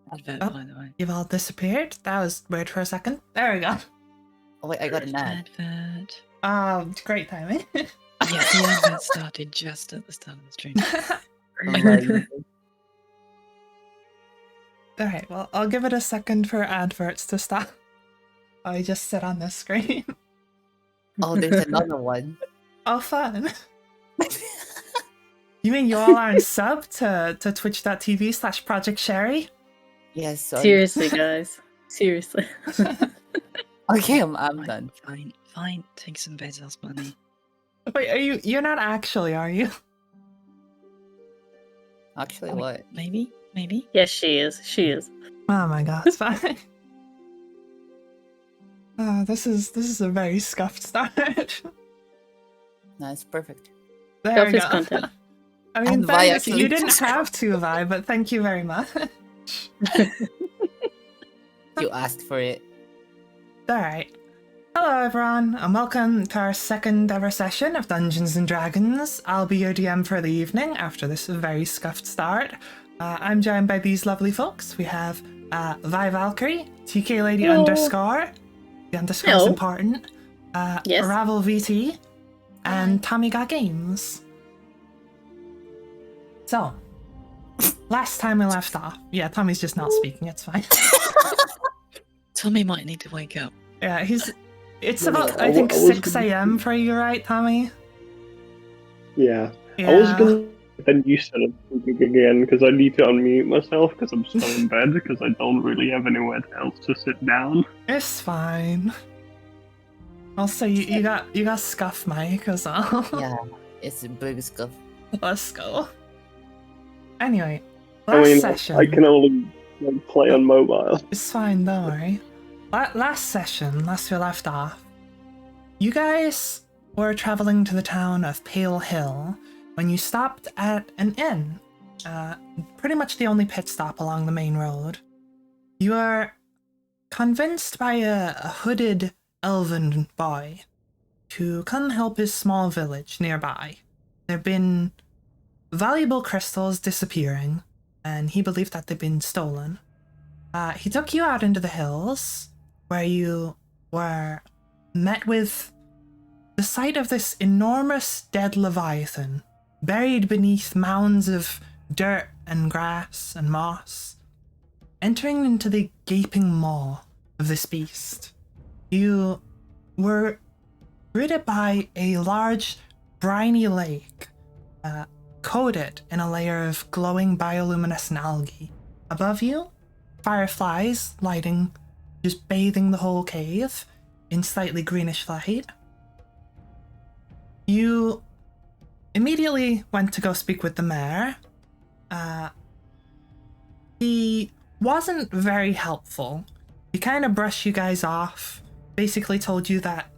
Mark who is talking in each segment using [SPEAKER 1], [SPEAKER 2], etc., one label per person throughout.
[SPEAKER 1] Advert, by the way. You've all disappeared? That was weird for a second. There we go.
[SPEAKER 2] Oh wait, I got an ad.
[SPEAKER 1] Advert. Great timing.
[SPEAKER 3] Yeah, the advert started just at the start of the stream.
[SPEAKER 1] Alright, well, I'll give it a second for adverts to stop. I just sit on this screen.
[SPEAKER 2] Oh, there's another one.
[SPEAKER 1] Oh, fun. You mean you all aren't sub to twitch.tv/Project Sherry?
[SPEAKER 2] Yes.
[SPEAKER 4] Seriously, guys. Seriously.
[SPEAKER 2] Okay, I'm done.
[SPEAKER 3] Fine. Take some Bezos money.
[SPEAKER 1] Wait, you're not actually, are you?
[SPEAKER 2] Actually, what?
[SPEAKER 3] Maybe?
[SPEAKER 4] Yes, she is. She is.
[SPEAKER 1] Oh my god, it's fine. This is a very scuffed start.
[SPEAKER 2] No, it's perfect.
[SPEAKER 1] There we go.
[SPEAKER 4] Content.
[SPEAKER 1] I mean, thanks. You didn't have to, Vi, but thank you very much.
[SPEAKER 2] You asked for it.
[SPEAKER 1] Alright. Hello everyone, and welcome to our second ever session of Dungeons & Dragons. I'll be your DM for the evening after this very scuffed start. I'm joined by these lovely folks. We have Vi Valkyrie, TK Lady underscore, the underscore is important,
[SPEAKER 4] yes.
[SPEAKER 1] Ravel VT, and Tommy Got Games. So, last time we left off, yeah, Tommy's just not speaking, it's fine.
[SPEAKER 3] Tommy might need to wake up.
[SPEAKER 1] Yeah, it's about, I think, 6 a.m. for you, right, Tommy?
[SPEAKER 5] Yeah. I was gonna, then you said it again, because I need to unmute myself, because I'm still in bed, because I don't really have anywhere else to sit down.
[SPEAKER 1] It's fine. Also, you got scuff mic as well.
[SPEAKER 2] Yeah, it's a big scuff.
[SPEAKER 1] Let's go. Anyway, last session.
[SPEAKER 5] I can only play on mobile.
[SPEAKER 1] It's fine, don't worry. Last session, last we left off, you guys were traveling to the town of Pale Hill when you stopped at an inn, pretty much the only pit stop along the main road. You are convinced by a hooded elven boy to come help his small village nearby. There have been valuable crystals disappearing, and he believed that they'd been stolen. He took you out into the hills, where you were met with the sight of this enormous dead Leviathan, buried beneath mounds of dirt and grass and moss. Entering into the gaping maw of this beast, you were greeted by a large, briny lake, coated in a layer of glowing bioluminescent algae. Above you, fireflies lighting, just bathing the whole cave in slightly greenish light. You immediately went to go speak with the mayor. He wasn't very helpful. He kind of brushed you guys off, basically told you that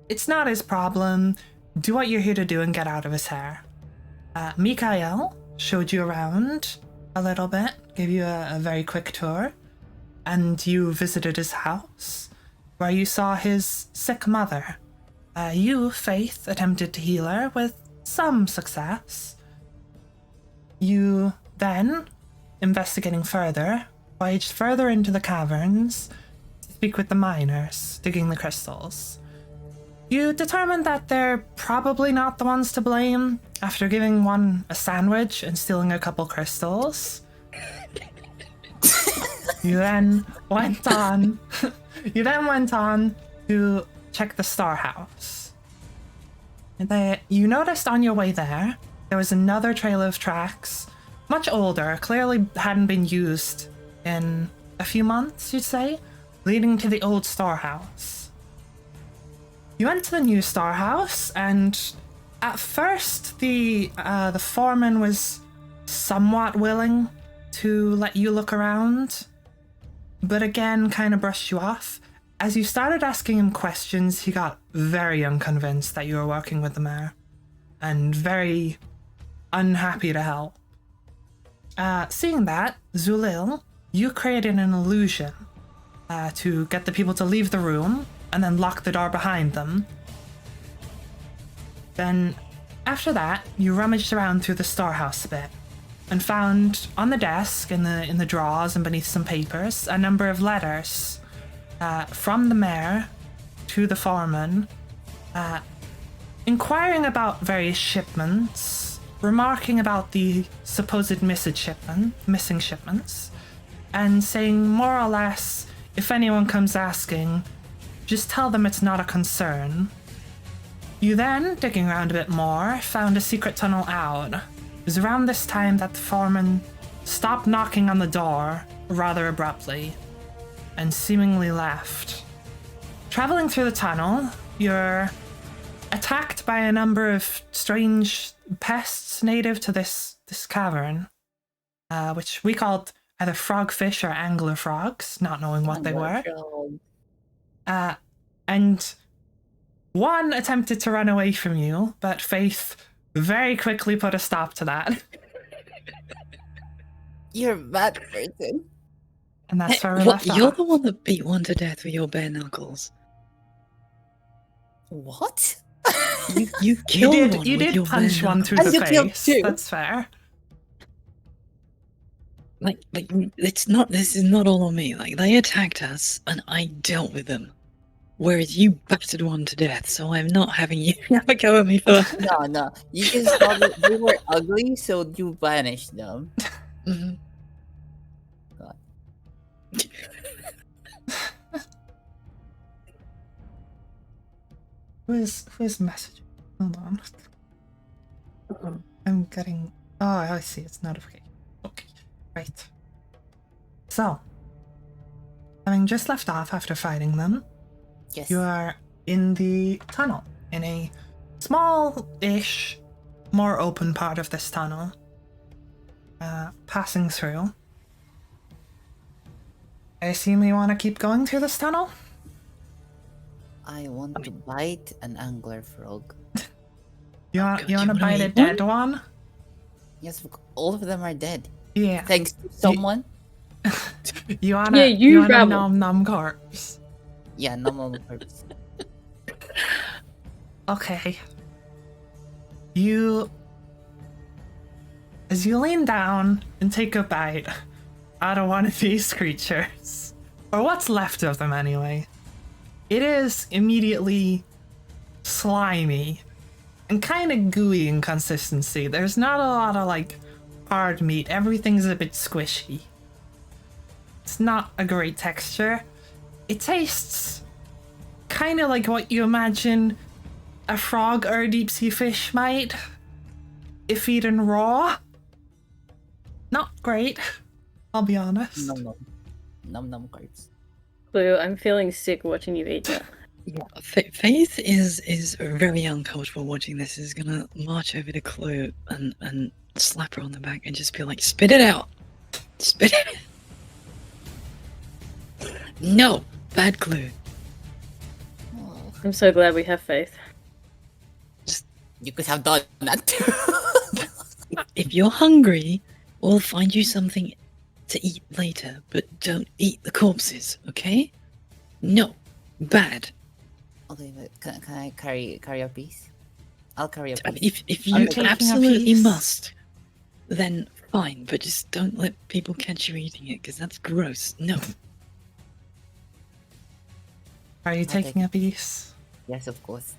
[SPEAKER 1] it's not his problem, do what you're here to do and get out of his hair. Mikael showed you around a little bit, gave you a very quick tour, and you visited his house, where you saw his sick mother. You, Faith, attempted to heal her with some success. You then, investigating further, voyaged further into the caverns to speak with the miners digging the crystals. You determined that they're probably not the ones to blame after giving one a sandwich and stealing a couple crystals. You then went on to check the Star House. You noticed on your way there was another trail of tracks, much older, clearly hadn't been used in a few months, you'd say, leading to the old Star House. You went to the new Star House, and at first the foreman was somewhat willing to let you look around, but again kind of brushed you off. As you started asking him questions, he got very unconvinced that you were working with the mayor, and very unhappy to help. Seeing that, Zulil, you created an illusion to get the people to leave the room and then lock the door behind them. Then, after that, you rummaged around through the storehouse a bit and found on the desk, in the drawers and beneath some papers, a number of letters from the mayor to the foreman, inquiring about various shipments, remarking about the supposed missing shipments, and saying more or less, if anyone comes asking, just tell them it's not a concern. You then, digging around a bit more, found a secret tunnel out. It was around this time that the foreman stopped knocking on the door rather abruptly and seemingly left. Traveling through the tunnel, you're attacked by a number of strange pests native to this cavern, which we called either frogfish or angler frogs, not knowing what they were. And one attempted to run away from you, but Faith very quickly put a stop to that.
[SPEAKER 2] You're a bad person.
[SPEAKER 1] And that's where we
[SPEAKER 3] What,
[SPEAKER 1] left
[SPEAKER 3] you're
[SPEAKER 1] off.
[SPEAKER 3] the one that beat one to death with your bare knuckles.
[SPEAKER 2] What?
[SPEAKER 3] You
[SPEAKER 1] You
[SPEAKER 3] killed one
[SPEAKER 1] did
[SPEAKER 3] with your bare
[SPEAKER 1] punch one through
[SPEAKER 3] knuckles.
[SPEAKER 1] the
[SPEAKER 2] And you killed
[SPEAKER 1] face.
[SPEAKER 2] two.
[SPEAKER 1] That's fair.
[SPEAKER 3] Like it's not. This is not all on me. Like, they attacked us, and I dealt with them. Whereas you battered one to death, so I'm not having you have a go at me first.
[SPEAKER 2] No. You just thought that they were ugly, so you banished them.
[SPEAKER 3] Mhm.
[SPEAKER 2] God.
[SPEAKER 1] Who's messaging? Hold on. I'm getting... Oh, I see. It's notification. Okay. Right. So, having just left off after fighting them,
[SPEAKER 2] Yes.
[SPEAKER 1] you are in the tunnel, in a small-ish, more open part of this tunnel. Passing through. I assume you want to keep going through this tunnel?
[SPEAKER 2] I want to bite an angler frog.
[SPEAKER 1] You
[SPEAKER 3] Oh,
[SPEAKER 1] want
[SPEAKER 3] God,
[SPEAKER 1] you
[SPEAKER 3] you
[SPEAKER 1] want to
[SPEAKER 3] wanna
[SPEAKER 1] bite a
[SPEAKER 3] eat
[SPEAKER 1] dead one?
[SPEAKER 2] Yes, all of them are dead.
[SPEAKER 1] Yeah.
[SPEAKER 2] Thanks to someone.
[SPEAKER 1] You
[SPEAKER 4] Yeah,
[SPEAKER 1] wanna
[SPEAKER 4] you
[SPEAKER 1] want a
[SPEAKER 4] rabble.
[SPEAKER 1] nom nom corpse?
[SPEAKER 2] Yeah, normal corpse.
[SPEAKER 1] Okay. As you lean down and take a bite out of one of these creatures, or what's left of them anyway, it is immediately slimy and kind of gooey in consistency. There's not a lot of like hard meat. Everything's a bit squishy. It's not a great texture. It tastes kind of like what you imagine a frog or a deep sea fish might if eaten raw. Not great, I'll be honest.
[SPEAKER 2] Nom nom corpse.
[SPEAKER 4] Clue, I'm feeling sick watching you eat that.
[SPEAKER 3] Yeah, Faith is very uncomfortable watching this. Is gonna march over to Clue and slap her on the back and just be like, "Spit it out, spit it." No, bad Clue.
[SPEAKER 4] I'm so glad we have faith.
[SPEAKER 2] You could have done that too.
[SPEAKER 3] If you're hungry, we'll find you something to eat later, but don't eat the corpses, okay? No, bad.
[SPEAKER 2] Okay, but can I carry a piece? I'll carry a
[SPEAKER 3] I mean,
[SPEAKER 2] piece.
[SPEAKER 3] if
[SPEAKER 1] Are you
[SPEAKER 3] you
[SPEAKER 1] taking a
[SPEAKER 3] absolutely
[SPEAKER 1] piece?
[SPEAKER 3] must, then fine, but just don't let people catch you eating it, because that's gross. No.
[SPEAKER 1] Are you
[SPEAKER 2] I'll take
[SPEAKER 1] taking a piece?
[SPEAKER 2] Yes, of course.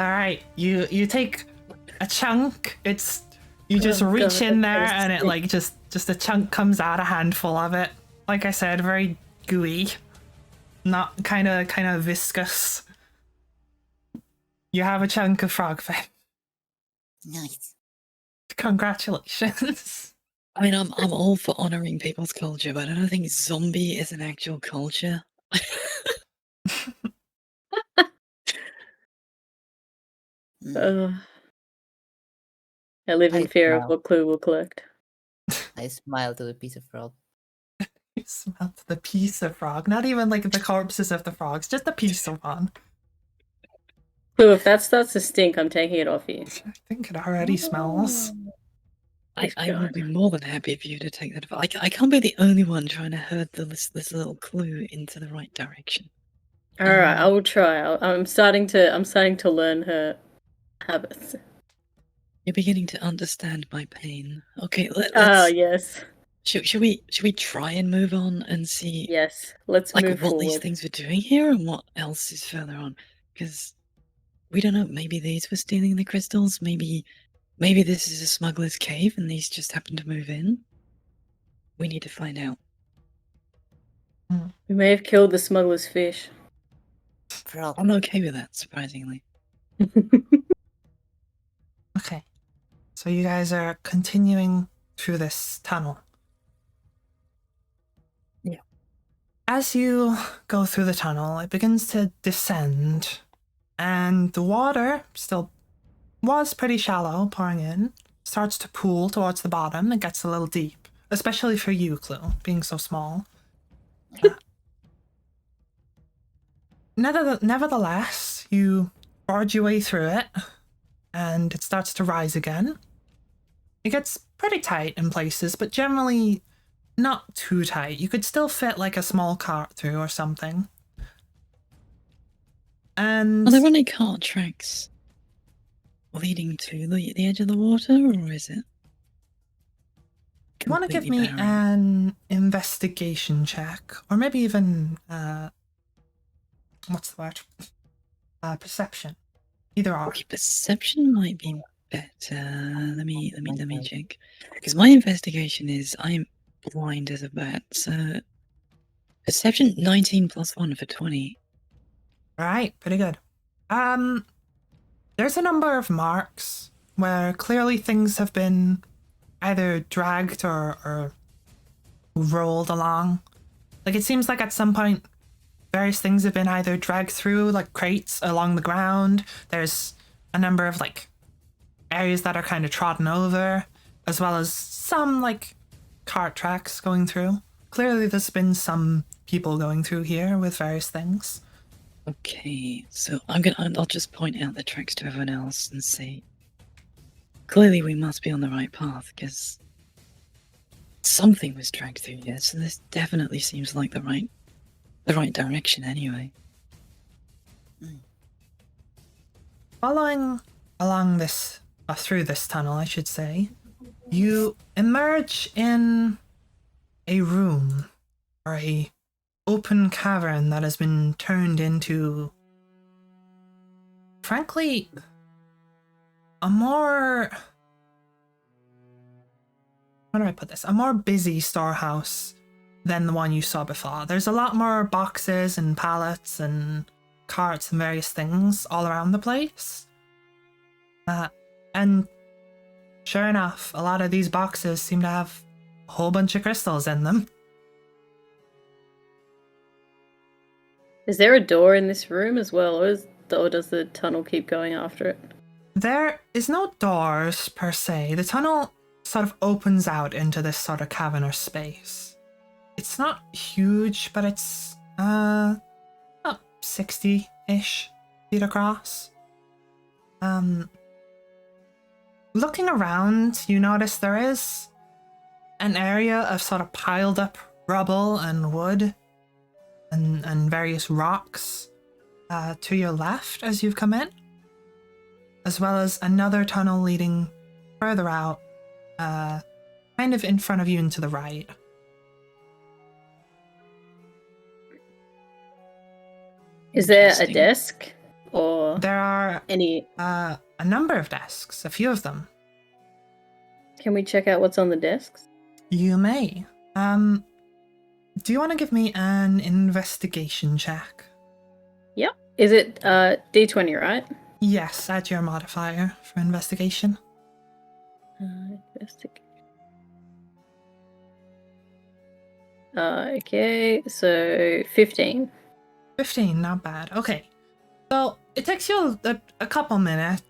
[SPEAKER 1] Alright, you take a chunk, you just
[SPEAKER 4] Oh,
[SPEAKER 1] reach
[SPEAKER 4] God,
[SPEAKER 1] in
[SPEAKER 4] that
[SPEAKER 1] there
[SPEAKER 4] tastes
[SPEAKER 1] and it
[SPEAKER 4] sick.
[SPEAKER 1] like just a chunk comes out, a handful of it. Like I said, very gooey. Not kinda viscous. You have a chunk of frog fin.
[SPEAKER 2] Nice.
[SPEAKER 1] Congratulations.
[SPEAKER 3] I mean, I'm all for honoring people's culture, but I don't think zombie is an actual culture.
[SPEAKER 2] Mm.
[SPEAKER 4] I live in
[SPEAKER 2] I
[SPEAKER 4] fear of
[SPEAKER 2] smile.
[SPEAKER 4] what Clue will collect.
[SPEAKER 2] I smile to the piece of frog.
[SPEAKER 1] You smelt the piece of frog. Not even like the corpses of the frogs, just a piece of one.
[SPEAKER 4] Clue, if that starts to stink, I'm taking it off you.
[SPEAKER 1] I think it already smells.
[SPEAKER 3] I will
[SPEAKER 4] God.
[SPEAKER 3] be more than happy for you to take that. I can't be the only one trying to herd this little Clue into the right direction.
[SPEAKER 4] All right, I will try. I'm starting to learn her habits.
[SPEAKER 3] You're beginning to understand my pain. Okay,
[SPEAKER 4] Oh
[SPEAKER 3] let's.
[SPEAKER 4] yes,
[SPEAKER 3] Should we try and move on and see
[SPEAKER 4] yes. Let's
[SPEAKER 3] like
[SPEAKER 4] move
[SPEAKER 3] what these
[SPEAKER 4] forward.
[SPEAKER 3] things were doing here and what else is further on? Because we don't know. Maybe these were stealing the crystals. Maybe this is a smuggler's cave and these just happened to move in. We need to find out.
[SPEAKER 4] We may have killed the smuggler's fish.
[SPEAKER 2] Frog.
[SPEAKER 3] I'm okay with that, surprisingly.
[SPEAKER 1] Okay. So you guys are continuing through this tunnel.
[SPEAKER 3] Yeah.
[SPEAKER 1] As you go through the tunnel, it begins to descend, and the water still was pretty shallow, pouring in, starts to pool towards the bottom. It gets a little deep, especially for you, Clue, being so small. Nevertheless, you forge your way through it, and it starts to rise again. It gets pretty tight in places, but generally not too tight. You could still fit like a small cart through or something. And
[SPEAKER 3] Are there any cart tracks leading to the edge of the water, or is it?
[SPEAKER 1] you want to give
[SPEAKER 3] completely
[SPEAKER 1] me
[SPEAKER 3] barren?
[SPEAKER 1] an investigation check, or maybe even what's the word? Perception. Either or.
[SPEAKER 3] Okay, perception might be better. Let me check. Because my investigation is I'm blind as a bat. So perception 19 plus 1 for 20.
[SPEAKER 1] Right, pretty good. There's a number of marks where clearly things have been either dragged or rolled along. Like it seems like at some point various things have been either dragged through like crates along the ground. There's a number of like areas that are kind of trodden over, as well as some like cart tracks going through. Clearly there's been some people going through here with various things.
[SPEAKER 3] Okay, so I'll just point out the tracks to everyone else and say, clearly we must be on the right path, because something was dragged through here, so this definitely seems like the right direction anyway.
[SPEAKER 1] Following along this, through this tunnel, I should say, you emerge in a room or a open cavern that has been turned into, frankly, a more, how do I put this? A more busy storehouse than the one you saw before. There's a lot more boxes and pallets and carts and various things all around the place. And sure enough, a lot of these boxes seem to have a whole bunch of crystals in them.
[SPEAKER 4] Is there a door in this room as well, or does the tunnel keep going after it?
[SPEAKER 1] There is no doors per se. The tunnel sort of opens out into this sort of cavernous space. It's not huge, but it's about 60-ish feet across. Looking around, you notice there is an area of sort of piled up rubble and wood and various rocks to your left as you've come in, as well as another tunnel leading further out, kind of in front of you and to the right.
[SPEAKER 4] Is there a
[SPEAKER 3] Interesting.
[SPEAKER 4] desk or
[SPEAKER 1] There are
[SPEAKER 4] any?
[SPEAKER 1] a number of desks, a few of them.
[SPEAKER 4] Can we check out what's on the desks?
[SPEAKER 1] You may. Do you want to give me an investigation check?
[SPEAKER 4] Yep. Is it D20, right?
[SPEAKER 1] Yes, add your modifier for investigation.
[SPEAKER 4] Investigate. Okay, so 15.
[SPEAKER 1] 15, not bad. Okay. So it takes you a couple minutes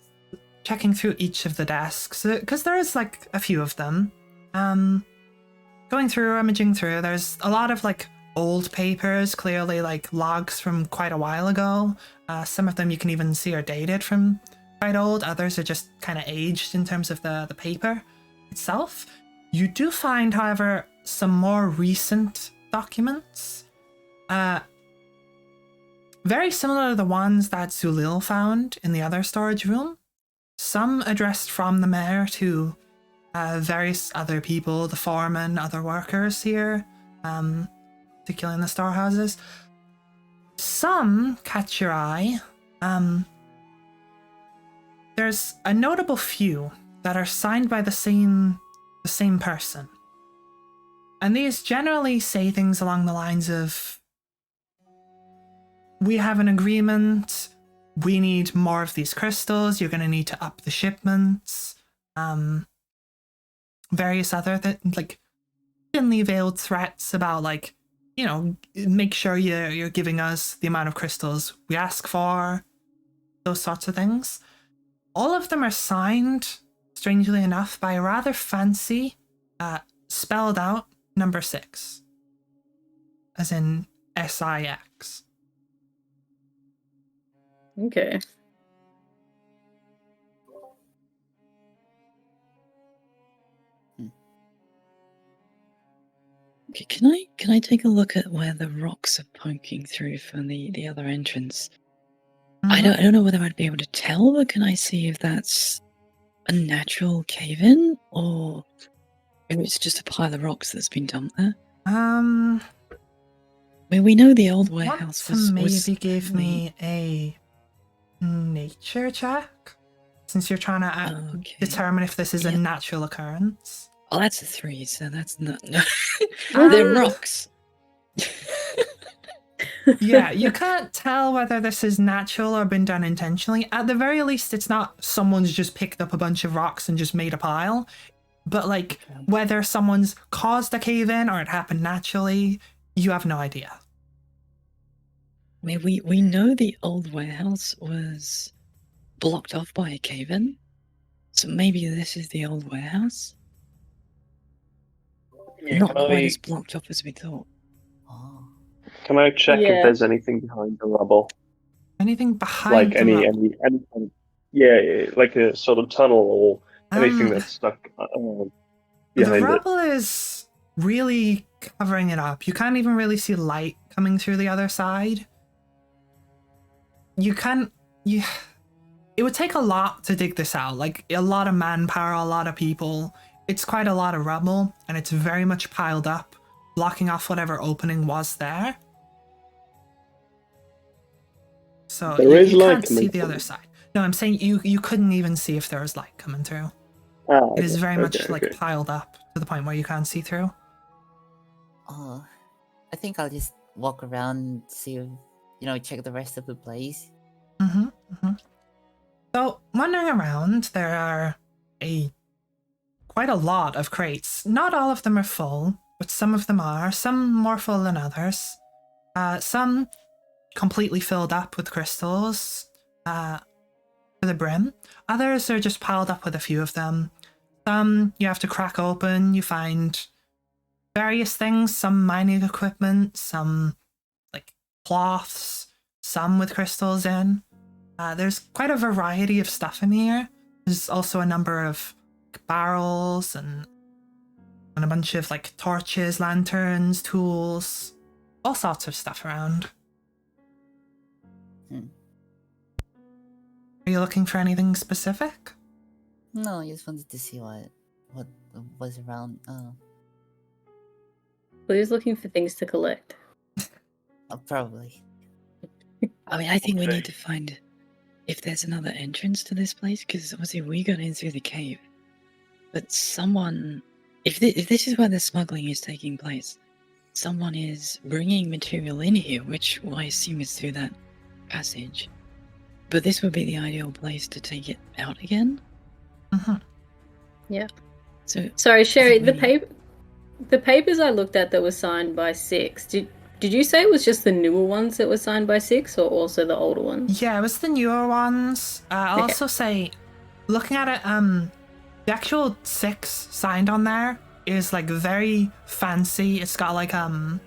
[SPEAKER 1] checking through each of the desks, because there is like a few of them. Going through, rummaging through, there's a lot of like old papers, clearly like logs from quite a while ago. Some of them you can even see are dated from quite old, others are just kind of aged in terms of the paper itself. You do find, however, some more recent documents. Very similar to the ones that Zulil found in the other storage room. Some addressed from the mayor to various other people, the foreman, other workers here, particularly in the storehouses. Some catch your eye. There's a notable few that are signed by the same person. And these generally say things along the lines of, we have an agreement, we need more of these crystals, you're going to need to up the shipments, various other like thinly veiled threats about, like, you know, make sure you're giving us the amount of crystals we ask for, those sorts of things. All of them are signed, strangely enough, by a rather fancy, spelled out number 6, as in SIX.
[SPEAKER 4] Okay.
[SPEAKER 3] Okay, can I take a look at where the rocks are poking through from the other entrance? I don't know whether I'd be able to tell, but can I see if that's a natural cave-in or if it's just a pile of rocks that's been dumped there?
[SPEAKER 1] I
[SPEAKER 3] I mean, we know the old
[SPEAKER 1] want
[SPEAKER 3] warehouse
[SPEAKER 1] to
[SPEAKER 3] was
[SPEAKER 1] maybe give
[SPEAKER 3] fairly-
[SPEAKER 1] me a nature check, since you're trying to
[SPEAKER 3] Okay.
[SPEAKER 1] determine if this is a
[SPEAKER 3] Yeah.
[SPEAKER 1] natural occurrence.
[SPEAKER 3] Oh, that's a 3, so that's not.
[SPEAKER 1] Um,
[SPEAKER 3] They're rocks.
[SPEAKER 1] Yeah, you can't tell whether this is natural or been done intentionally. At the very least, it's not someone's just picked up a bunch of rocks and just made a pile. But, like,
[SPEAKER 3] Okay.
[SPEAKER 1] whether someone's caused a cave-in or it happened naturally, you have no idea.
[SPEAKER 3] I mean, we know the old warehouse was blocked off by a cave-in, so maybe this is the old warehouse.
[SPEAKER 5] Yeah,
[SPEAKER 3] Not quite as blocked off as we thought.
[SPEAKER 2] Oh.
[SPEAKER 5] can I check
[SPEAKER 4] Yeah.
[SPEAKER 5] if there's anything behind the rubble?
[SPEAKER 1] Anything behind
[SPEAKER 5] Like
[SPEAKER 1] the
[SPEAKER 5] any
[SPEAKER 1] rubble?
[SPEAKER 5] yeah, like a sort of tunnel or anything
[SPEAKER 1] Um,
[SPEAKER 5] that's stuck
[SPEAKER 1] the
[SPEAKER 5] behind it.
[SPEAKER 1] rubble is really covering it up. You can't even really see light coming through the other side. You can't. You. It would take a lot to dig this out. Like a lot of manpower, a lot of people. It's quite a lot of rubble, and it's very much piled up, blocking off whatever opening was there. So
[SPEAKER 5] There is
[SPEAKER 1] you
[SPEAKER 5] light
[SPEAKER 1] can't see
[SPEAKER 5] coming
[SPEAKER 1] the
[SPEAKER 5] from
[SPEAKER 1] other
[SPEAKER 5] it.
[SPEAKER 1] side. No, I'm saying you couldn't even see if there was light coming through.
[SPEAKER 5] Ah,
[SPEAKER 1] It is very much like
[SPEAKER 5] okay.
[SPEAKER 1] piled up to the point where you can't see through.
[SPEAKER 2] Oh, I think I'll just walk around, see, check the rest of the place.
[SPEAKER 1] So wandering around, there are quite a lot of crates. Not all of them are full, but some of them are. Some more full than others. Some completely filled up with crystals to the brim. Others are just piled up with a few of them. Some you have to crack open. You find various things. Some mining equipment. Some like cloths. Some with crystals in. There's quite a variety of stuff in here. There's also a number of barrels and a bunch of like torches, lanterns, tools, all sorts of stuff around. Are you looking for anything specific?
[SPEAKER 2] No, I just wanted to see what was around.
[SPEAKER 4] Blue's looking for things to collect.
[SPEAKER 2] Probably.
[SPEAKER 3] I mean, I think we
[SPEAKER 5] Okay.
[SPEAKER 3] need to find if there's another entrance to this place, because obviously we got in through the cave. But someone, if this is where the smuggling is taking place, someone is bringing material in here, which I assume is through that passage. But this would be the ideal place to take it out again.
[SPEAKER 4] Yeah.
[SPEAKER 3] So
[SPEAKER 4] Sorry, Sherry.
[SPEAKER 3] we need-
[SPEAKER 4] The papers I looked at that were signed by Six. Did you say it was just the newer ones that were signed by Six, or also the older ones?
[SPEAKER 1] Yeah, it was the newer ones. I'll
[SPEAKER 4] Okay.
[SPEAKER 1] also say, looking at it, the actual 6 signed on there is like very fancy. It's got like in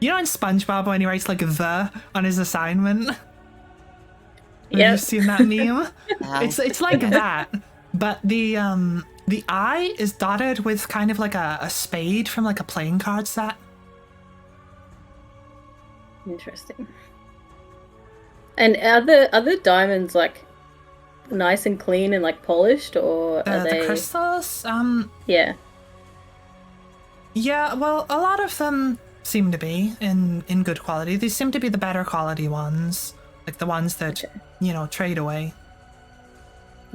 [SPEAKER 1] SpongeBob when he writes like the on his assignment. Have you seen that meme? It's like that, but the eye is dotted with kind of like a spade from like a playing card set.
[SPEAKER 4] Interesting. And are the diamonds like nice and clean and like polished, or are
[SPEAKER 1] The
[SPEAKER 4] they?
[SPEAKER 1] crystals,
[SPEAKER 4] Yeah.
[SPEAKER 1] yeah, well, a lot of them seem to be in good quality. These seem to be the better quality ones, like the ones that trade away.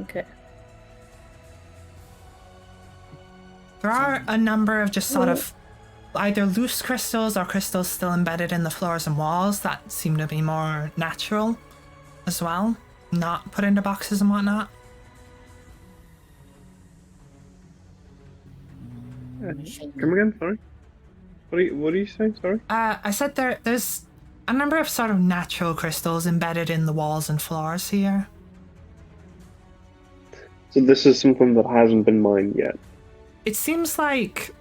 [SPEAKER 4] Okay.
[SPEAKER 1] There are a number of just sort of either loose crystals or crystals still embedded in the floors and walls that seem to be more natural as well, not put into boxes and whatnot.
[SPEAKER 5] Come again? Sorry. What are you saying? Sorry.
[SPEAKER 1] I said there's a number of sort of natural crystals embedded in the walls and floors here.
[SPEAKER 5] So this is something that hasn't been mined yet.
[SPEAKER 1] It seems like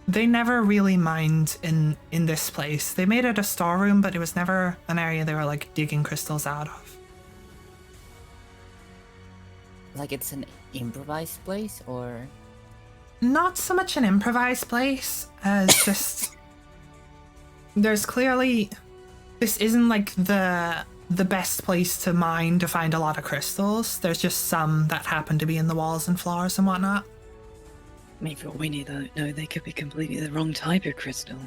[SPEAKER 1] they never really mined in this place. They made it a storeroom, but it was never an area they were like digging crystals out of.
[SPEAKER 2] Like it's an improvised place, or
[SPEAKER 1] Not so much an improvised place as just there's clearly this isn't like the best place to mine to find a lot of crystals. There's just some that happen to be in the walls and floors and whatnot.
[SPEAKER 3] I mean, for all we need, no, they could be completely the wrong type of crystal.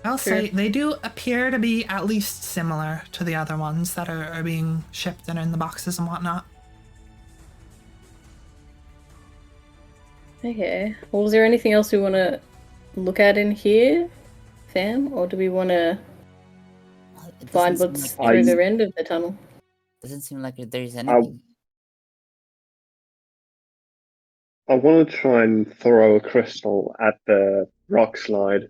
[SPEAKER 1] I'll say they do appear to be at least similar to the other ones that are being shipped and in the boxes and whatnot.
[SPEAKER 4] Okay. Well, is there anything else we want to look at in here, fam, or do we want to
[SPEAKER 2] it
[SPEAKER 4] find
[SPEAKER 2] doesn't
[SPEAKER 4] what's
[SPEAKER 2] seem like
[SPEAKER 4] through
[SPEAKER 2] there's-
[SPEAKER 4] the end of the tunnel?
[SPEAKER 2] doesn't seem like there's anything.
[SPEAKER 5] I want to try and throw a crystal at the rock slide.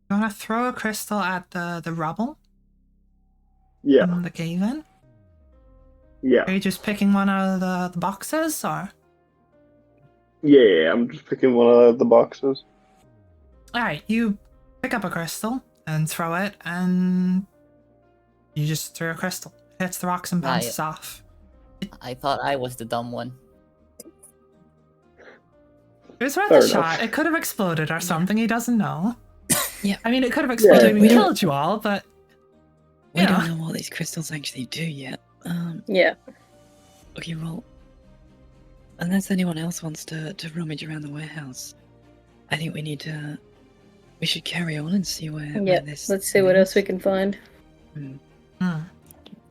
[SPEAKER 1] You want to throw a crystal at the rubble
[SPEAKER 5] Yeah,
[SPEAKER 1] from the cave in? Are
[SPEAKER 5] yeah,
[SPEAKER 1] you just picking one out of the boxes, or?
[SPEAKER 5] yeah. I'm just picking one out of the boxes.
[SPEAKER 1] Alright, you pick up a crystal, and throw it, and you just threw a crystal. It hits the rocks and
[SPEAKER 2] Right.
[SPEAKER 1] bounces off.
[SPEAKER 2] I thought I was the dumb one.
[SPEAKER 1] It was worth
[SPEAKER 5] Fair
[SPEAKER 1] a
[SPEAKER 5] enough.
[SPEAKER 1] shot. It could have exploded or something. He doesn't know.
[SPEAKER 3] Yeah.
[SPEAKER 1] I mean, it could have exploded
[SPEAKER 3] we
[SPEAKER 1] and
[SPEAKER 3] don't-
[SPEAKER 1] killed you all, but
[SPEAKER 3] We
[SPEAKER 1] Yeah.
[SPEAKER 3] don't know what these crystals actually do yet.
[SPEAKER 4] Yeah.
[SPEAKER 3] Okay, well, unless anyone else wants to rummage around the warehouse, I think we should carry on and see where
[SPEAKER 4] Yeah.
[SPEAKER 3] this
[SPEAKER 4] Let's see what else we
[SPEAKER 3] leads.
[SPEAKER 4] can find.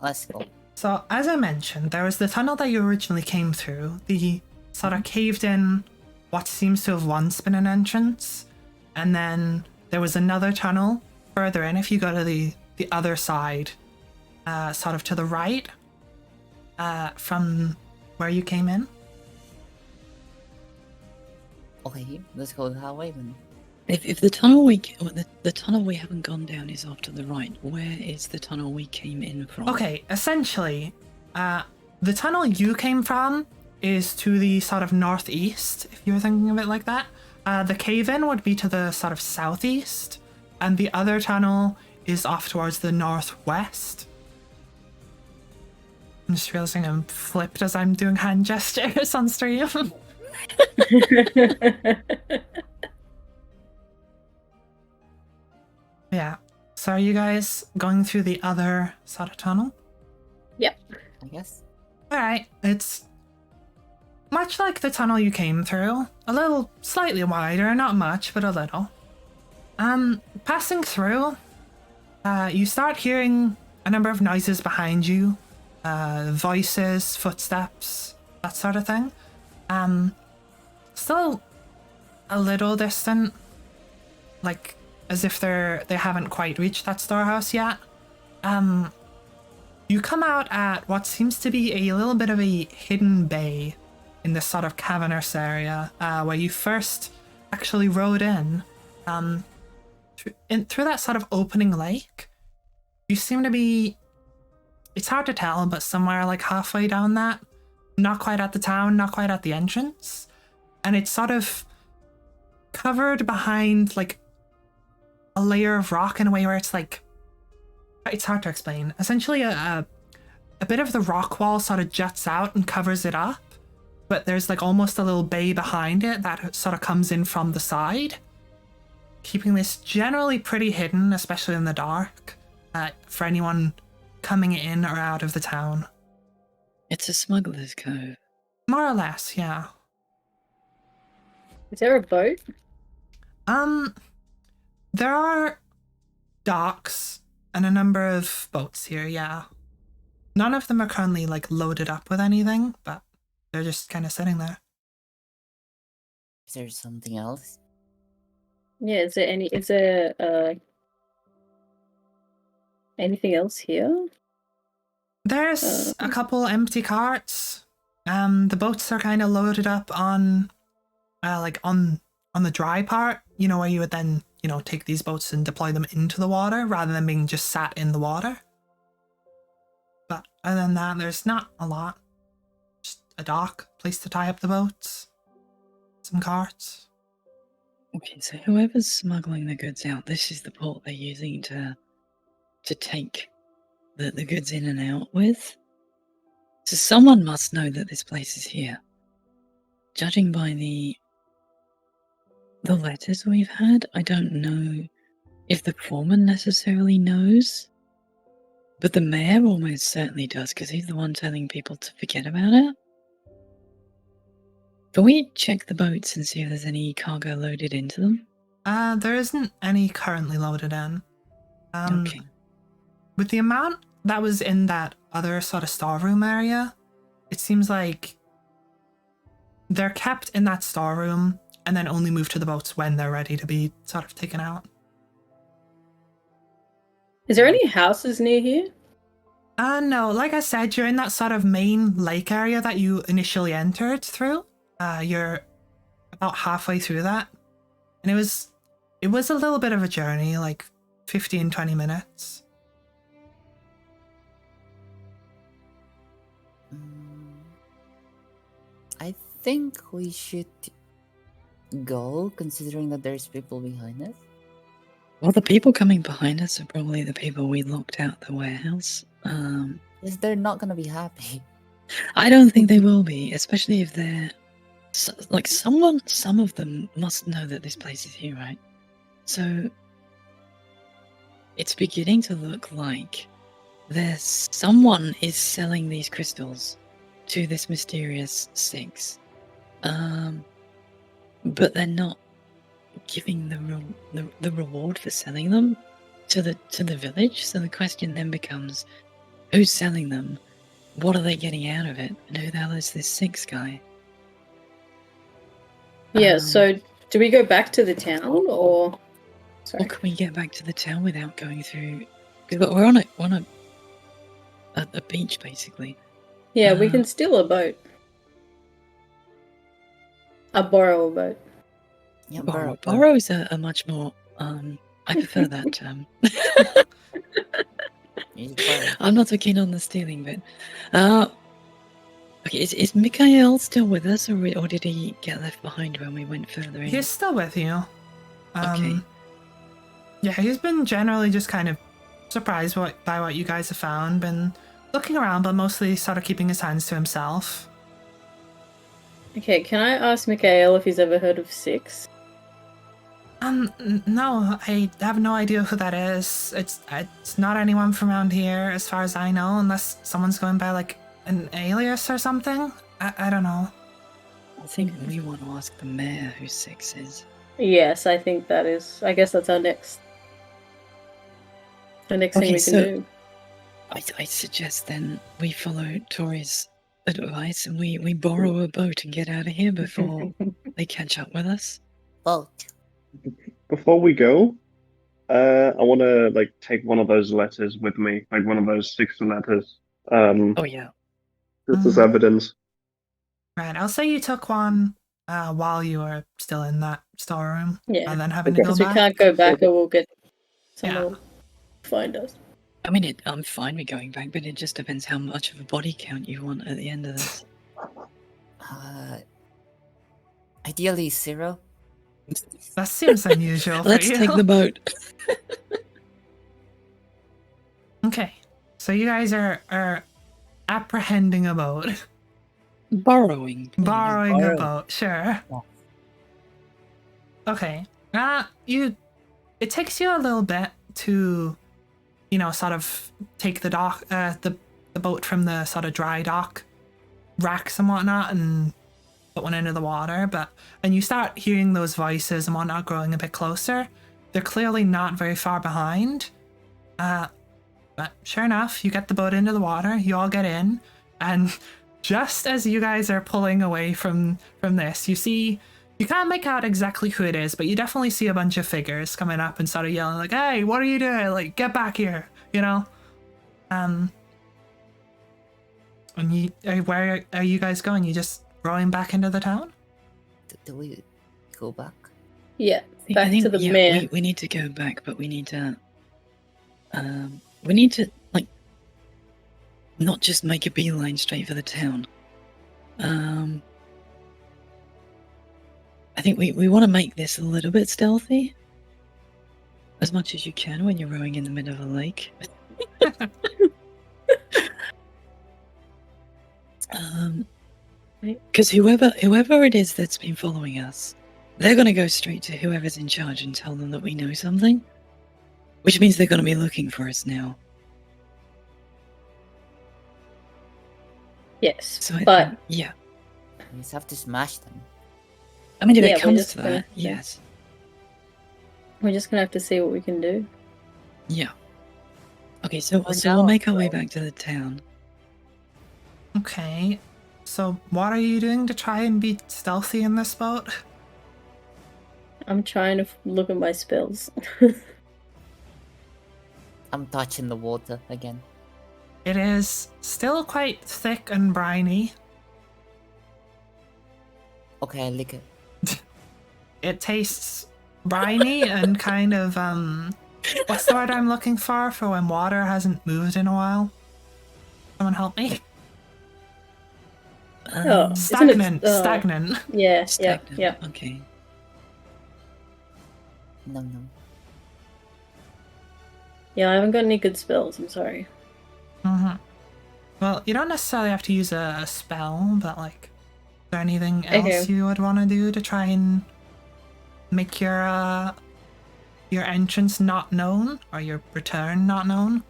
[SPEAKER 2] Let's go.
[SPEAKER 1] So, as I mentioned, there was the tunnel that you originally came through, the sort of caved in, what seems to have once been an entrance, and then there was another tunnel further in if you go to the other side, sort of to the right, from where you came in.
[SPEAKER 2] Okay, let's go that way then.
[SPEAKER 3] If the tunnel the tunnel we haven't gone down is off to the right, where is the tunnel we came in from?
[SPEAKER 1] Okay, essentially, the tunnel you came from is to the sort of northeast, if you were thinking of it like that. The cave-in would be to the sort of southeast, and the other tunnel is off towards the northwest. I'm just realizing I'm flipped as I'm doing hand gestures on stream. Yeah. So are you guys going through the other sort of tunnel?
[SPEAKER 2] I guess.
[SPEAKER 1] Alright, it's much like the tunnel you came through. A little slightly wider, not much, but a little. Passing through, you start hearing a number of noises behind you. Voices, footsteps, that sort of thing. Still a little distant. Like, as if they haven't quite reached that storehouse yet. You come out at what seems to be a little bit of a hidden bay in this sort of cavernous area, where you first actually rode in. Through that sort of opening lake, you seem to be, it's hard to tell, but somewhere like halfway down that. Not quite at the town, not quite at the entrance. And it's sort of covered behind like a layer of rock in a way where it's like, it's hard to explain. Essentially, a bit of the rock wall sort of juts out and covers it up, but there's like almost a little bay behind it that sort of comes in from the side, keeping this generally pretty hidden, especially in the dark, for anyone coming in or out of the town.
[SPEAKER 3] It's a smuggler's cove.
[SPEAKER 1] More or less, yeah.
[SPEAKER 4] Is there a boat?
[SPEAKER 1] There are docks and a number of boats here, yeah. None of them are currently like loaded up with anything, but they're just kind of sitting there.
[SPEAKER 2] Is there something else?
[SPEAKER 4] Yeah, is there anything else here?
[SPEAKER 1] There's a couple empty carts. The boats are kind of loaded up on, like on the dry part, you know, where you would then, you know, take these boats and deploy them into the water rather than being just sat in the water. But other than that, there's not a lot. Just a dock, place to tie up the boats, some carts.
[SPEAKER 3] Okay, so whoever's smuggling the goods out, this is the port they're using to take the goods in and out with. So someone must know that this place is here. Judging by the letters we've had, I don't know if the foreman necessarily knows, but the mayor almost certainly does, because he's the one telling people to forget about it. Can we check the boats and see if there's any cargo loaded into them?
[SPEAKER 1] There isn't any currently loaded in.
[SPEAKER 3] Okay.
[SPEAKER 1] With the amount that was in that other sort of storeroom area, it seems like they're kept in that storeroom and then only moved to the boats when they're ready to be sort of taken out.
[SPEAKER 4] Is there any houses near here?
[SPEAKER 1] No, like I said, you're in that sort of main lake area that you initially entered through. You're about halfway through that. And it was a little bit of a journey, like 15, 20 minutes.
[SPEAKER 2] I think we should go, considering that there's people behind us.
[SPEAKER 3] Well, the people coming behind us are probably the people we locked out the warehouse.
[SPEAKER 2] Is they're not gonna be happy.
[SPEAKER 3] I don't think they will be, especially if they're like someone. Some of them must know that this place is here, right? So it's beginning to look like there's someone is selling these crystals to this mysterious Six, but they're not giving the reward for selling them to the village. So the question then becomes, who's selling them? What are they getting out of it? And who the hell is this Six guy?
[SPEAKER 4] Yeah,
[SPEAKER 3] Um,
[SPEAKER 4] so do we go back to the town or
[SPEAKER 3] Or
[SPEAKER 4] sorry.
[SPEAKER 3] can we get back to the town without going through? Because we're on a beach basically.
[SPEAKER 4] Yeah, we
[SPEAKER 3] uh,
[SPEAKER 4] can steal a boat. Borrow a boat.
[SPEAKER 2] Yeah,
[SPEAKER 3] Borrow is a much more. I prefer that term.
[SPEAKER 2] You borrow.
[SPEAKER 3] I'm not so keen on the stealing bit. Okay, is Mikhail still with us, or did he get left behind when we went further in?
[SPEAKER 1] He's still with you.
[SPEAKER 3] Okay.
[SPEAKER 1] Yeah, he's been generally just kind of surprised by what you guys have found, been looking around, but mostly sort of keeping his hands to himself.
[SPEAKER 4] Okay, can I ask Mikhail if he's ever heard of Six?
[SPEAKER 1] No, I have no idea who that is. It's not anyone from around here, as far as I know, unless someone's going by like an alias or something. I don't know.
[SPEAKER 3] I think we want to ask the mayor who Six is.
[SPEAKER 4] Yes, I think that is. I guess that's our next. The next thing
[SPEAKER 3] Okay,
[SPEAKER 4] we can
[SPEAKER 3] so-
[SPEAKER 4] do.
[SPEAKER 3] I suggest then we follow Tori's advice and we borrow a boat and get out of here before they catch up with us.
[SPEAKER 2] Boat.
[SPEAKER 5] Before we go, I want to like take one of those letters with me, like one of those 6 letters.
[SPEAKER 3] Oh yeah.
[SPEAKER 5] This is evidence.
[SPEAKER 1] Right, I'll say you took one while you were still in that storeroom,
[SPEAKER 4] Yeah,
[SPEAKER 1] rather than having
[SPEAKER 5] Okay.
[SPEAKER 1] to go
[SPEAKER 4] because we
[SPEAKER 1] back.
[SPEAKER 4] can't go back or we'll get someone
[SPEAKER 1] Yeah.
[SPEAKER 4] will find us.
[SPEAKER 3] I mean, I'm fine with going back, but it just depends how much of a body count you want at the end of this.
[SPEAKER 2] Ideally 0.
[SPEAKER 1] That seems unusual for
[SPEAKER 3] Let's
[SPEAKER 1] you.
[SPEAKER 3] take the boat.
[SPEAKER 1] Okay, so you guys are apprehending a boat,
[SPEAKER 3] Borrowing. please.
[SPEAKER 1] borrowing a
[SPEAKER 2] borrow.
[SPEAKER 1] boat, sure.
[SPEAKER 2] Yeah.
[SPEAKER 1] Okay, it takes you a little bit to, sort of take the the boat from the sort of dry dock racks and whatnot and put one into the water, and you start hearing those voices and whatnot growing a bit closer. They're clearly not very far behind. But sure enough, you get the boat into the water, you all get in, and just as you guys are pulling away from this, you can't make out exactly who it is, but you definitely see a bunch of figures coming up and sort of yelling like, "Hey, what are you doing? Like, get back here!" And where are you guys going? You just rowing back into the town?
[SPEAKER 2] Do we go back?
[SPEAKER 4] Yeah,
[SPEAKER 3] I
[SPEAKER 4] back
[SPEAKER 3] think,
[SPEAKER 4] to the
[SPEAKER 3] yeah,
[SPEAKER 4] mayor.
[SPEAKER 3] we need to go back, but we need to like not just make a beeline straight for the town. I think we want to make this a little bit stealthy, as much as you can when you're rowing in the middle of a lake. Because whoever it is that's been following us, they're going to go straight to whoever's in charge and tell them that we know something, which means they're going to be looking for us now.
[SPEAKER 4] Yes,
[SPEAKER 3] So I
[SPEAKER 4] but
[SPEAKER 3] think, yeah,
[SPEAKER 2] We just have to smash them.
[SPEAKER 3] I mean, if
[SPEAKER 4] Yeah,
[SPEAKER 3] it
[SPEAKER 4] we're
[SPEAKER 3] comes
[SPEAKER 4] just
[SPEAKER 3] to
[SPEAKER 4] gonna-
[SPEAKER 3] that, yes,
[SPEAKER 4] we're just gonna have to see what we can do.
[SPEAKER 3] yeah. Okay, so
[SPEAKER 2] For
[SPEAKER 3] we'll
[SPEAKER 2] now,
[SPEAKER 3] make our way
[SPEAKER 2] well-
[SPEAKER 3] back to the town.
[SPEAKER 1] Okay. So what are you doing to try and be stealthy in this boat?
[SPEAKER 4] I'm trying to look at my spells.
[SPEAKER 2] I'm touching the water again.
[SPEAKER 1] It is still quite thick and briny.
[SPEAKER 2] Okay, I lick it.
[SPEAKER 1] It tastes briny and kind of what's the word I'm looking for when water hasn't moved in a while? Someone help me.
[SPEAKER 4] Oh. Isn't it-
[SPEAKER 1] Stagnant.
[SPEAKER 4] oh.
[SPEAKER 1] Stagnant.
[SPEAKER 4] Yeah,
[SPEAKER 3] Stagnant.
[SPEAKER 4] yeah.
[SPEAKER 3] Okay.
[SPEAKER 2] Num num.
[SPEAKER 4] Yeah, I haven't got any good spells. I'm sorry.
[SPEAKER 1] Mm-hmm. Well, you don't necessarily have to use a spell, but like, is there anything else
[SPEAKER 4] Okay.
[SPEAKER 1] you would want to do to try and make your entrance not known or your return not known?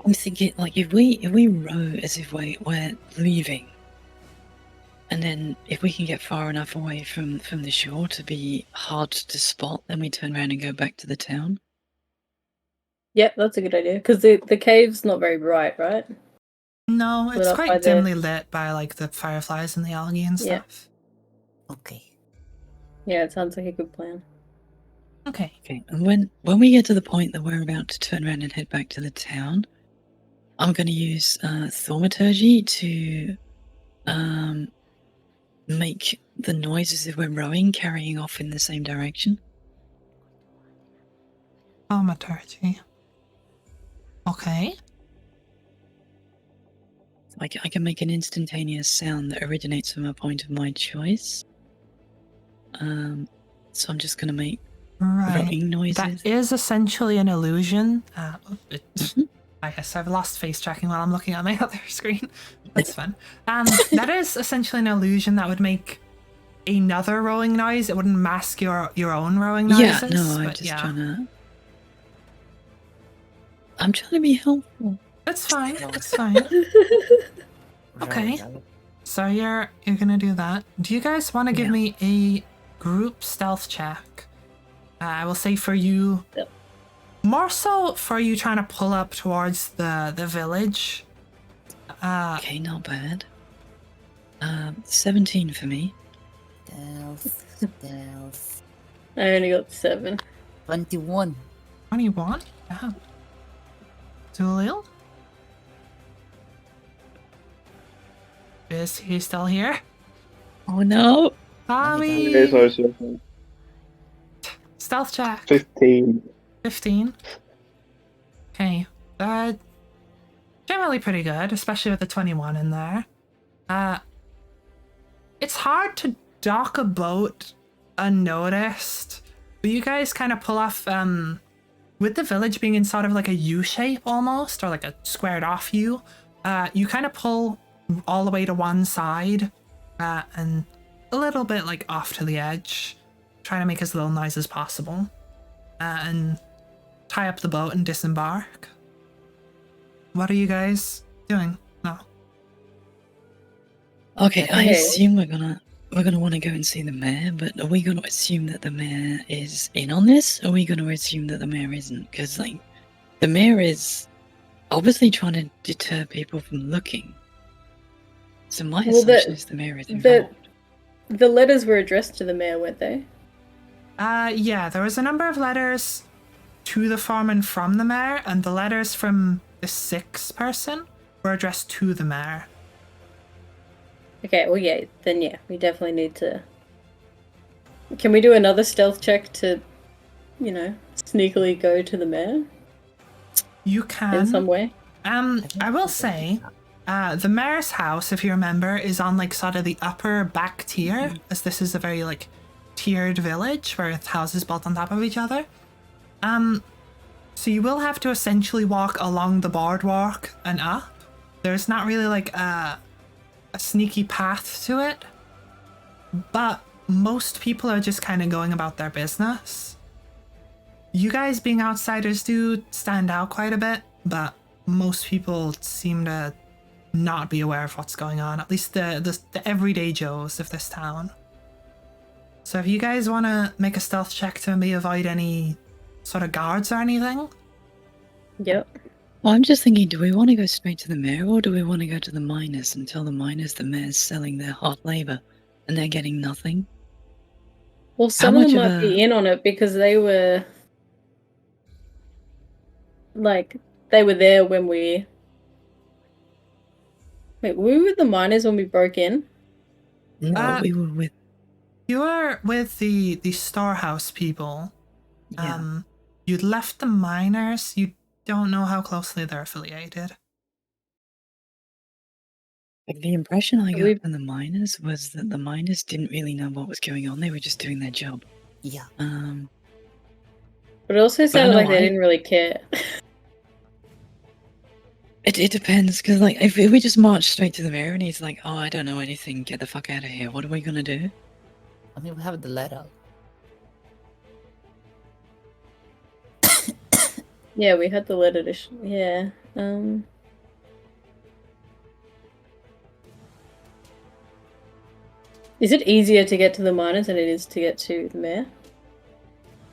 [SPEAKER 3] I'm thinking, like, if we row as if we're leaving, and then if we can get far enough away from the shore to be hard to spot, then we turn around and go back to the town.
[SPEAKER 4] Yep, that's a good idea. Because the cave's not very bright, right?
[SPEAKER 1] No,
[SPEAKER 4] Lit
[SPEAKER 1] it's
[SPEAKER 4] up by
[SPEAKER 1] quite
[SPEAKER 4] the-
[SPEAKER 1] dimly lit by like the fireflies and the algae and
[SPEAKER 4] Yeah.
[SPEAKER 1] stuff.
[SPEAKER 2] Okay.
[SPEAKER 4] Yeah, it sounds like a good plan.
[SPEAKER 1] Okay.
[SPEAKER 3] Okay, and when we get to the point that we're about to turn around and head back to the town, I'm going to use thaumaturgy to make the noises if we're rowing carrying off in the same direction.
[SPEAKER 1] Thaumaturgy. Okay.
[SPEAKER 3] I can make an instantaneous sound that originates from a point of my choice. So I'm just going to make
[SPEAKER 1] Right.
[SPEAKER 3] rowing noises.
[SPEAKER 1] That is essentially an illusion.
[SPEAKER 3] Mhm.
[SPEAKER 1] I guess I've lost face tracking while I'm looking at my other screen. That's fun. That is essentially an illusion that would make another rowing noise. It wouldn't mask your own rowing noises.
[SPEAKER 3] Yeah, no, I'm
[SPEAKER 1] but
[SPEAKER 3] just
[SPEAKER 1] yeah.
[SPEAKER 3] I'm trying to be helpful.
[SPEAKER 1] That's fine. That's fine. Okay.
[SPEAKER 2] Row.
[SPEAKER 1] So you're gonna do that. Do you guys want to give
[SPEAKER 3] Yeah.
[SPEAKER 1] me a group stealth check? I will say for you,
[SPEAKER 4] Yep.
[SPEAKER 1] more so for you trying to pull up towards the village.
[SPEAKER 3] Okay, not bad. 17 for me.
[SPEAKER 2] Stealth.
[SPEAKER 4] I only got 7.
[SPEAKER 2] 21.
[SPEAKER 1] 21. Yeah. Zulil? Is he still here?
[SPEAKER 3] Oh no!
[SPEAKER 1] Tommy!
[SPEAKER 5] Yes, I was looking.
[SPEAKER 1] Stealth check.
[SPEAKER 5] 15.
[SPEAKER 1] 15. Okay. Generally pretty good, especially with the 21 in there. It's hard to dock a boat unnoticed, but you guys kind of pull off, with the village being in sort of like a U shape almost, or like a squared off U, you kind of pull all the way to one side, and a little bit like off to the edge, trying to make as little noise as possible, and tie up the boat and disembark. What are you guys doing now?
[SPEAKER 3] Okay, I
[SPEAKER 4] Okay.
[SPEAKER 3] assume we're gonna want to go and see the mayor, but are we gonna assume that the mayor is in on this? Or are we gonna assume that the mayor isn't? Because like, the mayor is obviously trying to deter people from looking. So my
[SPEAKER 4] Well,
[SPEAKER 3] assumption is the mayor is involved.
[SPEAKER 4] The letters were addressed to the mayor, weren't they?
[SPEAKER 1] Yeah, there was a number of letters to the foreman from the mayor, and the letters from the 6th person were addressed to the mayor.
[SPEAKER 4] Okay, well, yeah, then yeah, we definitely need to... Can we do another stealth check to, sneakily go to the mayor
[SPEAKER 1] You can.
[SPEAKER 4] in some way?
[SPEAKER 1] I will say, the mayor's house, if you remember, is on like sort of the upper back tier, as this is a very like tiered village where it's houses built on top of each other. So you will have to essentially walk along the boardwalk and up. There's not really like a sneaky path to it, but most people are just kind of going about their business. You guys being outsiders do stand out quite a bit, but most people seem to not be aware of what's going on, at least the everyday Joes of this town. So if you guys want to make a stealth check to maybe avoid any sort of guards or anything.
[SPEAKER 4] Yep.
[SPEAKER 3] Well, I'm just thinking, do we want to go straight to the mayor, or do we want to go to the miners and tell the miners the mayor's selling their hard labor and they're getting nothing?
[SPEAKER 4] Well, some of
[SPEAKER 3] much
[SPEAKER 4] them
[SPEAKER 3] of
[SPEAKER 4] might
[SPEAKER 3] a-
[SPEAKER 4] be in on it because they were... Like, they were there when we... Wait, were we with the miners when we broke in?
[SPEAKER 3] No, we were with.
[SPEAKER 1] You were with the storehouse people.
[SPEAKER 3] Yeah.
[SPEAKER 1] You'd left the miners. You don't know how closely they're affiliated.
[SPEAKER 3] Like, the impression I got
[SPEAKER 4] We-
[SPEAKER 3] from the miners was that the miners didn't really know what was going on. They were just doing their job.
[SPEAKER 2] Yeah.
[SPEAKER 4] But it also
[SPEAKER 3] I
[SPEAKER 4] sounded
[SPEAKER 3] know
[SPEAKER 4] like they didn't really care.
[SPEAKER 3] It depends, because like if we just march straight to the mayor and he's like, "Oh, I don't know anything. Get the fuck out of here." What are we gonna do?
[SPEAKER 2] I mean, we have the letter.
[SPEAKER 4] Yeah, we had the letter to. Yeah. Is it easier to get to the miners than it is to get to the mayor?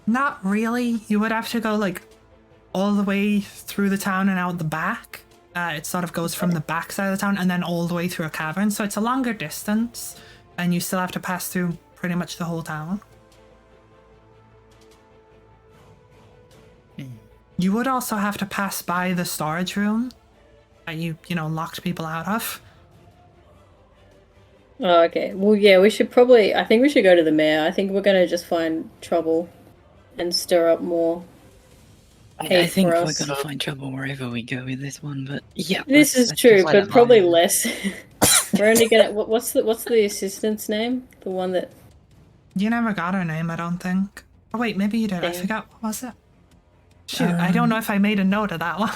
[SPEAKER 1] Not really. You would have to go like all the way through the town and out the back. It sort of goes from the back side of the town and then all the way through a cavern. So it's a longer distance, and you still have to pass through pretty much the whole town. You would also have to pass by the storage room that you locked people out of.
[SPEAKER 4] Oh, okay. Well, yeah, we should probably. I think we should go to the mayor. I think we're gonna just find trouble and stir up more.
[SPEAKER 3] I
[SPEAKER 4] hate
[SPEAKER 3] think
[SPEAKER 4] for
[SPEAKER 3] we're
[SPEAKER 4] us.
[SPEAKER 3] gonna find trouble wherever we go with this one. But yeah,
[SPEAKER 4] This is
[SPEAKER 3] let's
[SPEAKER 4] true,
[SPEAKER 3] just
[SPEAKER 2] Why
[SPEAKER 4] but
[SPEAKER 2] not?
[SPEAKER 4] probably less. We're only gonna. What's the assistant's name? The one that.
[SPEAKER 1] You never got her name, I don't think. Oh wait, maybe you did. I
[SPEAKER 4] Damn.
[SPEAKER 1] forgot. What was it? Shoot, I don't know if I made a note of that one.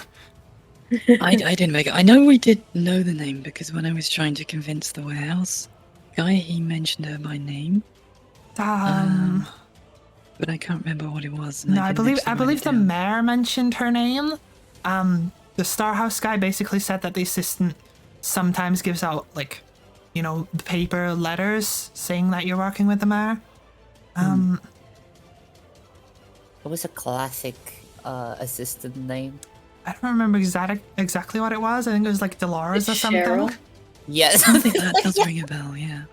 [SPEAKER 3] I didn't make it. I know we did know the name because when I was trying to convince the warehouse guy, he mentioned her by name. But I can't remember what it was. And
[SPEAKER 1] No, I
[SPEAKER 3] didn't
[SPEAKER 1] believe
[SPEAKER 3] actually write
[SPEAKER 1] the
[SPEAKER 3] it down.
[SPEAKER 1] mayor mentioned her name. The Starhouse guy basically said that the assistant sometimes gives out like, the paper letters saying that you're working with the mayor.
[SPEAKER 2] What was a classic assistant name?
[SPEAKER 1] I don't remember exactly what it was. I think it was like Dolores or
[SPEAKER 4] It's
[SPEAKER 1] something.
[SPEAKER 4] Cheryl.
[SPEAKER 2] Yes.
[SPEAKER 3] Something that does ring a bell, yeah.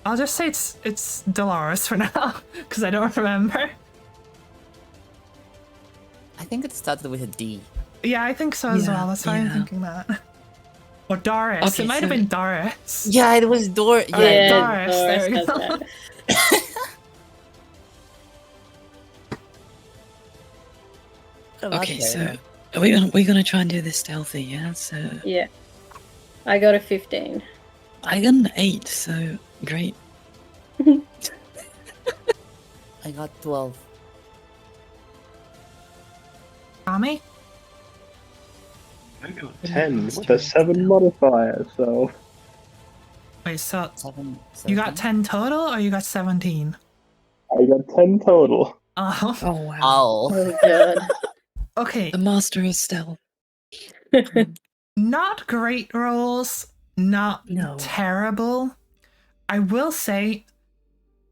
[SPEAKER 1] I'll just say it's Dolores for now because I don't remember.
[SPEAKER 2] I think it started with a D.
[SPEAKER 1] Yeah, I think so as
[SPEAKER 3] Yeah,
[SPEAKER 1] well. That's why I'm
[SPEAKER 3] yeah.
[SPEAKER 1] thinking that. Or Doris.
[SPEAKER 3] Okay,
[SPEAKER 1] It might have
[SPEAKER 3] so-
[SPEAKER 1] been Doris.
[SPEAKER 2] Yeah, it was Dor. Yeah.
[SPEAKER 1] Yeah,
[SPEAKER 4] Yeah,
[SPEAKER 1] Doris, there we
[SPEAKER 4] has
[SPEAKER 1] go.
[SPEAKER 4] that.
[SPEAKER 3] Okay, so we're gonna try and do this stealthy, yeah? So
[SPEAKER 4] Yeah. I got a 15.
[SPEAKER 3] I got an 8, so great.
[SPEAKER 2] I got 12.
[SPEAKER 1] Tommy?
[SPEAKER 5] I got 10 with a 7 modifier, so.
[SPEAKER 1] Wait, so
[SPEAKER 2] 7.
[SPEAKER 1] you got 10 total or you got 17?
[SPEAKER 5] I got 10 total.
[SPEAKER 1] Oh,
[SPEAKER 3] Oh wow.
[SPEAKER 2] Oh.
[SPEAKER 4] Oh god.
[SPEAKER 1] okay.
[SPEAKER 3] The master of stealth.
[SPEAKER 1] Not great rolls, not
[SPEAKER 3] No.
[SPEAKER 1] terrible. I will say,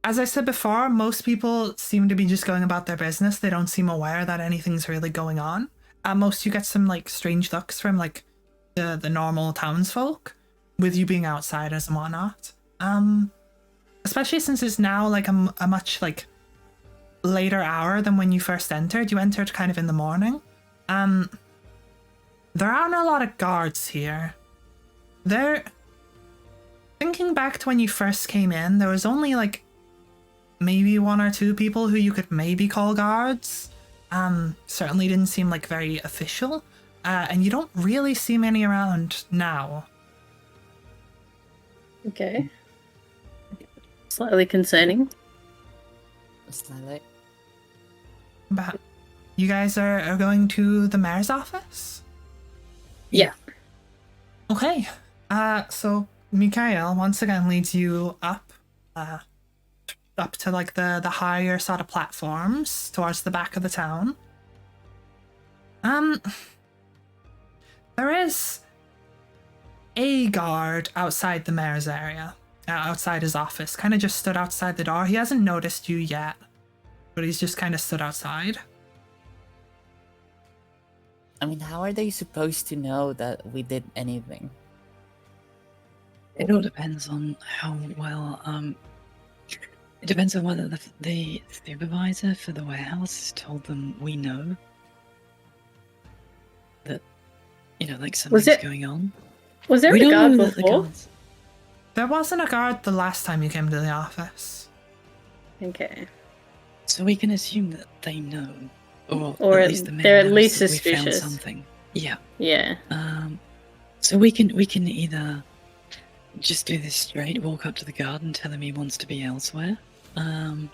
[SPEAKER 1] as I said before, most people seem to be just going about their business. They don't seem aware that anything's really going on. At most, you get some like strange looks from like the normal townsfolk, with you being outsiders and whatnot. Especially since it's now like a much like later hour than when you first entered. You entered kind of in the morning. There aren't a lot of guards here. Thinking back to when you first came in, there was only like maybe 1 or 2 people who you could maybe call guards. Certainly didn't seem like very official. And you don't really see many around now.
[SPEAKER 4] Okay. Slightly concerning.
[SPEAKER 2] Slightly.
[SPEAKER 1] But you guys are going to the mayor's office?
[SPEAKER 4] Yeah.
[SPEAKER 1] Okay. So Mikhail once again leads you up to like the higher sort of platforms towards the back of the town. There is a guard outside the mayor's area, outside his office, kind of just stood outside the door. He hasn't noticed you yet, but he's just kind of stood outside.
[SPEAKER 2] I mean, how are they supposed to know that we did anything?
[SPEAKER 3] It all depends on how well it depends on whether the supervisor for the warehouse has told them we know that like something's
[SPEAKER 4] it-
[SPEAKER 3] going on.
[SPEAKER 4] Was there
[SPEAKER 3] We
[SPEAKER 4] a
[SPEAKER 3] don't
[SPEAKER 4] guard
[SPEAKER 3] know that the
[SPEAKER 4] before?
[SPEAKER 3] guards.
[SPEAKER 1] There wasn't a guard the last time you came to the office.
[SPEAKER 4] Okay.
[SPEAKER 3] So we can assume that they know,
[SPEAKER 4] Or
[SPEAKER 3] at least the mayor
[SPEAKER 4] they're at
[SPEAKER 3] knows
[SPEAKER 4] least
[SPEAKER 3] that we found
[SPEAKER 4] suspicious.
[SPEAKER 3] something. Yeah.
[SPEAKER 4] Yeah.
[SPEAKER 3] So we can either just do this straight, walk up to the guard and tell him he wants to be elsewhere, I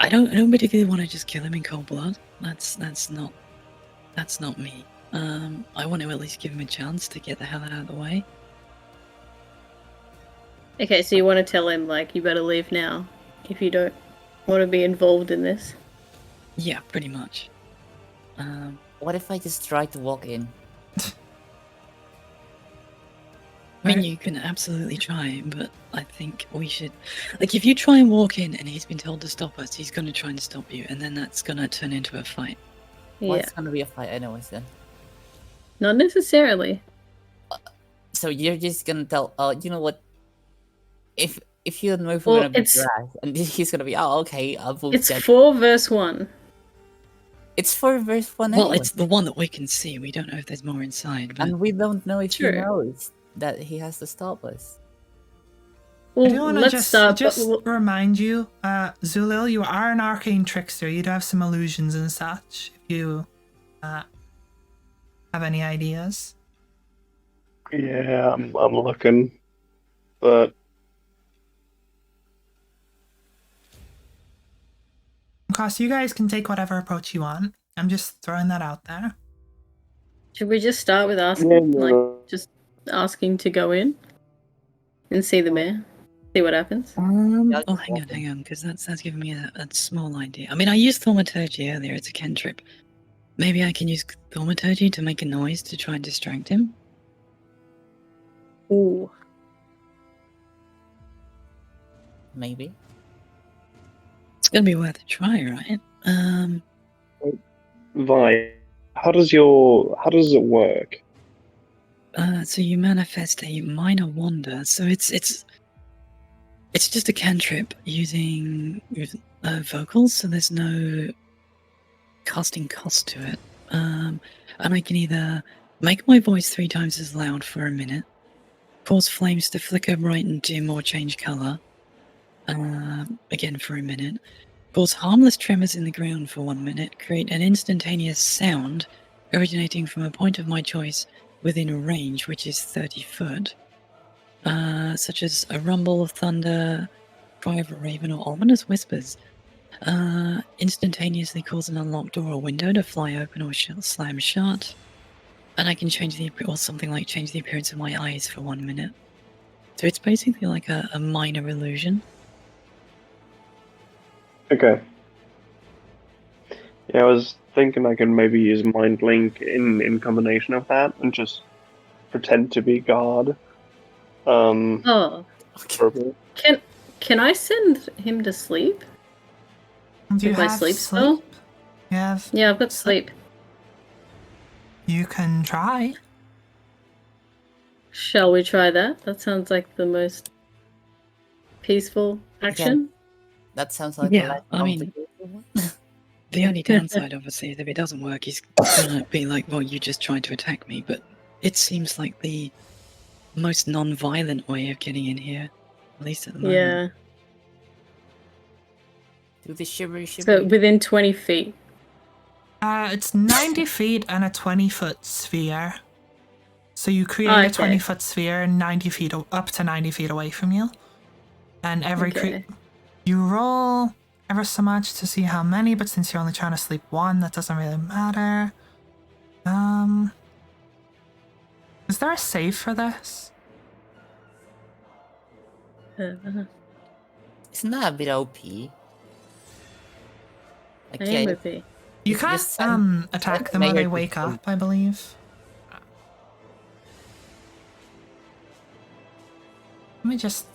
[SPEAKER 3] don't particularly want to just kill him in cold blood. That's not me. I want to at least give him a chance to get the hell out of the way.
[SPEAKER 4] Okay, so you want to tell him, like, you better leave now if you don't want to be involved in this?
[SPEAKER 3] Yeah, pretty much.
[SPEAKER 2] What if I just try to walk in?
[SPEAKER 3] I mean, you can absolutely try, but I think we should... Like, if you try and walk in and he's been told to stop us, he's going to try and stop you, and then that's going to turn into a fight.
[SPEAKER 2] Well,
[SPEAKER 4] Yeah.
[SPEAKER 2] it's gonna be a fight anyways then.
[SPEAKER 4] Not necessarily.
[SPEAKER 2] So you're just gonna tell, you know what? If you move,
[SPEAKER 4] Well,
[SPEAKER 2] we're gonna be
[SPEAKER 4] it's-
[SPEAKER 2] dragged, and he's gonna be, oh, okay, I'll move.
[SPEAKER 4] It's
[SPEAKER 2] that.
[SPEAKER 4] 4 versus 1.
[SPEAKER 2] It's 4 versus 1
[SPEAKER 3] Well,
[SPEAKER 2] anyway.
[SPEAKER 3] it's the one that we can see. We don't know if there's more inside, but...
[SPEAKER 2] And we don't know if
[SPEAKER 4] True.
[SPEAKER 2] he knows that he has to stop us.
[SPEAKER 1] I do
[SPEAKER 4] Well,
[SPEAKER 1] want to
[SPEAKER 4] let's
[SPEAKER 1] just
[SPEAKER 4] start.
[SPEAKER 1] remind you, Zulil, you are an arcane trickster. You do have some illusions and such. If you have any ideas.
[SPEAKER 5] Yeah, I'm looking, but
[SPEAKER 1] Of course, you guys can take whatever approach you want. I'm just throwing that out there.
[SPEAKER 4] Should we just start with asking, just asking to go in and see the mayor, see what happens?
[SPEAKER 2] Yeah,
[SPEAKER 3] Oh,
[SPEAKER 2] just
[SPEAKER 3] hang on, because that's giving me a small idea. I mean, I used thaumaturgy earlier. It's a cantrip. Maybe I can use thaumaturgy to make a noise to try and distract him.
[SPEAKER 4] Ooh.
[SPEAKER 2] Maybe.
[SPEAKER 3] It's gonna be worth a try, right?
[SPEAKER 5] Vi, how does it work?
[SPEAKER 3] So you manifest a minor wonder. So it's just a cantrip using vocals. So there's no casting cost to it. And I can either make my voice 3 times as loud for a minute, cause flames to flicker, brighten, dim, or change color. Again for a minute. Cause harmless tremors in the ground for 1 minute. Create an instantaneous sound originating from a point of my choice within a range, which is 30 foot. Such as a rumble of thunder, cry of a raven, or ominous whispers. Instantaneously cause an unlocked door or window to fly open or slam shut. And I can change the appearance of my eyes for 1 minute. So it's basically like a minor illusion.
[SPEAKER 5] Okay. Yeah, I was thinking I could maybe use Mind Link in combination of that and just pretend to be God.
[SPEAKER 4] Oh,
[SPEAKER 5] For a bit.
[SPEAKER 4] can I send him to sleep?
[SPEAKER 1] Do you
[SPEAKER 4] With my
[SPEAKER 1] have
[SPEAKER 4] sleep spell?
[SPEAKER 1] You have.
[SPEAKER 4] Yeah, I've got sleep.
[SPEAKER 1] You can try.
[SPEAKER 4] Shall we try that? That sounds like the most peaceful action.
[SPEAKER 2] That sounds like
[SPEAKER 3] Yeah,
[SPEAKER 2] a less
[SPEAKER 3] I mean-
[SPEAKER 2] complicated one.
[SPEAKER 3] The only downside, obviously, is if it doesn't work, he's gonna be like, well, you just tried to attack me, but it seems like the most non-violent way of getting in here, at least at the moment.
[SPEAKER 4] Yeah.
[SPEAKER 2] Do the shivery
[SPEAKER 4] So
[SPEAKER 2] shivery.
[SPEAKER 4] within 20 feet.
[SPEAKER 1] It's 90 feet and a 20-foot sphere. So you create
[SPEAKER 4] Okay.
[SPEAKER 1] a 20-foot sphere 90 feet up to 90 feet away from you. And every
[SPEAKER 4] Okay.
[SPEAKER 1] you roll ever so much to see how many, but since you're only trying to sleep 1, that doesn't really matter. Is there a save for this?
[SPEAKER 2] Isn't that a bit OP? Like, yeah,
[SPEAKER 4] AMOP.
[SPEAKER 1] You
[SPEAKER 2] You
[SPEAKER 1] can't
[SPEAKER 2] just send-
[SPEAKER 1] attack
[SPEAKER 2] send
[SPEAKER 1] them when
[SPEAKER 2] Mayor
[SPEAKER 1] they
[SPEAKER 2] to
[SPEAKER 1] wake
[SPEAKER 2] sleep.
[SPEAKER 1] up, I believe. Let me just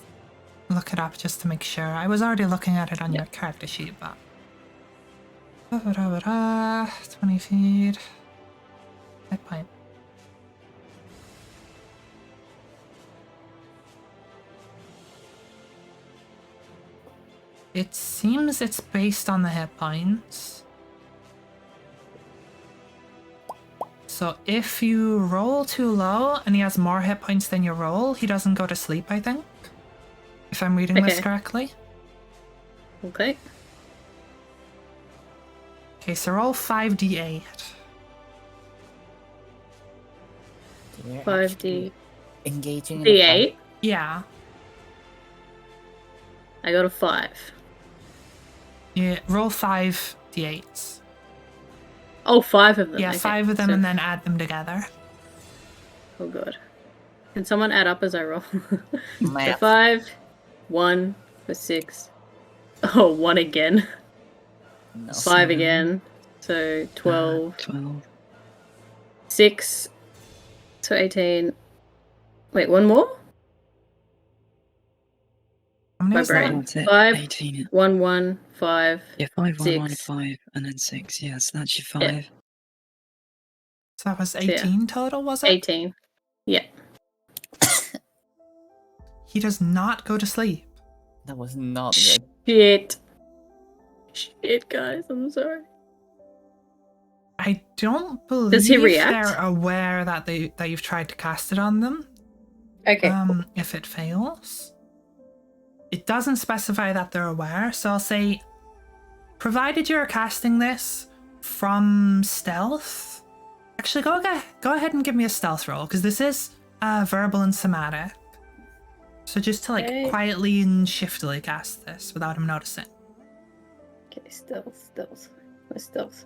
[SPEAKER 1] look it up just to make sure. I was already looking at it on your character sheet, but 20 feet. Hit point. It seems it's based on the hit points. So if you roll too low and he has more hit points than you roll, he doesn't go to sleep, I think. If I'm reading this
[SPEAKER 4] Okay.
[SPEAKER 1] correctly.
[SPEAKER 4] Okay.
[SPEAKER 1] Okay, so roll 5d8.
[SPEAKER 2] We're
[SPEAKER 4] 5D.
[SPEAKER 2] actually engaging in a
[SPEAKER 4] D8.
[SPEAKER 2] fight.
[SPEAKER 1] Yeah.
[SPEAKER 4] I got a 5.
[SPEAKER 1] Yeah, roll 5 d8s.
[SPEAKER 4] Oh, 5 of them.
[SPEAKER 1] Yeah,
[SPEAKER 4] okay.
[SPEAKER 1] 5 of them
[SPEAKER 4] So-
[SPEAKER 1] and then add them together.
[SPEAKER 4] Oh god. Can someone add up as I roll? So
[SPEAKER 2] Math.
[SPEAKER 4] 5, 1 for 6. Oh, 1 again.
[SPEAKER 2] No.
[SPEAKER 4] 5
[SPEAKER 3] 7,
[SPEAKER 4] again. So 12.
[SPEAKER 3] 12.
[SPEAKER 4] 6. So 18. Wait, one more?
[SPEAKER 1] How many
[SPEAKER 4] My
[SPEAKER 1] was
[SPEAKER 4] brain.
[SPEAKER 1] that?
[SPEAKER 3] That's it.
[SPEAKER 4] 5,
[SPEAKER 3] 18.
[SPEAKER 4] 1, 1, 5.
[SPEAKER 3] Yeah, 5, 1, 1,
[SPEAKER 4] 6.
[SPEAKER 3] 5, and then 6. Yeah, so that's your
[SPEAKER 4] Yeah.
[SPEAKER 3] 5.
[SPEAKER 1] So that was
[SPEAKER 4] yeah.
[SPEAKER 1] 18 total, was it?
[SPEAKER 4] 18. Yeah.
[SPEAKER 1] He does not go to sleep.
[SPEAKER 2] That was not good.
[SPEAKER 4] Shit. Shit, guys. I'm sorry.
[SPEAKER 1] I don't believe
[SPEAKER 4] Does he react?
[SPEAKER 1] they're aware that you've tried to cast it on them.
[SPEAKER 4] Okay. Cool.
[SPEAKER 1] If it fails. It doesn't specify that they're aware, so I'll say, provided you're casting this from stealth. Actually, go ahead and give me a stealth roll, because this is verbal and somatic. So just to
[SPEAKER 4] Okay.
[SPEAKER 1] quietly and shiftily cast this without him noticing.
[SPEAKER 4] Okay, stealth. Where's stealth?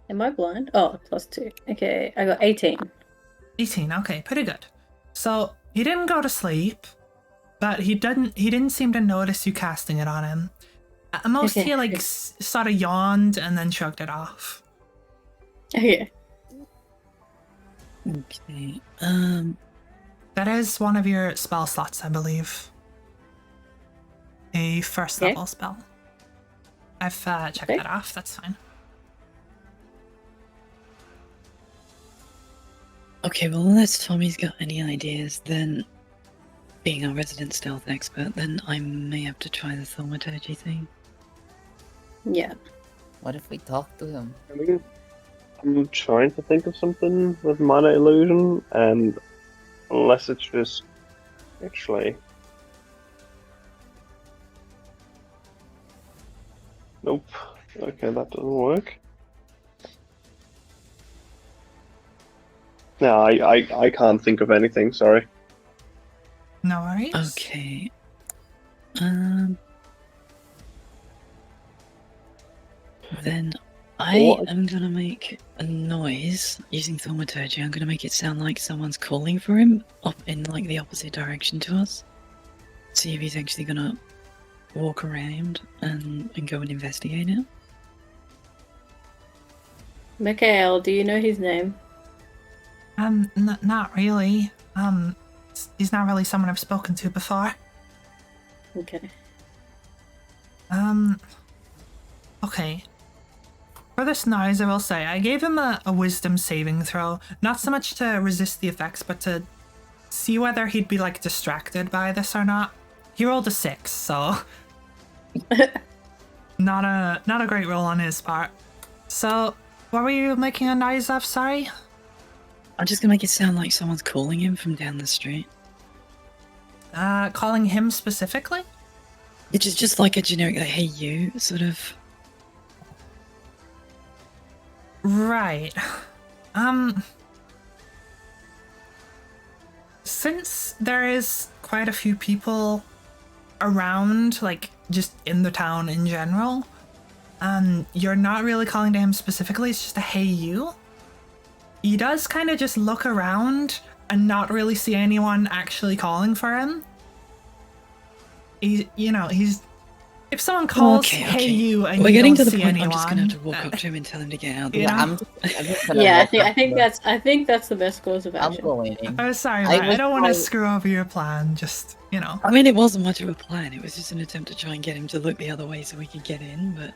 [SPEAKER 4] Am I blind? Oh, +2. Okay, I got 18.
[SPEAKER 1] 18, okay, pretty good. So he didn't go to sleep, but he didn't seem to notice you casting it on him. At most,
[SPEAKER 4] Okay,
[SPEAKER 1] he
[SPEAKER 4] okay.
[SPEAKER 1] sort of yawned and then shrugged it off.
[SPEAKER 4] Okay.
[SPEAKER 3] Okay.
[SPEAKER 1] That is one of your spell slots, I believe. A first
[SPEAKER 4] Okay.
[SPEAKER 1] level spell. I've checked
[SPEAKER 4] Okay.
[SPEAKER 1] that off, that's fine.
[SPEAKER 3] Okay, well, unless Tommy's got any ideas, then being our resident stealth expert, then I may have to try the thaumaturgy thing.
[SPEAKER 4] Yeah.
[SPEAKER 2] What if we talk to him?
[SPEAKER 5] I mean, I'm trying to think of something with mana illusion, and unless it's just actually. Nope. Okay, that doesn't work. No, I can't think of anything, sorry.
[SPEAKER 1] No worries.
[SPEAKER 3] Okay. Then I
[SPEAKER 5] What?
[SPEAKER 3] am gonna make a noise using thaumaturgy. I'm gonna make it sound like someone's calling for him up in like the opposite direction to us. See if he's actually gonna walk around and go and investigate it.
[SPEAKER 4] Mikhail, do you know his name?
[SPEAKER 1] Not really. He's not really someone I've spoken to before.
[SPEAKER 4] Okay.
[SPEAKER 1] Okay. For this noise, I will say, I gave him a wisdom saving throw. Not so much to resist the effects, but to see whether he'd be, like, distracted by this or not. He rolled a 6, so... not a great roll on his part. So, what were you making a noise of, sorry?
[SPEAKER 3] I'm just gonna make it sound like someone's calling him from down the street.
[SPEAKER 1] Calling him specifically?
[SPEAKER 3] It's just like a generic, like, hey you, sort of.
[SPEAKER 1] Right. Since there is quite a few people around, like, just in the town in general, you're not really calling to him specifically, it's just a hey you. He does kind of just look around and not really see anyone actually calling for him. He's... If someone calls hey you and
[SPEAKER 3] we're
[SPEAKER 1] you
[SPEAKER 3] getting
[SPEAKER 1] don't
[SPEAKER 3] to the
[SPEAKER 1] see
[SPEAKER 3] point
[SPEAKER 1] anyone...
[SPEAKER 3] I'm just gonna have to walk up to him and tell him to get out the
[SPEAKER 1] You
[SPEAKER 3] way.
[SPEAKER 1] know?
[SPEAKER 2] I'm just gonna
[SPEAKER 4] Yeah,
[SPEAKER 2] walk up
[SPEAKER 4] I think
[SPEAKER 2] to him.
[SPEAKER 4] I think that's the best course of
[SPEAKER 2] I'm
[SPEAKER 4] action.
[SPEAKER 2] going in.
[SPEAKER 1] Oh, sorry,
[SPEAKER 2] I
[SPEAKER 1] Matt. I
[SPEAKER 2] was
[SPEAKER 1] don't want to
[SPEAKER 2] trying-
[SPEAKER 1] screw over your plan. Just,
[SPEAKER 3] I mean, it wasn't much of a plan. It was just an attempt to try and get him to look the other way so we could get in, but...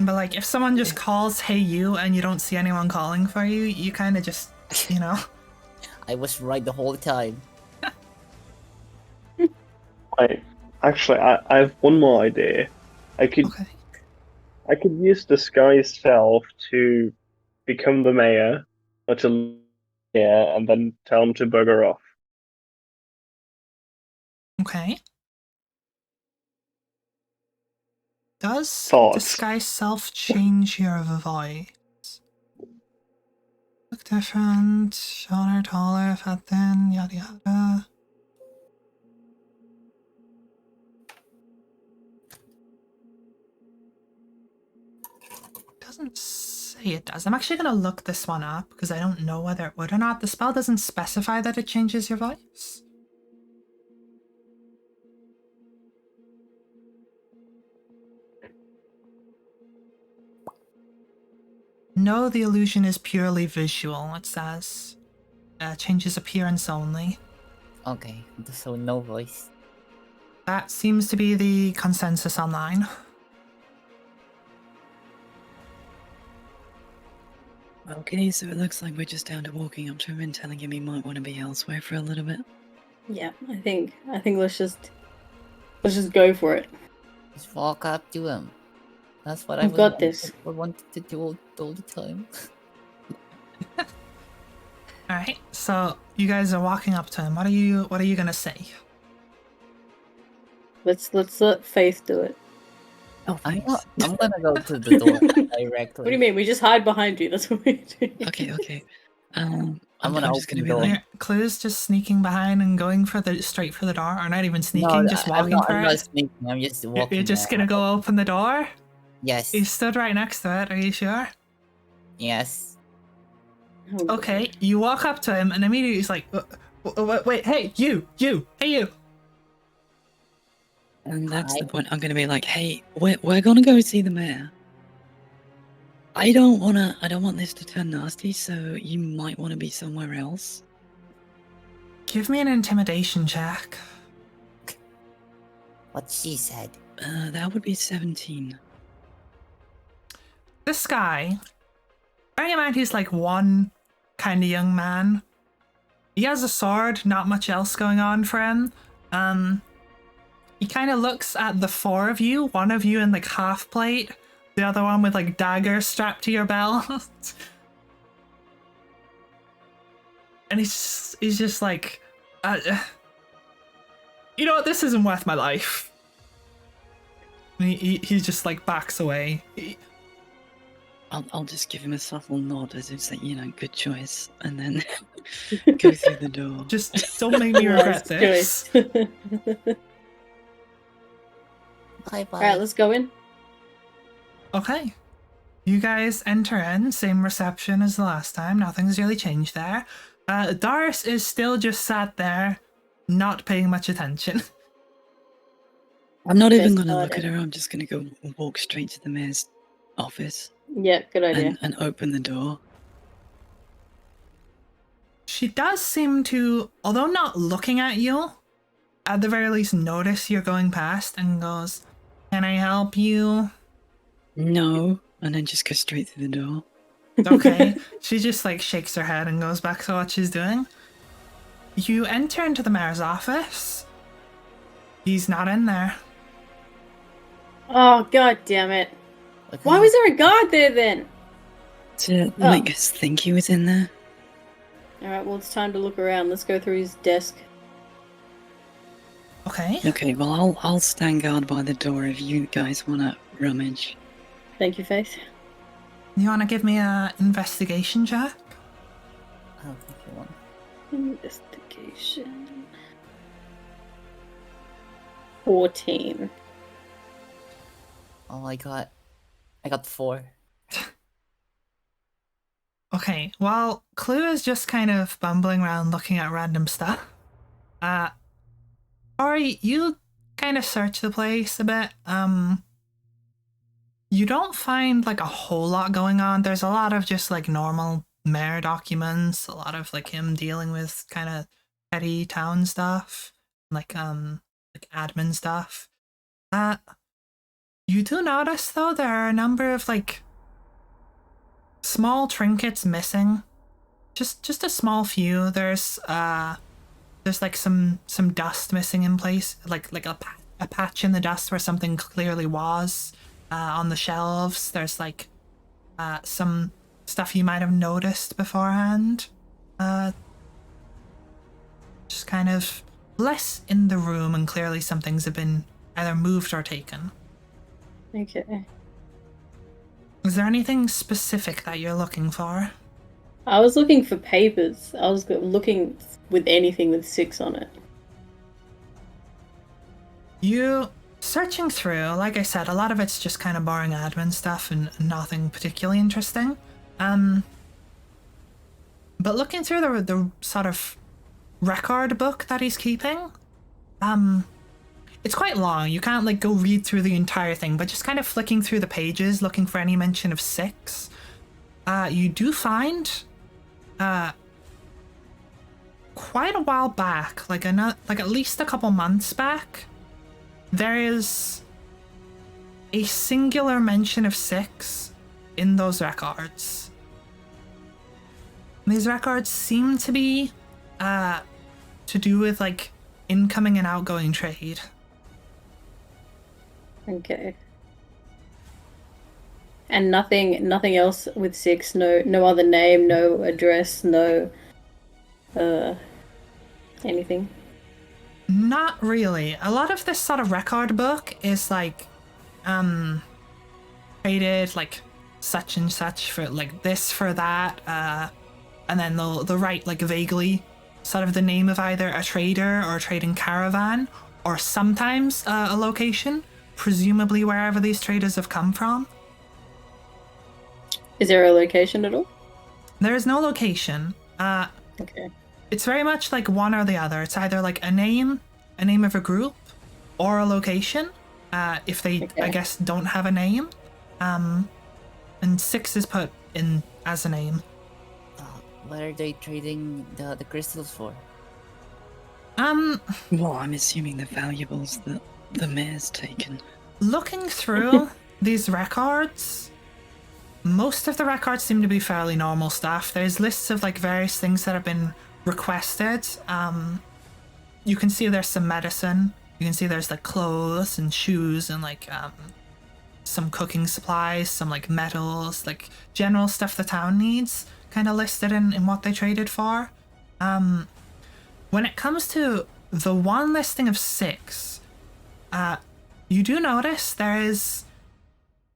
[SPEAKER 1] But, like, if someone just calls hey you and you don't see anyone calling for you, you kind of just,
[SPEAKER 2] I was right the whole time.
[SPEAKER 5] Actually, I have one more idea. I could use disguise self to become the mayor, or to and then tell him to bugger off.
[SPEAKER 1] Okay. Does
[SPEAKER 5] Thoughts?
[SPEAKER 1] disguise self change your voice? Look different, shorter, taller, fat, thin, yada yada. theory it does. I'm actually going to look this one up because I don't know whether it would or not. The spell doesn't specify that it changes your voice. No, the illusion is purely visual, it says. Changes appearance only.
[SPEAKER 2] Okay, so no voice.
[SPEAKER 1] That seems to be the consensus online.
[SPEAKER 3] Okay, so it looks like we're just down to walking up to him and telling him he might want to be elsewhere for a little bit.
[SPEAKER 4] Yeah, I think let's just go for it.
[SPEAKER 2] Just walk up to him. That's what
[SPEAKER 4] I've got this.
[SPEAKER 2] I wanted to do all the time.
[SPEAKER 1] Alright, so you guys are walking up to him. What are you gonna say?
[SPEAKER 4] Let's let Faith do it.
[SPEAKER 3] Oh,
[SPEAKER 2] I'm
[SPEAKER 3] thanks.
[SPEAKER 2] gonna go to the door directly.
[SPEAKER 4] What do you mean? We just hide behind you. That's what we do.
[SPEAKER 3] Okay.
[SPEAKER 2] I'm
[SPEAKER 3] I'm
[SPEAKER 2] gonna
[SPEAKER 3] just gonna
[SPEAKER 2] open
[SPEAKER 3] be
[SPEAKER 2] the door.
[SPEAKER 3] like,
[SPEAKER 1] Clue's just sneaking behind and going straight for the door, or not even sneaking,
[SPEAKER 2] No,
[SPEAKER 1] just
[SPEAKER 2] I'm
[SPEAKER 1] walking
[SPEAKER 2] not,
[SPEAKER 1] for
[SPEAKER 2] I'm not
[SPEAKER 1] it.
[SPEAKER 2] sneaking. I'm just walking.
[SPEAKER 1] You're just
[SPEAKER 2] there.
[SPEAKER 1] gonna go open the door?
[SPEAKER 2] Yes.
[SPEAKER 1] You stood right next to it, are you sure?
[SPEAKER 2] Yes.
[SPEAKER 4] Oh,
[SPEAKER 1] Okay, you walk up to him and immediately he's like, wait, hey, you.
[SPEAKER 3] and that's
[SPEAKER 2] Hi.
[SPEAKER 3] the point. I'm gonna be like, hey, we're gonna go see the mayor. I don't want this to turn nasty, so you might want to be somewhere else.
[SPEAKER 1] Give me an intimidation check.
[SPEAKER 2] What she said.
[SPEAKER 3] That would be 17.
[SPEAKER 1] This guy, bearing in mind he's like one kind of young man. He has a sword, not much else going on for him. He kind of looks at the four of you, one of you in like half plate, the other one with like daggers strapped to your belt. And he's just like, you know what, this isn't worth my life. And he just like backs away.
[SPEAKER 3] I'll just give him a subtle nod as if saying, good choice, and then go through the door.
[SPEAKER 1] Just don't make me regret this.
[SPEAKER 4] Choice.
[SPEAKER 2] Bye bye.
[SPEAKER 4] Alright, let's go in.
[SPEAKER 1] Okay. You guys enter in, same reception as the last time, nothing's really changed there. Doris is still just sat there, not paying much attention.
[SPEAKER 3] I'm not even
[SPEAKER 4] Best
[SPEAKER 3] gonna look
[SPEAKER 4] part
[SPEAKER 3] at her. I'm just gonna go walk straight to the mayor's office
[SPEAKER 4] Yeah, good idea.
[SPEAKER 3] and open the door.
[SPEAKER 1] She does seem to, although not looking at you, at the very least notice you're going past and goes, "Can I help you?"
[SPEAKER 3] No, and then just go straight through the door.
[SPEAKER 1] Okay. She just like shakes her head and goes back to what she's doing. You enter into the mayor's office. He's not in there.
[SPEAKER 4] Oh, god damn it.
[SPEAKER 2] Okay.
[SPEAKER 4] Why was there a guard there then?
[SPEAKER 3] To
[SPEAKER 4] Oh.
[SPEAKER 3] make us think he was in there.
[SPEAKER 4] Alright, well, it's time to look around. Let's go through his desk.
[SPEAKER 1] Okay.
[SPEAKER 3] Okay, well I'll stand guard by the door if you guys wanna rummage.
[SPEAKER 4] Thank you, Faith.
[SPEAKER 1] You want to give me a investigation check?
[SPEAKER 2] I'll give you one.
[SPEAKER 4] Investigation. 14.
[SPEAKER 2] Oh, I got 4.
[SPEAKER 1] Okay, while Clue is just kind of bumbling around looking at random stuff, Ori, you kind of search the place a bit. You don't find like a whole lot going on. There's a lot of just like normal mayor documents, a lot of like him dealing with kind of petty town stuff, like admin stuff. You do notice though there are a number of like small trinkets missing. Just a small few. There's like some dust missing in place, like a patch in the dust where something clearly was. On the shelves, there's like some stuff you might have noticed beforehand. Just kind of less in the room, and clearly some things have been either moved or taken.
[SPEAKER 4] Okay.
[SPEAKER 1] Is there anything specific that you're looking for?
[SPEAKER 4] I was looking for papers. I was looking with anything with 6 on it.
[SPEAKER 1] You searching through, like I said, a lot of it's just kind of boring admin stuff and nothing particularly interesting. But looking through the sort of record book that he's keeping, it's quite long. You can't like go read through the entire thing, but just kind of flicking through the pages, looking for any mention of 6. You do find, quite a while back, like at least a couple months back, there is a singular mention of 6 in those records. These records seem to be to do with like incoming and outgoing trade.
[SPEAKER 4] Okay. And nothing else with 6. No other name, no address, no anything.
[SPEAKER 1] Not really. A lot of this sort of record book is like traded like such and such for like this for that, and then they'll write like vaguely sort of the name of either a trader or a trading caravan, or sometimes a location, presumably wherever these traders have come from.
[SPEAKER 4] Is there a location at all?
[SPEAKER 1] There is no location.
[SPEAKER 4] Okay.
[SPEAKER 1] It's very much like one or the other. It's either like a name of a group, or a location, if they,
[SPEAKER 4] Okay.
[SPEAKER 1] I guess, don't have a name. And 6 is put in as a name.
[SPEAKER 2] What are they trading the crystals for?
[SPEAKER 3] Well, I'm assuming the valuables that the mayor's taken.
[SPEAKER 1] Looking through these records, most of the records seem to be fairly normal stuff. There's lists of like various things that have been requested. You can see there's some medicine. You can see there's like clothes and shoes and like some cooking supplies, some like metals, like general stuff the town needs, kind of listed in what they traded for. When it comes to the one listing of 6, you do notice there is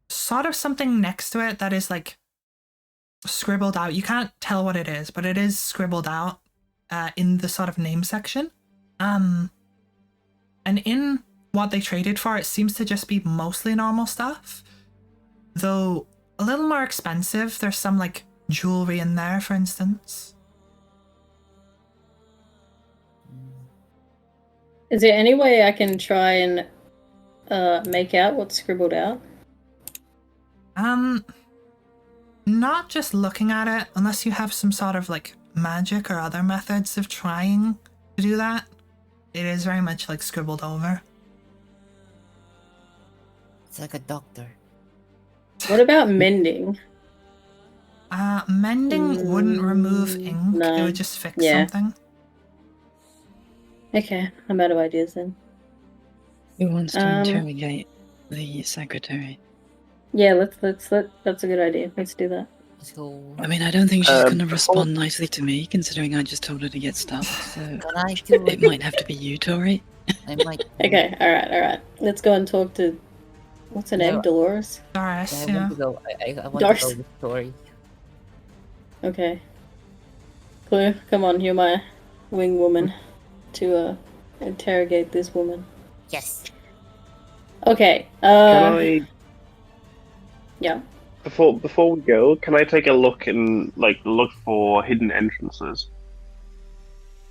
[SPEAKER 1] sort of something next to it that is like scribbled out. You can't tell what it is, but it is scribbled out in the sort of name section. And in what they traded for, it seems to just be mostly normal stuff, though a little more expensive. There's some like jewelry in there, for instance.
[SPEAKER 4] Is there any way I can try and make out what's scribbled out?
[SPEAKER 1] Not just looking at it, unless you have some sort of like magic or other methods of trying to do that. It is very much like scribbled over.
[SPEAKER 2] It's like a doctor.
[SPEAKER 4] What about mending?
[SPEAKER 1] Mending wouldn't remove ink.
[SPEAKER 4] No.
[SPEAKER 1] It would just fix
[SPEAKER 4] Yeah.
[SPEAKER 1] something.
[SPEAKER 4] Okay, I'm out of ideas then.
[SPEAKER 3] Who wants to
[SPEAKER 4] Um,
[SPEAKER 3] interrogate the secretary?
[SPEAKER 4] Yeah, let's that's a good idea. Let's do that.
[SPEAKER 2] So
[SPEAKER 3] I mean, I don't think she's going to
[SPEAKER 5] before-
[SPEAKER 3] respond nicely to me, considering I just told her to get stuff. So
[SPEAKER 2] can I do
[SPEAKER 3] it might have to be you, Tori.
[SPEAKER 2] I might.
[SPEAKER 4] Okay, alright. Let's go and talk to what's her name?
[SPEAKER 2] No.
[SPEAKER 4] Dolores?
[SPEAKER 1] Doris,
[SPEAKER 2] I
[SPEAKER 1] yeah.
[SPEAKER 2] want to go. I want
[SPEAKER 4] Doris.
[SPEAKER 2] to go with Tori.
[SPEAKER 4] Okay. Clue, come on, you're my wing woman to interrogate this woman.
[SPEAKER 2] Yes.
[SPEAKER 4] Okay,
[SPEAKER 5] Can I,
[SPEAKER 4] yeah.
[SPEAKER 5] before we go, can I take a look and look for hidden entrances?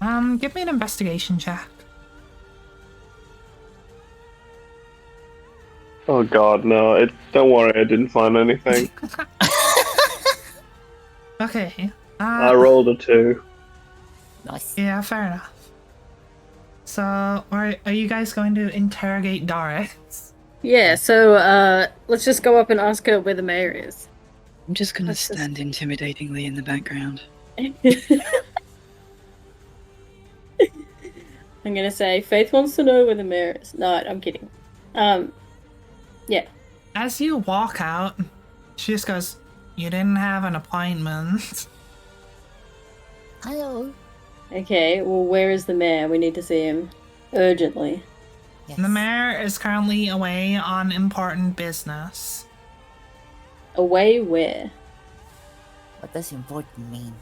[SPEAKER 1] Give me an investigation check.
[SPEAKER 5] Oh god, no! Don't worry, I didn't find anything.
[SPEAKER 1] Okay.
[SPEAKER 5] I rolled a 2.
[SPEAKER 2] Nice.
[SPEAKER 1] Yeah, fair enough. So, are you guys going to interrogate Doris?
[SPEAKER 4] Yeah, so let's just go up and ask her where the mayor is.
[SPEAKER 3] I'm just going to
[SPEAKER 4] Let's just-
[SPEAKER 3] stand intimidatingly in the background.
[SPEAKER 4] I'm gonna say Faith wants to know where the mayor is. No, I'm kidding. Yeah.
[SPEAKER 1] As you walk out, she just goes, "You didn't have an appointment."
[SPEAKER 2] Hello.
[SPEAKER 4] Okay, well where is the mayor? We need to see him. Urgently.
[SPEAKER 2] Yes.
[SPEAKER 1] The mayor is currently away on important business.
[SPEAKER 4] Away where?
[SPEAKER 2] What does important mean?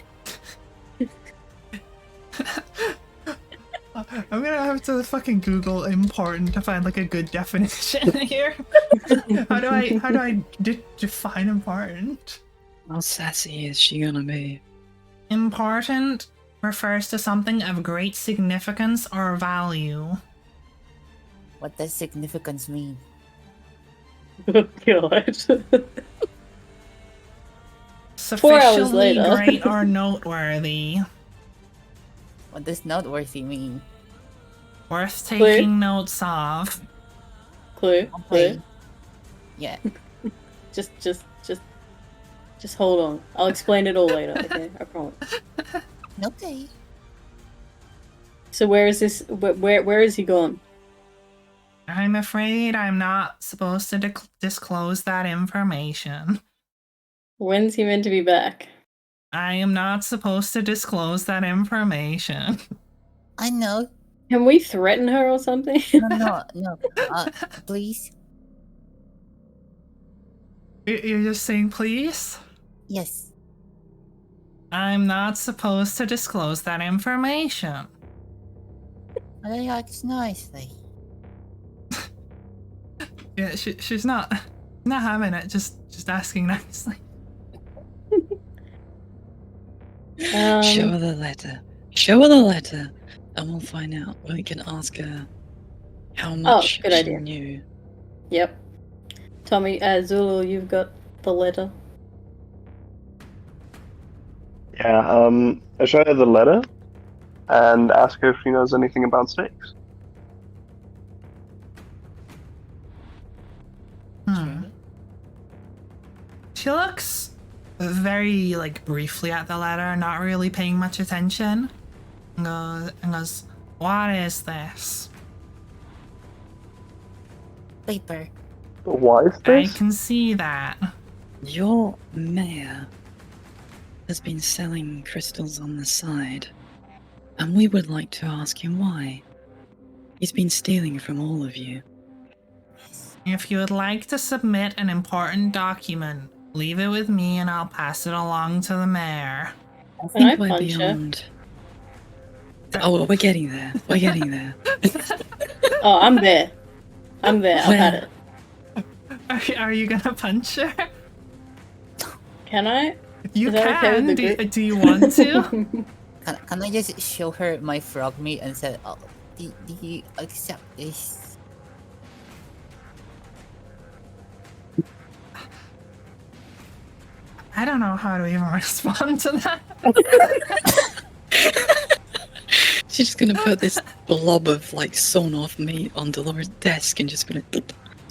[SPEAKER 1] I'm gonna have to fucking Google important to find like a good definition here. How do I define important?
[SPEAKER 3] How sassy is she gonna be?
[SPEAKER 1] Important refers to something of great significance or value.
[SPEAKER 2] What does significance mean?
[SPEAKER 4] Oh god. 4 hours
[SPEAKER 1] Sufficiently
[SPEAKER 4] later.
[SPEAKER 1] great or noteworthy.
[SPEAKER 2] What does noteworthy mean?
[SPEAKER 1] Worth
[SPEAKER 4] Clue?
[SPEAKER 1] taking notes of.
[SPEAKER 4] Clue.
[SPEAKER 2] Okay. Yeah.
[SPEAKER 4] Just hold on. I'll explain it all later, okay? I promise.
[SPEAKER 2] Okay.
[SPEAKER 4] So where is this? Where is he gone?
[SPEAKER 1] I'm afraid I'm not supposed to disclose that information.
[SPEAKER 4] When's he meant to be back?
[SPEAKER 1] I am not supposed to disclose that information.
[SPEAKER 2] I know.
[SPEAKER 4] Can we threaten her or something?
[SPEAKER 2] No. Please.
[SPEAKER 1] You're just saying, please?
[SPEAKER 2] Yes.
[SPEAKER 1] I'm not supposed to disclose that information.
[SPEAKER 2] I ask nicely.
[SPEAKER 1] Yeah, she's not having it. Just asking nicely.
[SPEAKER 3] Show her the letter. Show her the letter, and we'll find out. We can ask her how much
[SPEAKER 4] good
[SPEAKER 3] she
[SPEAKER 4] idea.
[SPEAKER 3] knew.
[SPEAKER 4] Yep. Tommy, Zulu, you've got the letter.
[SPEAKER 5] Yeah, I show her the letter and ask her if she knows anything about snakes.
[SPEAKER 1] She looks very, briefly at the letter, not really paying much attention. And goes, what is this?
[SPEAKER 2] Paper.
[SPEAKER 5] Why is
[SPEAKER 1] I
[SPEAKER 5] this?
[SPEAKER 1] can see that.
[SPEAKER 3] Your mayor has been selling crystals on the side, and we would like to ask him why. He's been stealing from all of you.
[SPEAKER 1] If you would like to submit an important document, leave it with me and I'll pass it along to the mayor.
[SPEAKER 3] I
[SPEAKER 4] Can I
[SPEAKER 3] think we're
[SPEAKER 4] punch her?
[SPEAKER 3] beyond. Oh, we're getting there. We're getting there.
[SPEAKER 4] Oh, I'm there. I've had it.
[SPEAKER 1] Are you gonna punch her?
[SPEAKER 4] Can I?
[SPEAKER 1] You
[SPEAKER 4] Is that okay
[SPEAKER 1] can.
[SPEAKER 4] with the group?
[SPEAKER 1] Do you want to?
[SPEAKER 2] Can I just show her my frog meat and say, oh, do you accept this?
[SPEAKER 1] I don't know how to even respond to that.
[SPEAKER 3] She's just gonna put this blob of sawn off meat on Dolores' desk and just gonna.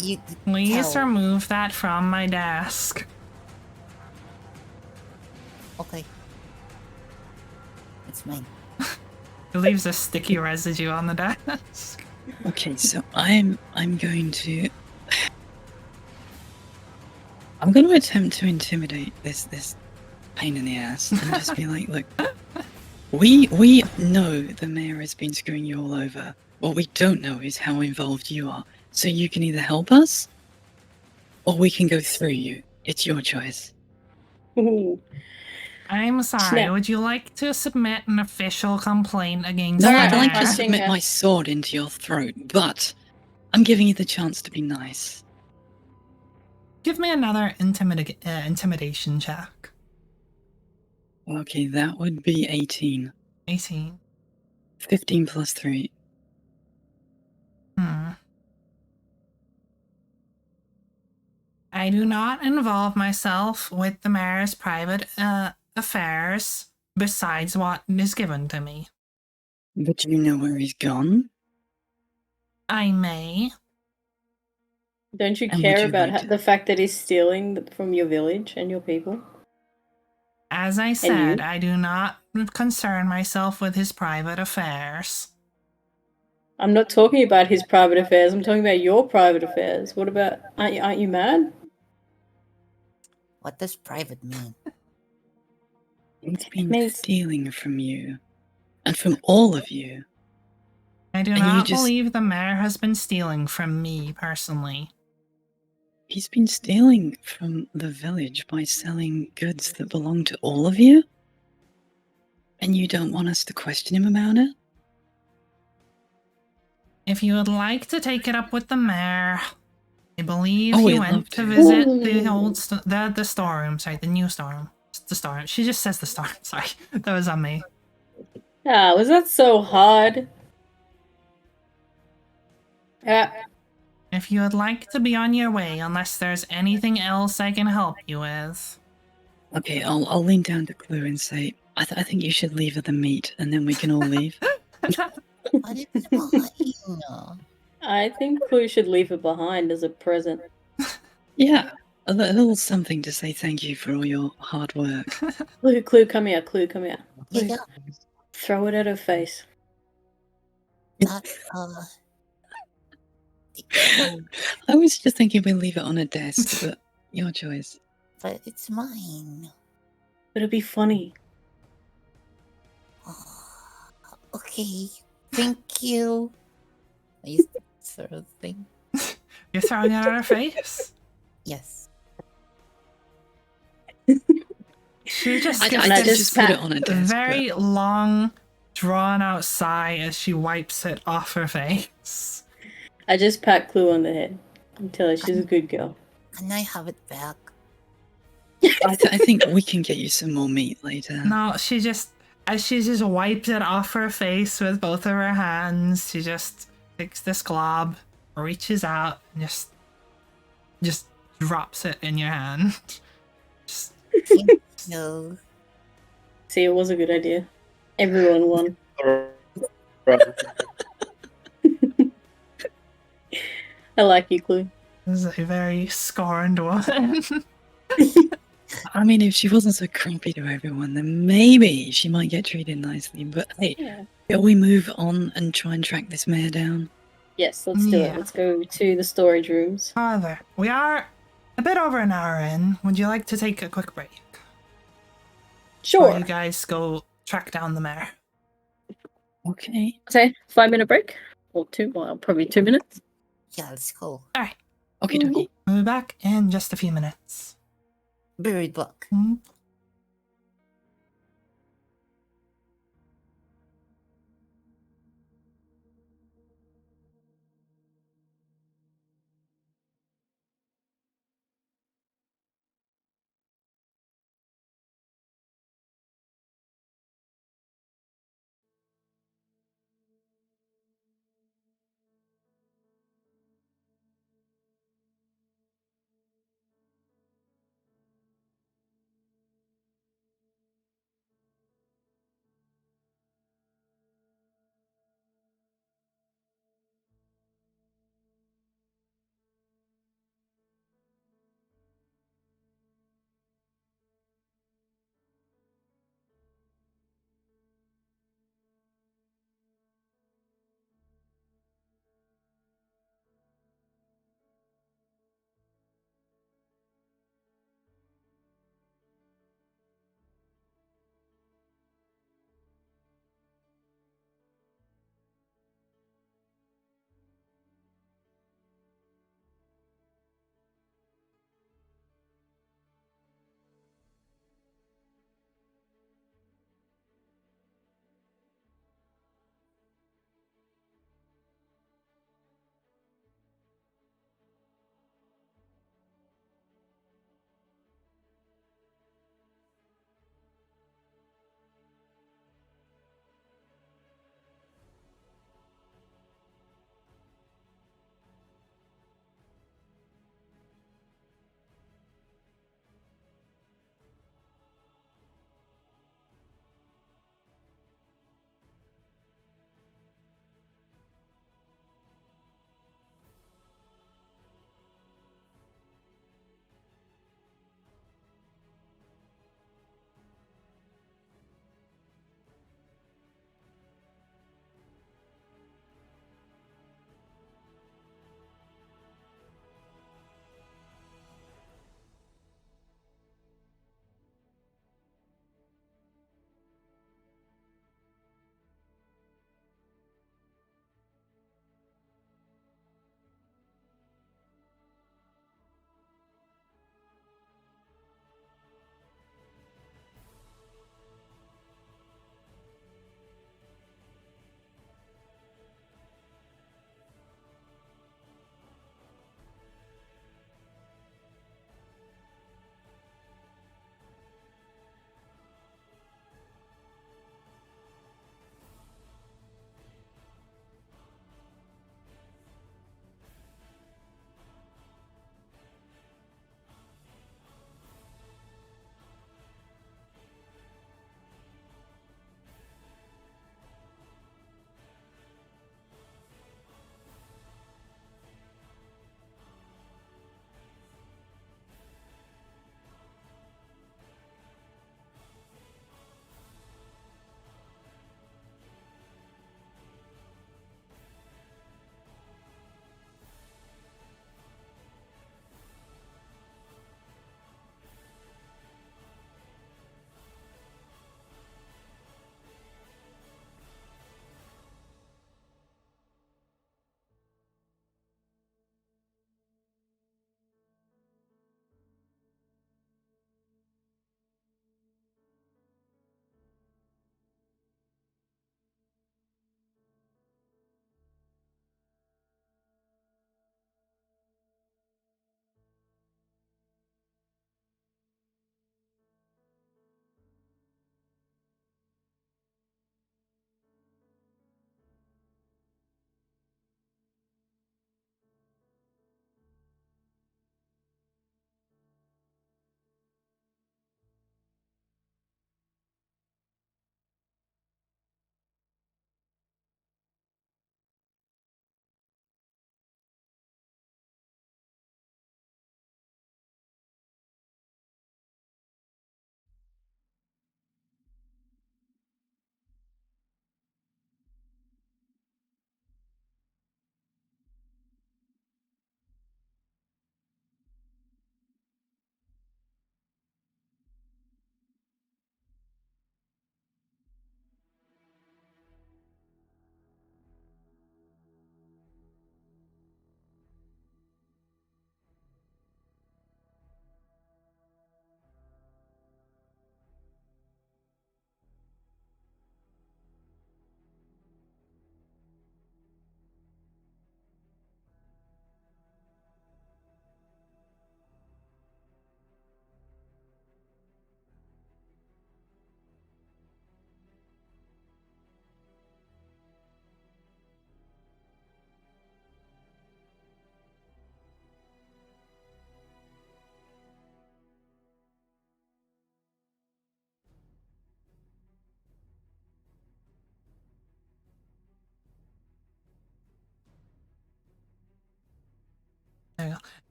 [SPEAKER 2] You
[SPEAKER 1] Please
[SPEAKER 2] tell.
[SPEAKER 1] remove that from my desk.
[SPEAKER 2] Okay. It's mine.
[SPEAKER 1] It leaves a sticky residue on the desk.
[SPEAKER 3] Okay, so I'm going to. I'm going to attempt to intimidate this pain in the ass and just be like, look, we know the mayor has been screwing you all over. What we don't know is how involved you are. So you can either help us, or we can go through you. It's your choice.
[SPEAKER 4] Ooh.
[SPEAKER 1] I'm sorry,
[SPEAKER 4] Snap.
[SPEAKER 1] would you like to submit an official complaint against
[SPEAKER 3] No,
[SPEAKER 1] the
[SPEAKER 3] I'd like
[SPEAKER 1] mayor?
[SPEAKER 3] to
[SPEAKER 4] punching
[SPEAKER 3] submit
[SPEAKER 4] her.
[SPEAKER 3] my sword into your throat, but I'm giving you the chance to be nice.
[SPEAKER 1] Give me another intimidation check.
[SPEAKER 3] Okay, that would be 18.
[SPEAKER 1] 18.
[SPEAKER 3] 15 plus 3.
[SPEAKER 1] I do not involve myself with the mayor's private affairs besides what is given to me.
[SPEAKER 3] But do you know where he's gone?
[SPEAKER 1] I may.
[SPEAKER 4] Don't you
[SPEAKER 3] And
[SPEAKER 4] care
[SPEAKER 3] would you
[SPEAKER 4] about
[SPEAKER 3] like to-
[SPEAKER 4] the fact that he's stealing from your village and your people?
[SPEAKER 1] As I said,
[SPEAKER 4] you?
[SPEAKER 1] I do not concern myself with his private affairs.
[SPEAKER 4] I'm not talking about his private affairs. I'm talking about your private affairs. What about? Aren't you mad?
[SPEAKER 2] What does private mean?
[SPEAKER 3] He's been
[SPEAKER 4] means-
[SPEAKER 3] stealing from you. And from all of you.
[SPEAKER 1] I do
[SPEAKER 3] And you
[SPEAKER 1] not
[SPEAKER 3] just-
[SPEAKER 1] believe the mayor has been stealing from me personally.
[SPEAKER 3] He's been stealing from the village by selling goods that belong to all of you? And you don't want us to question him about it?
[SPEAKER 1] If you would like to take it up with the mayor, I believe
[SPEAKER 3] Oh,
[SPEAKER 1] he
[SPEAKER 3] we'd
[SPEAKER 1] went
[SPEAKER 3] love
[SPEAKER 1] to
[SPEAKER 3] to.
[SPEAKER 1] visit
[SPEAKER 4] Ooh.
[SPEAKER 1] the old the storeroom. Sorry, the new storeroom. It's the storeroom. She just says the storeroom. Sorry, that was on me.
[SPEAKER 4] Ah, was that so hard?
[SPEAKER 1] If you would like to be on your way, unless there's anything else I can help you with.
[SPEAKER 3] Okay, I'll lean down to Clue and say, I think you should leave her the meat, and then we can all leave.
[SPEAKER 2] But it's mine.
[SPEAKER 4] I think Clue should leave it behind as a present.
[SPEAKER 3] Yeah, a little something to say thank you for all your hard work.
[SPEAKER 4] Clue, come here. Clue, come here.
[SPEAKER 2] Yeah,
[SPEAKER 4] Clue.
[SPEAKER 2] yeah.
[SPEAKER 4] Throw it at her face.
[SPEAKER 2] That,
[SPEAKER 3] I was just thinking we'd leave it on a desk, but your choice.
[SPEAKER 2] but it's mine.
[SPEAKER 4] But it'd be funny.
[SPEAKER 2] Okay, thank you. I used to sort of thing.
[SPEAKER 1] You're throwing it at her face?
[SPEAKER 2] Yes.
[SPEAKER 1] She just
[SPEAKER 3] I
[SPEAKER 1] gives
[SPEAKER 4] I
[SPEAKER 1] this
[SPEAKER 3] just put it on a desk.
[SPEAKER 1] very long, drawn out sigh as she wipes it off her face.
[SPEAKER 4] I just pat Clue on the head and tell her she's a good girl.
[SPEAKER 2] Can I have it back?
[SPEAKER 3] I think we can get you some more meat later.
[SPEAKER 1] No, she just, as she just wipes it off her face with both of her hands, she just takes this glob, reaches out, and just drops it in your hand. Just,
[SPEAKER 2] No.
[SPEAKER 4] See, it was a good idea. Everyone won. I like you, Clue.
[SPEAKER 1] this is a very scorned woman.
[SPEAKER 3] I mean, if she wasn't so crappy to everyone, then maybe she might get treated nicely. But hey,
[SPEAKER 4] Yeah.
[SPEAKER 3] shall we move on and try and track this mare down?
[SPEAKER 4] Yes, let's do
[SPEAKER 1] Yeah.
[SPEAKER 4] it. Let's go to the storage rooms.
[SPEAKER 1] However, we are a bit over an hour in. Would you like to take a quick break?
[SPEAKER 4] Sure.
[SPEAKER 1] Or you guys go track down the mare?
[SPEAKER 3] Okay.
[SPEAKER 4] Say 5-minute break, or two. Well, probably 2 minutes.
[SPEAKER 2] Yeah, let's go.
[SPEAKER 1] Alright,
[SPEAKER 3] Okay, dokie.
[SPEAKER 1] we'll be back in just a few minutes.
[SPEAKER 2] Buried book.
[SPEAKER 1] Hmm?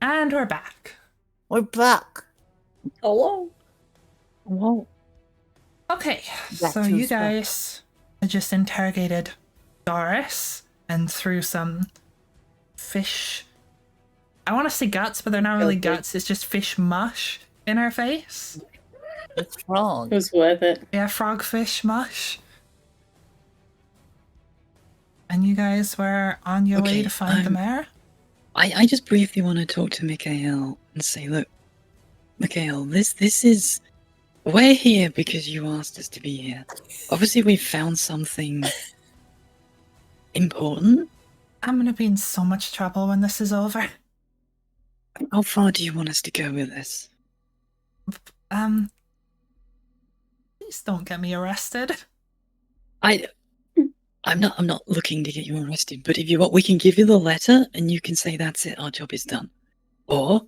[SPEAKER 1] And we're back.
[SPEAKER 2] We're back.
[SPEAKER 4] Hello.
[SPEAKER 3] Whoa.
[SPEAKER 1] Okay,
[SPEAKER 2] Back
[SPEAKER 1] so
[SPEAKER 2] to
[SPEAKER 1] you
[SPEAKER 2] stuff.
[SPEAKER 1] guys just interrogated Doris and threw some fish. I want to say guts, but they're not really
[SPEAKER 4] Okay.
[SPEAKER 1] guts. It's just fish mush in her face.
[SPEAKER 2] What's wrong?
[SPEAKER 4] It was worth it.
[SPEAKER 1] Yeah, frogfish mush. And you guys were on your way
[SPEAKER 3] Okay,
[SPEAKER 1] to find the mayor?
[SPEAKER 3] I just briefly want to talk to Mikhail and say, look, Mikhail, this is... We're here because you asked us to be here. Obviously, we found something important.
[SPEAKER 1] I'm gonna be in so much trouble when this is over.
[SPEAKER 3] How far do you want us to go with this?
[SPEAKER 1] Please don't get me arrested.
[SPEAKER 3] I'm not looking to get you arrested, but if you want, we can give you the letter and you can say that's it, our job is done. Or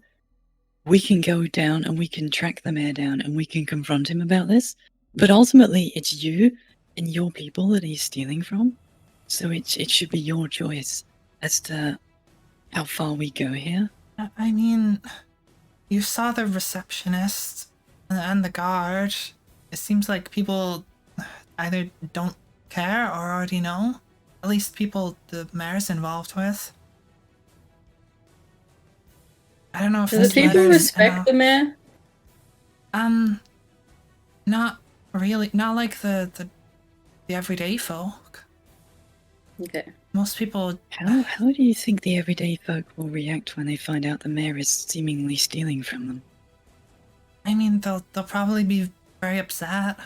[SPEAKER 3] we can go down and we can track the mayor down and we can confront him about this. But ultimately, it's you and your people that he's stealing from. So it should be your choice as to how far we go here.
[SPEAKER 1] I mean, you saw the receptionist and the guard. It seems like people either don't care or already know. At least people the mayor's involved with. I don't know if
[SPEAKER 4] Do
[SPEAKER 1] this
[SPEAKER 4] the people
[SPEAKER 1] letter's
[SPEAKER 4] respect the mayor?
[SPEAKER 1] Not really. Not like the everyday folk.
[SPEAKER 4] Okay.
[SPEAKER 1] Most people.
[SPEAKER 3] How do you think the everyday folk will react when they find out the mayor is seemingly stealing from them?
[SPEAKER 1] I mean, they'll probably be very upset.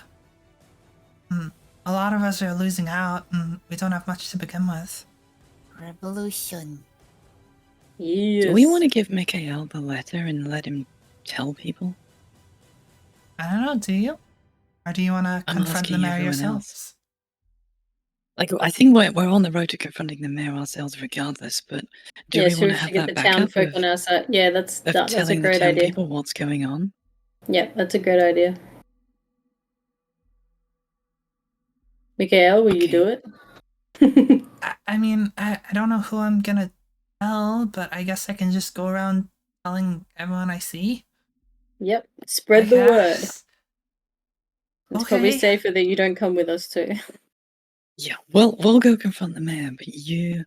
[SPEAKER 1] A lot of us are losing out, and we don't have much to begin with.
[SPEAKER 2] Revolution.
[SPEAKER 4] Yes.
[SPEAKER 3] Do we want to give Mikhail the letter and let him tell people?
[SPEAKER 1] I don't know. Do you? Or do you want to
[SPEAKER 3] I'm
[SPEAKER 1] confront the
[SPEAKER 3] asking
[SPEAKER 1] mayor
[SPEAKER 3] everyone
[SPEAKER 1] yourselves?
[SPEAKER 3] else. Like, I think we're on the road to confronting the mayor ourselves regardless, but do we
[SPEAKER 4] so
[SPEAKER 3] want
[SPEAKER 4] we
[SPEAKER 3] to have
[SPEAKER 4] should get
[SPEAKER 3] that
[SPEAKER 4] the town
[SPEAKER 3] backup
[SPEAKER 4] folk on our side. Yeah, that's
[SPEAKER 3] of
[SPEAKER 4] a
[SPEAKER 3] telling the
[SPEAKER 4] great
[SPEAKER 3] town
[SPEAKER 4] idea.
[SPEAKER 3] people what's going on?
[SPEAKER 4] Yeah, that's a great idea. Mikhail, will you do it?
[SPEAKER 1] I mean, I don't know who I'm gonna tell, but I guess I can just go around telling everyone I see.
[SPEAKER 4] Yep. Spread the word.
[SPEAKER 1] guess.
[SPEAKER 4] It's probably
[SPEAKER 1] Okay.
[SPEAKER 4] safer that you don't come with us too.
[SPEAKER 3] Yeah, we'll go confront the mayor, but you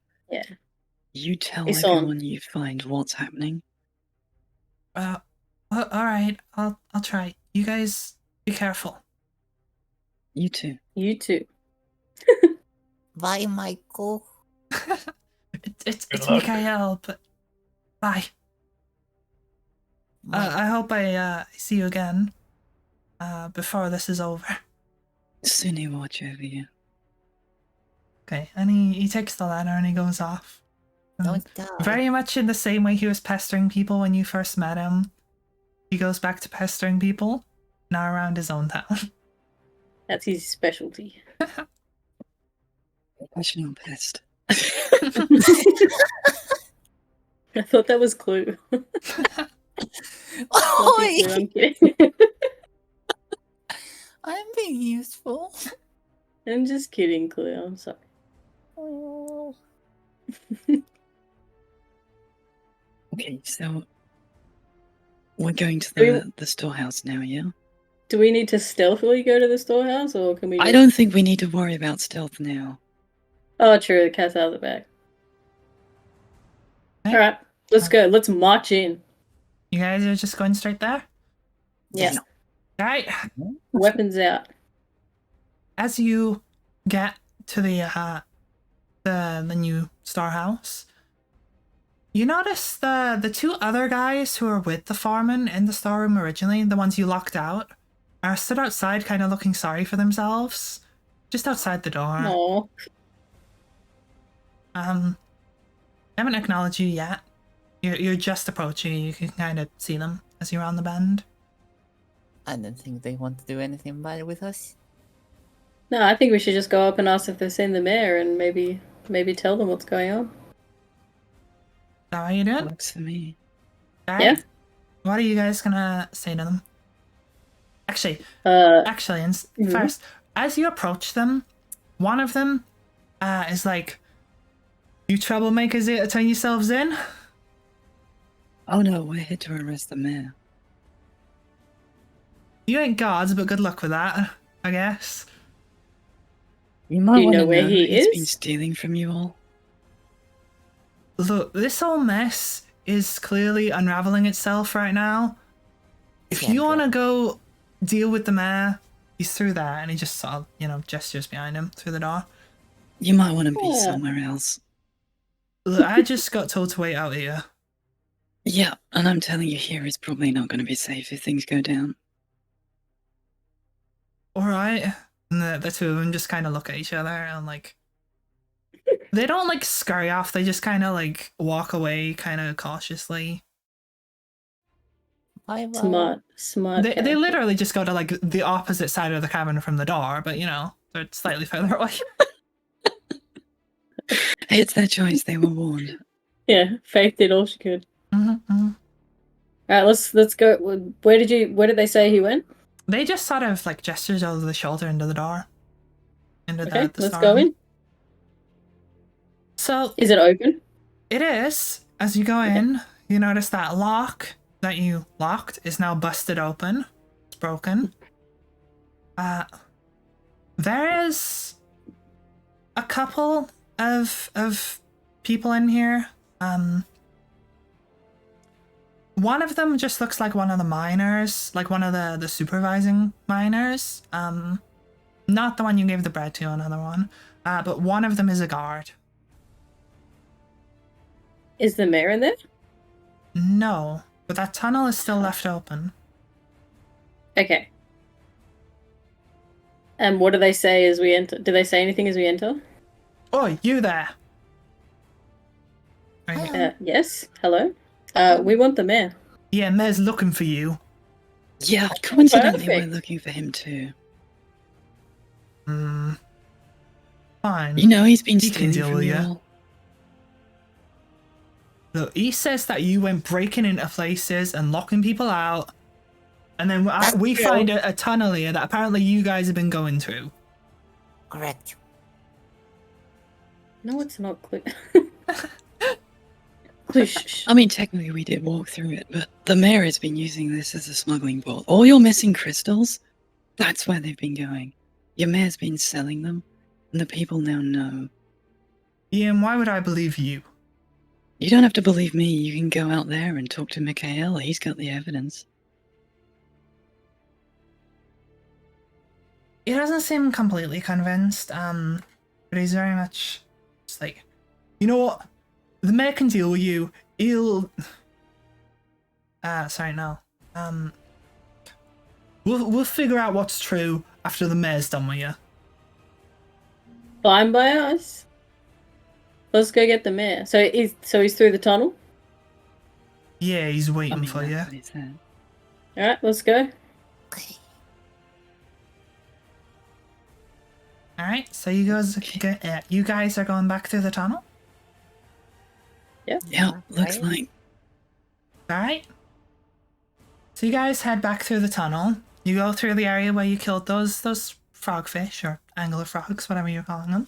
[SPEAKER 3] tell
[SPEAKER 4] It's on.
[SPEAKER 3] everyone you find what's happening.
[SPEAKER 1] Well, all right. I'll try. You guys, be careful.
[SPEAKER 3] You too.
[SPEAKER 4] You too.
[SPEAKER 2] Bye, Michael.
[SPEAKER 1] It's
[SPEAKER 5] luck.
[SPEAKER 1] Mikhail, but bye. I hope I see you again. Before this is over.
[SPEAKER 3] Sunny watch over you.
[SPEAKER 1] Okay, and he takes the letter and he goes off.
[SPEAKER 2] Don't die.
[SPEAKER 1] Very much in the same way he was pestering people when you first met him. He goes back to pestering people, now around his own town.
[SPEAKER 4] That's his specialty.
[SPEAKER 3] Professional pest.
[SPEAKER 4] I thought that was Clue.
[SPEAKER 2] Oi!
[SPEAKER 4] I'm kidding.
[SPEAKER 2] I'm being useful.
[SPEAKER 4] I'm just kidding, Clue. I'm sorry.
[SPEAKER 2] Oh.
[SPEAKER 3] Okay, so we're going to the storehouse now, yeah?
[SPEAKER 4] Do we need to stealthily go to the storehouse, or can we?
[SPEAKER 3] I don't think we need to worry about stealth now.
[SPEAKER 4] Oh, true. The cat's out of the bag.
[SPEAKER 1] Okay.
[SPEAKER 4] All right, let's go. Let's march in.
[SPEAKER 1] You guys are just going straight there?
[SPEAKER 4] Yeah.
[SPEAKER 1] Alright.
[SPEAKER 4] Weapons out.
[SPEAKER 1] As you get to the new storehouse, you notice the two other guys who were with the foreman in the storeroom originally, the ones you locked out, are stood outside kind of looking sorry for themselves. Just outside the door.
[SPEAKER 4] Aww.
[SPEAKER 1] They haven't acknowledged you yet. You're just approaching. You can kind of see them as you're on the bend.
[SPEAKER 2] I don't think they want to do anything bad with us.
[SPEAKER 4] No, I think we should just go up and ask if they've seen the mayor, and maybe tell them what's going on.
[SPEAKER 1] Is that what you doing?
[SPEAKER 3] Works for me.
[SPEAKER 1] Alright.
[SPEAKER 4] Yeah.
[SPEAKER 1] What are you guys gonna say to them? Actually,
[SPEAKER 4] Mhm.
[SPEAKER 1] first, as you approach them, one of them is like, "You troublemakers here to turn yourselves in?"
[SPEAKER 3] Oh no, we're here to arrest the mayor.
[SPEAKER 1] You ain't guards, but good luck with that, I guess.
[SPEAKER 3] You might
[SPEAKER 4] Do you
[SPEAKER 3] want
[SPEAKER 4] know
[SPEAKER 3] to
[SPEAKER 4] where
[SPEAKER 3] know
[SPEAKER 4] he
[SPEAKER 3] that he's been
[SPEAKER 4] is?
[SPEAKER 3] stealing from you all.
[SPEAKER 1] Look, this whole mess is clearly unraveling itself right now. If you want to go deal with the mayor, he's through there, and he just sort of, gestures behind him through the door.
[SPEAKER 3] You might want to be
[SPEAKER 4] Yeah.
[SPEAKER 3] somewhere else.
[SPEAKER 1] Look, I just got told to wait out here.
[SPEAKER 3] Yeah, and I'm telling you here is probably not going to be safe if things go down.
[SPEAKER 1] Alright. And the two of them just kind of look at each other and, like, they don't, like, scurry off. They just kind of, like, walk away kind of cautiously.
[SPEAKER 4] Smart.
[SPEAKER 1] They
[SPEAKER 4] character.
[SPEAKER 1] literally just go to, like, the opposite side of the cabin from the door, but, they're slightly further away.
[SPEAKER 3] Hey, it's their choice. They were warned.
[SPEAKER 4] Yeah, Faith did all she could.
[SPEAKER 1] Mm-hmm.
[SPEAKER 4] Alright, let's go. Where did they say he went?
[SPEAKER 1] They just sort of, like, gestures over the shoulder into the door. Into
[SPEAKER 4] Okay,
[SPEAKER 1] the
[SPEAKER 4] let's
[SPEAKER 1] storeroom.
[SPEAKER 4] go in.
[SPEAKER 1] So,
[SPEAKER 4] Is it open?
[SPEAKER 1] it is. As you go in, you notice that lock that you locked is now busted open. It's broken. There is a couple of people in here. One of them just looks like one of the miners, like one of the supervising miners. Not the one you gave the bread to, another one. But one of them is a guard.
[SPEAKER 4] Is the mayor in there?
[SPEAKER 1] No, but that tunnel is still left open.
[SPEAKER 4] Okay. And what do they say as we enter? Do they say anything as we enter?
[SPEAKER 1] Oi, you there! Right.
[SPEAKER 4] Yes. Hello. We want the mayor.
[SPEAKER 1] Yeah, Mayor's looking for you.
[SPEAKER 3] Yeah, coincidentally,
[SPEAKER 4] Perfect.
[SPEAKER 3] we're looking for him too.
[SPEAKER 1] Fine.
[SPEAKER 3] You know, he's been
[SPEAKER 1] He can
[SPEAKER 3] stealing
[SPEAKER 1] deal
[SPEAKER 3] from
[SPEAKER 1] with
[SPEAKER 3] you
[SPEAKER 1] ya.
[SPEAKER 3] all.
[SPEAKER 1] Look, he says that you went breaking into places and locking people out, and then we
[SPEAKER 2] true.
[SPEAKER 1] find a tunnel here that apparently you guys have been going through.
[SPEAKER 2] Correct.
[SPEAKER 4] No, it's not clear.
[SPEAKER 3] I mean, technically we did walk through it, but the mayor has been using this as a smuggling port. All your missing crystals, that's where they've been going. Your mayor's been selling them, and the people now know.
[SPEAKER 1] Ian, why would I believe you?
[SPEAKER 3] You don't have to believe me, you can go out there and talk to Mikhail, he's got the evidence.
[SPEAKER 1] He doesn't seem completely convinced, but he's very much just like, you know what? The mayor can deal with you. He'll... sorry, no. We'll figure out what's true after the mayor's done with you.
[SPEAKER 4] Fine by us. Let's go get the mayor. So he's through the tunnel.
[SPEAKER 1] Yeah, he's waiting
[SPEAKER 3] I mean,
[SPEAKER 1] for
[SPEAKER 3] that's
[SPEAKER 1] you.
[SPEAKER 3] what he said.
[SPEAKER 4] All right, let's go.
[SPEAKER 2] Okay.
[SPEAKER 1] Alright, so you guys are going back through the tunnel?
[SPEAKER 4] Yeah.
[SPEAKER 3] Yeah, looks
[SPEAKER 2] right.
[SPEAKER 3] like.
[SPEAKER 1] Alright. So you guys head back through the tunnel. You go through the area where you killed those frogfish, or angler frogs, whatever you're calling them.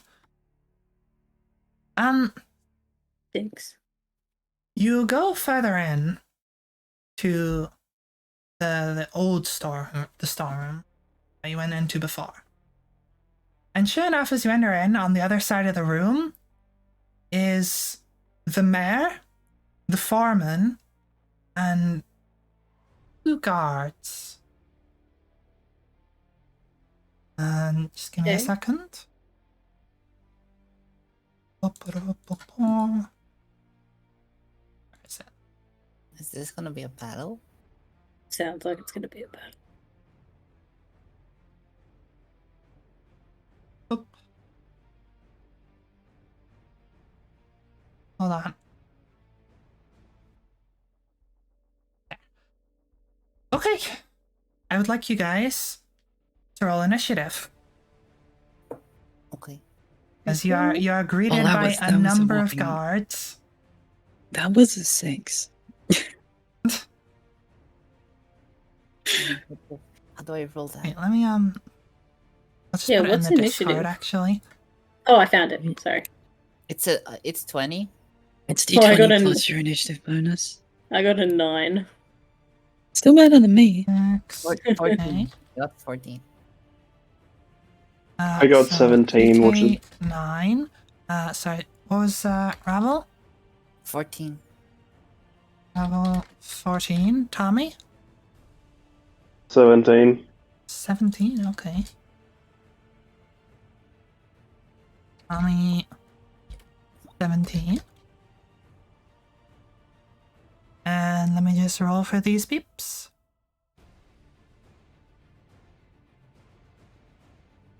[SPEAKER 4] Thanks.
[SPEAKER 1] You go further in to the old storeroom that you went into before. And sure enough, as you enter in, on the other side of the room is the mayor, the foreman, and 2 guards. And just give me a
[SPEAKER 4] Okay.
[SPEAKER 1] second. Where is it?
[SPEAKER 2] Is this gonna be a battle?
[SPEAKER 4] Sounds like it's gonna be a battle.
[SPEAKER 1] Oop. Hold on. Okay. I would like you guys to roll initiative,
[SPEAKER 2] Okay.
[SPEAKER 1] as you are greeted
[SPEAKER 3] that
[SPEAKER 1] by
[SPEAKER 3] was
[SPEAKER 1] a
[SPEAKER 3] a
[SPEAKER 1] number of
[SPEAKER 3] whopping-
[SPEAKER 1] guards.
[SPEAKER 3] That was a 6.
[SPEAKER 2] How do I roll that?
[SPEAKER 1] Wait, let me I'll just
[SPEAKER 4] Yeah,
[SPEAKER 1] put it in
[SPEAKER 4] what's
[SPEAKER 1] the
[SPEAKER 4] initiative?
[SPEAKER 1] Discord actually.
[SPEAKER 4] Oh, I found it. Sorry.
[SPEAKER 2] It's 20.
[SPEAKER 3] It's
[SPEAKER 4] Oh, I got
[SPEAKER 3] D20
[SPEAKER 4] an-
[SPEAKER 3] plus your initiative bonus.
[SPEAKER 4] I got a 9.
[SPEAKER 3] Still better than me.
[SPEAKER 1] 6.
[SPEAKER 2] 14.
[SPEAKER 1] Okay.
[SPEAKER 2] I got 14.
[SPEAKER 5] I got 17, which is
[SPEAKER 1] 9. Sorry, what was Ravel?
[SPEAKER 2] 14.
[SPEAKER 1] Ravel 14. Tommy?
[SPEAKER 5] 17.
[SPEAKER 1] 17, okay. Tommy 17. And let me just roll for these peeps.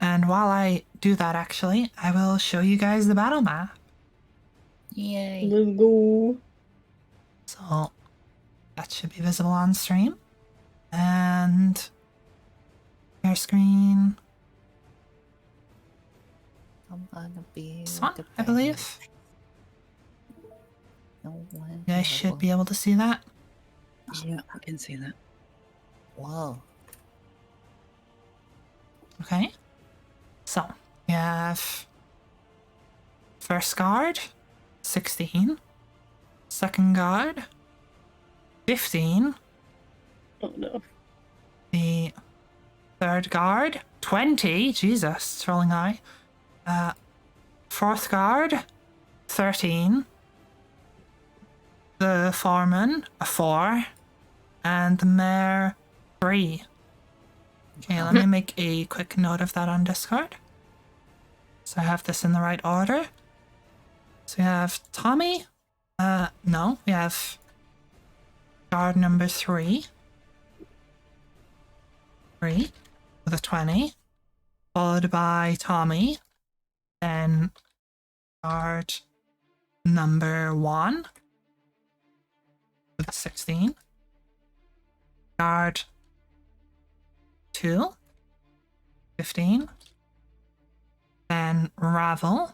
[SPEAKER 1] And while I do that, actually, I will show you guys the battle map.
[SPEAKER 2] Yay.
[SPEAKER 4] Let's go.
[SPEAKER 1] So that should be visible on stream. And share screen.
[SPEAKER 2] I'm gonna be
[SPEAKER 1] This one,
[SPEAKER 2] the
[SPEAKER 1] I believe.
[SPEAKER 2] No one.
[SPEAKER 1] You guys should be able to see that.
[SPEAKER 3] Yeah, I can see that.
[SPEAKER 2] Whoa.
[SPEAKER 1] Okay. So we have first guard, 16. Second guard, 15.
[SPEAKER 4] Oh no.
[SPEAKER 1] The third guard, 20. Jesus, it's rolling high. Fourth guard, 13. The foreman, a 4. And the mayor, 3. Okay, let me make a quick note of that on Discord. So I have this in the right order. So we have Tommy. No, we have guard number 3. 3 with a 20. Followed by Tommy. Then guard number 1 with a 16. Guard 2, 15. Then Ravel.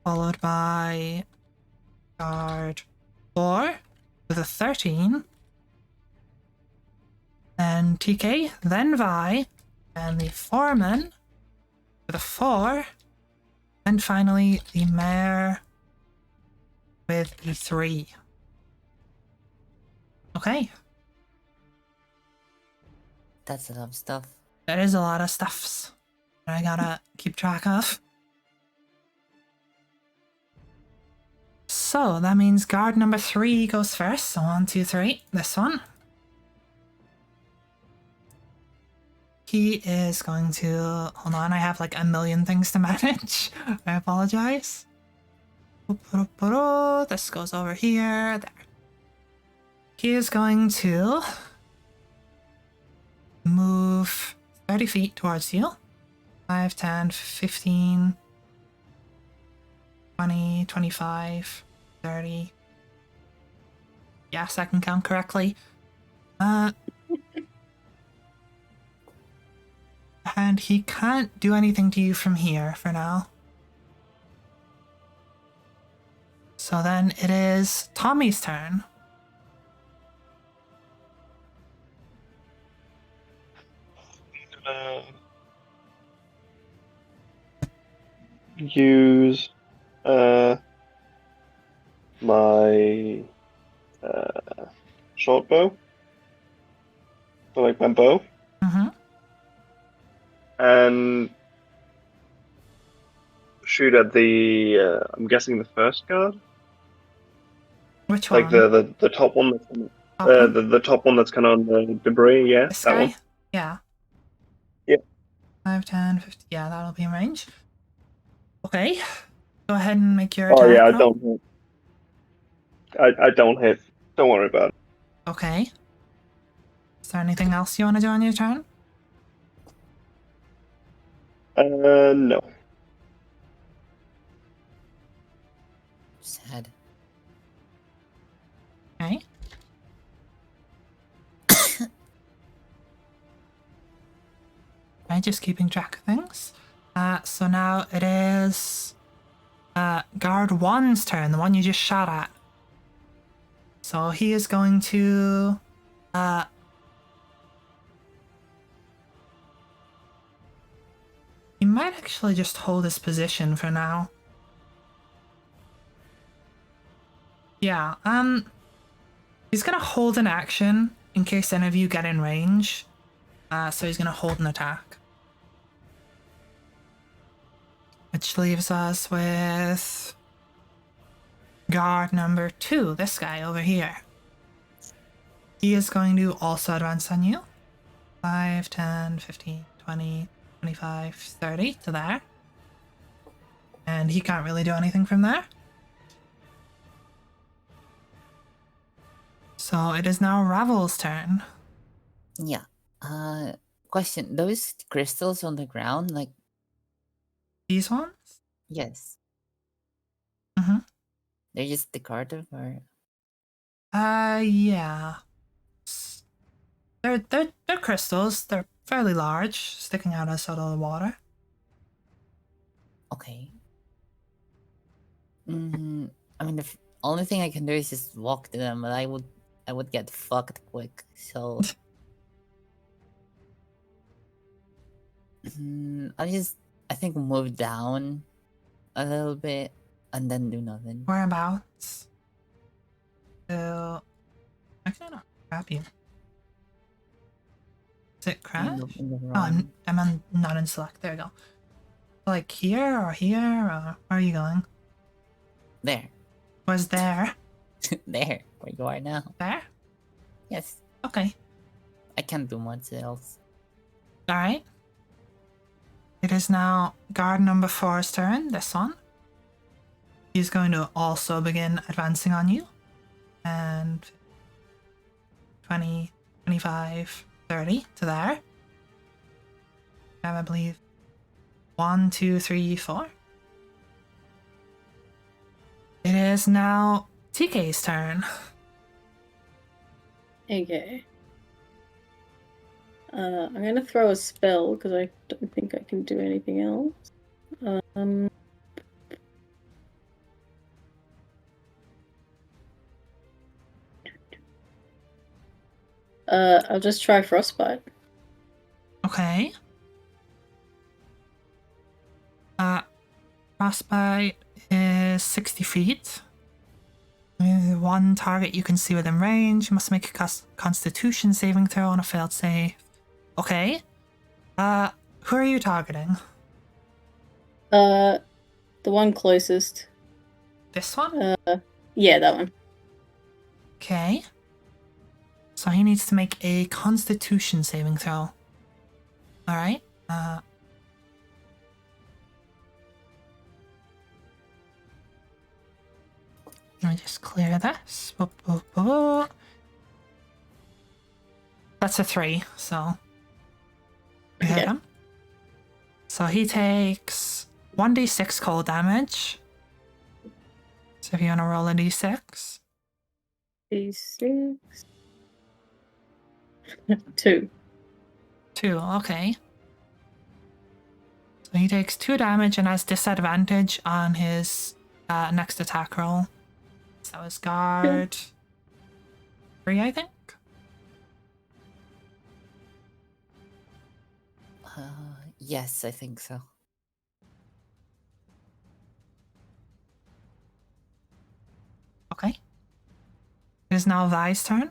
[SPEAKER 1] Followed by guard 4 with a 13. Then TK, then Vi, and the foreman with a 4. And finally the mayor with a 3. Okay,
[SPEAKER 2] That's a lot of stuff.
[SPEAKER 1] that is a lot of stuffs that I gotta keep track of. So that means guard number 3 goes first. So 1, 2, 3. This one. He is going to... Hold on, I have like a million things to manage. I apologize. This goes over here. There. He is going to move 30 feet towards you. 5, 10, 15, 20, 25, 30. Yes, I can count correctly. And he can't do anything to you from here for now. So then it is Tommy's turn.
[SPEAKER 5] use my short bow, so like my bow,
[SPEAKER 1] Mm-hmm.
[SPEAKER 5] and shoot at the I'm guessing the first guard,
[SPEAKER 1] Which one?
[SPEAKER 5] like the top one that's
[SPEAKER 1] Top one?
[SPEAKER 5] the top one that's kind of on the debris. Yeah,
[SPEAKER 1] This
[SPEAKER 5] that
[SPEAKER 1] guy?
[SPEAKER 5] one.
[SPEAKER 1] Yeah.
[SPEAKER 5] Yeah.
[SPEAKER 1] 5, 10, 50. Yeah, that'll be in range. Okay. Go ahead and make your
[SPEAKER 5] Oh
[SPEAKER 1] attack
[SPEAKER 5] yeah, I
[SPEAKER 1] roll.
[SPEAKER 5] don't hit. I don't hit. Don't worry about it.
[SPEAKER 1] Okay. Is there anything else you want to do on your turn?
[SPEAKER 5] No.
[SPEAKER 2] Sad.
[SPEAKER 1] Okay. Right, just keeping track of things. So now it is guard 1's turn, the one you just shot at. So he is going to he might actually just hold his position for now. Yeah, He's gonna hold an action in case any of you get in range. So he's gonna hold an attack. Which leaves us with guard number 2, this guy over here. He is going to also advance on you. 5, 10, 15, 20, 25, 30 to there. And he can't really do anything from there. So it is now Ravel's turn.
[SPEAKER 2] Yeah. Question. Those crystals on the ground, like,
[SPEAKER 1] These ones?
[SPEAKER 2] yes.
[SPEAKER 1] Mm-hmm.
[SPEAKER 2] They're just decorative or...
[SPEAKER 1] Yeah. They're crystals. They're fairly large, sticking out of the water.
[SPEAKER 2] Okay. I mean, the only thing I can do is just walk to them, but I would get fucked quick. So I think move down a little bit and then do nothing.
[SPEAKER 1] Whereabouts? So I cannot grab you. Is it crash?
[SPEAKER 2] In the
[SPEAKER 1] Oh, I'm not in select. There you go. Like here or here, or where are you going?
[SPEAKER 2] There.
[SPEAKER 1] Was there?
[SPEAKER 2] There. Where you are now.
[SPEAKER 1] There?
[SPEAKER 2] Yes.
[SPEAKER 1] Okay.
[SPEAKER 2] I can't do much else.
[SPEAKER 1] Alright. It is now guard number 4's turn, this one. He's going to also begin advancing on you. And 20, 25, 30 to there. I believe 1, 2, 3, 4. It is now TK's turn.
[SPEAKER 4] Okay. I'm gonna throw a spell because I don't think I can do anything else. I'll just try frostbite.
[SPEAKER 1] Okay. Frostbite is 60 feet. One target you can see within range. You must make a constitution saving throw on a failed save. Okay. Who are you targeting?
[SPEAKER 4] The one closest.
[SPEAKER 1] This one?
[SPEAKER 4] Yeah, that one.
[SPEAKER 1] Okay. So he needs to make a constitution saving throw. Alright. Let me just clear this. That's a 3, so you hit
[SPEAKER 4] Okay.
[SPEAKER 1] him. So he takes 1d6 cold damage. So if you want to roll a d6.
[SPEAKER 4] D6. 2.
[SPEAKER 1] 2, okay. So he takes 2 damage and has disadvantage on his next attack roll. So that was guard 3, I think.
[SPEAKER 2] Yes, I think so.
[SPEAKER 1] Okay. It is now Vi's turn.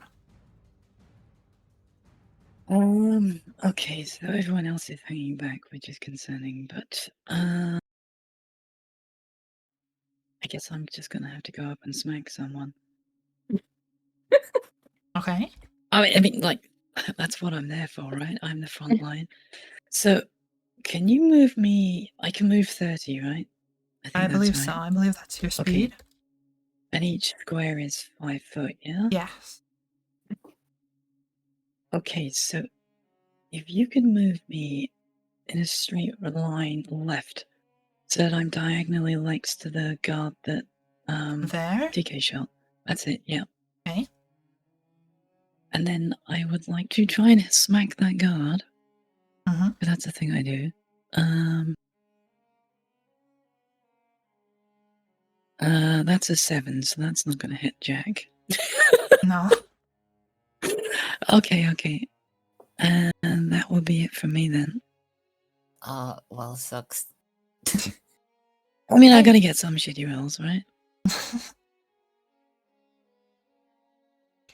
[SPEAKER 3] Okay, so everyone else is hanging back, which is concerning, but I guess I'm just gonna have to go up and smack someone.
[SPEAKER 1] Okay.
[SPEAKER 3] I mean, like, that's what I'm there for, right? I'm the front line. So, can you move me? I can move 30, right? I think
[SPEAKER 1] I believe
[SPEAKER 3] that's
[SPEAKER 1] so.
[SPEAKER 3] right.
[SPEAKER 1] I believe that's your
[SPEAKER 3] Okay.
[SPEAKER 1] speed.
[SPEAKER 3] And each square is 5 foot, yeah?
[SPEAKER 1] Yes.
[SPEAKER 3] Okay, so if you could move me in a straight line left so that I'm diagonally next to the guard that
[SPEAKER 1] There.
[SPEAKER 3] TK shot. That's it, yeah.
[SPEAKER 1] Okay.
[SPEAKER 3] And then I would like to try and smack that guard.
[SPEAKER 1] Mm-hmm.
[SPEAKER 3] But that's the thing I do. That's a 7, so that's not gonna hit Jack.
[SPEAKER 1] No.
[SPEAKER 3] Okay. And that will be it for me then.
[SPEAKER 2] Well, sucks.
[SPEAKER 3] I mean, I gotta get some shitty rolls, right?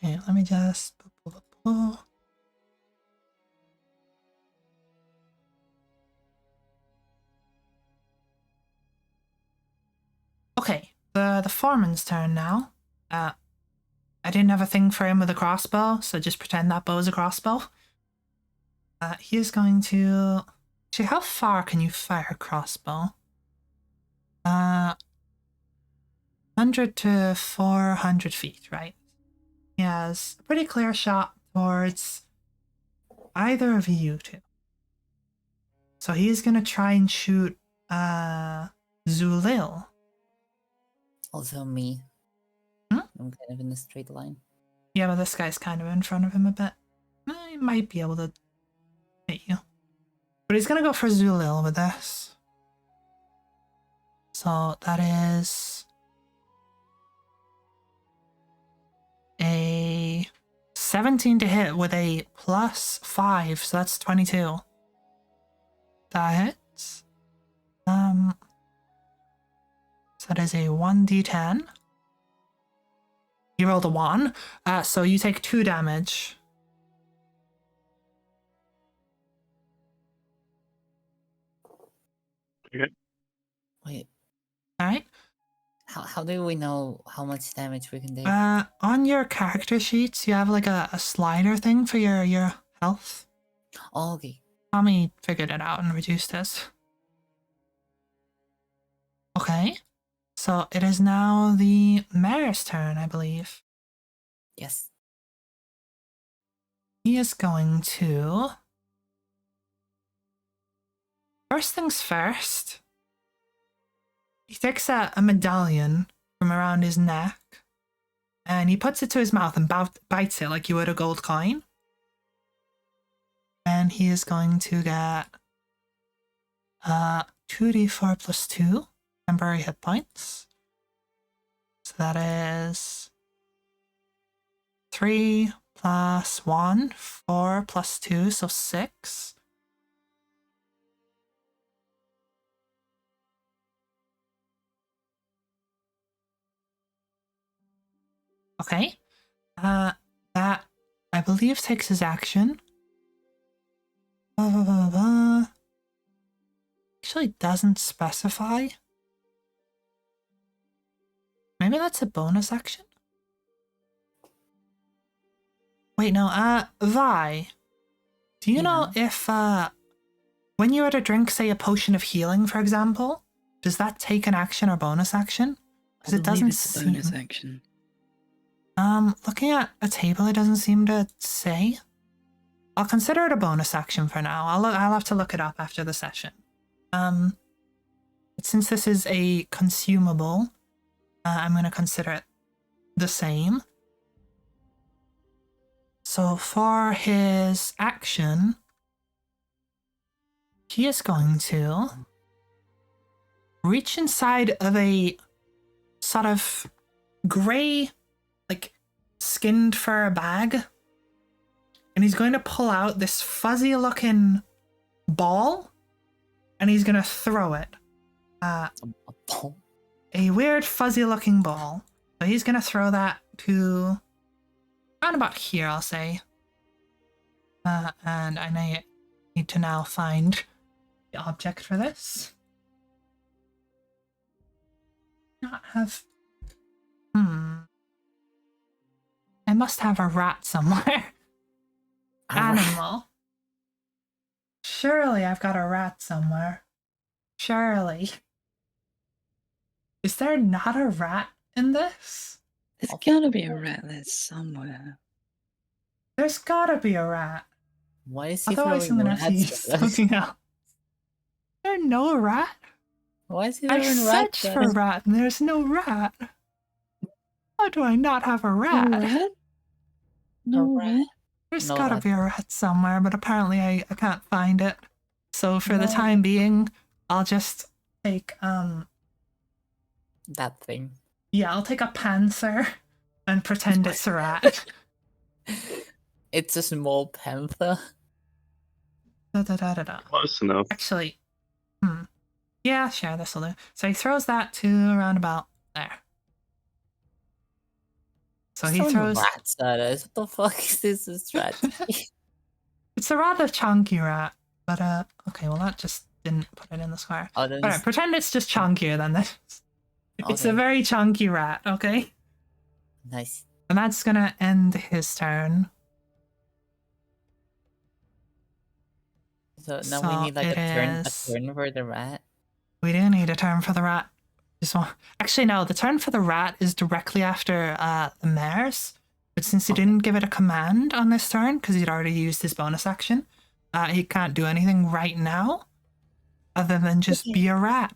[SPEAKER 1] Okay, let me just. Okay, the foreman's turn now. I didn't have a thing for him with a crossbow, so just pretend that bow is a crossbow. He is going to. Actually, how far can you fire a crossbow? 100 to 400 feet, right? He has a pretty clear shot towards either of you two. So he's gonna try and shoot Zulil.
[SPEAKER 2] Also me.
[SPEAKER 1] Hmm?
[SPEAKER 2] I'm kind of in a straight line.
[SPEAKER 1] Yeah, but this guy's kind of in front of him a bit. He might be able to hit you. But he's gonna go for Zulil with this. So that is a 17 to hit with a +5, so that's 22. That hits. So that is a 1d10. He rolled a 1, so you take 2 damage.
[SPEAKER 5] Okay.
[SPEAKER 2] Wait,
[SPEAKER 1] Alright.
[SPEAKER 2] how do we know how much damage we can take?
[SPEAKER 1] On your character sheets, you have like a slider thing for your health.
[SPEAKER 2] Oh, okay.
[SPEAKER 1] Tommy figured it out and reduced his. Okay. So it is now the mayor's turn, I believe.
[SPEAKER 2] Yes.
[SPEAKER 1] He is going to. First things first, he takes a medallion from around his neck and he puts it to his mouth and bites it like you would a gold coin. And he is going to get 2d4 plus 2 temporary hit points. So that is 3 plus 1, 4 plus 2, so 6. Okay. That, I believe, takes his action. Actually doesn't specify. Maybe that's a bonus action? Wait, no, Vi. Do you know if, when you were to drink, say, a potion of healing, for example, does that take an action or bonus action? Because
[SPEAKER 3] I
[SPEAKER 1] it
[SPEAKER 3] believe
[SPEAKER 1] doesn't
[SPEAKER 3] it's a
[SPEAKER 1] seem...
[SPEAKER 3] bonus action.
[SPEAKER 1] Looking at a table, it doesn't seem to say. I'll consider it a bonus action for now. I'll have to look it up after the session. But since this is a consumable, I'm going to consider it the same. So for his action, he is going to reach inside of a sort of grey, like, skinned fur bag, and he's going to pull out this fuzzy looking ball and he's going to throw it.
[SPEAKER 2] A ball?
[SPEAKER 1] A weird fuzzy looking ball. So he's going to throw that to around about here, I'll say. And I need to now find the object for this. Not have... I must have a rat somewhere. Animal. Surely I've got a rat somewhere. Surely. Is there not a rat in this?
[SPEAKER 3] There's gotta be a rat there somewhere.
[SPEAKER 1] There's gotta be a rat.
[SPEAKER 2] Why is he
[SPEAKER 1] Otherwise I'm
[SPEAKER 2] throwing
[SPEAKER 1] gonna have to
[SPEAKER 2] rats
[SPEAKER 1] use
[SPEAKER 2] at us?
[SPEAKER 1] something else. Is there no rat?
[SPEAKER 2] Why is he
[SPEAKER 1] I
[SPEAKER 2] throwing rats
[SPEAKER 1] searched
[SPEAKER 2] at
[SPEAKER 1] for
[SPEAKER 2] us?
[SPEAKER 1] rat and there's no rat. How do I not have a rat?
[SPEAKER 3] No rat? No
[SPEAKER 2] rat.
[SPEAKER 3] rat?
[SPEAKER 1] There's
[SPEAKER 2] No
[SPEAKER 1] gotta
[SPEAKER 2] rat.
[SPEAKER 1] be a rat somewhere, but apparently I can't find it. So for the
[SPEAKER 2] No.
[SPEAKER 1] time being, I'll just take
[SPEAKER 2] That thing.
[SPEAKER 1] yeah, I'll take a panther and pretend it's a rat.
[SPEAKER 2] It's a small panther.
[SPEAKER 1] Da.
[SPEAKER 5] Close enough.
[SPEAKER 1] Actually, yeah, sure, this'll do. So he throws that to around about there. So he
[SPEAKER 2] Throwing
[SPEAKER 1] throws.
[SPEAKER 2] rats at us. What the fuck is this a strategy?
[SPEAKER 1] It's a rather chunky rat, but okay, well that just didn't put it in the square.
[SPEAKER 2] Oh, then
[SPEAKER 1] Alright, pretend it's just chunkier than this. It's a
[SPEAKER 2] Okay.
[SPEAKER 1] very chunky rat, okay?
[SPEAKER 2] Nice.
[SPEAKER 1] And that's gonna end his turn.
[SPEAKER 2] So now
[SPEAKER 1] So
[SPEAKER 2] we need like
[SPEAKER 1] it
[SPEAKER 2] a turn
[SPEAKER 1] is-
[SPEAKER 2] for the rat.
[SPEAKER 1] We do need a turn for the rat. Actually, no, the turn for the rat is directly after the mare's. But since he didn't give it a command on this turn, because he'd already used his bonus action, he can't do anything right now other than just be a rat.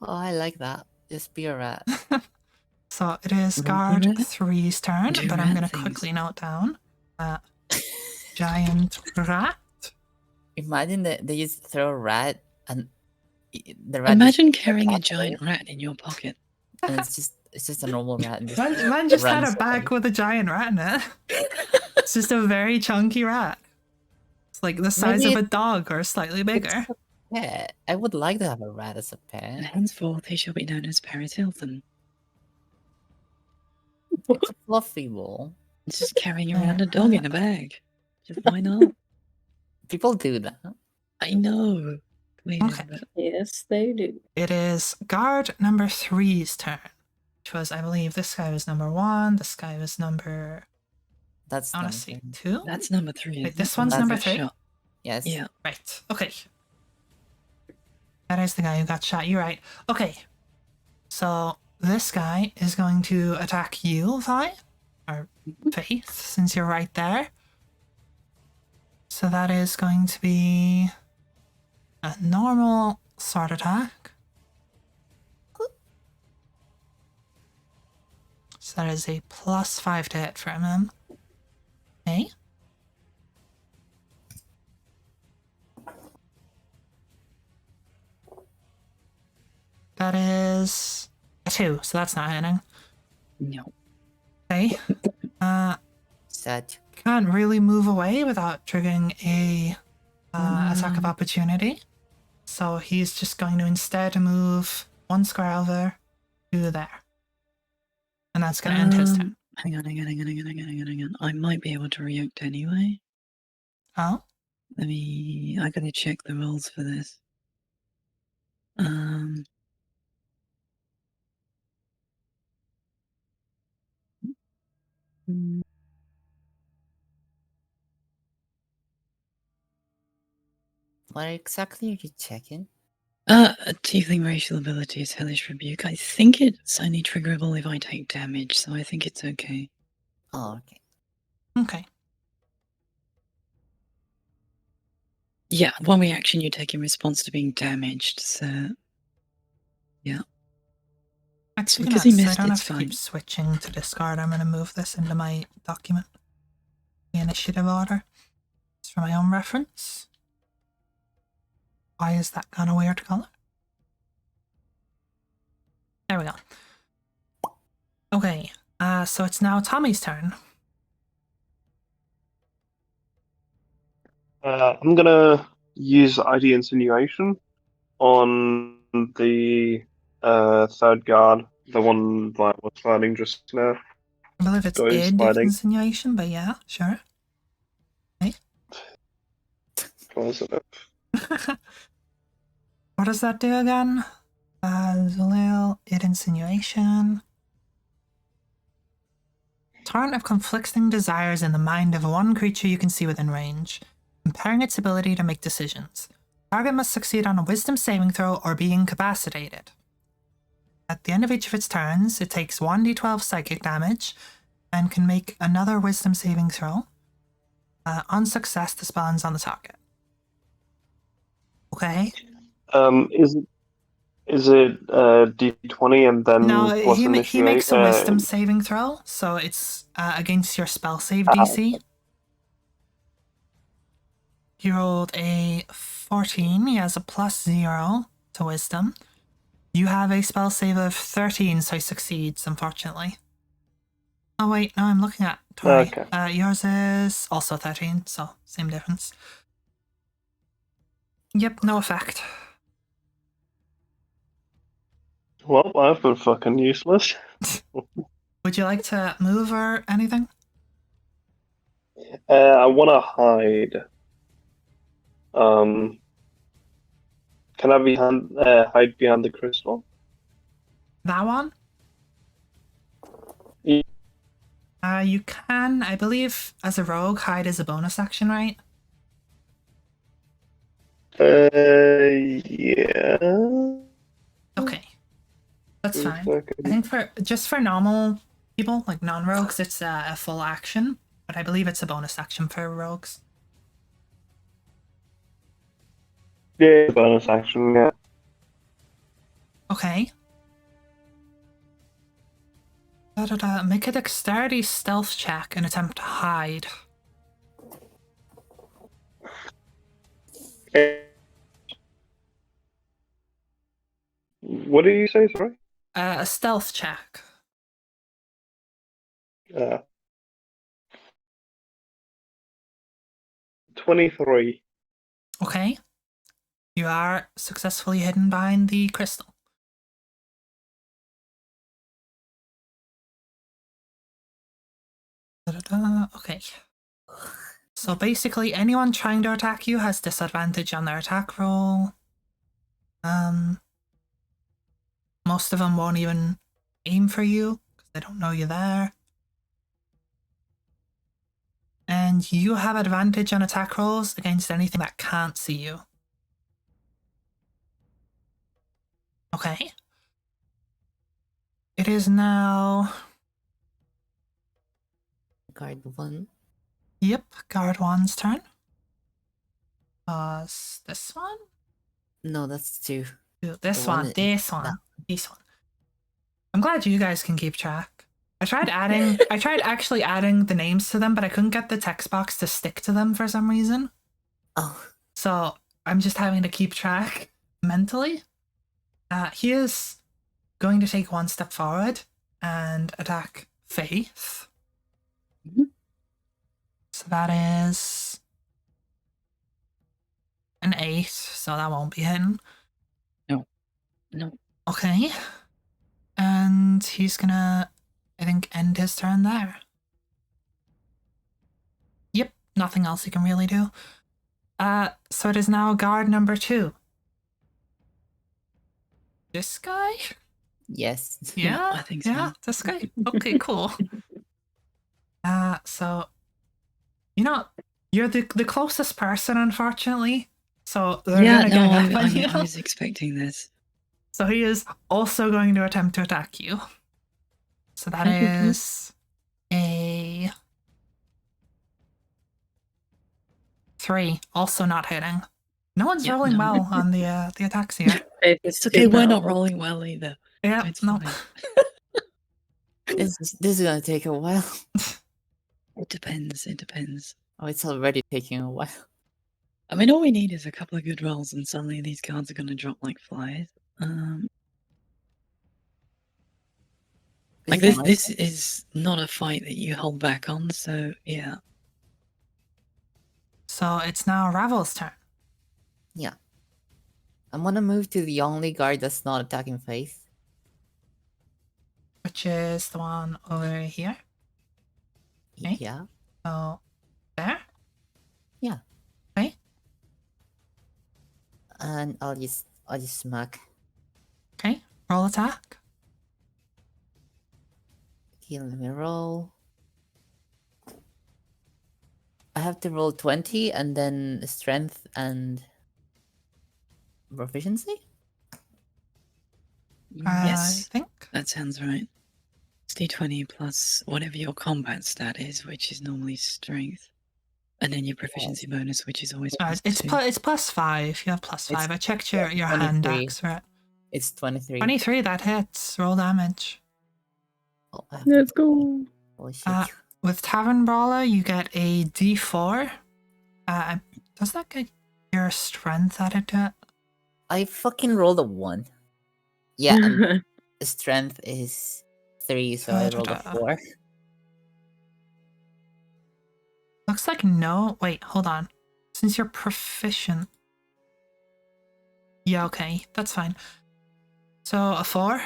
[SPEAKER 2] Oh, I like that. Just be a rat.
[SPEAKER 1] So it is
[SPEAKER 3] Well,
[SPEAKER 1] guard
[SPEAKER 3] do
[SPEAKER 1] 3's turn,
[SPEAKER 3] do
[SPEAKER 1] but I'm
[SPEAKER 3] rat
[SPEAKER 1] going to
[SPEAKER 3] things.
[SPEAKER 1] quickly note down. Giant rat.
[SPEAKER 2] Imagine that they just throw a rat and the rat.
[SPEAKER 3] Imagine
[SPEAKER 2] just
[SPEAKER 3] carrying a
[SPEAKER 2] pops
[SPEAKER 3] giant
[SPEAKER 2] away,
[SPEAKER 3] rat in your pocket.
[SPEAKER 2] and it's just a normal rat. And just
[SPEAKER 1] Man just had
[SPEAKER 2] runs
[SPEAKER 1] a bag
[SPEAKER 2] away.
[SPEAKER 1] with a giant rat in it. It's just a very chunky rat. It's like the size
[SPEAKER 2] Maybe
[SPEAKER 1] of a dog or slightly bigger.
[SPEAKER 2] pet. I would like to have a rat as a
[SPEAKER 3] And
[SPEAKER 2] pet.
[SPEAKER 3] henceforth he shall be known as Paris Hilton.
[SPEAKER 2] It's a fluffy ball.
[SPEAKER 3] It's just carrying around a dog in a bag. Just why not?
[SPEAKER 2] People do that.
[SPEAKER 3] I know. Weird,
[SPEAKER 1] Okay.
[SPEAKER 3] but
[SPEAKER 4] Yes, they do.
[SPEAKER 1] It is guard number 3's turn. Which was, I believe, this guy was number 1, this guy was number,
[SPEAKER 2] That's
[SPEAKER 1] honestly,
[SPEAKER 2] something.
[SPEAKER 1] 2?
[SPEAKER 3] that's number 3.
[SPEAKER 1] Wait,
[SPEAKER 3] isn't
[SPEAKER 1] this
[SPEAKER 3] it?
[SPEAKER 1] one's
[SPEAKER 3] That's
[SPEAKER 1] number
[SPEAKER 3] that
[SPEAKER 1] 3?
[SPEAKER 3] shot.
[SPEAKER 2] Yes.
[SPEAKER 3] Yeah.
[SPEAKER 1] Right, okay. That is the guy who got shot, you're right. Okay, so this guy is going to attack you, Vi, or Faith, since you're right there. So that is going to be a normal sword attack. So that is a +5 to hit from him. Okay. That is a 2, so that's not hitting.
[SPEAKER 3] No.
[SPEAKER 1] Okay.
[SPEAKER 2] Sad.
[SPEAKER 1] Can't really move away without triggering a attack of opportunity. So he's just going to instead move 1 square over to there. And that's going to end his turn.
[SPEAKER 3] Hang on. I might be able to react anyway.
[SPEAKER 1] Oh?
[SPEAKER 3] I gotta check the rules for this.
[SPEAKER 2] What exactly are you checking?
[SPEAKER 3] Tiefling racial ability is Hellish Rebuke. I think it's only triggerable if I take damage, so I think it's okay.
[SPEAKER 2] Oh, okay.
[SPEAKER 1] Okay.
[SPEAKER 3] Yeah, one reaction you take in response to being damaged, so yeah.
[SPEAKER 1] Actually,
[SPEAKER 3] Because he
[SPEAKER 1] I
[SPEAKER 3] missed,
[SPEAKER 1] don't
[SPEAKER 3] it's
[SPEAKER 1] have to
[SPEAKER 3] fine.
[SPEAKER 1] keep switching to discard. I'm going to move this into my document. The initiative order. It's for my own reference. Why is that kind of weird color? There we go. Okay, so it's now Tommy's turn.
[SPEAKER 5] I'm gonna use ID insinuation on the third guard, the one that was fighting just now.
[SPEAKER 1] I believe it's
[SPEAKER 5] Goes
[SPEAKER 1] id
[SPEAKER 5] fighting.
[SPEAKER 1] insinuation, but yeah, sure.
[SPEAKER 5] Close it up.
[SPEAKER 1] What does that do again? Zalil, id insinuation. Torrent of conflicting desires in the mind of one creature you can see within range, impairing its ability to make decisions. Target must succeed on a wisdom saving throw or be incapacitated. At the end of each of its turns, it takes 1d12 psychic damage and can make another wisdom saving throw. On success, the spell ends on the target. Okay.
[SPEAKER 5] Is it D20 and then
[SPEAKER 1] No,
[SPEAKER 5] plus
[SPEAKER 1] he
[SPEAKER 5] initiate?
[SPEAKER 1] makes a wisdom saving throw, so it's against your spell save DC. He rolled a 14. He has a +0 to wisdom. You have a spell save of 13, so he succeeds, unfortunately. Oh wait, no, I'm looking at Tori.
[SPEAKER 5] Okay.
[SPEAKER 1] Yours is also 13, so same difference. Yep, no effect.
[SPEAKER 5] Well, I've been fucking useless.
[SPEAKER 1] Would you like to move or anything?
[SPEAKER 5] I want to hide. Can I hide behind the crystal?
[SPEAKER 1] That one?
[SPEAKER 5] Yeah.
[SPEAKER 1] You can, I believe, as a rogue, hide is a bonus action, right?
[SPEAKER 5] Yeah.
[SPEAKER 1] Okay, that's
[SPEAKER 5] If
[SPEAKER 1] fine.
[SPEAKER 5] I
[SPEAKER 1] I
[SPEAKER 5] could-
[SPEAKER 1] think for normal people, like non-rogues, it's a full action, but I believe it's a bonus action for rogues.
[SPEAKER 5] Yeah, bonus action. Yeah.
[SPEAKER 1] Okay. Make a dexterity stealth check and attempt to hide.
[SPEAKER 5] What did you say? Sorry.
[SPEAKER 1] A stealth check.
[SPEAKER 5] 23.
[SPEAKER 1] Okay. You are successfully hidden behind the crystal. Okay. So basically, anyone trying to attack you has disadvantage on their attack roll. Most of them won't even aim for you because they don't know you're there. And you have advantage on attack rolls against anything that can't see you. Okay. It is now...
[SPEAKER 2] Guard 1.
[SPEAKER 1] Yep, guard one's turn. This one?
[SPEAKER 2] No, that's 2.
[SPEAKER 1] This
[SPEAKER 2] The one
[SPEAKER 1] one,
[SPEAKER 2] is-
[SPEAKER 1] this one,
[SPEAKER 2] that-
[SPEAKER 1] this one. I'm glad you guys can keep track. I tried actually adding the names to them, but I couldn't get the text box to stick to them for some reason.
[SPEAKER 2] Oh,
[SPEAKER 1] So I'm just having to keep track mentally. He is going to take one step forward and attack Faith.
[SPEAKER 3] Mhm.
[SPEAKER 1] So that is an 8, so that won't be hitting.
[SPEAKER 3] No.
[SPEAKER 1] Okay. And he's gonna, I think, end his turn there. Yep, nothing else he can really do. So it is now guard number 2. This guy?
[SPEAKER 2] yes.
[SPEAKER 1] Yeah,
[SPEAKER 3] I think so.
[SPEAKER 1] Yeah, this guy? Okay, cool. So, you're the closest person, unfortunately. So they're
[SPEAKER 3] Yeah,
[SPEAKER 1] gonna
[SPEAKER 3] no,
[SPEAKER 1] gang up on you.
[SPEAKER 3] I was expecting this.
[SPEAKER 1] So he is also going to attempt to attack you. So that
[SPEAKER 3] Okay.
[SPEAKER 1] is a 3, also not hitting. No one's
[SPEAKER 3] Yeah,
[SPEAKER 1] rolling
[SPEAKER 3] no.
[SPEAKER 1] well on the attacks here.
[SPEAKER 3] It's okay, we're not rolling well either.
[SPEAKER 1] Yeah,
[SPEAKER 3] It's
[SPEAKER 1] no.
[SPEAKER 3] fine.
[SPEAKER 2] This is gonna take a while.
[SPEAKER 3] It depends.
[SPEAKER 2] Oh, it's already taking a while.
[SPEAKER 3] I mean, all we need is a couple of good rolls, and suddenly these cards are going to drop like flies. Like
[SPEAKER 2] Is it
[SPEAKER 3] this is not a fight that you hold back on, so yeah.
[SPEAKER 1] So it's now Ravel's turn.
[SPEAKER 2] Yeah. I'm gonna move to the only guard that's not attacking Faith.
[SPEAKER 1] Which is the one over here. Okay.
[SPEAKER 2] Yeah.
[SPEAKER 1] So, there?
[SPEAKER 2] Yeah.
[SPEAKER 1] Okay.
[SPEAKER 2] And I'll just smack.
[SPEAKER 1] Okay. Roll attack.
[SPEAKER 2] Okay, let me roll. I have to roll 20 and then strength and proficiency?
[SPEAKER 3] Yes,
[SPEAKER 1] I think.
[SPEAKER 3] that sounds right. It's D20 plus whatever your combat stat is, which is normally strength. And then your proficiency bonus, which is always plus
[SPEAKER 1] It's
[SPEAKER 3] 2.
[SPEAKER 1] it's +5. You have +5.
[SPEAKER 2] It's
[SPEAKER 1] I checked your hand
[SPEAKER 2] 23.
[SPEAKER 1] axe, right?
[SPEAKER 2] It's 23.
[SPEAKER 1] 23, that hits. Roll damage.
[SPEAKER 2] Oh, I have to-
[SPEAKER 4] Let's go.
[SPEAKER 2] Holy shit.
[SPEAKER 1] With Tavern Brawler, you get a D4. Does that get your strength added to it?
[SPEAKER 2] I fucking rolled a 1. Yeah, and strength is 3, so I rolled a 4.
[SPEAKER 1] Looks like no. Wait, hold on. Since you're proficient. Yeah, okay. That's fine. So a 4?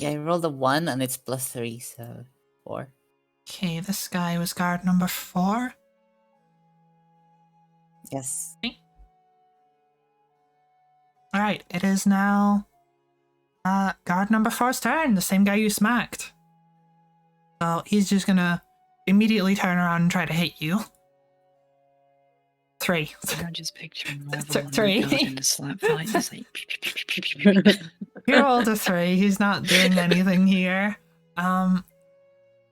[SPEAKER 2] Yeah, I rolled a 1 and it's +3, so 4.
[SPEAKER 1] Okay, this guy was guard number 4.
[SPEAKER 2] Yes.
[SPEAKER 1] Alright, it is now guard number 4's turn, the same guy you smacked. So he's just gonna immediately turn around and try to hit you. 3.
[SPEAKER 3] So I'm just picturing Revel
[SPEAKER 1] Th-
[SPEAKER 3] and
[SPEAKER 1] three.
[SPEAKER 3] the guard in a slap fight. Just like...
[SPEAKER 1] He rolled a 3, he's not doing anything here.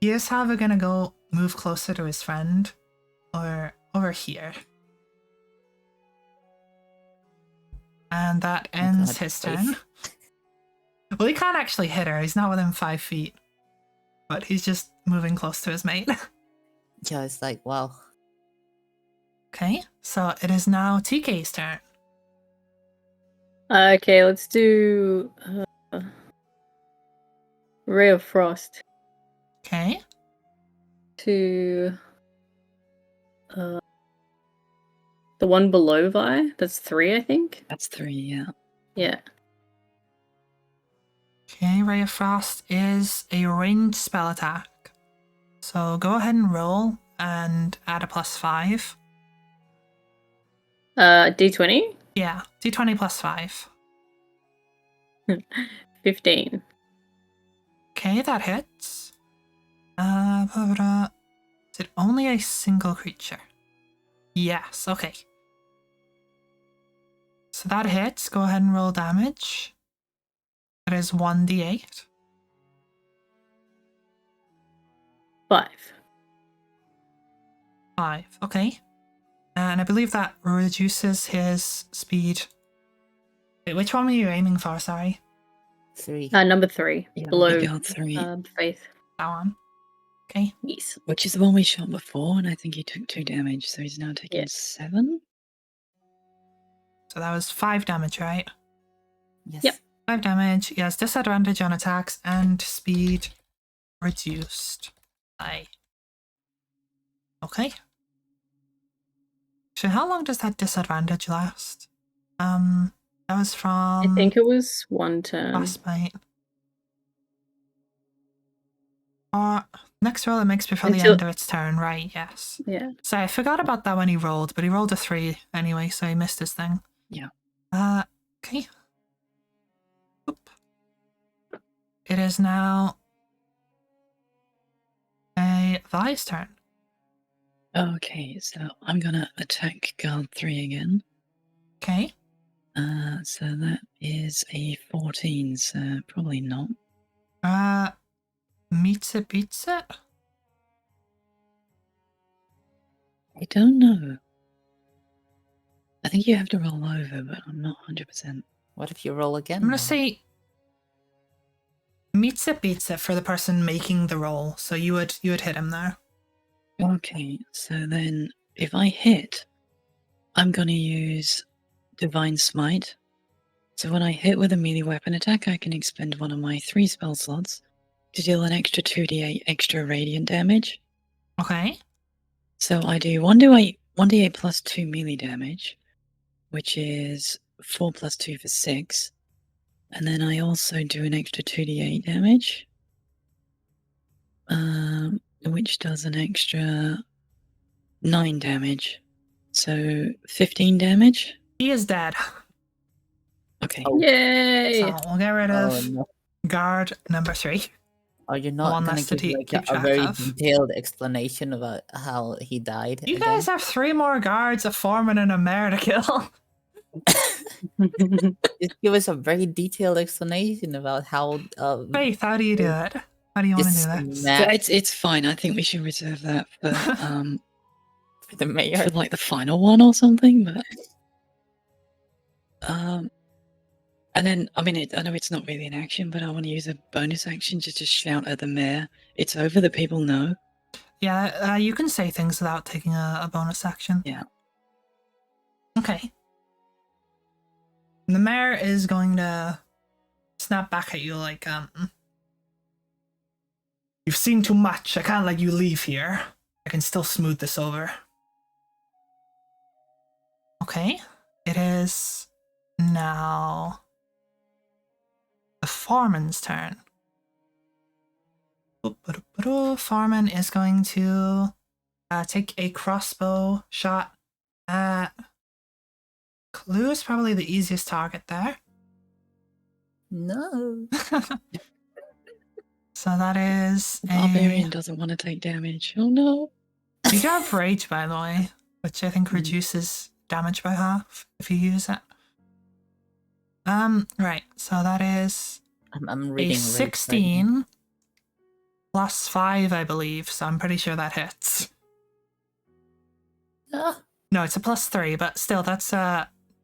[SPEAKER 1] He is either gonna go move closer to his friend or over here. And that ends
[SPEAKER 2] God,
[SPEAKER 1] his
[SPEAKER 2] safe.
[SPEAKER 1] turn. Well, he can't actually hit her, he's not within 5 feet. But he's just moving close to his mate.
[SPEAKER 2] Yeah, it's like, wow.
[SPEAKER 1] Okay, so it is now TK's turn.
[SPEAKER 4] Okay, let's do Ray of Frost
[SPEAKER 1] Okay,
[SPEAKER 4] to the one below Vi. That's 3, I think.
[SPEAKER 3] That's 3, yeah.
[SPEAKER 4] Yeah.
[SPEAKER 1] okay, Ray of Frost is a ranged spell attack. So go ahead and roll and add a +5.
[SPEAKER 4] D20.
[SPEAKER 1] Yeah, d20 +5.
[SPEAKER 4] 15.
[SPEAKER 1] Okay, that hits. Is it only a single creature? Yes, okay. So that hits. Go ahead and roll damage. That is 1d8.
[SPEAKER 4] 5.
[SPEAKER 1] 5, okay. And I believe that reduces his speed. Wait, which one were you aiming for, sorry?
[SPEAKER 2] 3.
[SPEAKER 4] Number 3.
[SPEAKER 3] Yeah,
[SPEAKER 4] Below
[SPEAKER 3] the guard 3.
[SPEAKER 4] Faith.
[SPEAKER 1] That one. Okay.
[SPEAKER 4] Yes.
[SPEAKER 3] Which is the one we shot before, and I think he took 2 damage, so he's now taking
[SPEAKER 4] Yeah.
[SPEAKER 3] 7?
[SPEAKER 1] So that was 5 damage, right?
[SPEAKER 2] Yes.
[SPEAKER 4] Yep.
[SPEAKER 1] 5 damage. He has disadvantage on attacks and speed reduced by. Okay. So how long does that disadvantage last? That was from
[SPEAKER 4] I think it was 1 turn.
[SPEAKER 1] Frostbite. Next roll it makes before the
[SPEAKER 4] Until-
[SPEAKER 1] end of its turn, right? Yes.
[SPEAKER 4] Yeah.
[SPEAKER 1] So I forgot about that when he rolled, but he rolled a 3 anyway, so he missed his thing.
[SPEAKER 3] Yeah.
[SPEAKER 1] Okay. Oop. It is now a Vi's turn.
[SPEAKER 3] Okay, so I'm gonna attack guard 3 again.
[SPEAKER 1] Okay.
[SPEAKER 3] So that is a 14, so probably not.
[SPEAKER 1] Meets it, beats it?
[SPEAKER 3] I don't know. I think you have to roll over, but I'm not 100%.
[SPEAKER 2] What if you roll again?
[SPEAKER 1] I'm gonna
[SPEAKER 2] then?
[SPEAKER 1] say meets it, beats it for the person making the roll. So you would hit him there.
[SPEAKER 3] Okay, so then if I hit, I'm gonna use Divine Smite. So when I hit with a melee weapon attack, I can expend one of my 3 spell slots to deal an extra 2d8 extra radiant damage.
[SPEAKER 1] Okay.
[SPEAKER 3] So I do 1d8 plus 2 melee damage, which is 4 plus 2 for 6. And then I also do an extra 2d8 damage, which does an extra 9 damage. So 15 damage.
[SPEAKER 1] He is dead.
[SPEAKER 3] Okay.
[SPEAKER 2] Oh.
[SPEAKER 4] Yay!
[SPEAKER 1] So we'll get rid
[SPEAKER 2] Oh,
[SPEAKER 1] of
[SPEAKER 2] no.
[SPEAKER 1] guard number 3.
[SPEAKER 2] Are you
[SPEAKER 1] One
[SPEAKER 2] not gonna
[SPEAKER 1] less to
[SPEAKER 2] give like
[SPEAKER 1] keep
[SPEAKER 2] a
[SPEAKER 1] track
[SPEAKER 2] very
[SPEAKER 1] of.
[SPEAKER 2] detailed explanation about how he died?
[SPEAKER 1] You
[SPEAKER 2] again?
[SPEAKER 1] guys have 3 more guards, a foreman, and a mare to kill.
[SPEAKER 2] Just give us a very detailed explanation about how.
[SPEAKER 1] Faith, how do you do it? How do you want to
[SPEAKER 2] just
[SPEAKER 1] do this?
[SPEAKER 3] So it's fine. I think we should reserve that for
[SPEAKER 2] for the mayor.
[SPEAKER 3] for like the final one or something. But and then I mean I know it's not really an action, but I want to use a bonus action just to shout at the mayor. It's over that people know.
[SPEAKER 1] Yeah, you can say things without taking a bonus action.
[SPEAKER 3] Yeah.
[SPEAKER 1] Okay. The mayor is going to snap back at you like, you've seen too much. I can't let you leave here. I can still smooth this over. Okay. It is now the foreman's turn. Foreman is going to take a crossbow shot at Clue is probably the easiest target there.
[SPEAKER 2] No.
[SPEAKER 1] So that is
[SPEAKER 3] The barbarian doesn't want to take damage. Oh no.
[SPEAKER 1] You do have rage, by the way, which I think reduces damage by half if you use it. Right, so that is
[SPEAKER 2] I'm
[SPEAKER 1] a
[SPEAKER 2] reading.
[SPEAKER 1] 16 plus 5, I believe, so I'm pretty sure that hits.
[SPEAKER 2] Ah,
[SPEAKER 1] No, it's a plus 3, but still, that's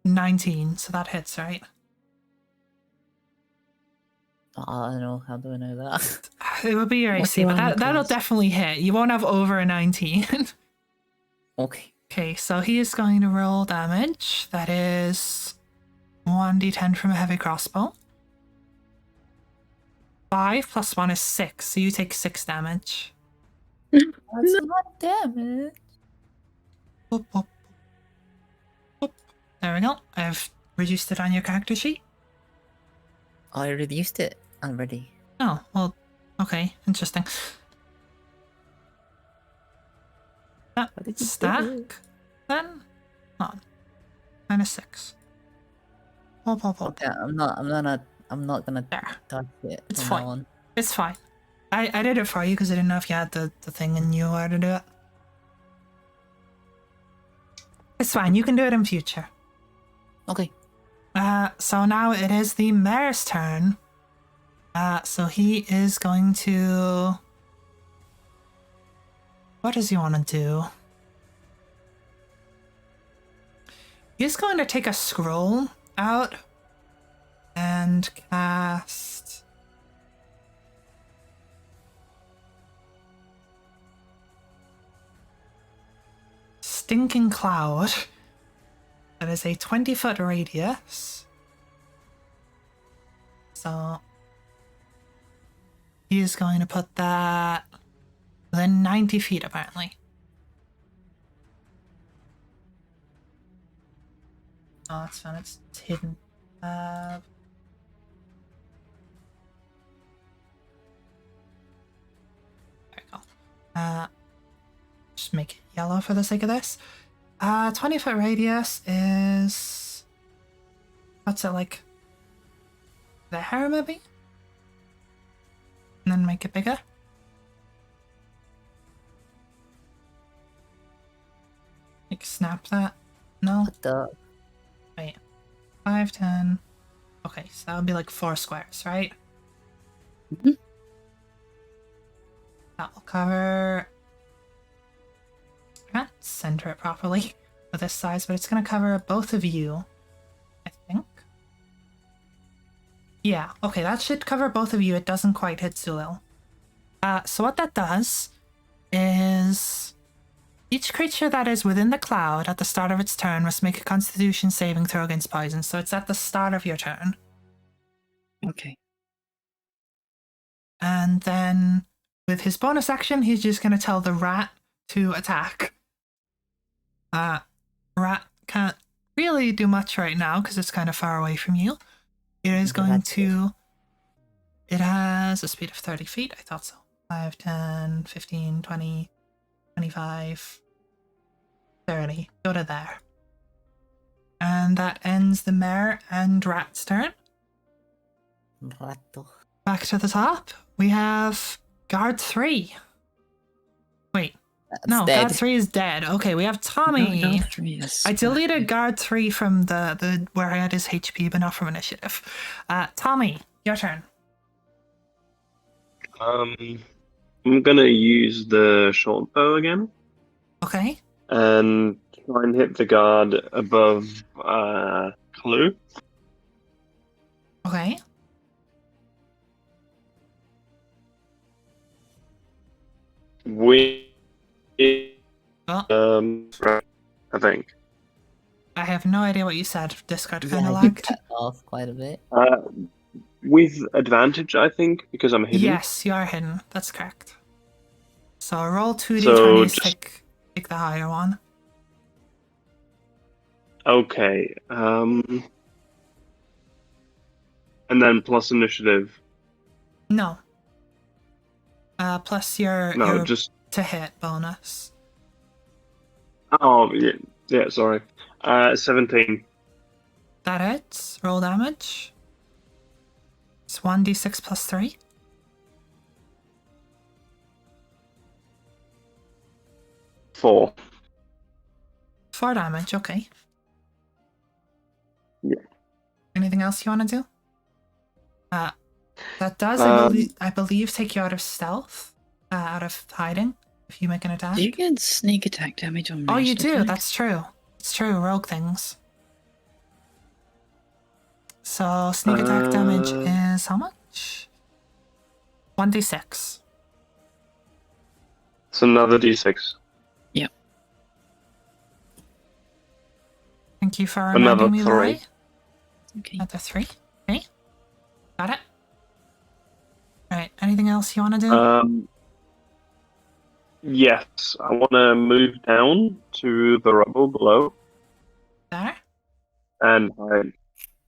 [SPEAKER 1] 19, so that hits, right?
[SPEAKER 2] I don't know. How do I know that?
[SPEAKER 1] It would be your
[SPEAKER 3] What's
[SPEAKER 1] AC,
[SPEAKER 3] the
[SPEAKER 1] but
[SPEAKER 3] armor
[SPEAKER 1] that'll
[SPEAKER 3] class?
[SPEAKER 1] definitely hit. You won't have over a 19.
[SPEAKER 2] Okay.
[SPEAKER 1] Okay, so he is going to roll damage. That is 1d10 from a heavy crossbow. 5 plus 1 is 6, so you take 6 damage.
[SPEAKER 2] That's not damage.
[SPEAKER 1] Boop, boop, boop. There we go. I've reduced it on your character sheet.
[SPEAKER 2] I reduced it already.
[SPEAKER 1] Oh, well, okay, interesting. That
[SPEAKER 2] What did you
[SPEAKER 1] stack,
[SPEAKER 2] do?
[SPEAKER 1] then? On. -6. Pop, pop, pop.
[SPEAKER 2] Okay, I'm not gonna
[SPEAKER 1] There.
[SPEAKER 2] touch it
[SPEAKER 1] It's
[SPEAKER 2] from
[SPEAKER 1] fine.
[SPEAKER 2] now on.
[SPEAKER 1] It's fine. I did it for you because I didn't know if you had the thing and knew how to do it. It's fine, you can do it in future.
[SPEAKER 2] Okay.
[SPEAKER 1] So now it is the mayor's turn. So he is going to... What does he want to do? He's going to take a scroll out and cast... Stinking Cloud. That is a 20-foot radius. So he is going to put that within 90 feet, apparently. Oh, that's fine. It's hidden. There we go. Just make it yellow for the sake of this. 20-foot radius is... What's it like? There, maybe? And then make it bigger. Like, snap that. No?
[SPEAKER 2] What the?
[SPEAKER 1] Wait. 5, 10. Okay, so that would be like 4 squares, right?
[SPEAKER 3] Mhm.
[SPEAKER 1] That will cover... I can't center it properly for this size, but it's going to cover both of you, I think. Yeah, okay, that should cover both of you. It doesn't quite hit Zulil. So what that does is... Each creature that is within the cloud at the start of its turn must make a Constitution saving throw against poison. So it's at the start of your turn.
[SPEAKER 3] Okay.
[SPEAKER 1] And then with his bonus action, he's just going to tell the rat to attack. Rat can't really do much right now because it's kind of far away from you. It is going to... It has a speed of 30 feet. I thought so. 5, 10, 15, 20, 25, 30. Go to there. And that ends the mare and rat's turn.
[SPEAKER 2] Ratto.
[SPEAKER 1] Back to the top. We have guard 3. Wait.
[SPEAKER 2] That's
[SPEAKER 1] No,
[SPEAKER 2] dead.
[SPEAKER 1] guard 3 is dead. Okay, we have
[SPEAKER 3] No,
[SPEAKER 1] Tommy.
[SPEAKER 3] guard 3 is
[SPEAKER 1] I deleted
[SPEAKER 3] fine.
[SPEAKER 1] guard 3 from the where I had his HP, but not from initiative. Tommy, your turn.
[SPEAKER 5] I'm gonna use the short bow again
[SPEAKER 1] Okay.
[SPEAKER 5] and try and hit the guard above Clue.
[SPEAKER 1] Okay.
[SPEAKER 5] We
[SPEAKER 1] Well,
[SPEAKER 5] I think.
[SPEAKER 1] I have no idea what you said. Discord kind
[SPEAKER 2] Yeah,
[SPEAKER 1] of
[SPEAKER 2] you
[SPEAKER 1] lagged.
[SPEAKER 2] cut off quite a bit.
[SPEAKER 5] With advantage, I think, because I'm hidden.
[SPEAKER 1] Yes, you are hidden. That's correct. So roll 2d20s,
[SPEAKER 5] So just-
[SPEAKER 1] take the higher one.
[SPEAKER 5] Okay. And then plus initiative.
[SPEAKER 1] No. plus your
[SPEAKER 5] No, just
[SPEAKER 1] to hit bonus.
[SPEAKER 5] oh yeah. Sorry. 17.
[SPEAKER 1] That hits. Roll damage. It's 1d6 plus 3.
[SPEAKER 5] 4.
[SPEAKER 1] 4 damage, okay.
[SPEAKER 5] Yeah.
[SPEAKER 1] Anything else you want to do? That does, I believe, take you out of stealth, out of hiding, if you make an attack.
[SPEAKER 3] Do you get sneak attack damage on
[SPEAKER 1] Oh, you
[SPEAKER 3] ranged
[SPEAKER 1] do.
[SPEAKER 3] attacks?
[SPEAKER 1] That's true. It's true. Rogue things. So sneak attack damage is how much? 1d6.
[SPEAKER 5] It's another d6.
[SPEAKER 3] Yep.
[SPEAKER 1] Thank you for
[SPEAKER 5] Another
[SPEAKER 1] reminding me,
[SPEAKER 5] 3.
[SPEAKER 1] Larry.
[SPEAKER 3] Okay.
[SPEAKER 1] Another 3. Okay. Got it. Alright, anything else you want to do?
[SPEAKER 5] Yes, I want to move down to the rubble below
[SPEAKER 1] There.
[SPEAKER 5] and hide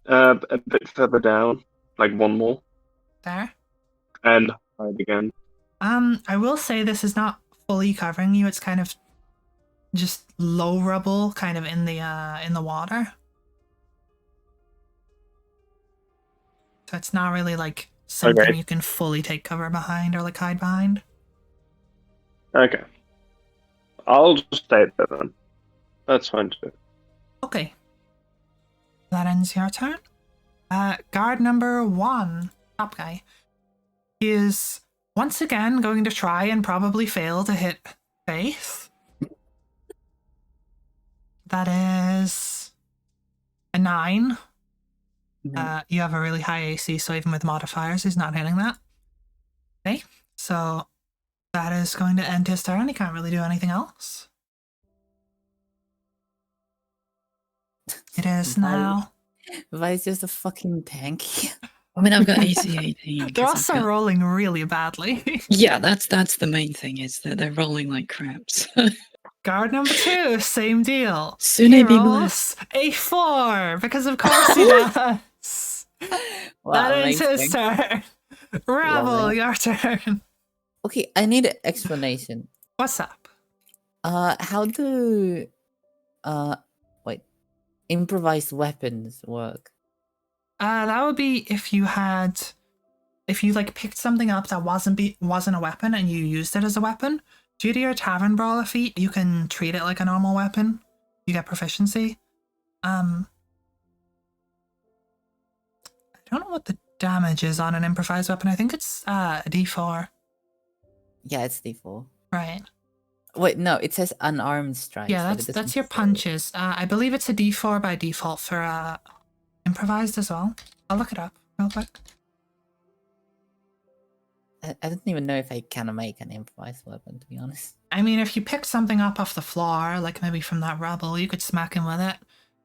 [SPEAKER 5] a bit further down, like one more,
[SPEAKER 1] There.
[SPEAKER 5] and hide again.
[SPEAKER 1] I will say this is not fully covering you. It's kind of just low rubble, kind of in the water. So it's not really like something
[SPEAKER 5] Okay.
[SPEAKER 1] you can fully take cover behind or like hide behind.
[SPEAKER 5] Okay. I'll just stay there then. That's fine too.
[SPEAKER 1] Okay. That ends your turn. Guard number 1, top guy, he is once again going to try and probably fail to hit Faith. That is a 9. You have a really high AC, so even with modifiers, he's not hitting that. Okay, so that is going to end his turn. He can't really do anything else. It is now.
[SPEAKER 2] Why is just a fucking tank?
[SPEAKER 3] I mean, I've got AC 18.
[SPEAKER 1] They're
[SPEAKER 3] 'cause
[SPEAKER 1] also
[SPEAKER 3] I've got-
[SPEAKER 1] rolling really badly.
[SPEAKER 3] Yeah, that's the main thing, is that they're rolling like craps.
[SPEAKER 1] Guard number 2, same deal.
[SPEAKER 3] Soon
[SPEAKER 1] He
[SPEAKER 3] I be
[SPEAKER 1] rolls a 4, because of course he does.
[SPEAKER 2] Wow,
[SPEAKER 1] That ends his
[SPEAKER 2] amazing.
[SPEAKER 1] turn. Rebel,
[SPEAKER 2] Love it.
[SPEAKER 1] your turn.
[SPEAKER 2] Okay, I need an explanation.
[SPEAKER 1] What's up?
[SPEAKER 2] How do wait, improvised weapons work?
[SPEAKER 1] That would be if you like picked something up that wasn't a weapon and you used it as a weapon. Due to your Tavern Brawler feat, you can treat it like a normal weapon. You get proficiency. I don't know what the damage is on an improvised weapon. I think it's a D4.
[SPEAKER 2] Yeah, it's D4.
[SPEAKER 1] Right.
[SPEAKER 2] Wait, no, it says unarmed strikes.
[SPEAKER 1] Yeah,
[SPEAKER 2] but it
[SPEAKER 1] that's
[SPEAKER 2] doesn't
[SPEAKER 1] your
[SPEAKER 2] say-
[SPEAKER 1] punches. I believe it's a D4 by default for improvised as well. I'll look it up real quick.
[SPEAKER 2] I don't even know if I can make an improvised weapon, to be honest.
[SPEAKER 1] I mean, if you picked something up off the floor, like maybe from that rubble, you could smack him with it.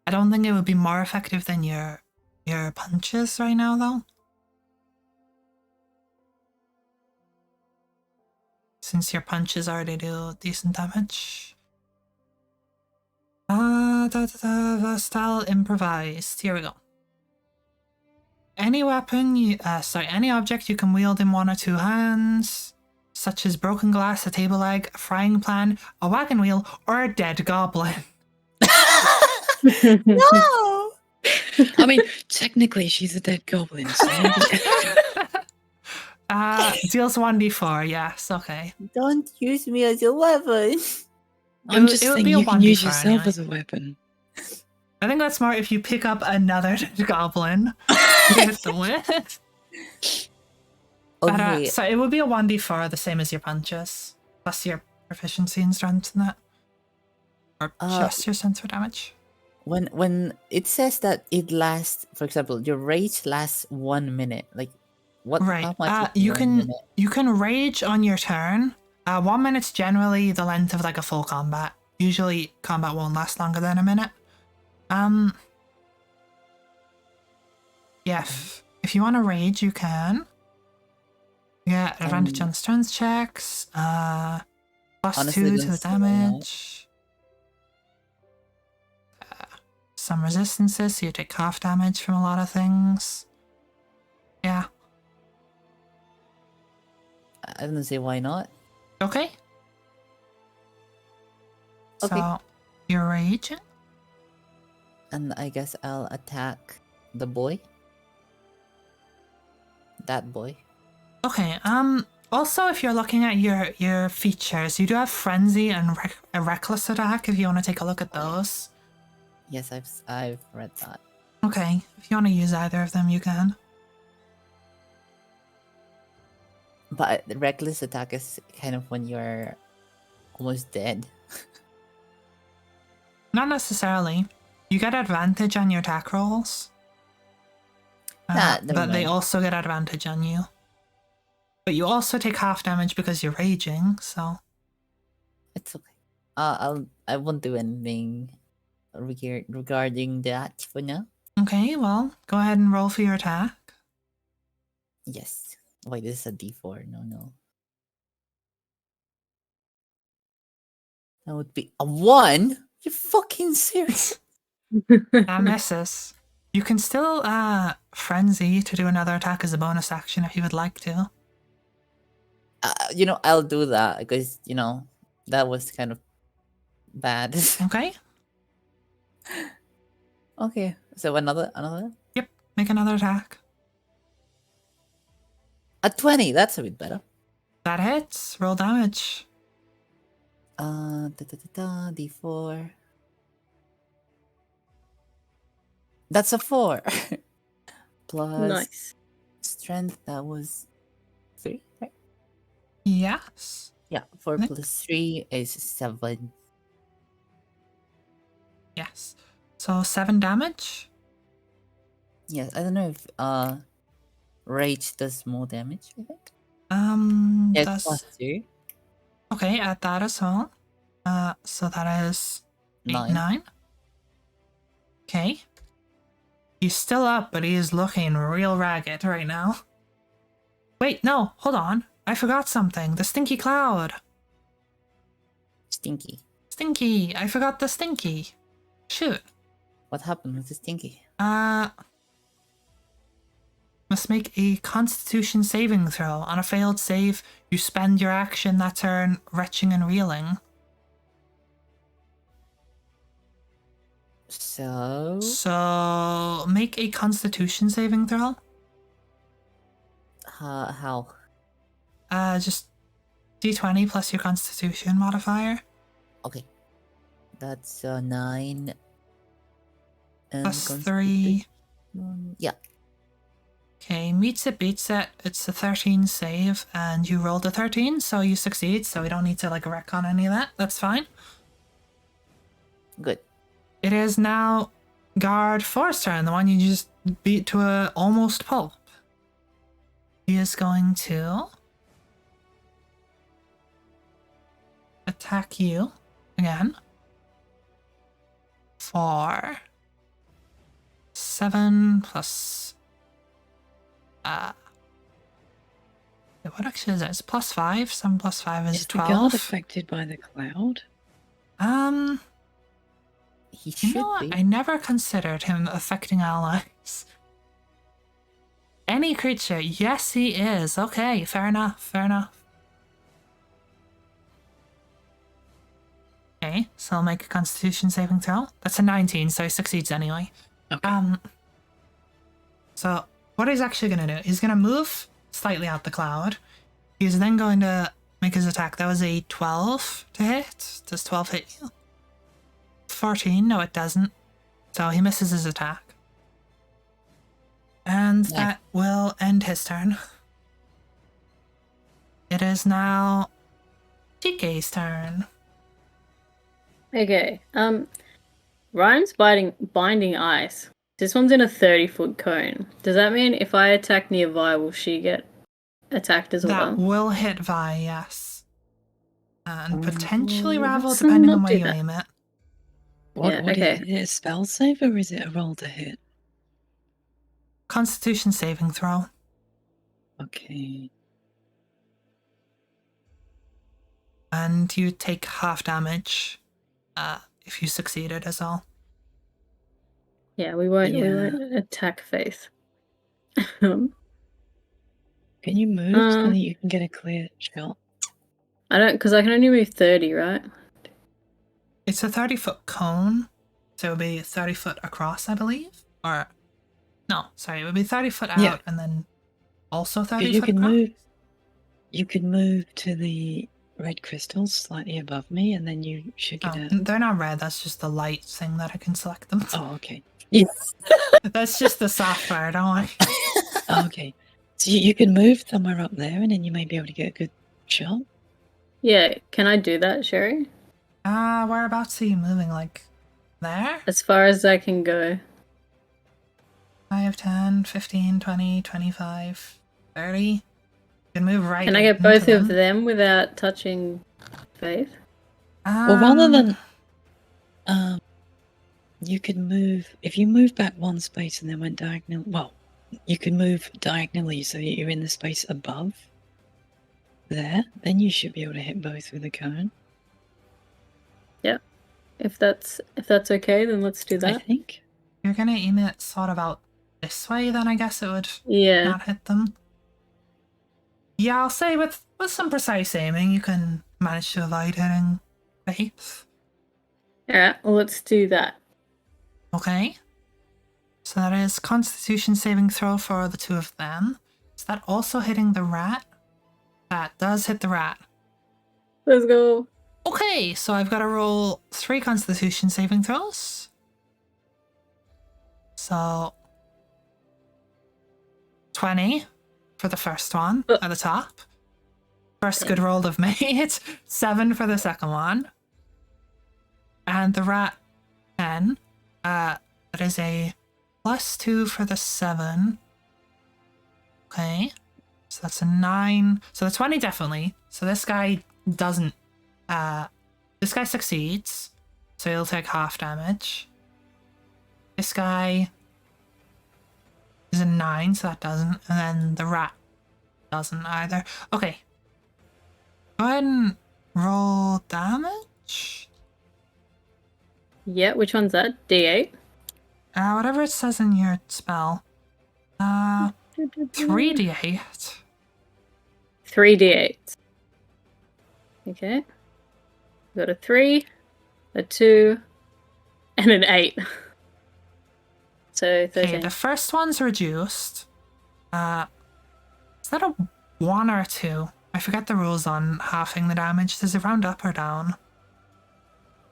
[SPEAKER 1] I don't think it would be more effective than your punches right now, though. Since your punches already do decent damage. Versatile improvised. Here we go. Any weapon, any object you can wield in 1 or 2 hands, such as broken glass, a table leg, a frying pan, a wagon wheel, or a dead goblin.
[SPEAKER 2] No!
[SPEAKER 3] I mean, technically, she's a dead goblin. So
[SPEAKER 1] Deals 1d4, yes, okay.
[SPEAKER 2] Don't use me as your weapon.
[SPEAKER 3] I'm just
[SPEAKER 1] it would
[SPEAKER 3] saying
[SPEAKER 1] be a
[SPEAKER 3] you can use
[SPEAKER 1] 1d4
[SPEAKER 3] yourself
[SPEAKER 1] anyway.
[SPEAKER 3] as a weapon.
[SPEAKER 1] I think that's smart if you pick up another dead goblin to hit them with. But,
[SPEAKER 2] Okay,
[SPEAKER 1] so it would be a 1d4, the same as your punches, plus your proficiency and strength in that. Or just your sense for damage.
[SPEAKER 2] when it says that it lasts, for example, your rage lasts 1 minute. Like, what?
[SPEAKER 1] Right.
[SPEAKER 2] How much? is
[SPEAKER 1] You
[SPEAKER 2] 1
[SPEAKER 1] can
[SPEAKER 2] minute?
[SPEAKER 1] you can rage on your turn. 1 minute's generally the length of like a full combat. Usually combat won't last longer than a minute. Yeah, if you want to rage, you can. Yeah, advantage on strength checks. Plus
[SPEAKER 2] Honestly,
[SPEAKER 1] 2 to
[SPEAKER 2] don't
[SPEAKER 1] the
[SPEAKER 2] say why not.
[SPEAKER 1] damage. Some resistances, so you take half damage from a lot of things. Yeah.
[SPEAKER 2] I don't see why not.
[SPEAKER 1] Okay.
[SPEAKER 2] Okay.
[SPEAKER 1] So, you're raging?
[SPEAKER 2] And I guess I'll attack the boy. That boy.
[SPEAKER 1] Okay, also if you're looking at your features, you do have Frenzy and a Reckless Attack if you want to take a look at those.
[SPEAKER 2] Yes, I've read that.
[SPEAKER 1] Okay, if you want to use either of them, you can.
[SPEAKER 2] But the reckless attack is kind of when you're almost dead.
[SPEAKER 1] Not necessarily. You get advantage on your attack rolls.
[SPEAKER 2] Never
[SPEAKER 1] But they
[SPEAKER 2] mind.
[SPEAKER 1] also get advantage on you. But you also take half damage because you're raging, so...
[SPEAKER 2] It's okay. I won't do anything regarding that for now.
[SPEAKER 1] Okay, well, go ahead and roll for your attack.
[SPEAKER 2] Yes. Wait, this is a D4. No. That would be a 1? You fucking serious?
[SPEAKER 1] That misses. You can still frenzy to do another attack as a bonus action if you would like to.
[SPEAKER 2] I'll do that because, that was kind of bad.
[SPEAKER 1] Okay?
[SPEAKER 2] Okay. So another?
[SPEAKER 1] Yep, make another attack.
[SPEAKER 2] A 20. That's a bit better.
[SPEAKER 1] That hits. Roll damage.
[SPEAKER 2] D4. That's a 4. Plus
[SPEAKER 4] Nice.
[SPEAKER 2] strength, that was 3, right?
[SPEAKER 1] Yes.
[SPEAKER 2] Yeah, 4
[SPEAKER 1] Nice.
[SPEAKER 2] plus 3 is 7.
[SPEAKER 1] Yes. So 7 damage.
[SPEAKER 2] Yes, I don't know if rage does more damage, I think. Yes,
[SPEAKER 1] That's
[SPEAKER 2] plus 2.
[SPEAKER 1] okay. Add that as well. So that is 8,
[SPEAKER 2] 9.
[SPEAKER 1] 9. Okay. He's still up, but he is looking real ragged right now. Wait, no, hold on. I forgot something. The stinky cloud.
[SPEAKER 2] Stinky.
[SPEAKER 1] Stinky. I forgot the stinky. Shoot.
[SPEAKER 2] What happened with the stinky?
[SPEAKER 1] Must make a Constitution saving throw. On a failed save, you spend your action that turn retching and reeling. So make a Constitution saving throw.
[SPEAKER 2] How?
[SPEAKER 1] Just D20 plus your Constitution modifier.
[SPEAKER 2] Okay. That's 9. And
[SPEAKER 1] Plus 3.
[SPEAKER 2] Yeah.
[SPEAKER 1] Okay, meets it, beats it. It's a 13 save, and you rolled a 13, so you succeed, so we don't need to, wreck on any of that. That's fine.
[SPEAKER 2] Good.
[SPEAKER 1] It is now Guard 4's turn, the one you just beat to a almost pulp. He is going to attack you again for 7 plus what actually is it? It's plus 5. 7 plus 5 is
[SPEAKER 3] Is the
[SPEAKER 1] 12.
[SPEAKER 3] guard affected by the cloud?
[SPEAKER 2] He
[SPEAKER 1] You
[SPEAKER 2] should
[SPEAKER 1] know what?
[SPEAKER 2] be.
[SPEAKER 1] I never considered him affecting allies. Any creature, yes he is. Okay, fair enough. Okay, so I'll make a Constitution saving throw. That's a 19, so he succeeds anyway.
[SPEAKER 3] Okay.
[SPEAKER 1] So what he's actually gonna do, he's gonna move slightly out the cloud. He's then going to make his attack. That was a 12 to hit. Does 12 hit you? 14, no it doesn't. So he misses his attack. And that will end his turn. It is now TK's turn.
[SPEAKER 4] Okay. Ryan's binding ice. This one's in a 30-foot cone. Does that mean if I attack nearby, will she get attacked as well?
[SPEAKER 1] That will hit Vi, yes. And potentially Ravel,
[SPEAKER 4] let's
[SPEAKER 1] depending
[SPEAKER 4] not
[SPEAKER 1] on where
[SPEAKER 4] do
[SPEAKER 1] you
[SPEAKER 4] that.
[SPEAKER 1] aim it.
[SPEAKER 3] What
[SPEAKER 4] okay.
[SPEAKER 3] is it? Is it a spell save or is it a roll to hit?
[SPEAKER 1] Constitution saving throw.
[SPEAKER 3] Okay.
[SPEAKER 1] And you take half damage if you succeeded as all.
[SPEAKER 4] Yeah, we won't
[SPEAKER 3] Yeah.
[SPEAKER 4] attack Faith.
[SPEAKER 3] Can you move so
[SPEAKER 4] Uh.
[SPEAKER 3] that you can get a clear shot?
[SPEAKER 4] I don't, because I can only move 30, right?
[SPEAKER 1] It's a 30-foot cone, so it would be 30 foot across, I believe. Or no, sorry, it would be 30 foot out
[SPEAKER 3] Yeah.
[SPEAKER 1] and then also 30
[SPEAKER 3] Because you
[SPEAKER 1] foot
[SPEAKER 3] can
[SPEAKER 1] across.
[SPEAKER 3] move. You can move to the red crystals slightly above me, and then you should get
[SPEAKER 1] Oh,
[SPEAKER 3] a.
[SPEAKER 1] they're not red. That's just the light thing that I can select them.
[SPEAKER 3] Oh, okay. Yeah.
[SPEAKER 1] That's just the software. Don't worry.
[SPEAKER 3] Oh, okay. So you can move somewhere up there, and then you may be able to get a good shot.
[SPEAKER 4] Yeah, can I do that, Sherry?
[SPEAKER 1] Whereabouts are you moving? Like there?
[SPEAKER 4] As far as I can go.
[SPEAKER 1] 5, 10, 15, 20, 25, 30. You can move right
[SPEAKER 4] Can I get
[SPEAKER 1] into
[SPEAKER 4] both of
[SPEAKER 1] them.
[SPEAKER 4] them without touching Faith?
[SPEAKER 3] Well, rather than you could move if you move back one space and then went diagonal. Well, you could move diagonally so that you're in the space above there. Then you should be able to hit both with a cone.
[SPEAKER 4] If that's okay, then let's do
[SPEAKER 3] I
[SPEAKER 4] that.
[SPEAKER 3] think.
[SPEAKER 1] You're gonna aim it sort of out this way, then I guess it would
[SPEAKER 4] Yeah.
[SPEAKER 1] not hit them. Yeah, I'll say with some precise aiming, you can manage to avoid hitting Faith.
[SPEAKER 4] Alright, well, let's do that.
[SPEAKER 1] Okay. So that is Constitution saving throw for the two of them. Is that also hitting the rat? That does hit the rat.
[SPEAKER 4] Let's go.
[SPEAKER 1] Okay, so I've got to roll 3 Constitution saving throws. So 20 for the first one at the top. First good roll of made. 7 for the second one. And the rat 10. That is a +2 for the 7. Okay. So that's a 9. So the 20 definitely. So this guy doesn't. This guy succeeds. So he'll take half damage. This guy is a 9, so that doesn't. And then the rat doesn't either. Okay. Go ahead and roll damage.
[SPEAKER 4] Yeah, which one's that? D8?
[SPEAKER 1] Whatever it says in your spell. 3d8.
[SPEAKER 4] 3d8. Okay. Got a 3, a 2, and an 8. So 13.
[SPEAKER 1] Okay, the first one's reduced. Is that a 1 or a 2? I forget the rules on halving the damage. Does it round up or down?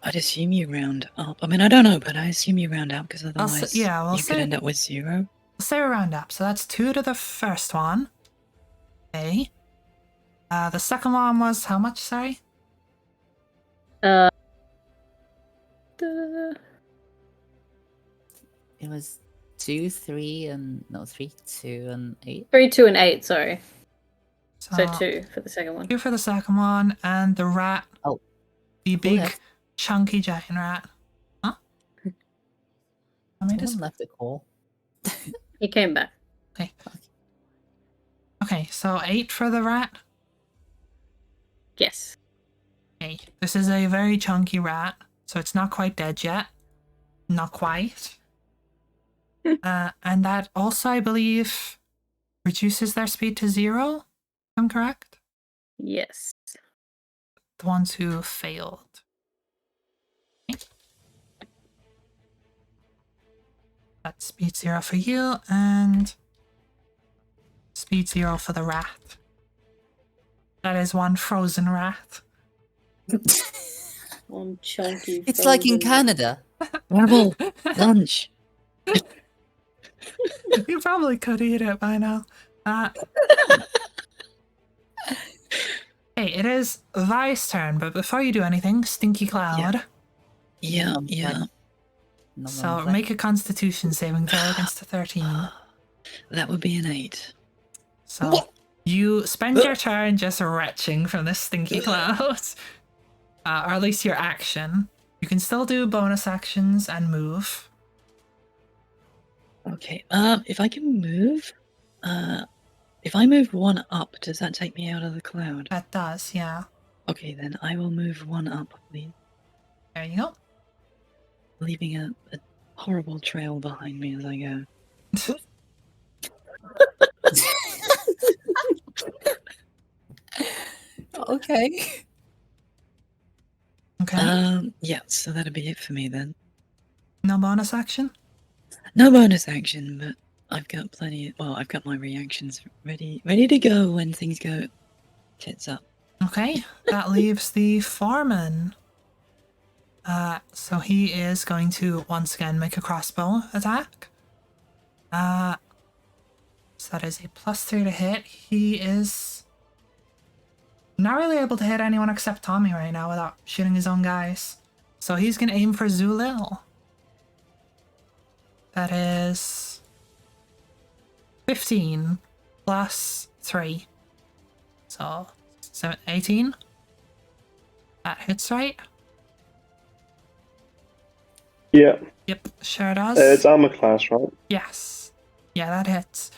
[SPEAKER 3] I'd assume you round up. I mean, I don't know, but I assume you round up because otherwise
[SPEAKER 1] we'll
[SPEAKER 3] you could end up with 0.
[SPEAKER 1] We'll say we round up. So that's 2 to the first one. Okay. The second one was how much, sorry?
[SPEAKER 2] It was 2, 3, and no 3, 2, and 8.
[SPEAKER 4] 3, 2, and 8, sorry. So
[SPEAKER 1] So
[SPEAKER 4] 2 for the second one.
[SPEAKER 1] 2 for the second one, and the rat.
[SPEAKER 2] Oh.
[SPEAKER 1] The big,
[SPEAKER 2] left.
[SPEAKER 1] chunky giant rat. Huh? I made
[SPEAKER 2] Someone left a call.
[SPEAKER 4] He came back.
[SPEAKER 1] Okay, so 8 for the rat.
[SPEAKER 4] Yes.
[SPEAKER 1] Okay, this is a very chunky rat, so it's not quite dead yet. Not quite. And that also, I believe, reduces their speed to 0, if I'm correct?
[SPEAKER 4] Yes.
[SPEAKER 1] The ones who failed. Okay. That's speed 0 for you, and speed 0 for the rat. That is one frozen rat.
[SPEAKER 4] One chunky.
[SPEAKER 2] It's like in
[SPEAKER 4] frozen-
[SPEAKER 2] Canada.
[SPEAKER 3] Rebel lunch.
[SPEAKER 1] You probably could eat it by now. Hey, it is Vi's turn, but before you do anything, Stinky Cloud.
[SPEAKER 3] Yeah,
[SPEAKER 2] Um,
[SPEAKER 3] yeah.
[SPEAKER 1] So make a Constitution saving throw against a 13.
[SPEAKER 3] That would be an 8.
[SPEAKER 1] So you spend your turn just retching from this stinky cloud, or at least your action. You can still do bonus actions and move.
[SPEAKER 3] Okay. If I can move, if I move 1 up, does that take me out of the cloud?
[SPEAKER 1] That does, yeah.
[SPEAKER 3] Okay, then I will move 1 up, please,
[SPEAKER 1] There you go.
[SPEAKER 3] leaving a horrible trail behind me as I go.
[SPEAKER 2] Okay.
[SPEAKER 1] Okay.
[SPEAKER 3] Yeah, so that'll be it for me then.
[SPEAKER 1] No bonus action?
[SPEAKER 3] No bonus action, but I've got plenty. Well, I've got my reactions ready to go when things go tits up.
[SPEAKER 1] Okay. That leaves the foreman. So he is going to once again make a crossbow attack. So that is a +3 to hit. He is not really able to hit anyone except Tommy right now without shooting his own guys. So he's gonna aim for Zulil. That is 15 +3. So 18. That hits, right?
[SPEAKER 5] Yeah.
[SPEAKER 1] Yep, sure does.
[SPEAKER 5] It's armor class, right?
[SPEAKER 1] Yes. Yeah, that hits.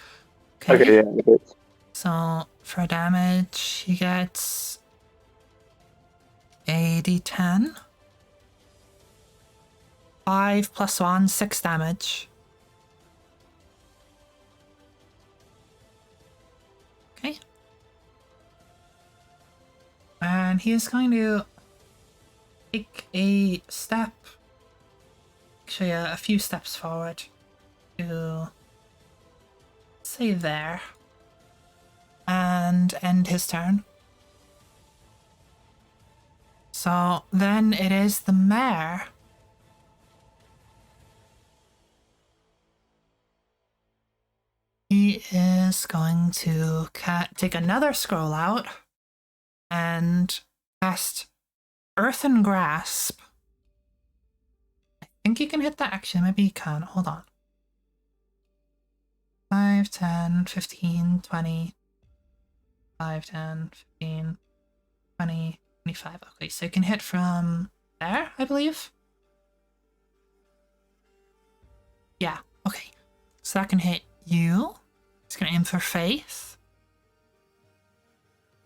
[SPEAKER 5] Okay, yeah, it is.
[SPEAKER 1] So for damage, he gets a d10. 5 + 1, 6 damage. Okay. And he is going to take a step, actually a few steps forward to say there and end his turn. So then it is the mayor. He is going to take another scroll out and cast Earthen Grasp. I think he can hit that action. Maybe he can. Hold on. 5, 10, 15, 20. 5, 10, 15, 20, 25. Okay, so you can hit from there, I believe. Yeah, okay. So that can hit you. It's going to aim for Faith.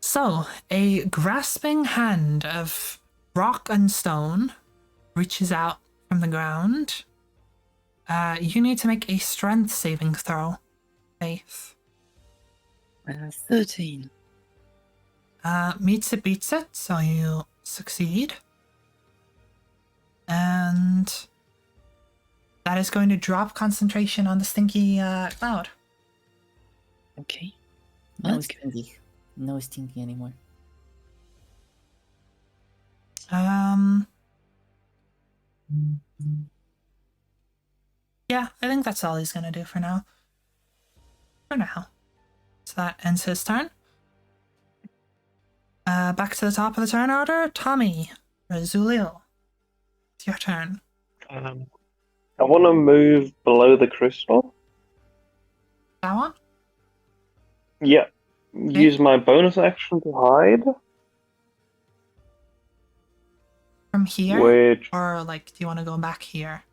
[SPEAKER 1] So, a grasping hand of rock and stone reaches out from the ground. You need to make a strength saving throw, Faith.
[SPEAKER 3] 13.
[SPEAKER 1] Meets it, beats it, so you succeed. And that is going to drop concentration on the stinky cloud.
[SPEAKER 3] Okay.
[SPEAKER 2] No
[SPEAKER 3] That's good.
[SPEAKER 2] stinky. No stinky anymore.
[SPEAKER 1] Yeah, I think that's all he's gonna do for now. For now. So that ends his turn. Back to the top of the turn order. Tommy, Zulil. It's your turn.
[SPEAKER 5] I want to move below the crystal.
[SPEAKER 1] That one?
[SPEAKER 5] Yeah. Use my bonus action to hide.
[SPEAKER 1] From here?
[SPEAKER 5] Which,
[SPEAKER 1] Or, like, do you want to go back here?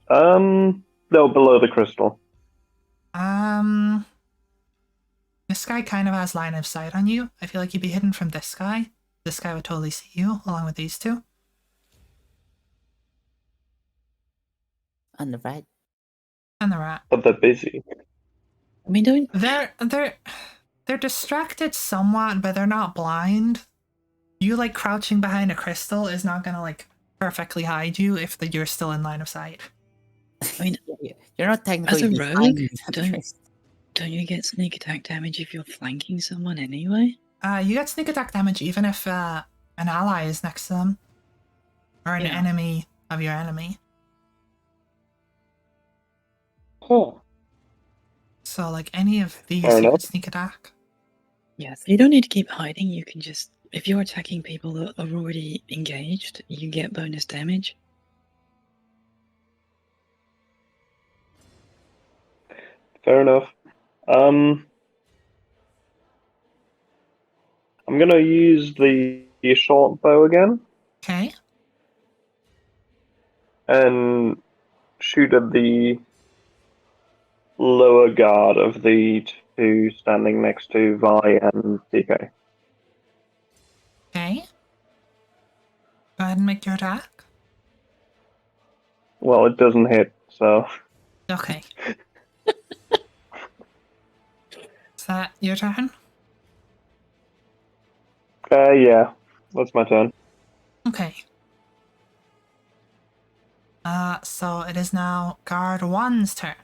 [SPEAKER 5] no, below the crystal.
[SPEAKER 1] This guy kind of has line of sight on you. I feel like you'd be hidden from this guy. This guy would totally see you, along with these two.
[SPEAKER 2] On the right.
[SPEAKER 1] And the rat.
[SPEAKER 5] But they're busy.
[SPEAKER 3] I mean, don't.
[SPEAKER 1] They're distracted somewhat, but they're not blind. You, like, crouching behind a crystal is not gonna, like, perfectly hide you if you're still in line of sight.
[SPEAKER 3] I mean,
[SPEAKER 2] You're not technically
[SPEAKER 3] as a
[SPEAKER 2] behind
[SPEAKER 3] rogue,
[SPEAKER 2] the
[SPEAKER 3] don't you get sneak attack damage if you're flanking someone anyway?
[SPEAKER 1] You get sneak attack damage even if an ally is next to them. Or an
[SPEAKER 3] Yeah.
[SPEAKER 1] enemy of your enemy.
[SPEAKER 5] Oh.
[SPEAKER 1] So, like, any of these
[SPEAKER 5] Fair
[SPEAKER 1] you
[SPEAKER 5] enough.
[SPEAKER 1] could sneak attack.
[SPEAKER 3] Yes. You don't need to keep hiding. You can just, if you're attacking people that are already engaged, you get bonus damage.
[SPEAKER 5] Fair enough. I'm gonna use the short bow again
[SPEAKER 1] Okay.
[SPEAKER 5] and shoot at the lower guard of the two standing next to Vi and DK.
[SPEAKER 1] Okay. Go ahead and make your attack.
[SPEAKER 5] Well, it doesn't hit, so
[SPEAKER 1] Okay. Is that your turn?
[SPEAKER 5] Yeah, that's my turn.
[SPEAKER 1] Okay. So it is now guard 1's turn.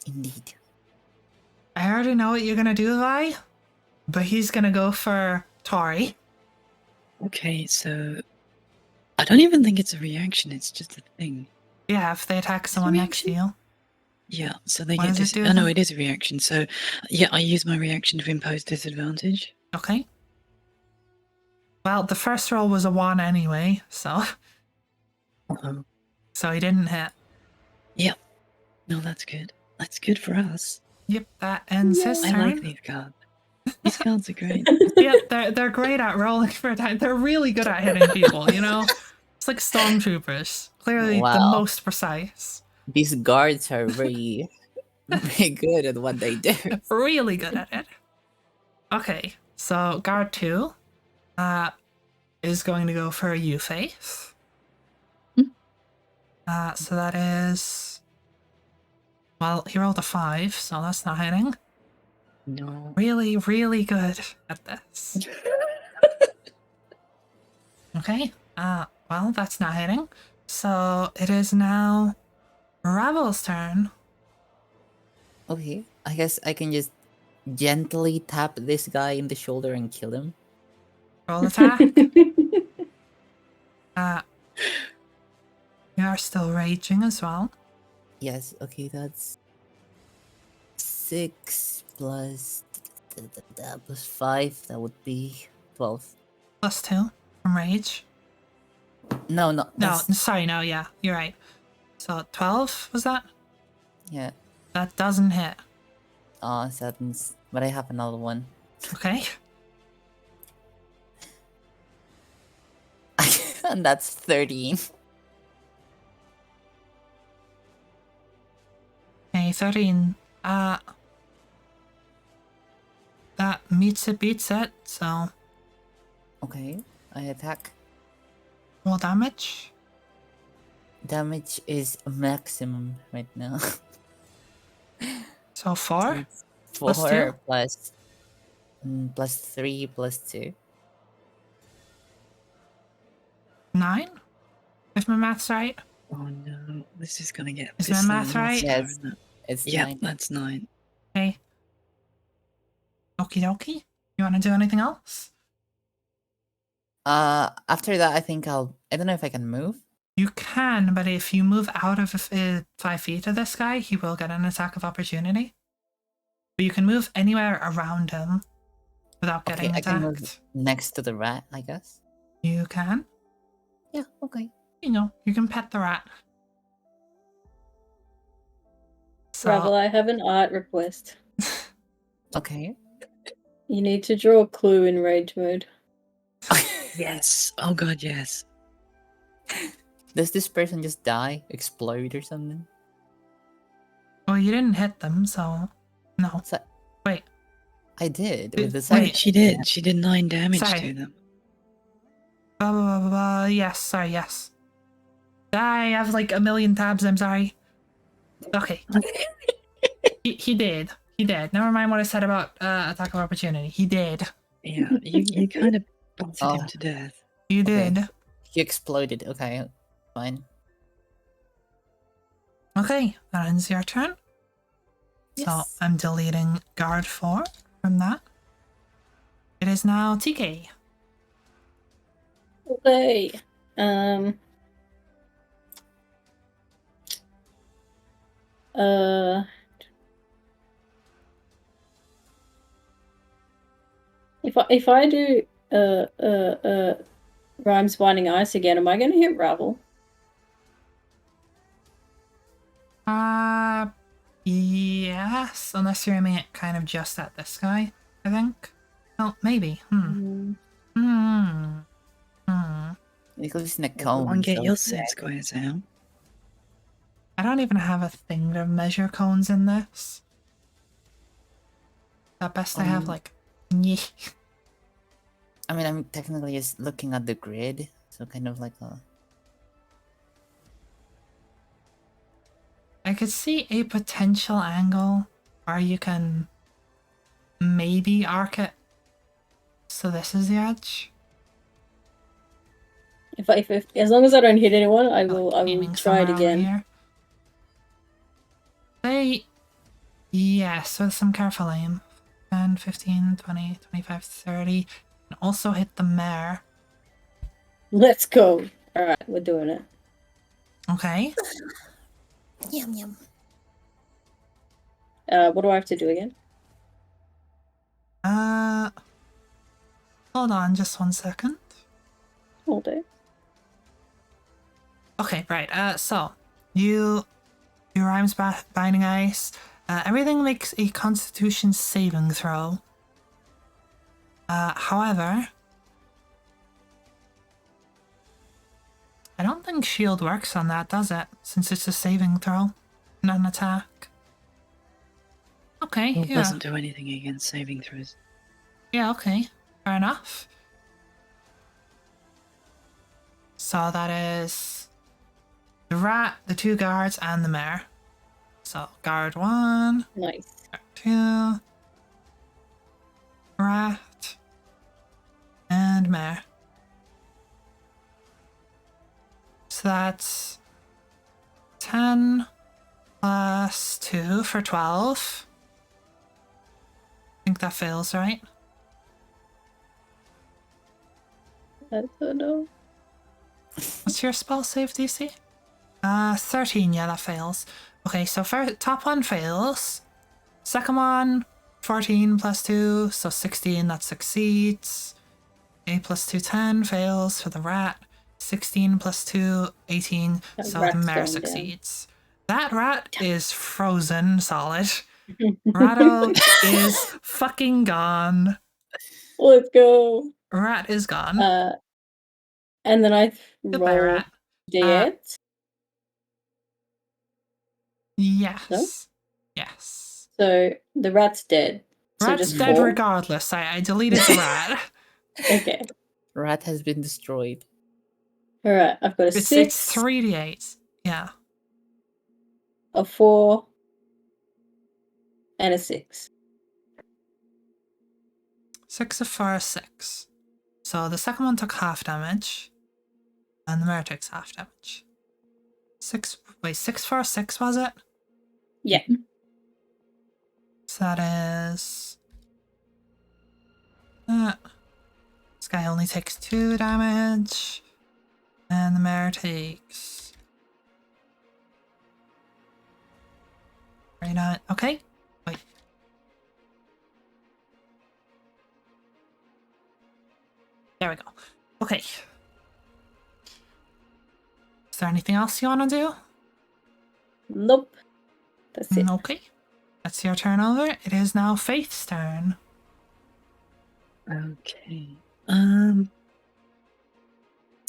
[SPEAKER 2] Indeed.
[SPEAKER 1] I already know what you're gonna do, Vi, but he's gonna go for Tori.
[SPEAKER 3] Okay, so I don't even think it's a reaction. It's just a thing.
[SPEAKER 1] Yeah, if they attack someone next to you.
[SPEAKER 3] Yeah, so they
[SPEAKER 1] What
[SPEAKER 3] get
[SPEAKER 1] does it do
[SPEAKER 3] Oh no,
[SPEAKER 1] then?
[SPEAKER 3] it is a reaction. So yeah, I use my reaction to impose disadvantage.
[SPEAKER 1] Okay. Well, the first roll was a 1 anyway, so
[SPEAKER 3] Oh,
[SPEAKER 1] so he didn't hit.
[SPEAKER 3] yeah. No, that's good. That's good for us.
[SPEAKER 1] Yep, that ends his
[SPEAKER 3] I
[SPEAKER 1] turn.
[SPEAKER 3] like these cards. These cards are great.
[SPEAKER 1] Yep, they're great at rolling for attack. They're really good at hitting people, you know? It's like stormtroopers. Clearly the
[SPEAKER 2] Wow.
[SPEAKER 1] most precise.
[SPEAKER 2] These guards are very, very good at what they do.
[SPEAKER 1] Really good at it. Okay, so guard 2 is going to go for a U-face. So that is... Well, he rolled a 5, so that's not hitting.
[SPEAKER 3] No.
[SPEAKER 1] Really, really good at this. Okay, well, that's not hitting. So it is now Ravel's turn.
[SPEAKER 2] Okay, I guess I can just gently tap this guy in the shoulder and kill him.
[SPEAKER 1] Roll attack. You are still raging as well.
[SPEAKER 2] Yes, okay, that's 6 plus plus 5. That would be 12.
[SPEAKER 1] Plus 2 from rage.
[SPEAKER 2] No,
[SPEAKER 1] No,
[SPEAKER 2] that's,
[SPEAKER 1] sorry, no, yeah, you're right. So 12, was that?
[SPEAKER 2] yeah.
[SPEAKER 1] That doesn't hit.
[SPEAKER 2] Oh, sadness. But I have another one.
[SPEAKER 1] Okay.
[SPEAKER 2] And that's 13.
[SPEAKER 1] Okay, 13. That meets it, beats it, so
[SPEAKER 2] Okay, I attack.
[SPEAKER 1] roll damage.
[SPEAKER 2] Damage is maximum right now.
[SPEAKER 1] So 4,
[SPEAKER 2] Four
[SPEAKER 1] Plus two?
[SPEAKER 2] plus, plus 3 plus 2.
[SPEAKER 1] 9, if my math's right.
[SPEAKER 3] Oh no, this is gonna get.
[SPEAKER 1] Is my math right?
[SPEAKER 2] Yes. It's
[SPEAKER 3] Yeah,
[SPEAKER 2] 9.
[SPEAKER 3] that's 9.
[SPEAKER 1] Okay. Okie dokie. You want to do anything else?
[SPEAKER 2] After that, I think I don't know if I can move.
[SPEAKER 1] You can, but if you move out of 5 feet of this guy, he will get an attack of opportunity. But you can move anywhere around him without
[SPEAKER 2] Okay,
[SPEAKER 1] getting
[SPEAKER 2] I can
[SPEAKER 1] attacked.
[SPEAKER 2] move next to the rat, I guess.
[SPEAKER 1] You can.
[SPEAKER 2] Yeah, okay.
[SPEAKER 1] You know, you can pet the rat. So,
[SPEAKER 4] Ravel, I have an art request.
[SPEAKER 2] Okay.
[SPEAKER 4] You need to draw a clue in rage mode.
[SPEAKER 3] Yes. Oh god, yes.
[SPEAKER 2] Does this person just die, explode or something?
[SPEAKER 1] well, you didn't hit them, so no.
[SPEAKER 2] So,
[SPEAKER 1] Wait,
[SPEAKER 2] I did
[SPEAKER 1] Wait,
[SPEAKER 2] with the second.
[SPEAKER 3] Wait, she did. She did 9 damage
[SPEAKER 1] Sorry.
[SPEAKER 3] to them.
[SPEAKER 1] blah, blah, blah, blah, blah. Yes, sorry, yes. I have like a million tabs, I'm sorry. Okay. he did. He did. Never mind what I said about attack of opportunity. He did.
[SPEAKER 3] Yeah, you kind of busted him
[SPEAKER 2] Oh.
[SPEAKER 3] to death.
[SPEAKER 1] You
[SPEAKER 2] Okay.
[SPEAKER 1] did.
[SPEAKER 2] He exploded. Okay, fine.
[SPEAKER 1] Okay, that ends your turn. So
[SPEAKER 2] Yes.
[SPEAKER 1] I'm deleting guard 4 from that. It is now TK.
[SPEAKER 4] Okay. If I do Rhymes Binding Ice again, am I gonna hit Ravel?
[SPEAKER 1] Yes, unless you're aiming it kind of just at this guy, I think. Well, maybe.
[SPEAKER 2] It lives in a
[SPEAKER 3] Go
[SPEAKER 2] cone.
[SPEAKER 3] on, get
[SPEAKER 2] so
[SPEAKER 3] your
[SPEAKER 2] it's
[SPEAKER 3] set squares out.
[SPEAKER 1] I don't even have a thing to measure cones in this. At best, I have like.
[SPEAKER 2] I mean, I'm technically just looking at the grid, so kind of like a.
[SPEAKER 1] I I could see a potential angle where you can maybe arc it. So this is the edge.
[SPEAKER 4] If as long as I don't hit anyone, I will
[SPEAKER 1] Aiming
[SPEAKER 4] try it
[SPEAKER 1] somewhere over
[SPEAKER 4] again.
[SPEAKER 1] here. Say yes with some careful aim. 10, 15, 20, 25, 30. And also hit the mare.
[SPEAKER 4] Let's go. Alright, we're doing it.
[SPEAKER 1] Okay.
[SPEAKER 2] Yum yum.
[SPEAKER 4] What do I have to do again?
[SPEAKER 1] Hold on just 1 second.
[SPEAKER 4] All day.
[SPEAKER 1] Okay, right. So you rhymes binding ice. Everything makes a Constitution saving throw. However, I don't think shield works on that, does it? Since it's a saving throw, not an attack. Okay,
[SPEAKER 3] It
[SPEAKER 1] yeah.
[SPEAKER 3] doesn't do anything against saving throws.
[SPEAKER 1] Yeah, okay. Fair enough. So that is the rat, the 2 guards, and the mare. So guard 1,
[SPEAKER 4] Nice.
[SPEAKER 1] guard 2, rat, and mare. So that's 10 plus 2 for 12. I think that fails, right?
[SPEAKER 4] I don't know.
[SPEAKER 1] What's your spell save DC? 13, yeah, that fails. Okay, so top one fails. Second one, 14 plus 2, so 16, that succeeds. 8 plus 2, 10, fails for the rat. 16 plus 2, 18,
[SPEAKER 4] That
[SPEAKER 1] so the
[SPEAKER 4] rat's
[SPEAKER 1] mare
[SPEAKER 4] going
[SPEAKER 1] succeeds. That rat is frozen solid. Ratto is fucking gone.
[SPEAKER 4] Let's go.
[SPEAKER 1] Rat is gone.
[SPEAKER 4] And then I
[SPEAKER 1] Goodbye,
[SPEAKER 4] roll
[SPEAKER 1] rat.
[SPEAKER 4] d8.
[SPEAKER 1] Yes.
[SPEAKER 4] No?
[SPEAKER 1] Yes.
[SPEAKER 4] So the rat's dead. So
[SPEAKER 1] Rat's
[SPEAKER 4] just
[SPEAKER 1] dead
[SPEAKER 4] 4.
[SPEAKER 1] regardless. I deleted the rat.
[SPEAKER 4] Okay.
[SPEAKER 2] Rat has been destroyed.
[SPEAKER 4] Alright, I've got a
[SPEAKER 1] It's
[SPEAKER 4] 6,
[SPEAKER 1] 3d8. Yeah.
[SPEAKER 4] a 4, and a 6.
[SPEAKER 1] 6 of 4, 6. So the second one took half damage. And the mare takes half damage. 6 for 6 was it?
[SPEAKER 4] Yeah.
[SPEAKER 1] So that is this guy only takes 2 damage. And the mare takes 39. Okay. Wait. There we go. Okay. Is there anything else you want to do?
[SPEAKER 4] Nope. That's it.
[SPEAKER 1] Okay. That's your turn over. It is now Faith's turn.
[SPEAKER 3] Okay.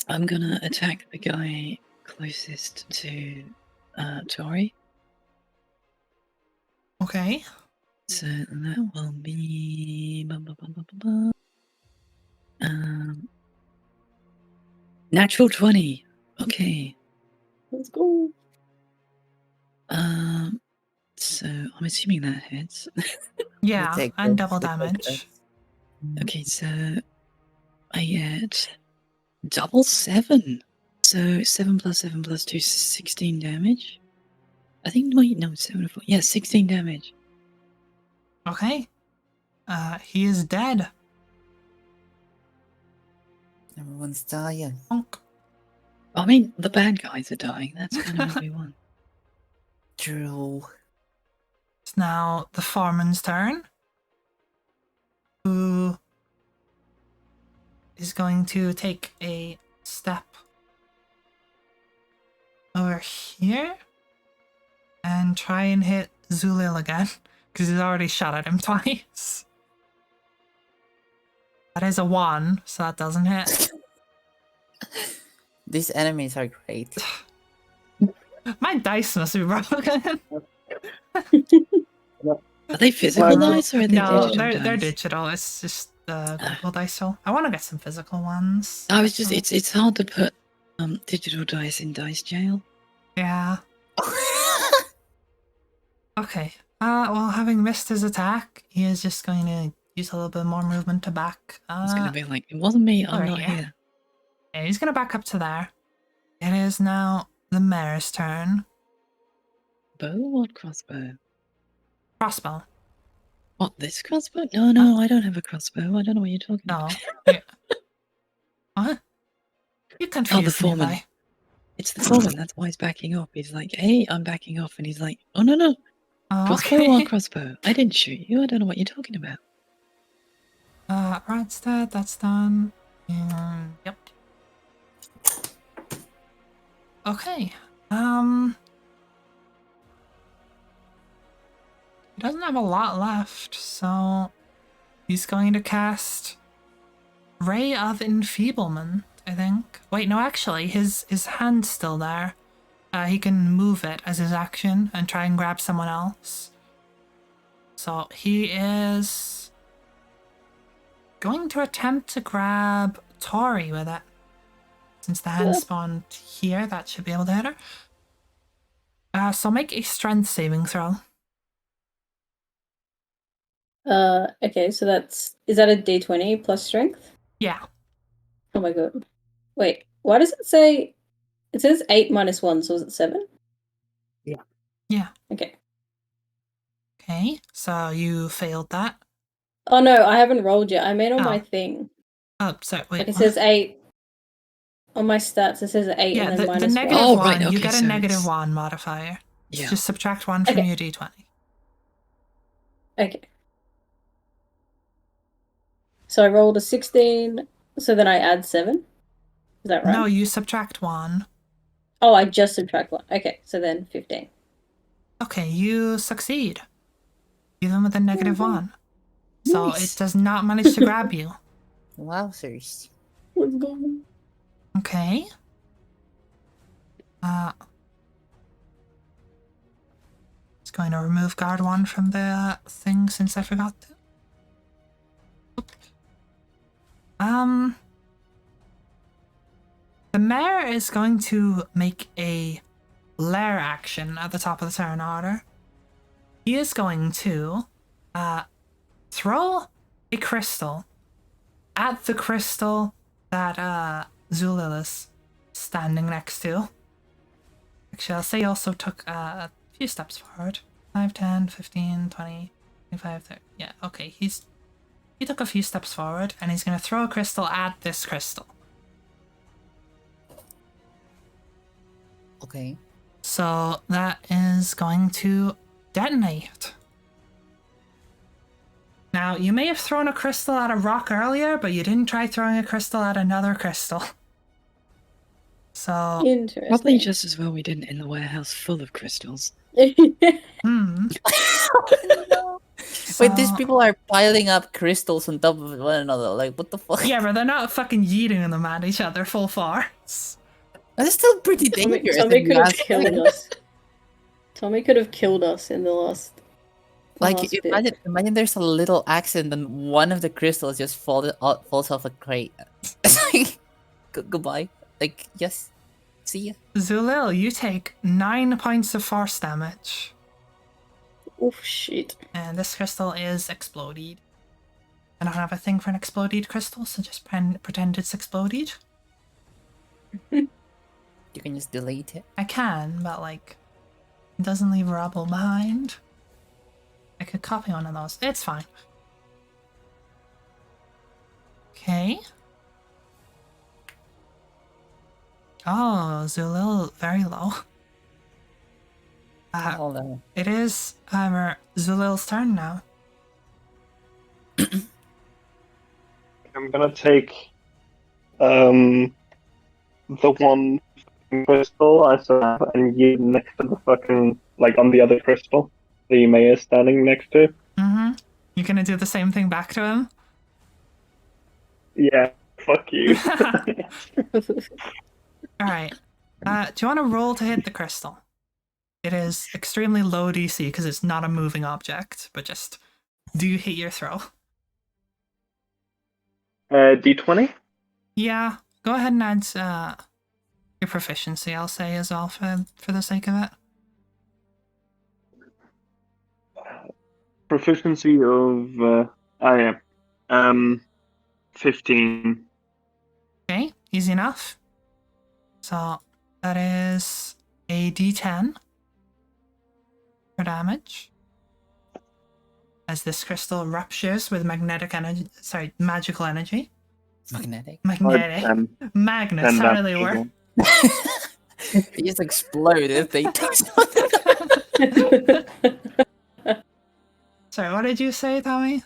[SPEAKER 3] I'm gonna attack the guy closest to Tori.
[SPEAKER 1] Okay.
[SPEAKER 3] So that will be natural 20. Okay.
[SPEAKER 4] Let's go.
[SPEAKER 3] So I'm assuming that hits.
[SPEAKER 1] Yeah,
[SPEAKER 2] take
[SPEAKER 1] and
[SPEAKER 2] this,
[SPEAKER 1] double
[SPEAKER 2] we take
[SPEAKER 1] damage.
[SPEAKER 2] this.
[SPEAKER 3] Okay, so I get double 7. So 7 plus 7 plus 2 is 16 damage. I think, wait, no, 7 or 4. Yeah, 16 damage.
[SPEAKER 1] Okay. He is dead.
[SPEAKER 2] Everyone's dying.
[SPEAKER 1] Bonk.
[SPEAKER 3] I mean, the bad guys are dying. That's kind of what we want.
[SPEAKER 2] True.
[SPEAKER 1] It's now the foreman's turn. Who is going to take a step over here and try and hit Zulil again, because he's already shot at him twice. That is a 1, so that doesn't hit.
[SPEAKER 2] These enemies are great.
[SPEAKER 1] My dice must be broken.
[SPEAKER 3] Are they physical
[SPEAKER 5] Well,
[SPEAKER 3] dice or are they
[SPEAKER 1] No,
[SPEAKER 3] digital
[SPEAKER 1] they're
[SPEAKER 3] dice?
[SPEAKER 1] digital. It's just Google dice roll. I want to get some physical ones.
[SPEAKER 3] I was just, it's hard to put digital dice in dice jail.
[SPEAKER 1] Yeah. Okay. Well, having missed his attack, he is just going to use a little bit more movement to back.
[SPEAKER 3] It's gonna be like, it wasn't me, I'm
[SPEAKER 1] over
[SPEAKER 3] not
[SPEAKER 1] here.
[SPEAKER 3] here.
[SPEAKER 1] Yeah, he's going to back up to there. It is now the mayor's turn.
[SPEAKER 3] Bow or crossbow?
[SPEAKER 1] Crossbow.
[SPEAKER 3] What, this crossbow? No, I don't have a crossbow. I don't know what you're talking
[SPEAKER 1] No.
[SPEAKER 3] about.
[SPEAKER 1] Yeah. What? You
[SPEAKER 3] Oh, the
[SPEAKER 1] confused me,
[SPEAKER 3] foreman.
[SPEAKER 1] by.
[SPEAKER 3] It's the foreman, that's why he's backing up. He's like, hey, I'm backing off. And he's like, oh, no.
[SPEAKER 1] Oh,
[SPEAKER 3] Crossbow or
[SPEAKER 1] okay.
[SPEAKER 3] crossbow? I didn't shoot you. I don't know what you're talking about.
[SPEAKER 1] Rat's dead. That's done. And yep. Okay. He doesn't have a lot left, so he's going to cast Ray of Enfeeblement, I think. Wait, no, actually, his hand's still there. He can move it as his action and try and grab someone else. So he is going to attempt to grab Tori with it. Since the hand spawned here, that should be able to hit her. So make a strength saving throw.
[SPEAKER 4] Okay, so is that a D20 plus strength?
[SPEAKER 1] Yeah.
[SPEAKER 4] Oh my god. Wait, why does it say, it says 8 minus 1, so is it 7?
[SPEAKER 1] Yeah.
[SPEAKER 4] Okay.
[SPEAKER 1] Okay, so you failed that.
[SPEAKER 4] Oh no, I haven't rolled yet. I made on my
[SPEAKER 1] Oh.
[SPEAKER 4] thing.
[SPEAKER 1] Oh, sorry, wait.
[SPEAKER 4] Like it
[SPEAKER 1] what?
[SPEAKER 4] says 8. On my stats, it says 8
[SPEAKER 1] Yeah,
[SPEAKER 4] and then
[SPEAKER 1] the
[SPEAKER 4] minus
[SPEAKER 1] negative
[SPEAKER 4] 1.
[SPEAKER 3] Oh,
[SPEAKER 1] one,
[SPEAKER 3] right,
[SPEAKER 1] you
[SPEAKER 3] okay,
[SPEAKER 1] get a
[SPEAKER 3] so
[SPEAKER 1] negative
[SPEAKER 3] it's-
[SPEAKER 1] 1 modifier.
[SPEAKER 3] Yeah.
[SPEAKER 1] Just subtract 1 from
[SPEAKER 4] Okay.
[SPEAKER 1] your d20.
[SPEAKER 4] Okay. So I rolled a 16, so then I add 7. Is that right?
[SPEAKER 1] No, you subtract 1.
[SPEAKER 4] Oh, I just subtract 1. Okay, so then 15.
[SPEAKER 1] Okay, you succeed. Even with a negative 1. So
[SPEAKER 4] Nice.
[SPEAKER 1] it does not manage to grab you.
[SPEAKER 2] Wowzers.
[SPEAKER 4] Let's go.
[SPEAKER 1] Okay. It's going to remove guard 1 from the thing since I forgot to. The mayor is going to make a Lair action at the top of the turn order. He is going to throw a crystal at the crystal that Zulil is standing next to. Actually, I'll say he also took a few steps forward. 5, 10, 15, 20, 25, 30. Yeah, okay. He took a few steps forward, and he's going to throw a crystal at this crystal.
[SPEAKER 2] Okay.
[SPEAKER 1] So that is going to detonate. Now, you may have thrown a crystal at a rock earlier, but you didn't try throwing a crystal at another crystal. So,
[SPEAKER 4] Interesting.
[SPEAKER 3] Probably just as well we didn't in the warehouse full of crystals.
[SPEAKER 2] Wait, these
[SPEAKER 1] so-
[SPEAKER 2] people are piling up crystals on top of one another. Like, what the fuck?
[SPEAKER 1] Yeah, but they're not fucking yeeting them at each other full force.
[SPEAKER 2] That's still pretty dangerous.
[SPEAKER 4] Tommy
[SPEAKER 2] if
[SPEAKER 4] could
[SPEAKER 2] you
[SPEAKER 4] have
[SPEAKER 2] ask me.
[SPEAKER 4] killed us. Tommy could have killed us in the last.
[SPEAKER 2] Like,
[SPEAKER 4] last bit.
[SPEAKER 2] imagine there's a little accident and one of the crystals just falls off a crate. It's like, goodbye. Like, yes, see ya.
[SPEAKER 1] Zulil, you take 9 points of force damage.
[SPEAKER 4] Oh shit.
[SPEAKER 1] And this crystal is exploded. I don't have a thing for an exploded crystal, so just pretend it's exploded.
[SPEAKER 2] You can just delete it.
[SPEAKER 1] I can, but like, it doesn't leave rubble behind. I could copy one of those. It's fine. Okay. Oh, Zulil, very low.
[SPEAKER 2] Hold on.
[SPEAKER 1] It is, however, Zulil's turn now.
[SPEAKER 5] I'm gonna take the one crystal I still have and you next to the fucking, like, on the other crystal the mayor is standing next to.
[SPEAKER 1] Mm-hmm. You're gonna do the same thing back to him?
[SPEAKER 5] Yeah, fuck you.
[SPEAKER 1] Alright. Do you want to roll to hit the crystal? It is extremely low DC because it's not a moving object, but just do you hit your throw?
[SPEAKER 5] D20?
[SPEAKER 1] Yeah, go ahead and add your proficiency, I'll say, as well, for the sake of it.
[SPEAKER 5] proficiency of 15.
[SPEAKER 1] Okay, easy enough. So that is a D10 for damage. As this crystal ruptures with magical energy.
[SPEAKER 2] Magnetic.
[SPEAKER 1] Magnetic.
[SPEAKER 5] 10
[SPEAKER 1] Magnets, how do they
[SPEAKER 5] damage
[SPEAKER 1] work?
[SPEAKER 5] again.
[SPEAKER 2] They just explode if they touch
[SPEAKER 1] Sorry, what did you say, Tommy?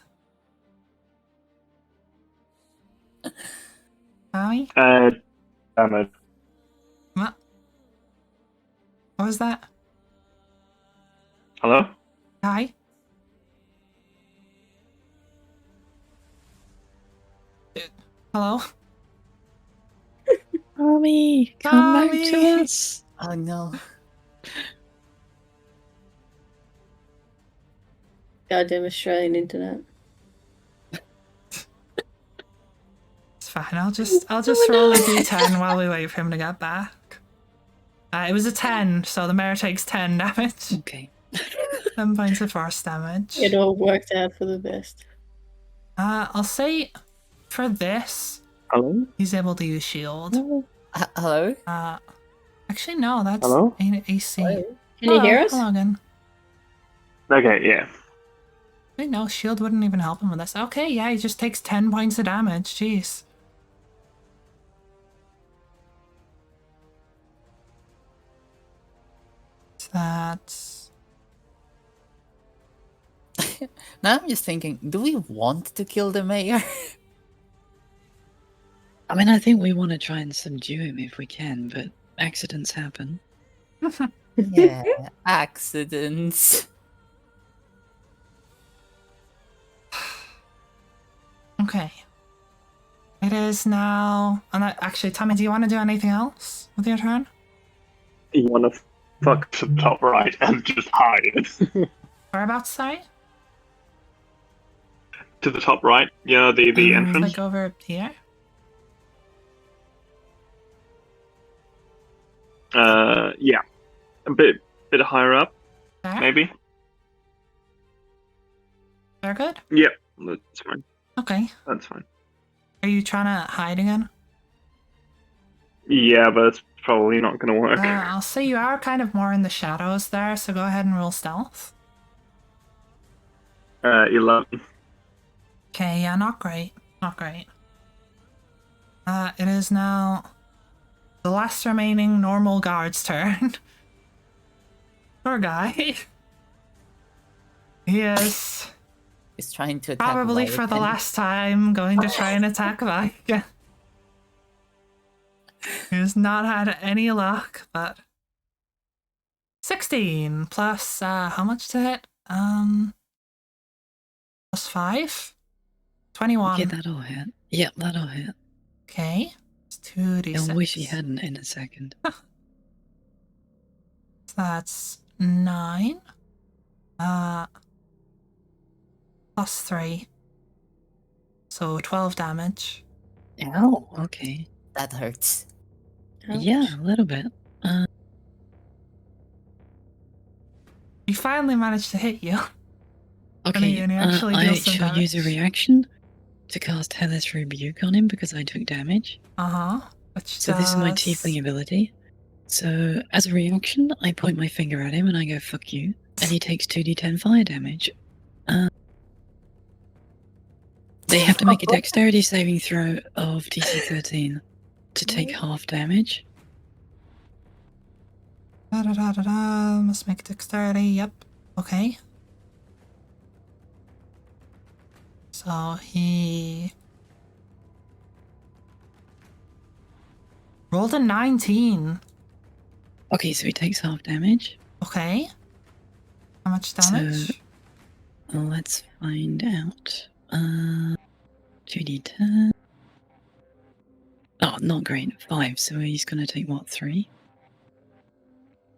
[SPEAKER 1] Tommy?
[SPEAKER 5] Damage.
[SPEAKER 1] What? What was that?
[SPEAKER 5] Hello?
[SPEAKER 1] Hi? Hello?
[SPEAKER 3] Tommy, come back to
[SPEAKER 1] Tommy!
[SPEAKER 3] us.
[SPEAKER 2] Oh no.
[SPEAKER 4] Goddamn Australian internet.
[SPEAKER 1] It's fine, I'll just roll a D10 while we wait for him to get back. It was a 10, so the mayor takes 10 damage.
[SPEAKER 3] Okay.
[SPEAKER 1] 10 points of force damage.
[SPEAKER 4] It all worked out for the best.
[SPEAKER 1] I'll say for this,
[SPEAKER 5] Hello?
[SPEAKER 1] he's able to use shield.
[SPEAKER 2] Hello?
[SPEAKER 1] Actually, no, that's
[SPEAKER 5] Hello?
[SPEAKER 1] AC.
[SPEAKER 4] Can you hear us?
[SPEAKER 1] Hello again.
[SPEAKER 5] Okay, yeah.
[SPEAKER 1] Wait, no, shield wouldn't even help him with this. Okay, yeah, he just takes 10 points of damage. Jeez. That's...
[SPEAKER 2] Now I'm just thinking, do we want to kill the mayor?
[SPEAKER 3] I mean, I think we want to try and subdue him if we can, but accidents happen.
[SPEAKER 2] Yeah, accidents.
[SPEAKER 1] Okay. It is now... Actually, Tommy, do you want to do anything else with your turn?
[SPEAKER 5] You want to fuck to the top right and just hide.
[SPEAKER 1] Whereabouts, sorry?
[SPEAKER 5] To the top right, yeah, the entrance.
[SPEAKER 1] Like over here?
[SPEAKER 5] Yeah. A bit higher up,
[SPEAKER 1] There?
[SPEAKER 5] maybe.
[SPEAKER 1] They're good?
[SPEAKER 5] Yep, that's fine.
[SPEAKER 1] Okay.
[SPEAKER 5] That's fine.
[SPEAKER 1] Are you trying to hide again?
[SPEAKER 5] Yeah, but it's probably not going to work.
[SPEAKER 1] I'll say you are kind of more in the shadows there, so go ahead and roll stealth.
[SPEAKER 5] 11.
[SPEAKER 1] Okay, yeah, not great. Not great. It is now the last remaining normal guard's turn. Poor guy. He is
[SPEAKER 2] He's trying to attack
[SPEAKER 1] probably for the
[SPEAKER 2] Leviathan.
[SPEAKER 1] last time going to try and attack Vika. He has not had any luck, but 16 plus how much to hit? Plus 5? 21.
[SPEAKER 3] Yeah, that'll hit. Yep, that'll hit.
[SPEAKER 1] Okay. It's 2d6.
[SPEAKER 3] I wish he hadn't in a second.
[SPEAKER 1] So that's 9. Plus 3. So 12 damage.
[SPEAKER 3] Ow, okay.
[SPEAKER 2] That hurts.
[SPEAKER 3] Yeah, a little bit.
[SPEAKER 1] He finally managed to hit you.
[SPEAKER 3] Okay,
[SPEAKER 1] and he actually
[SPEAKER 3] I
[SPEAKER 1] deals some
[SPEAKER 3] shall use a
[SPEAKER 1] damage.
[SPEAKER 3] reaction to cast Hellish Rebuke on him because I took damage.
[SPEAKER 1] Which
[SPEAKER 3] So this is my tiefling ability. So as a reaction, I point my finger at him and I go, fuck you. And he takes 2d10 fire damage. They have to make a dexterity saving throw of DC 13 to take half damage.
[SPEAKER 1] Must make dexterity, yep. Okay. So he rolled a 19.
[SPEAKER 3] Okay, so he takes half damage.
[SPEAKER 1] Okay. How much damage?
[SPEAKER 3] So let's find out. 2d10. Oh, not great. 5. So he's gonna take what, 3?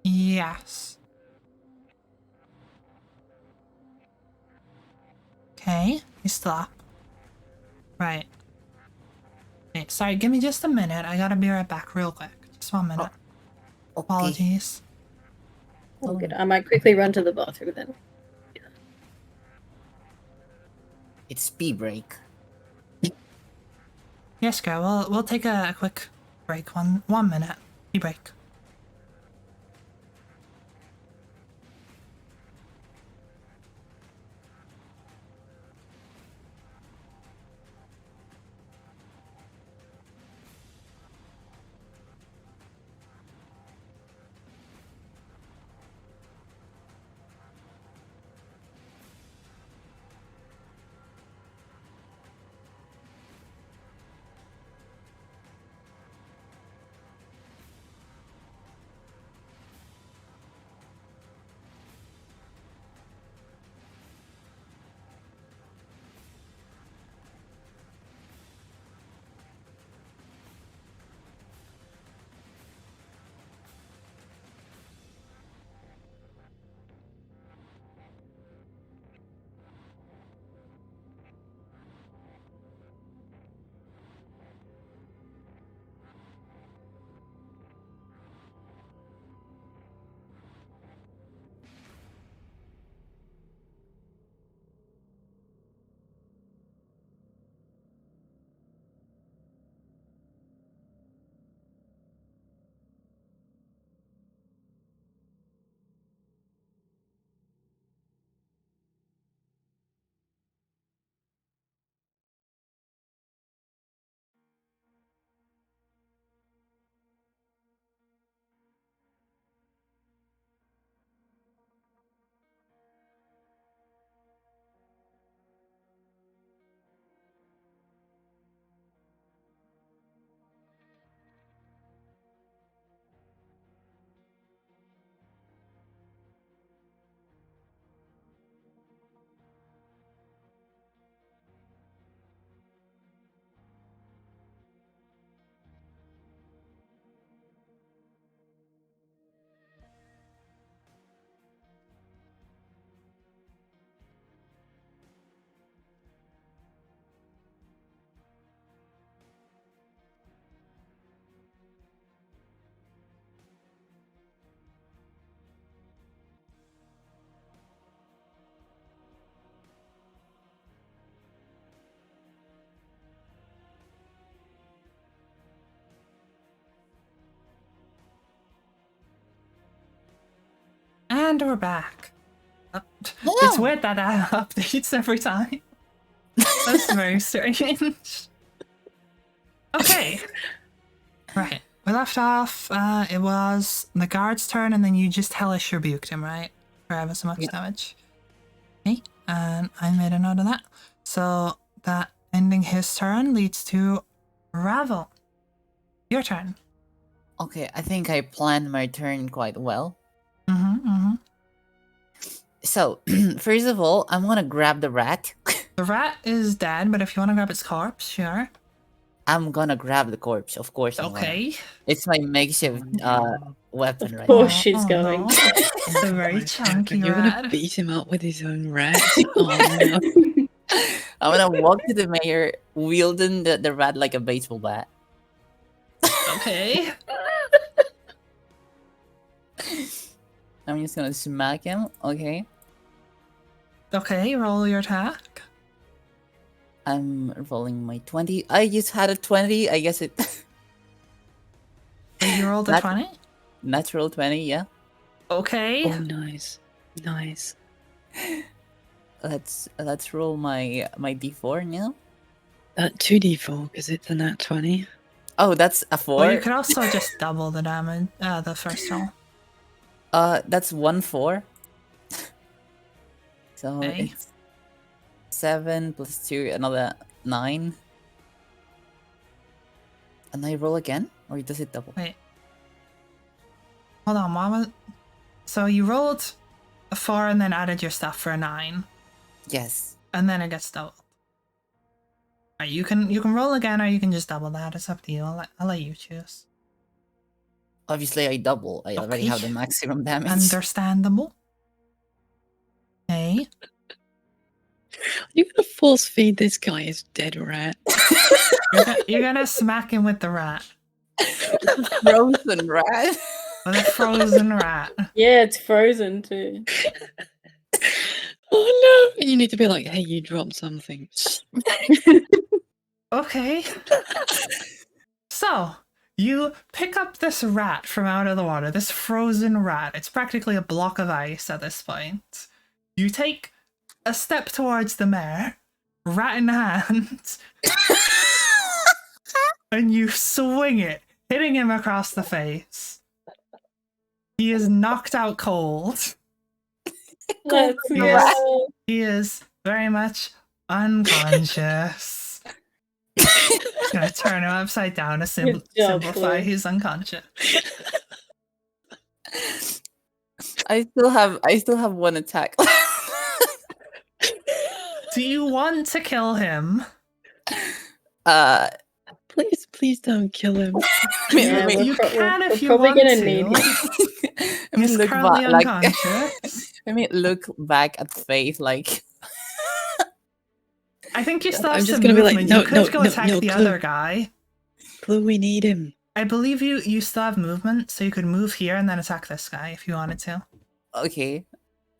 [SPEAKER 1] Yes. Okay, he's still up. Right. Wait, sorry, give me just a minute. I gotta be right back real quick. Just 1 minute.
[SPEAKER 2] Okay.
[SPEAKER 1] Apologies.
[SPEAKER 4] Oh, good. I might quickly run to the bathroom then.
[SPEAKER 2] It's pee break.
[SPEAKER 1] Yes, girl. We'll take a quick break. 1 minute. Tea break. And we're back. It's weird that updates every time. That's very strange. Okay. Right. We left off, it was the guard's turn, and then you just hellish rebuked him, right? For ever so much damage. Okay, and I made a note of that. So that ending his turn leads to Ravel. Your turn.
[SPEAKER 2] Okay, I think I planned my turn quite well. So, first of all, I'm gonna grab the rat.
[SPEAKER 1] The rat is dead, but if you want to grab its corpse, sure.
[SPEAKER 2] I'm gonna grab the corpse, of course.
[SPEAKER 1] Okay.
[SPEAKER 2] It's my makeshift weapon right
[SPEAKER 4] Of course
[SPEAKER 2] now.
[SPEAKER 4] she's going.
[SPEAKER 1] No. It's a very chunky
[SPEAKER 3] You're
[SPEAKER 1] rat.
[SPEAKER 3] gonna beat him up with his own rat. Oh no.
[SPEAKER 2] I'm gonna walk to the mayor, wielding the rat like a baseball bat.
[SPEAKER 1] Okay.
[SPEAKER 2] I'm just gonna smack him. Okay.
[SPEAKER 1] Okay, roll your attack.
[SPEAKER 2] I'm rolling my 20. I just had a 20. I guess it.
[SPEAKER 1] You rolled a 20?
[SPEAKER 2] Natural 20, yeah.
[SPEAKER 1] Okay.
[SPEAKER 3] Oh, nice. Nice.
[SPEAKER 2] Let's roll my d4 now.
[SPEAKER 3] 2d4 because it's a nat 20.
[SPEAKER 2] Oh, that's a 4.
[SPEAKER 1] Well, you could also just double the damage, the first roll.
[SPEAKER 2] That's 1 4. So
[SPEAKER 1] Okay.
[SPEAKER 2] it's 7 plus 2, another 9. And I roll again, or does it double?
[SPEAKER 1] Wait. Hold on, Mama. So you rolled a 4 and then added your stuff for a 9,
[SPEAKER 2] Yes.
[SPEAKER 1] and then it gets doubled. Alright, you can roll again, or you can just double that. It's up to you. I'll let you choose.
[SPEAKER 2] Obviously, I double. I already have the
[SPEAKER 1] Okay.
[SPEAKER 2] maximum damage.
[SPEAKER 1] Understandable. Okay.
[SPEAKER 3] You're gonna force feed this guy his dead rat.
[SPEAKER 1] You're gonna smack him with the rat.
[SPEAKER 2] Frozen rat.
[SPEAKER 1] With a frozen rat.
[SPEAKER 4] Yeah, it's frozen too.
[SPEAKER 3] Oh no! You need to be like, hey, you dropped something.
[SPEAKER 1] Okay. So, you pick up this rat from out of the water, this frozen rat. It's practically a block of ice at this point. You take a step towards the mare, rat in hand, and you swing it, hitting him across the face. He is knocked out cold.
[SPEAKER 4] Let's
[SPEAKER 1] He
[SPEAKER 4] go.
[SPEAKER 1] is, he is very much unconscious. Gonna turn him upside down to
[SPEAKER 4] Good job,
[SPEAKER 1] simplify
[SPEAKER 4] Blue.
[SPEAKER 1] he's unconscious.
[SPEAKER 2] I still have one attack.
[SPEAKER 1] Do you want to kill him?
[SPEAKER 3] Please don't kill him.
[SPEAKER 4] Yeah,
[SPEAKER 2] mean,
[SPEAKER 1] You can if
[SPEAKER 4] we're
[SPEAKER 1] you
[SPEAKER 4] probably
[SPEAKER 1] want
[SPEAKER 4] gonna
[SPEAKER 1] to.
[SPEAKER 4] need him.
[SPEAKER 2] I mean,
[SPEAKER 1] He's
[SPEAKER 2] look
[SPEAKER 1] currently
[SPEAKER 2] back, like,
[SPEAKER 1] unconscious.
[SPEAKER 2] I mean, look back at Faith, like.
[SPEAKER 1] I think you still
[SPEAKER 3] I'm
[SPEAKER 1] have
[SPEAKER 3] just
[SPEAKER 1] some
[SPEAKER 3] gonna be like,
[SPEAKER 1] movement.
[SPEAKER 3] no,
[SPEAKER 1] You could
[SPEAKER 3] no,
[SPEAKER 1] go
[SPEAKER 3] no,
[SPEAKER 1] attack
[SPEAKER 3] no,
[SPEAKER 1] the
[SPEAKER 3] Clue.
[SPEAKER 1] other guy.
[SPEAKER 3] Clue, we need him.
[SPEAKER 1] I believe you still have movement, so you could move here and then attack this guy if you wanted to.
[SPEAKER 2] Okay.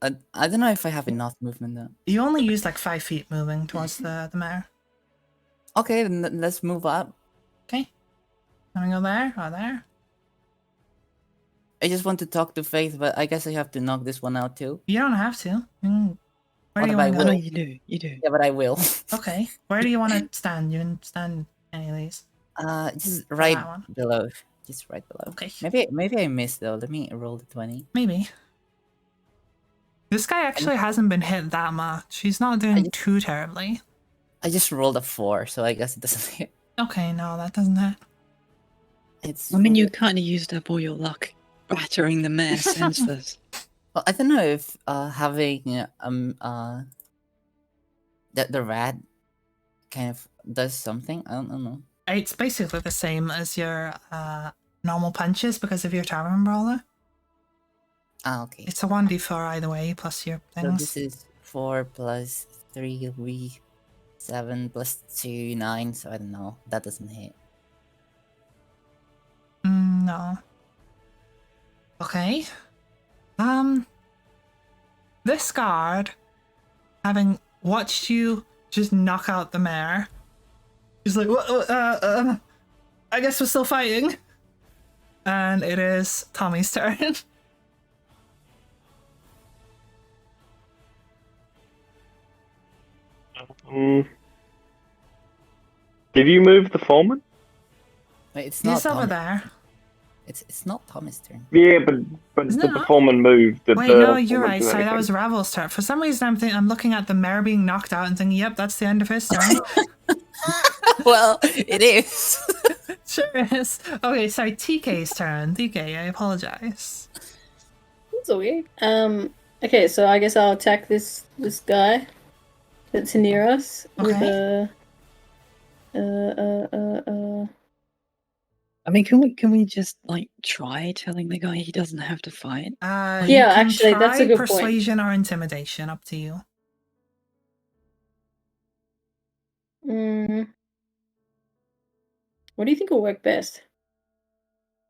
[SPEAKER 2] I don't know if I have enough movement though.
[SPEAKER 1] You only use like 5 feet moving towards the mare.
[SPEAKER 2] Okay, then let's move up.
[SPEAKER 1] Okay. Can we go there or there?
[SPEAKER 2] I just want to talk to Faith, but I guess I have to knock this one out too.
[SPEAKER 1] You don't have to. Where
[SPEAKER 2] What
[SPEAKER 1] do you
[SPEAKER 2] if I
[SPEAKER 1] want to
[SPEAKER 3] Oh,
[SPEAKER 1] go?
[SPEAKER 3] no, you do. You do.
[SPEAKER 2] Yeah, but I will.
[SPEAKER 1] Okay. Where do you want to stand? You can stand any of these.
[SPEAKER 2] Just right
[SPEAKER 1] that one.
[SPEAKER 2] below. Just right below.
[SPEAKER 1] Okay.
[SPEAKER 2] Maybe I missed though. Let me roll the 20.
[SPEAKER 1] Maybe. This guy actually hasn't been hit that much. He's not doing too terribly.
[SPEAKER 2] I just rolled a 4, so I guess it doesn't hit.
[SPEAKER 1] Okay, no, that doesn't hit.
[SPEAKER 2] It's.
[SPEAKER 3] I mean, you kind of used up all your luck battering the mare senseless.
[SPEAKER 2] Well, I don't know if having the rat kind of does something. I don't know.
[SPEAKER 1] It's basically the same as your normal punches because of your Tavern Brawler.
[SPEAKER 2] Ah, okay.
[SPEAKER 1] It's a 1d4 either way, plus your
[SPEAKER 2] So
[SPEAKER 1] things.
[SPEAKER 2] this is 4 plus 3 will be 7 plus 2, 9. So I don't know. That doesn't hit.
[SPEAKER 1] No. Okay. This guard, having watched you just knock out the mare, he's like, I guess we're still fighting. And it is Tommy's turn.
[SPEAKER 5] Did you move the foreman?
[SPEAKER 2] Wait, it's not.
[SPEAKER 1] He's over
[SPEAKER 2] Tommy.
[SPEAKER 1] there.
[SPEAKER 2] It's not Tommy's turn.
[SPEAKER 5] Yeah, but
[SPEAKER 1] Isn't it
[SPEAKER 5] the
[SPEAKER 1] not?
[SPEAKER 5] foreman moved.
[SPEAKER 1] Wait, no, you're right. Sorry, that was Ravel's turn. For some reason, I'm looking at the mare being knocked out and thinking, yep, that's the end of his turn.
[SPEAKER 2] Well, it is.
[SPEAKER 1] Sure is. Okay, sorry, TK's turn. TK, I apologize.
[SPEAKER 4] That's weird. Okay, so I guess I'll attack this guy that's near us with
[SPEAKER 1] Okay.
[SPEAKER 3] I mean, can we just like try telling the guy he doesn't have to fight?
[SPEAKER 1] You
[SPEAKER 4] Yeah,
[SPEAKER 1] can
[SPEAKER 4] actually, that's a
[SPEAKER 1] try
[SPEAKER 4] good point.
[SPEAKER 1] persuasion or intimidation, up to you.
[SPEAKER 4] What do you think will work best?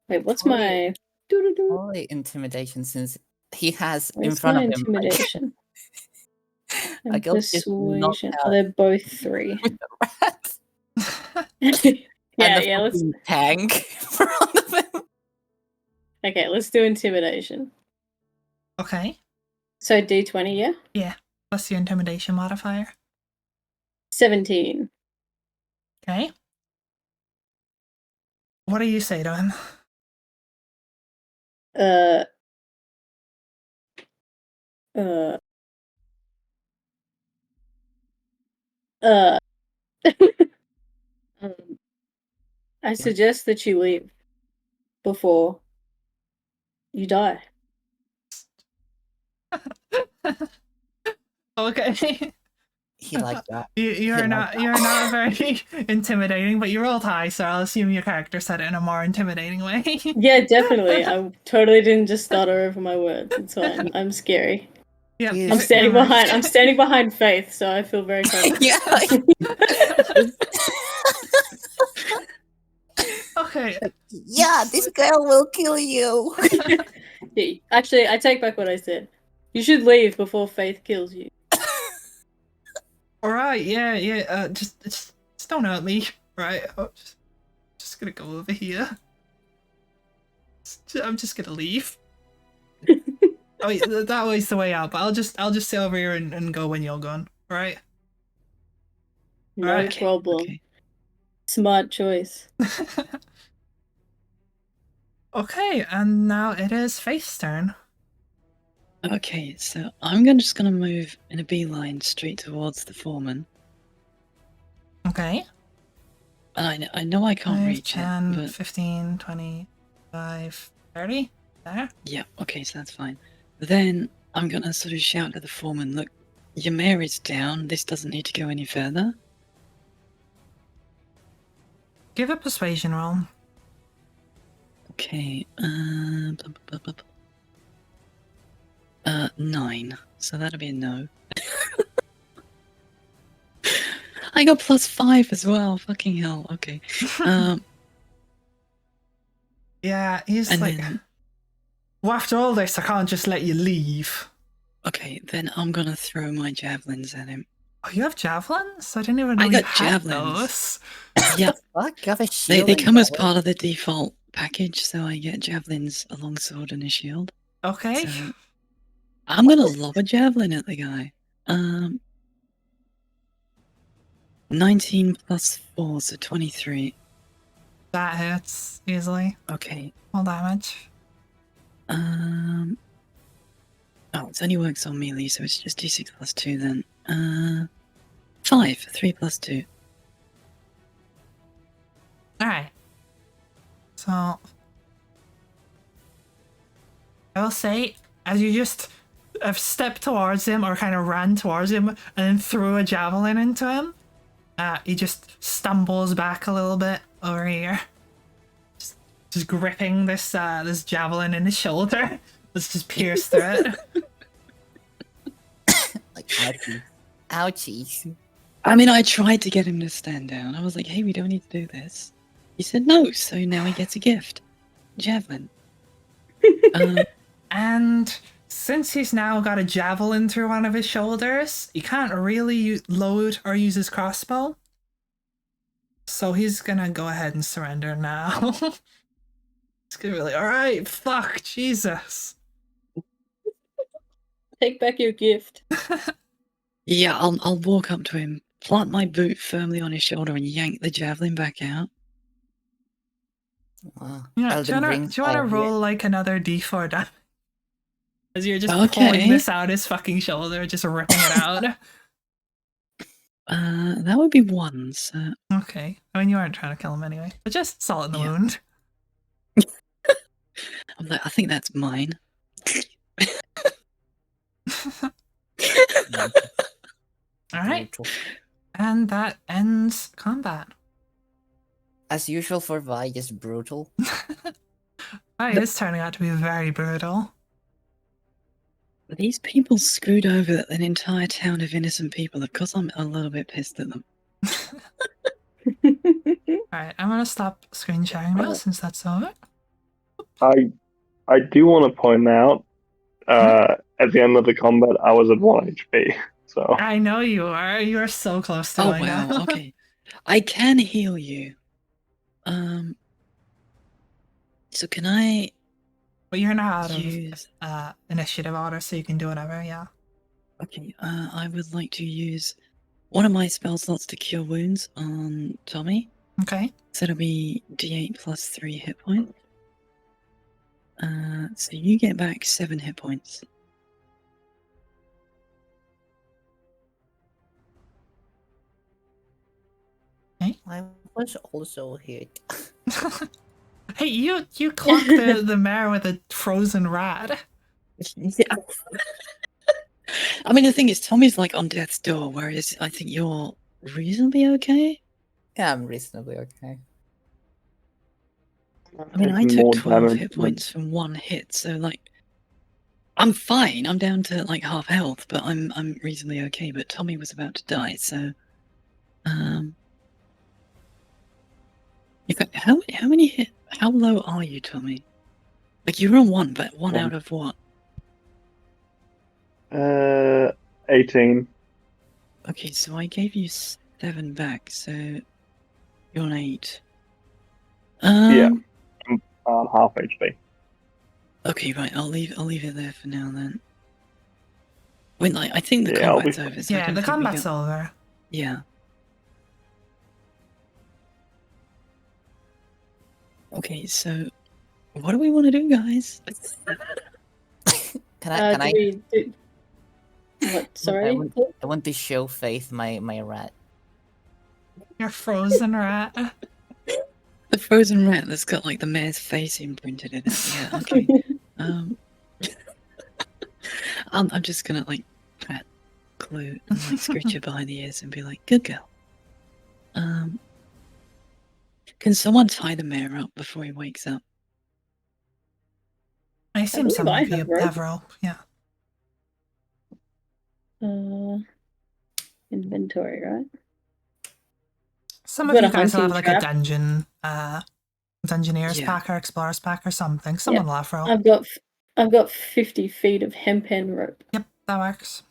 [SPEAKER 4] Wait, what's
[SPEAKER 2] Probably-
[SPEAKER 4] my doo-doo-doo?
[SPEAKER 2] Probably intimidation, since he has in
[SPEAKER 4] Where's
[SPEAKER 2] front
[SPEAKER 4] my
[SPEAKER 2] of him.
[SPEAKER 4] intimidation? And
[SPEAKER 2] Like, I'll just knock
[SPEAKER 4] persuasion.
[SPEAKER 2] out
[SPEAKER 4] Oh, they're both 3.
[SPEAKER 2] with the rat.
[SPEAKER 4] yeah,
[SPEAKER 2] and the
[SPEAKER 4] let's
[SPEAKER 2] fucking tank in front of him.
[SPEAKER 4] okay, let's do intimidation.
[SPEAKER 1] Okay.
[SPEAKER 4] So D20, yeah?
[SPEAKER 1] Yeah. Plus your intimidation modifier.
[SPEAKER 4] 17.
[SPEAKER 1] Okay. What do you say to him?
[SPEAKER 4] I suggest that you leave before you die.
[SPEAKER 1] Okay.
[SPEAKER 2] He liked that.
[SPEAKER 1] You're not very intimidating, but you rolled high, so I'll assume your character said it in a more intimidating way.
[SPEAKER 4] Yeah, definitely. I totally didn't just stutter over my words. It's fine. I'm scary.
[SPEAKER 1] Yeah,
[SPEAKER 2] I'm
[SPEAKER 4] I'm standing behind Faith, so I feel very confident.
[SPEAKER 2] Yeah.
[SPEAKER 1] Okay.
[SPEAKER 2] Yeah, this girl will kill you.
[SPEAKER 4] Yeah, actually, I take back what I said. You should leave before Faith kills you.
[SPEAKER 1] All right, yeah. Just don't hurt me, right? I'm just gonna go over here. I'm just gonna leave. Oh, yeah, that way's the way out. But I'll just sit over here and go when you're gone. All right.
[SPEAKER 4] No
[SPEAKER 1] Alright.
[SPEAKER 4] problem.
[SPEAKER 3] Okay.
[SPEAKER 4] Smart choice.
[SPEAKER 1] Okay, and now it is Faith's turn.
[SPEAKER 3] Okay, so I'm just gonna move in a beeline straight towards the foreman.
[SPEAKER 1] Okay.
[SPEAKER 3] And I know I can't
[SPEAKER 1] 5,
[SPEAKER 3] reach
[SPEAKER 1] 10,
[SPEAKER 3] it, but
[SPEAKER 1] 15, 25, 30. There.
[SPEAKER 3] yeah, okay, so that's fine. Then I'm gonna sort of shout to the foreman, look, your mare is down, this doesn't need to go any further.
[SPEAKER 1] Give a persuasion roll.
[SPEAKER 3] Okay, 9. So that'll be a no. I got +5 as well. Fucking hell. Okay.
[SPEAKER 1] Yeah, he's
[SPEAKER 3] And
[SPEAKER 1] like,
[SPEAKER 3] then
[SPEAKER 1] well, after all this, I can't just let you leave.
[SPEAKER 3] okay, then I'm gonna throw my javelins at him.
[SPEAKER 1] Oh, you have javelins? I didn't even know
[SPEAKER 3] I
[SPEAKER 1] you
[SPEAKER 3] got
[SPEAKER 1] had
[SPEAKER 3] javelins.
[SPEAKER 1] those.
[SPEAKER 3] Yeah,
[SPEAKER 2] Fuck, you have a
[SPEAKER 3] they
[SPEAKER 2] shield. and
[SPEAKER 3] come as
[SPEAKER 2] javelin?
[SPEAKER 3] part of the default package, so I get javelins, a longsword, and a shield.
[SPEAKER 1] Okay.
[SPEAKER 3] So I'm gonna lob a javelin at the guy. 19 plus 4, so 23.
[SPEAKER 1] That hits easily.
[SPEAKER 3] Okay.
[SPEAKER 1] Full damage.
[SPEAKER 3] Oh, it only works on melee, so it's just d6 plus 2 then. 5, 3 plus 2.
[SPEAKER 1] Alright. So, I will say, as you just have stepped towards him or kind of ran towards him and then threw a javelin into him, he just stumbles back a little bit over here. Just gripping this this javelin in his shoulder. Let's just pierce through it.
[SPEAKER 2] Like, ouchies. Ouchies.
[SPEAKER 3] I mean, I tried to get him to stand down. I was like, hey, we don't need to do this. He said no, so now he gets a gift. Javelin.
[SPEAKER 1] And since he's now got a javelin through one of his shoulders, he can't really load or use his crossbow. So he's gonna go ahead and surrender now. He's gonna be like, alright, fuck, Jesus.
[SPEAKER 4] Take back your gift.
[SPEAKER 3] Yeah, I'll walk up to him, plant my boot firmly on his shoulder, and yank the javelin back out.
[SPEAKER 1] Yeah, do you wanna
[SPEAKER 2] fire
[SPEAKER 1] roll like another d4 damage? As you're just
[SPEAKER 3] Okay.
[SPEAKER 1] pulling this out his fucking shoulder, just ripping it out.
[SPEAKER 3] That would be 1, so...
[SPEAKER 1] Okay. I mean, you aren't trying to kill him anyway. But just salt in the
[SPEAKER 3] Yeah.
[SPEAKER 1] wound.
[SPEAKER 3] I'm like, I think that's mine.
[SPEAKER 1] Alright.
[SPEAKER 2] Brutal.
[SPEAKER 1] And that ends combat.
[SPEAKER 2] As usual for Vi, just brutal.
[SPEAKER 1] It is turning out to be very brutal.
[SPEAKER 3] These people screwed over an entire town of innocent people. Of course, I'm a little bit pissed at them.
[SPEAKER 1] Alright, I'm gonna stop screen sharing now since that's over.
[SPEAKER 5] I do want to point out, at the end of the combat, I was at 1 HP. So
[SPEAKER 1] I know you are. You are so close to
[SPEAKER 3] Oh
[SPEAKER 1] going
[SPEAKER 3] wow,
[SPEAKER 1] now.
[SPEAKER 3] okay. I can heal you. So can I
[SPEAKER 1] But you're not out
[SPEAKER 3] use...
[SPEAKER 1] of initiative order, so you can do whatever, yeah.
[SPEAKER 3] Okay, I would like to use one of my spell slots to cure wounds on Tommy.
[SPEAKER 1] Okay.
[SPEAKER 3] So it'll be d8 plus 3 hit points. So you get back 7 hit points.
[SPEAKER 2] I was also hit.
[SPEAKER 1] Hey, you clocked the mare with a frozen rat.
[SPEAKER 3] Yeah. I mean, the thing is, Tommy's like on death's door, whereas I think you're reasonably okay.
[SPEAKER 2] Yeah, I'm reasonably okay.
[SPEAKER 3] I mean, I
[SPEAKER 5] taking
[SPEAKER 3] took
[SPEAKER 5] more
[SPEAKER 3] 12
[SPEAKER 5] damage
[SPEAKER 3] hit
[SPEAKER 5] than-
[SPEAKER 3] points from 1 hit, so like, I'm fine. I'm down to like half health, but I'm reasonably okay. But Tommy was about to die, so in fact, how many hit? How low are you, Tommy? Like you're on 1, but 1 out of what?
[SPEAKER 5] 18.
[SPEAKER 3] Okay, so I gave you 7 back, so you're on 8.
[SPEAKER 5] Yeah. Half HP.
[SPEAKER 3] Okay, right. I'll leave it there for now then. Wait, I think the
[SPEAKER 5] Yeah, I'll be
[SPEAKER 3] combat's over. So I
[SPEAKER 1] Yeah,
[SPEAKER 3] don't
[SPEAKER 1] the
[SPEAKER 3] think we
[SPEAKER 1] combat's
[SPEAKER 3] got...
[SPEAKER 1] over.
[SPEAKER 3] Yeah. Okay, so what do we want to do, guys?
[SPEAKER 2] Can
[SPEAKER 4] do
[SPEAKER 2] I?
[SPEAKER 4] we do... What? Sorry?
[SPEAKER 2] I want to show Faith my rat.
[SPEAKER 1] Your frozen rat.
[SPEAKER 3] The frozen rat that's got like the mayor's face imprinted in it. Yeah. Okay. I'm just gonna like pat Clue and like scratch her behind the ears and be like, "Good girl." Can someone tie the mayor up before he wakes up?
[SPEAKER 1] I assume
[SPEAKER 4] believe
[SPEAKER 1] some
[SPEAKER 4] I
[SPEAKER 1] of you
[SPEAKER 4] have rope.
[SPEAKER 1] have rope. Yeah.
[SPEAKER 4] Inventory, right?
[SPEAKER 1] Some
[SPEAKER 4] I've
[SPEAKER 1] of
[SPEAKER 4] got
[SPEAKER 1] you
[SPEAKER 4] a
[SPEAKER 1] guys will have
[SPEAKER 4] hunting
[SPEAKER 1] like
[SPEAKER 4] trap.
[SPEAKER 1] a dungeoneer's
[SPEAKER 3] Yeah.
[SPEAKER 1] pack or explorer's pack or something. Someone will have rope.
[SPEAKER 4] I've got 50 feet of hempen rope.
[SPEAKER 1] Yep, that works.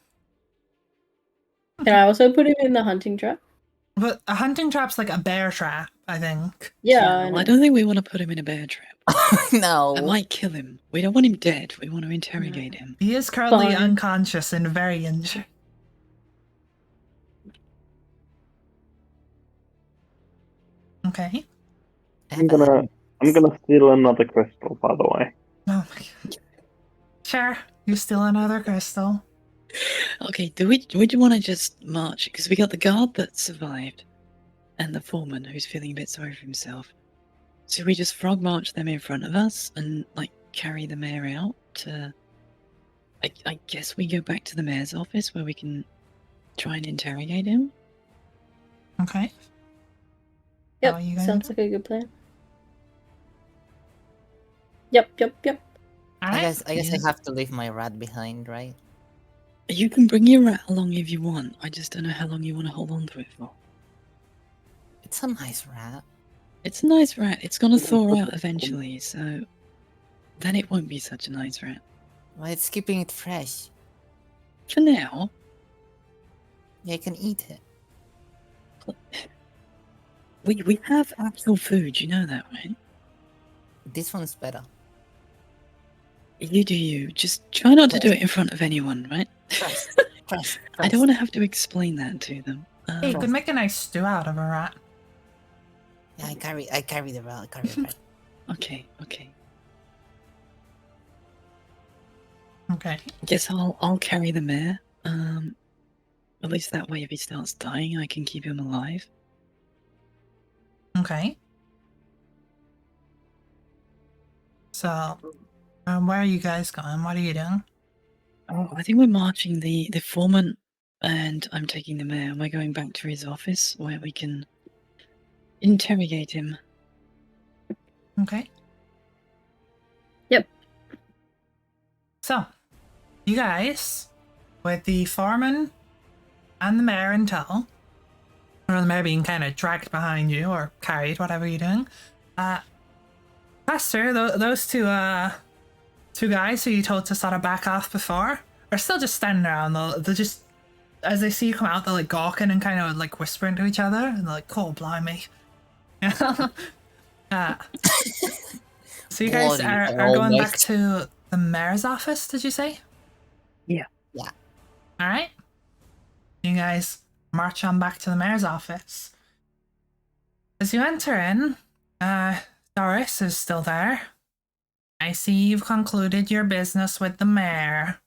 [SPEAKER 4] Can I also put him in the hunting trap?
[SPEAKER 1] But a hunting trap's like a bear trap, I think.
[SPEAKER 4] Yeah,
[SPEAKER 3] Well, I don't think we want to put him in a bear trap.
[SPEAKER 2] No.
[SPEAKER 3] That might kill him. We don't want him dead. We want to interrogate him.
[SPEAKER 1] He is currently
[SPEAKER 4] Fine.
[SPEAKER 1] unconscious and very injured. Okay.
[SPEAKER 5] I'm gonna steal another crystal, by the way.
[SPEAKER 1] Oh my god. Sure, you steal another crystal.
[SPEAKER 3] Okay, do we want to just march? Because we got the guard that survived, and the foreman who's feeling a bit sorry for himself. So we just frog march them in front of us and like carry the mayor out to. I guess we go back to the mayor's office where we can try and interrogate him.
[SPEAKER 1] Okay.
[SPEAKER 4] Yep,
[SPEAKER 1] How are you gonna
[SPEAKER 4] sounds
[SPEAKER 1] do?
[SPEAKER 4] like a good plan. Yep.
[SPEAKER 1] Alright.
[SPEAKER 2] I guess
[SPEAKER 3] Yeah.
[SPEAKER 2] I have to leave my rat behind, right?
[SPEAKER 3] You can bring your rat along if you want. I just don't know how long you want to hold on to it for.
[SPEAKER 2] It's a nice rat.
[SPEAKER 3] It's a nice rat. It's gonna thaw out eventually, so then it won't be such a nice rat.
[SPEAKER 2] Well, it's keeping it fresh.
[SPEAKER 3] For now,
[SPEAKER 2] Yeah, I can eat it.
[SPEAKER 3] we have actual food. You know that, right?
[SPEAKER 2] This one's better.
[SPEAKER 3] You do you. Just try not to do it in front of anyone, right?
[SPEAKER 2] Trust.
[SPEAKER 3] I don't want to have to explain that to them.
[SPEAKER 1] Hey, you could make a nice stew out of a rat.
[SPEAKER 2] Yeah, I carry the rat.
[SPEAKER 3] Okay.
[SPEAKER 1] Okay.
[SPEAKER 3] Guess I'll carry the mayor. At least that way, if he starts dying, I can keep him alive.
[SPEAKER 1] Okay. So, where are you guys going? What are you doing?
[SPEAKER 3] Oh, I think we're marching the foreman, and I'm taking the mayor. We're going back to his office where we can interrogate him.
[SPEAKER 1] Okay.
[SPEAKER 4] Yep.
[SPEAKER 1] So, you guys, with the foreman and the mayor in tow, or the mayor being kind of dragged behind you or carried, whatever you're doing, Pastor, those two guys who you told to sort of back off before are still just standing around. They'll just, as they see you come out, they're like gawking and kind of like whispering to each other, and they're like, "Oh, blimey." So you guys
[SPEAKER 2] Bloody
[SPEAKER 1] are going back
[SPEAKER 2] almost.
[SPEAKER 1] to the mayor's office, did you say?
[SPEAKER 3] Yeah.
[SPEAKER 1] Alright. You guys march on back to the mayor's office. As you enter in, Doris is still there. I see you've concluded your business with the mayor.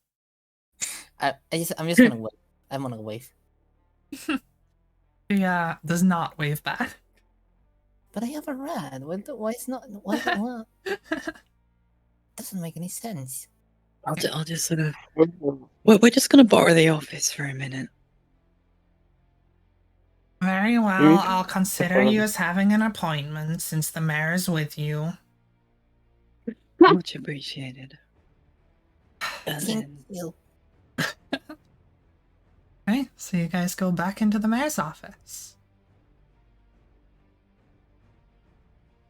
[SPEAKER 2] I'm just gonna wait. I'm gonna wave.
[SPEAKER 1] She does not wave back.
[SPEAKER 2] But I have a rat. Why is not? Why? Doesn't make any sense.
[SPEAKER 3] I'll just sort of. We're just gonna borrow the office for a minute.
[SPEAKER 1] Very well, I'll consider you as having an appointment since the mayor's with you.
[SPEAKER 3] Much appreciated. And
[SPEAKER 2] Thank
[SPEAKER 3] then,
[SPEAKER 2] you.
[SPEAKER 1] Okay, so you guys go back into the mayor's office.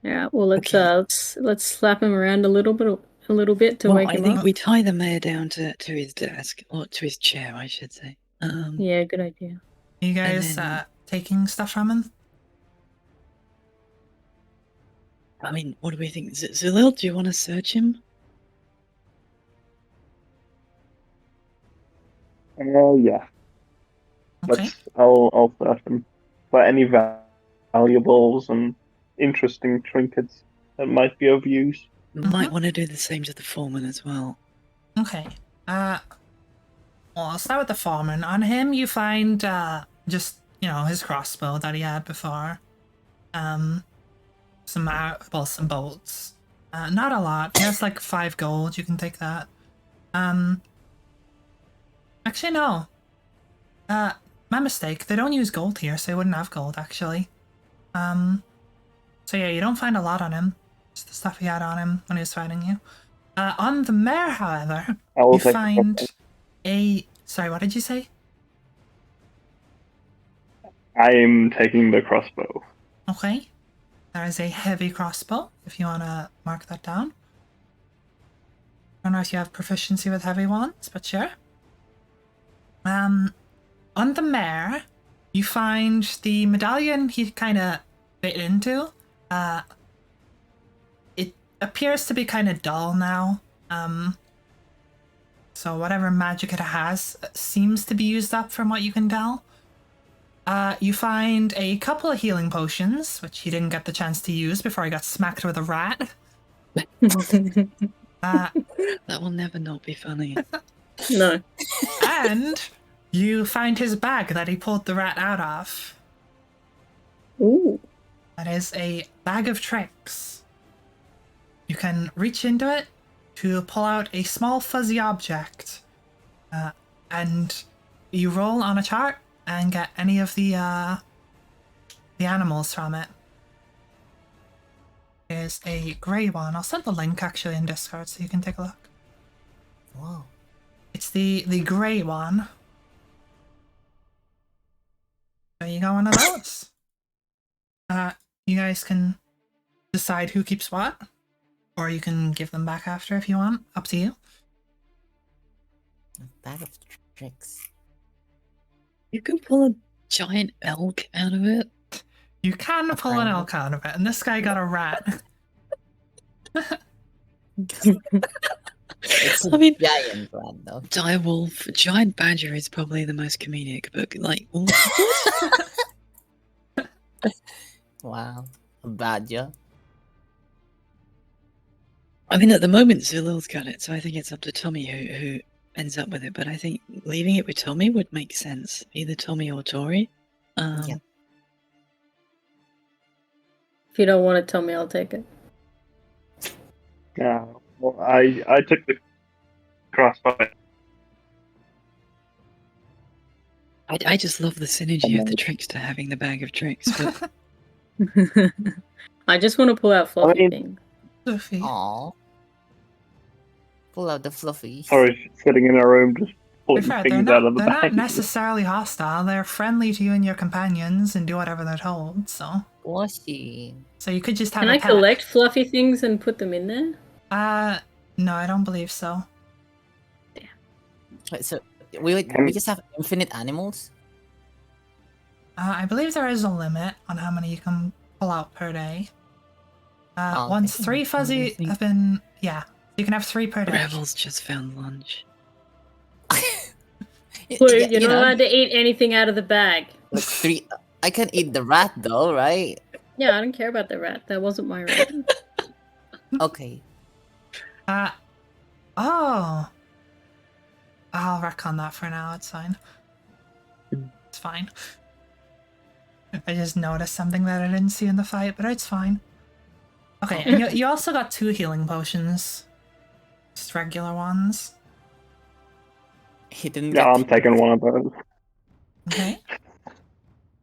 [SPEAKER 4] Yeah. Well, let's slap him around a little bit to wake
[SPEAKER 3] I
[SPEAKER 4] him
[SPEAKER 3] think
[SPEAKER 4] up.
[SPEAKER 3] we tie the mayor down to his desk, or to his chair, I should say.
[SPEAKER 4] Yeah, good idea.
[SPEAKER 1] You guys
[SPEAKER 3] then-
[SPEAKER 1] taking stuff from him?
[SPEAKER 3] I mean, what do we think? Zalil, do you want to search him?
[SPEAKER 5] Yeah.
[SPEAKER 1] Okay.
[SPEAKER 5] I'll search them for any valuables and interesting trinkets that might be of use.
[SPEAKER 3] Might want to do the same to the foreman as well.
[SPEAKER 1] Okay. Well, I'll start with the foreman. On him, you find just his crossbow that he had before. Some bolts. Not a lot. He has like 5 gold. You can take that. Actually, no. My mistake. They don't use gold here, so they wouldn't have gold actually. So yeah, you don't find a lot on him. Just the stuff he had on him when he was fighting you. On the mare, however, you find a. Sorry, what did you say?
[SPEAKER 5] I'm taking the crossbow.
[SPEAKER 1] Okay. There is a heavy crossbow, if you want to mark that down. I don't know if you have proficiency with heavy ones, but sure. On the mare, you find the medallion he kind of bit into. It appears to be kind of dull now. So whatever magic it has seems to be used up from what you can tell. You find a couple of healing potions, which he didn't get the chance to use before he got smacked with a rat.
[SPEAKER 3] That will never not be funny.
[SPEAKER 4] No.
[SPEAKER 1] And you find his bag that he pulled the rat out of.
[SPEAKER 4] Ooh.
[SPEAKER 1] That is a bag of tricks. You can reach into it to pull out a small fuzzy object. And you roll on a chart and get any of the animals from it. There's a grey one. I'll send the link actually in Discord so you can take a look.
[SPEAKER 2] Whoa.
[SPEAKER 1] It's the grey one. There you go, one of those. You guys can decide who keeps what, or you can give them back after if you want. Up to you.
[SPEAKER 2] A bag of tricks.
[SPEAKER 3] You can pull a giant elk out of it.
[SPEAKER 1] You can pull an elk out of it, and this guy got a rat.
[SPEAKER 2] It's a
[SPEAKER 3] I mean,
[SPEAKER 2] giant rat, though.
[SPEAKER 3] direwolf, giant badger is probably the most comedic, but like,
[SPEAKER 2] Wow. A badger.
[SPEAKER 3] I mean, at the moment, Zulil's got it, so I think it's up to Tommy who ends up with it. But I think leaving it with Tommy would make sense, either Tommy or Tori.
[SPEAKER 2] Yeah.
[SPEAKER 4] If you don't want to tell me, I'll take it.
[SPEAKER 5] Yeah. Well, I took the crossbow.
[SPEAKER 3] I just love the synergy of the trickster having the bag of tricks. But
[SPEAKER 4] I just want to pull out fluffy
[SPEAKER 5] mean-
[SPEAKER 4] things.
[SPEAKER 1] Sophie.
[SPEAKER 2] Aww. Pull out the fluffy.
[SPEAKER 5] Sorry, sitting in a room just
[SPEAKER 1] To be
[SPEAKER 5] pulling
[SPEAKER 1] fair,
[SPEAKER 5] things out of the
[SPEAKER 1] they're not
[SPEAKER 5] bag.
[SPEAKER 1] necessarily hostile. They're friendly to you and your companions and do whatever they're told. So
[SPEAKER 2] Washy.
[SPEAKER 1] you could just have
[SPEAKER 4] Can
[SPEAKER 1] a
[SPEAKER 4] I
[SPEAKER 1] pet.
[SPEAKER 4] collect fluffy things and put them in there?
[SPEAKER 1] No, I don't believe so.
[SPEAKER 2] Wait, so we just have infinite animals?
[SPEAKER 1] I believe there is a limit on how many you can pull out per day.
[SPEAKER 2] okay.
[SPEAKER 1] Once 3 fuzzy
[SPEAKER 3] think-
[SPEAKER 1] have been, yeah, you can have 3 per day.
[SPEAKER 3] Rebels just found lunch.
[SPEAKER 4] Blue, you're not allowed to eat anything out of the bag.
[SPEAKER 2] Like 3. I can eat the rat, though, right?
[SPEAKER 4] Yeah, I don't care about the rat. That wasn't my rat.
[SPEAKER 2] Okay.
[SPEAKER 1] Oh. I'll retcon that for now, it's fine. It's fine. I just noticed something that I didn't see in the fight, but it's fine. Okay, and you also got 2 healing potions. Just regular ones.
[SPEAKER 2] He didn't
[SPEAKER 5] Yeah,
[SPEAKER 2] get,
[SPEAKER 5] I'm taking one of those.
[SPEAKER 1] Okay.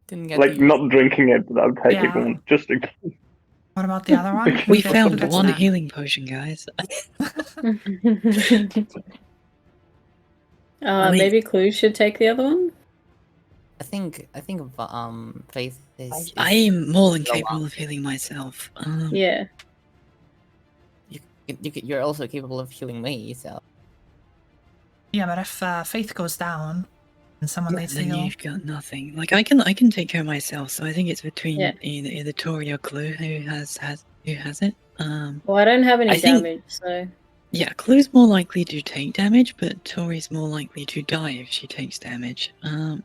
[SPEAKER 2] didn't get
[SPEAKER 5] Like,
[SPEAKER 2] to use-
[SPEAKER 5] not drinking it, but I'm taking
[SPEAKER 1] Yeah.
[SPEAKER 5] one just in case.
[SPEAKER 1] What about the other one?
[SPEAKER 3] We
[SPEAKER 1] Who
[SPEAKER 3] found
[SPEAKER 1] gets
[SPEAKER 3] one
[SPEAKER 1] that?
[SPEAKER 3] healing potion, guys. mean-
[SPEAKER 4] Maybe Clue should take the other one?
[SPEAKER 2] I think Faith is
[SPEAKER 3] I am more than
[SPEAKER 2] Oh, wow.
[SPEAKER 3] capable of healing myself.
[SPEAKER 4] Yeah.
[SPEAKER 2] you're also capable of healing me, so
[SPEAKER 1] Yeah, but if Faith goes down, and someone needs to
[SPEAKER 3] Then
[SPEAKER 1] heal.
[SPEAKER 3] you've got nothing. Like I can take care of myself. So I think it's between
[SPEAKER 4] Yeah.
[SPEAKER 3] either Tori or Clue who has it.
[SPEAKER 4] Well, I don't have any
[SPEAKER 3] I think-
[SPEAKER 4] damage, so
[SPEAKER 3] Yeah, Clue's more likely to take damage, but Tori's more likely to die if she takes damage. But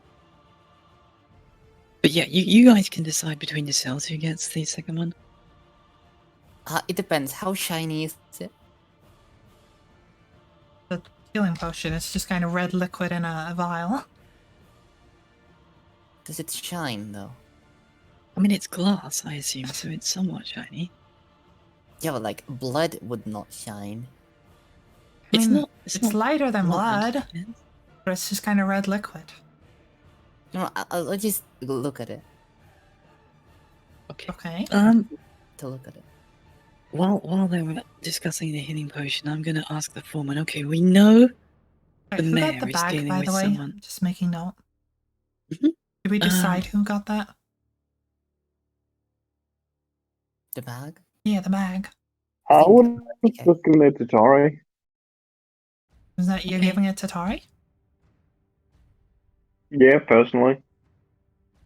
[SPEAKER 3] yeah, you guys can decide between yourselves who gets the second one.
[SPEAKER 2] It depends. How shiny is it?
[SPEAKER 1] The healing potion, it's just kind of red liquid in a vial.
[SPEAKER 2] Does it shine though?
[SPEAKER 3] I mean, it's glass, I assume, so it's somewhat shiny.
[SPEAKER 2] Yeah, but like blood would not shine.
[SPEAKER 1] I mean,
[SPEAKER 3] It's
[SPEAKER 1] it's
[SPEAKER 3] not
[SPEAKER 1] lighter than blood,
[SPEAKER 3] Yes.
[SPEAKER 1] but it's just kind of red liquid.
[SPEAKER 2] No, I'll just look at it.
[SPEAKER 3] Okay.
[SPEAKER 1] Okay.
[SPEAKER 2] To look at it.
[SPEAKER 3] While they were discussing the healing potion, I'm gonna ask the foreman. Okay, we know
[SPEAKER 1] Right,
[SPEAKER 3] the
[SPEAKER 1] who got the
[SPEAKER 3] mayor is
[SPEAKER 1] bag,
[SPEAKER 3] dealing
[SPEAKER 1] by
[SPEAKER 3] with
[SPEAKER 1] the way?
[SPEAKER 3] someone.
[SPEAKER 1] Just making note.
[SPEAKER 3] Mhm.
[SPEAKER 1] Did we decide who got that?
[SPEAKER 2] The bag?
[SPEAKER 1] Yeah, the bag.
[SPEAKER 5] I
[SPEAKER 2] think-
[SPEAKER 5] would
[SPEAKER 2] okay.
[SPEAKER 5] just give it to Tori.
[SPEAKER 1] Is that you
[SPEAKER 3] Okay.
[SPEAKER 1] giving it to Tori?
[SPEAKER 5] Yeah, personally.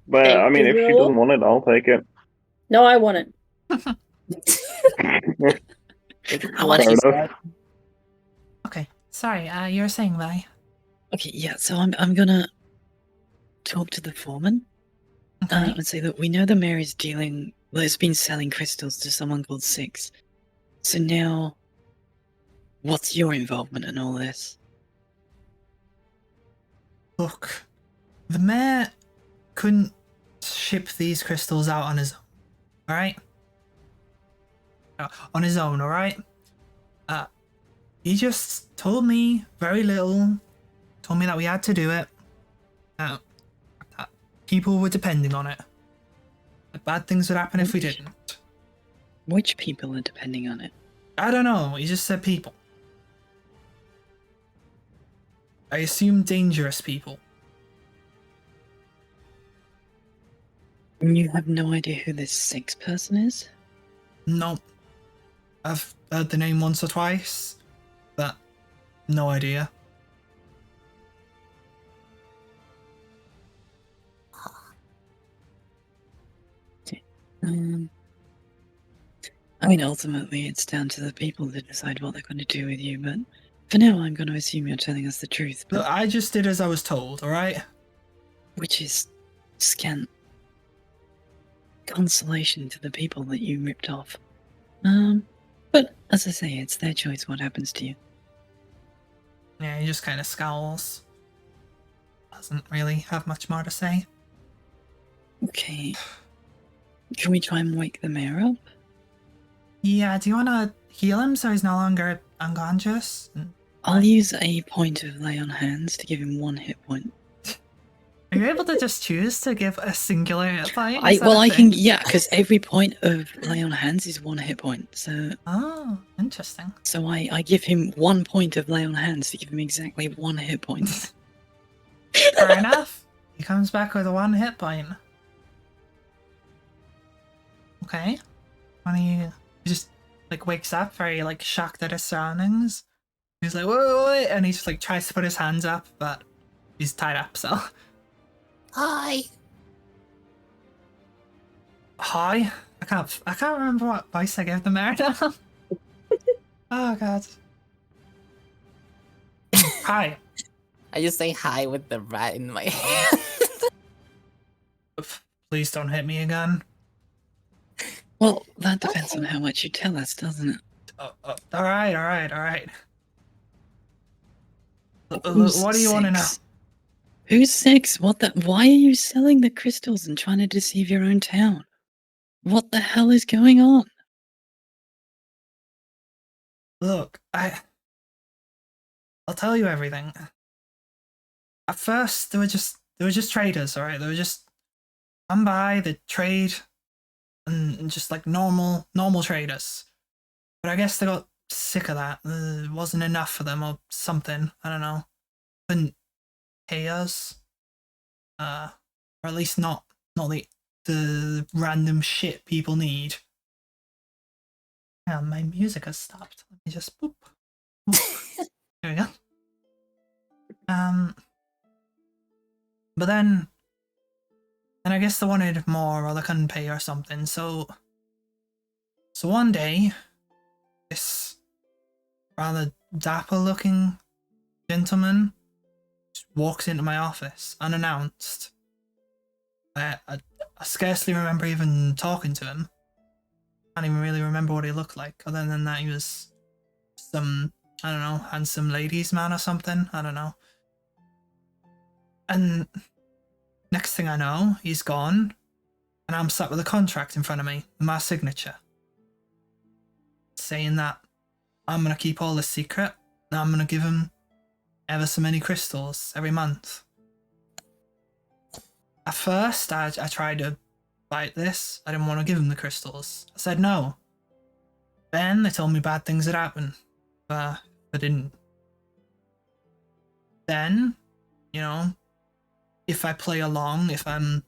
[SPEAKER 5] But
[SPEAKER 4] Okay,
[SPEAKER 5] I mean, if she
[SPEAKER 4] Gabriel?
[SPEAKER 5] doesn't want it, I'll take it.
[SPEAKER 4] no, I want it.
[SPEAKER 3] How much
[SPEAKER 5] Fair
[SPEAKER 3] is
[SPEAKER 5] enough.
[SPEAKER 1] Okay. Sorry, you were saying, Vi.
[SPEAKER 3] Okay, yeah. So I'm gonna talk to the foreman
[SPEAKER 1] Okay.
[SPEAKER 3] and say that we know the mayor is has been selling crystals to someone called Six. So now, what's your involvement in all this?
[SPEAKER 1] Look, the mayor couldn't ship these crystals out on his own. Alright? On his own, alright? He just told me very little, told me that we had to do it, that people were depending on it. That bad things would happen if we didn't.
[SPEAKER 3] Which people are depending on it?
[SPEAKER 1] I don't know, he just said people. I assume dangerous people.
[SPEAKER 3] And you have no idea who this Six person is?
[SPEAKER 1] No. I've heard the name once or twice, but no idea.
[SPEAKER 3] I mean, ultimately, it's down to the people to decide what they're going to do with you, but for now, I'm going to assume you're telling us the truth,
[SPEAKER 1] Look,
[SPEAKER 3] but
[SPEAKER 1] I just did as I was told, alright?
[SPEAKER 3] which is scant consolation to the people that you ripped off. But as I say, it's their choice what happens to you.
[SPEAKER 1] Yeah, he just kind of scowls. Doesn't really have much more to say.
[SPEAKER 3] Okay. Can we try and wake the mayor up?
[SPEAKER 1] Yeah, do you want to heal him so he's no longer unconscious?
[SPEAKER 3] I'll use a point of lay on hands to give him 1 hit point.
[SPEAKER 1] Are you able to just choose to give a singular hit point?
[SPEAKER 3] Yeah, because every point of lay on hands is 1 hit point. So
[SPEAKER 1] Oh, interesting.
[SPEAKER 3] I give him 1 point of lay on hands to give him exactly 1 hit point.
[SPEAKER 1] Fair enough. He comes back with 1 hit point. Okay. When he just like wakes up, very like shocked at his surroundings. He's like, whoa, wait, and he just like tries to put his hands up, but he's tied up. So,
[SPEAKER 2] Hi.
[SPEAKER 1] hi. I can't remember what voice I gave the mayor now. Oh god. Hi.
[SPEAKER 2] I just say hi with the rat in my hand.
[SPEAKER 1] Please don't hit me again.
[SPEAKER 3] Well, that depends on how much you tell us, doesn't it?
[SPEAKER 1] All right.
[SPEAKER 3] Who's
[SPEAKER 1] What do you want to know?
[SPEAKER 3] Six? Who's Six? Why are you selling the crystals and trying to deceive your own town? What the hell is going on?
[SPEAKER 1] Look, I'll tell you everything. At first, they were just traders, all right. They were just come by, the trade, and just like normal traders. But I guess they got sick of that. It wasn't enough for them, or something. I don't know. Couldn't pay us, or at least not the random shit people need. Yeah, my music has stopped. Let me just boop. Boop. There we go. But then I guess they wanted more or they couldn't pay or something. So one day, this rather dapper looking gentleman just walks into my office unannounced. I scarcely remember even talking to him. I can't even really remember what he looked like, other than that he was some, I don't know, handsome ladies man or something. I don't know. And next thing I know, he's gone, and I'm sat with a contract in front of me with my signature, saying that I'm gonna keep all this secret, and I'm gonna give him ever so many crystals every month. At first, I tried to fight this. I didn't want to give him the crystals. I said no. Then they told me bad things had happened, but I didn't. Then, you know, if I play along, if I'm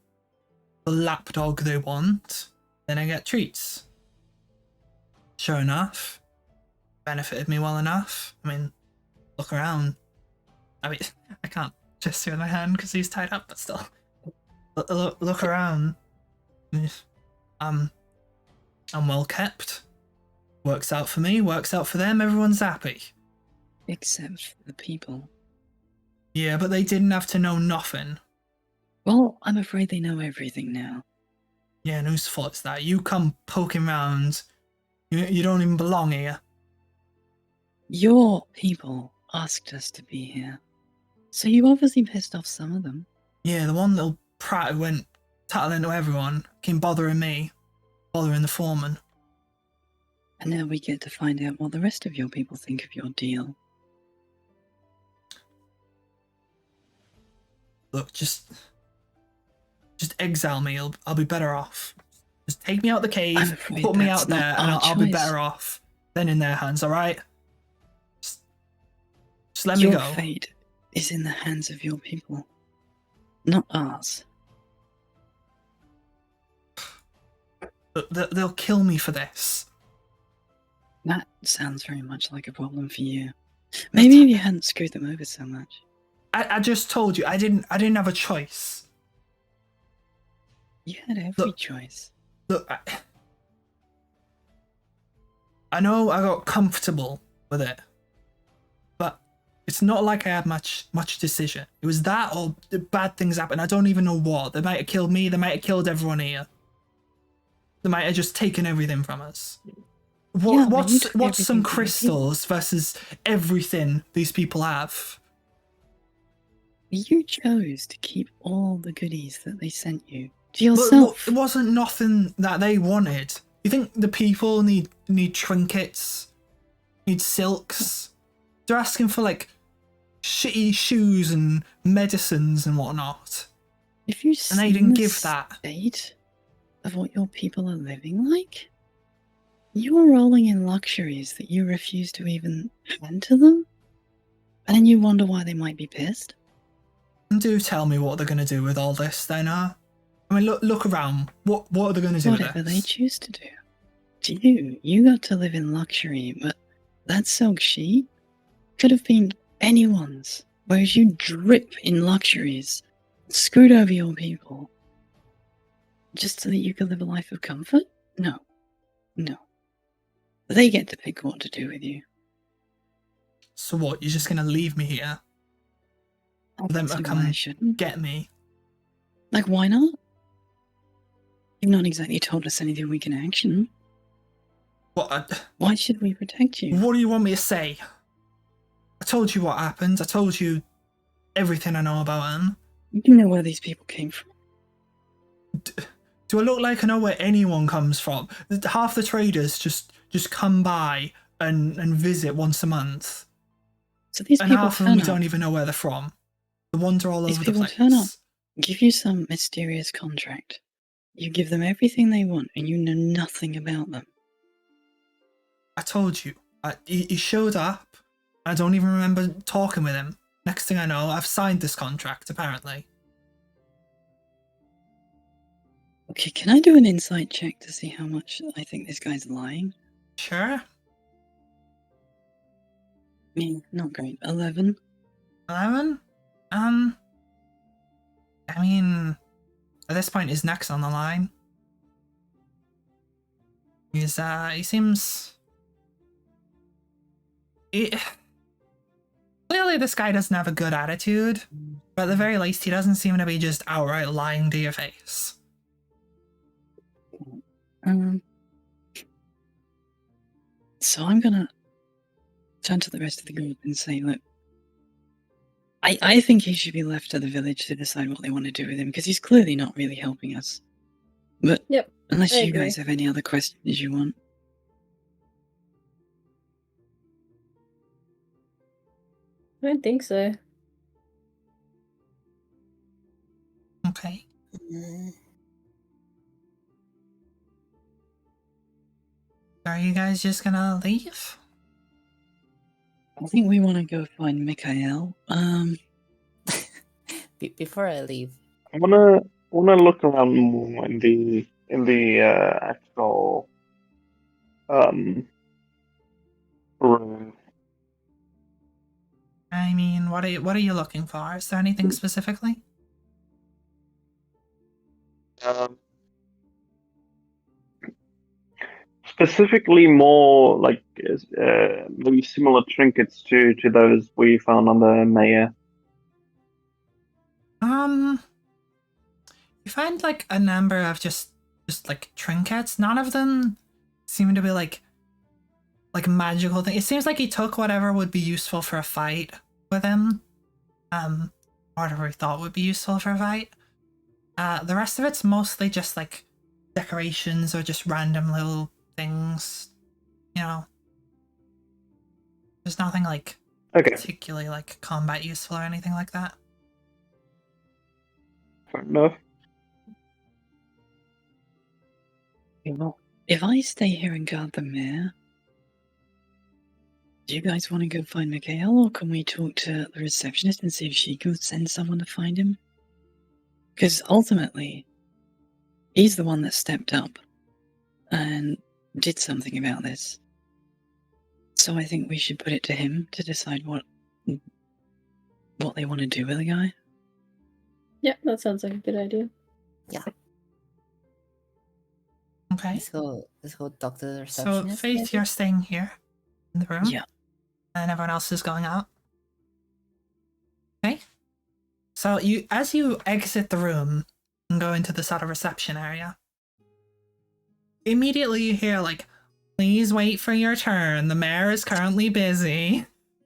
[SPEAKER 1] the lapdog they want, then I get treats. Sure enough, benefited me well enough. I mean, look around. I mean, I can't gesture with my hand because he's tied up, but still. Look around. I'm well kept. Works out for me, works out for them, everyone's happy.
[SPEAKER 3] Except for the people.
[SPEAKER 1] Yeah, but they didn't have to know nothing.
[SPEAKER 3] Well, I'm afraid they know everything now.
[SPEAKER 1] Yeah, and whose fault is that? You come poking round. You don't even belong here.
[SPEAKER 3] Your people asked us to be here. So you obviously pissed off some of them.
[SPEAKER 1] Yeah, the one little prat who went tattling to everyone came bothering me, bothering the foreman.
[SPEAKER 3] And now we get to find out what the rest of your people think of your deal.
[SPEAKER 1] Look, just exile me. I'll be better off. Just take me out the
[SPEAKER 3] I'm
[SPEAKER 1] cave,
[SPEAKER 3] afraid
[SPEAKER 1] put me
[SPEAKER 3] that's
[SPEAKER 1] out there,
[SPEAKER 3] not
[SPEAKER 1] and
[SPEAKER 3] our
[SPEAKER 1] I'll be
[SPEAKER 3] choice.
[SPEAKER 1] better off than in their hands. All right? Just let me
[SPEAKER 3] Your
[SPEAKER 1] go.
[SPEAKER 3] fate is in the hands of your people, not ours.
[SPEAKER 1] They'll kill me for this.
[SPEAKER 3] That sounds very much like a problem for you. Maybe if you hadn't screwed them over so much.
[SPEAKER 1] I just told you I didn't have a choice.
[SPEAKER 3] You had every
[SPEAKER 1] Look.
[SPEAKER 3] choice.
[SPEAKER 1] Look, I know I got comfortable with it, but it's not like I had much decision. It was that or the bad things happened. I don't even know what. They might have killed me. They might have killed everyone here. They might have just taken everything from us.
[SPEAKER 3] Yeah, but you took
[SPEAKER 1] What's some
[SPEAKER 3] everything from the people.
[SPEAKER 1] crystals versus everything these people have?
[SPEAKER 3] You chose to keep all the goodies that they sent you to
[SPEAKER 1] But
[SPEAKER 3] yourself.
[SPEAKER 1] it wasn't nothing that they wanted. You think the people need trinkets? Need silks? They're asking for like shitty shoes and medicines and whatnot.
[SPEAKER 3] If you
[SPEAKER 1] And they didn't give that.
[SPEAKER 3] state of what your people are living like, you're rolling in luxuries that you refuse to even hand to them, and then you wonder why they might be pissed.
[SPEAKER 1] And do tell me what they're gonna do with all this, then, I mean, look around. What are they gonna do
[SPEAKER 3] Whatever
[SPEAKER 1] with
[SPEAKER 3] they
[SPEAKER 1] this?
[SPEAKER 3] choose to do. You got to live in luxury, but that silk sheet could have been anyone's, whereas you drip in luxuries, screwed over your people, just so that you could live a life of comfort? No. They get to pick what to do with you.
[SPEAKER 1] So what? You're just gonna leave me here
[SPEAKER 3] I
[SPEAKER 1] for them
[SPEAKER 3] don't
[SPEAKER 1] to
[SPEAKER 3] see why I
[SPEAKER 1] come
[SPEAKER 3] shouldn't.
[SPEAKER 1] get me?
[SPEAKER 3] Like, why not? You've not exactly told us anything we can action.
[SPEAKER 1] What?
[SPEAKER 3] Why should we protect you?
[SPEAKER 1] What do you want me to say? I told you what happened. I told you everything I know about him.
[SPEAKER 3] You know where these people came from.
[SPEAKER 1] Do I look like I know where anyone comes from? Half the traders just come by and visit once a month.
[SPEAKER 3] So these
[SPEAKER 1] And
[SPEAKER 3] people
[SPEAKER 1] half of them
[SPEAKER 3] turn
[SPEAKER 1] we
[SPEAKER 3] up,
[SPEAKER 1] don't even know where they're from. The ones are all
[SPEAKER 3] These
[SPEAKER 1] over the
[SPEAKER 3] people
[SPEAKER 1] place.
[SPEAKER 3] turn up. give you some mysterious contract. You give them everything they want, and you know nothing about them.
[SPEAKER 1] I told you. He showed up. I don't even remember talking with him. Next thing I know, I've signed this contract, apparently.
[SPEAKER 3] Okay, can I do an insight check to see how much I think this guy's lying?
[SPEAKER 1] Sure.
[SPEAKER 3] Not great. 11?
[SPEAKER 1] 11? I mean, at this point, his neck's on the line. He seems... Clearly this guy doesn't have a good attitude, but at the very least, he doesn't seem to be just outright lying to your face.
[SPEAKER 3] So I'm gonna turn to the rest of the group and say, look, I think he should be left to the village to decide what they want to do with him, because he's clearly not really helping us. But
[SPEAKER 4] Yep,
[SPEAKER 3] unless
[SPEAKER 4] I
[SPEAKER 3] you
[SPEAKER 4] agree.
[SPEAKER 3] guys have any other questions you want.
[SPEAKER 4] I don't think so.
[SPEAKER 1] Okay. Are you guys just gonna leave?
[SPEAKER 3] I think we want to go find Mikhail.
[SPEAKER 2] Before I leave,
[SPEAKER 5] I wanna look around more in the actual room.
[SPEAKER 1] I mean, what are you looking for? Is there anything specifically?
[SPEAKER 5] Specifically, more like maybe similar trinkets to those we found on the mayor.
[SPEAKER 1] You find like a number of just like trinkets. None of them seem to be like magical things. It seems like he took whatever would be useful for a fight with him. Whatever he thought would be useful for a fight. The rest of it's mostly just like decorations or just random little things. You know, there's nothing like
[SPEAKER 5] Okay,
[SPEAKER 1] particularly like combat useful or anything like that.
[SPEAKER 5] fair enough.
[SPEAKER 3] Well, if I stay here and guard the mayor, do you guys want to go find Mikhail, or can we talk to the receptionist and see if she could send someone to find him? Because ultimately, he's the one that stepped up and did something about this. So I think we should put it to him to decide what they want to do with the guy.
[SPEAKER 4] Yep, that sounds like a good idea.
[SPEAKER 2] yeah.
[SPEAKER 1] Okay.
[SPEAKER 2] Let's go talk to the
[SPEAKER 1] So
[SPEAKER 2] receptionist.
[SPEAKER 1] Faith,
[SPEAKER 2] maybe?
[SPEAKER 1] you're staying here in the room.
[SPEAKER 3] Yeah.
[SPEAKER 1] And everyone else is going out. Okay. So as you exit the room and go into the sort of reception area, immediately you hear like, "Please wait for your turn. The mayor is currently busy."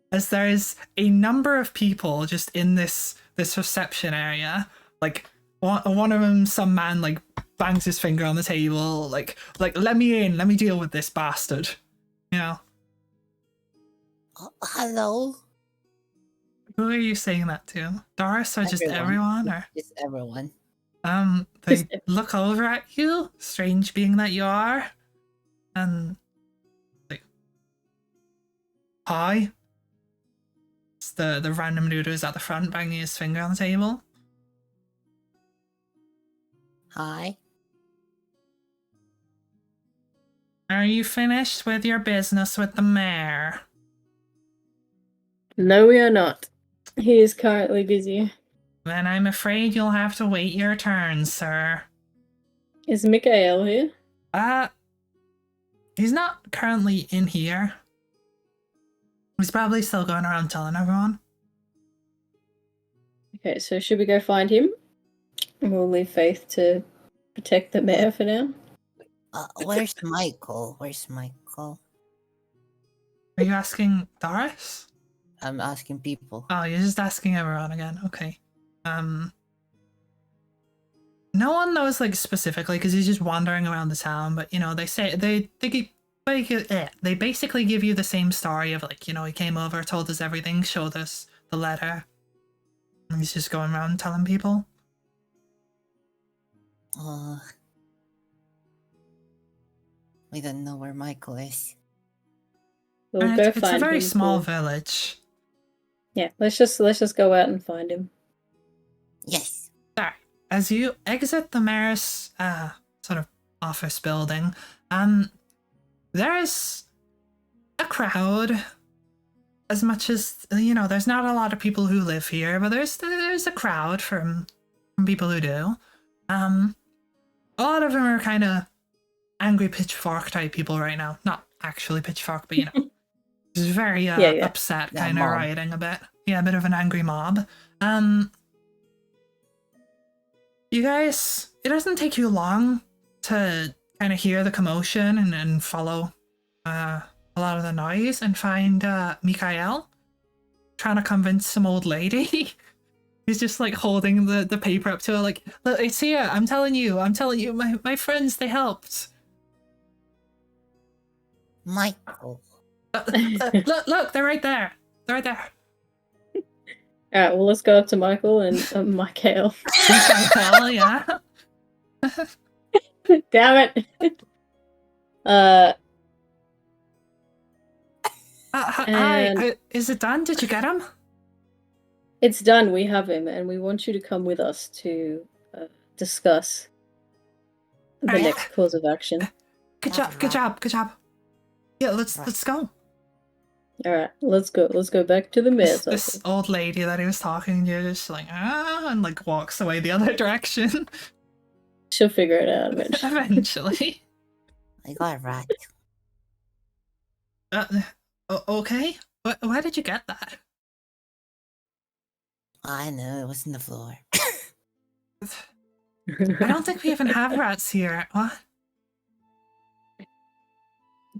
[SPEAKER 1] As there's a number of people just in this reception area, like one of them, some man like bangs his finger on the table, like let me in, let me deal with this bastard, you know.
[SPEAKER 2] Oh, hello.
[SPEAKER 1] Who are you saying that to? Doris or just everyone? Or
[SPEAKER 2] Just everyone.
[SPEAKER 1] they look over at you, strange being that you are, and like, hi. It's the random dude who's at the front banging his finger on the table.
[SPEAKER 2] Hi.
[SPEAKER 1] Are you finished with your business with the mayor?
[SPEAKER 4] No, we are not. He is currently busy.
[SPEAKER 1] Then I'm afraid you'll have to wait your turn, sir.
[SPEAKER 4] Is Mikhail here?
[SPEAKER 1] He's not currently in here. He's probably still going around telling everyone.
[SPEAKER 4] Okay, so should we go find him? And we'll leave Faith to protect the mayor for now.
[SPEAKER 2] Where's Michael? Where's Michael?
[SPEAKER 1] Are you asking Doris?
[SPEAKER 2] I'm asking people.
[SPEAKER 1] Oh, you're just asking everyone again. Okay. No one knows like specifically because he's just wandering around the town. But you know, they say they basically give you the same story of like, you know, he came over, told us everything, showed us the letter, and he's just going around telling people.
[SPEAKER 2] We don't know where Michael is.
[SPEAKER 4] We'll
[SPEAKER 1] And
[SPEAKER 4] go
[SPEAKER 1] it's
[SPEAKER 4] find
[SPEAKER 1] a very
[SPEAKER 4] him.
[SPEAKER 1] small village.
[SPEAKER 4] Yeah, let's just go out and find him.
[SPEAKER 2] Yes.
[SPEAKER 1] Sorry. As you exit the mayor's sort of office building, there's a crowd. As much as, you know, there's not a lot of people who live here, but there's a crowd from from people who do. A lot of them are kind of angry pitchfork type people right now. Not actually pitchfork, but just very
[SPEAKER 4] Yeah.
[SPEAKER 1] upset,
[SPEAKER 2] Yeah,
[SPEAKER 1] kind of
[SPEAKER 2] mob.
[SPEAKER 1] rioting a bit. Yeah, a bit of an angry mob. You guys, it doesn't take you long to kind of hear the commotion and follow a lot of the noise and find Mikael trying to convince some old lady. He's just like holding the paper up to her like, look, it's here, I'm telling you, my friends, they helped.
[SPEAKER 2] Michael.
[SPEAKER 1] Look, they're right there. They're right there.
[SPEAKER 4] Alright, well, let's go up to Michael and Michael.
[SPEAKER 1] Mikael, yeah.
[SPEAKER 4] Damn it!
[SPEAKER 1] Hi, is it done? Did you get him?
[SPEAKER 4] It's done. We have him, and we want you to come with us to discuss the
[SPEAKER 1] Alright.
[SPEAKER 4] next course of action.
[SPEAKER 1] Good job. Yeah, let's go.
[SPEAKER 4] All right, let's go. Let's go back to the mayor's
[SPEAKER 1] This
[SPEAKER 4] office.
[SPEAKER 1] old lady that he was talking to just like and like walks away the other direction.
[SPEAKER 4] She'll figure it out eventually.
[SPEAKER 1] Eventually.
[SPEAKER 2] I got it right.
[SPEAKER 1] Okay. Why did you get that?
[SPEAKER 2] I know, it was in the floor.
[SPEAKER 1] I don't think we even have rats here. What?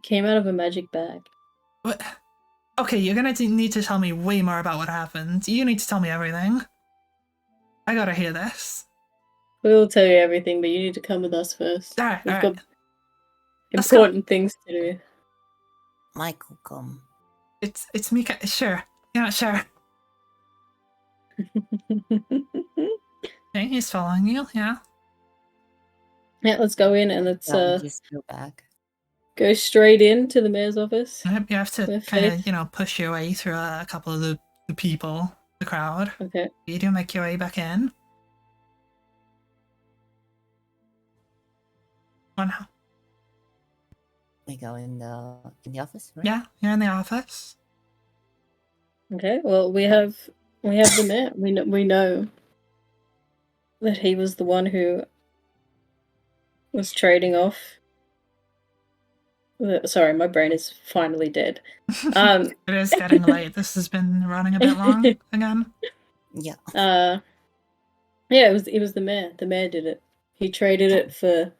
[SPEAKER 4] Came out of a magic bag.
[SPEAKER 1] What? Okay, you're gonna need to tell me way more about what happened. You need to tell me everything. I gotta hear this.
[SPEAKER 4] We'll tell you everything, but you need to come with us first.
[SPEAKER 1] Alright,
[SPEAKER 4] We've
[SPEAKER 1] alright.
[SPEAKER 4] got
[SPEAKER 1] Let's go.
[SPEAKER 4] important things to do.
[SPEAKER 2] Michael, come.
[SPEAKER 1] It's Mika. Sure. Yeah, sure. Okay, he's following you. Yeah.
[SPEAKER 4] Yeah, let's go in and let's
[SPEAKER 2] Just go back.
[SPEAKER 4] go straight into the mayor's office.
[SPEAKER 1] Yep, you have to
[SPEAKER 4] With
[SPEAKER 1] kind
[SPEAKER 4] faith.
[SPEAKER 1] of, push your way through a couple of the people, the crowd.
[SPEAKER 4] Okay.
[SPEAKER 1] You do make your way back in. Oh no.
[SPEAKER 2] We go in the office, right?
[SPEAKER 1] Yeah, you're in the office.
[SPEAKER 4] Okay. Well, we have the mayor. We know that he was the one who was trading off. Sorry, my brain is finally dead.
[SPEAKER 1] It is getting late. This has been running a bit long again.
[SPEAKER 2] Yeah.
[SPEAKER 4] Yeah, it was the mayor. The mayor did it. He traded it for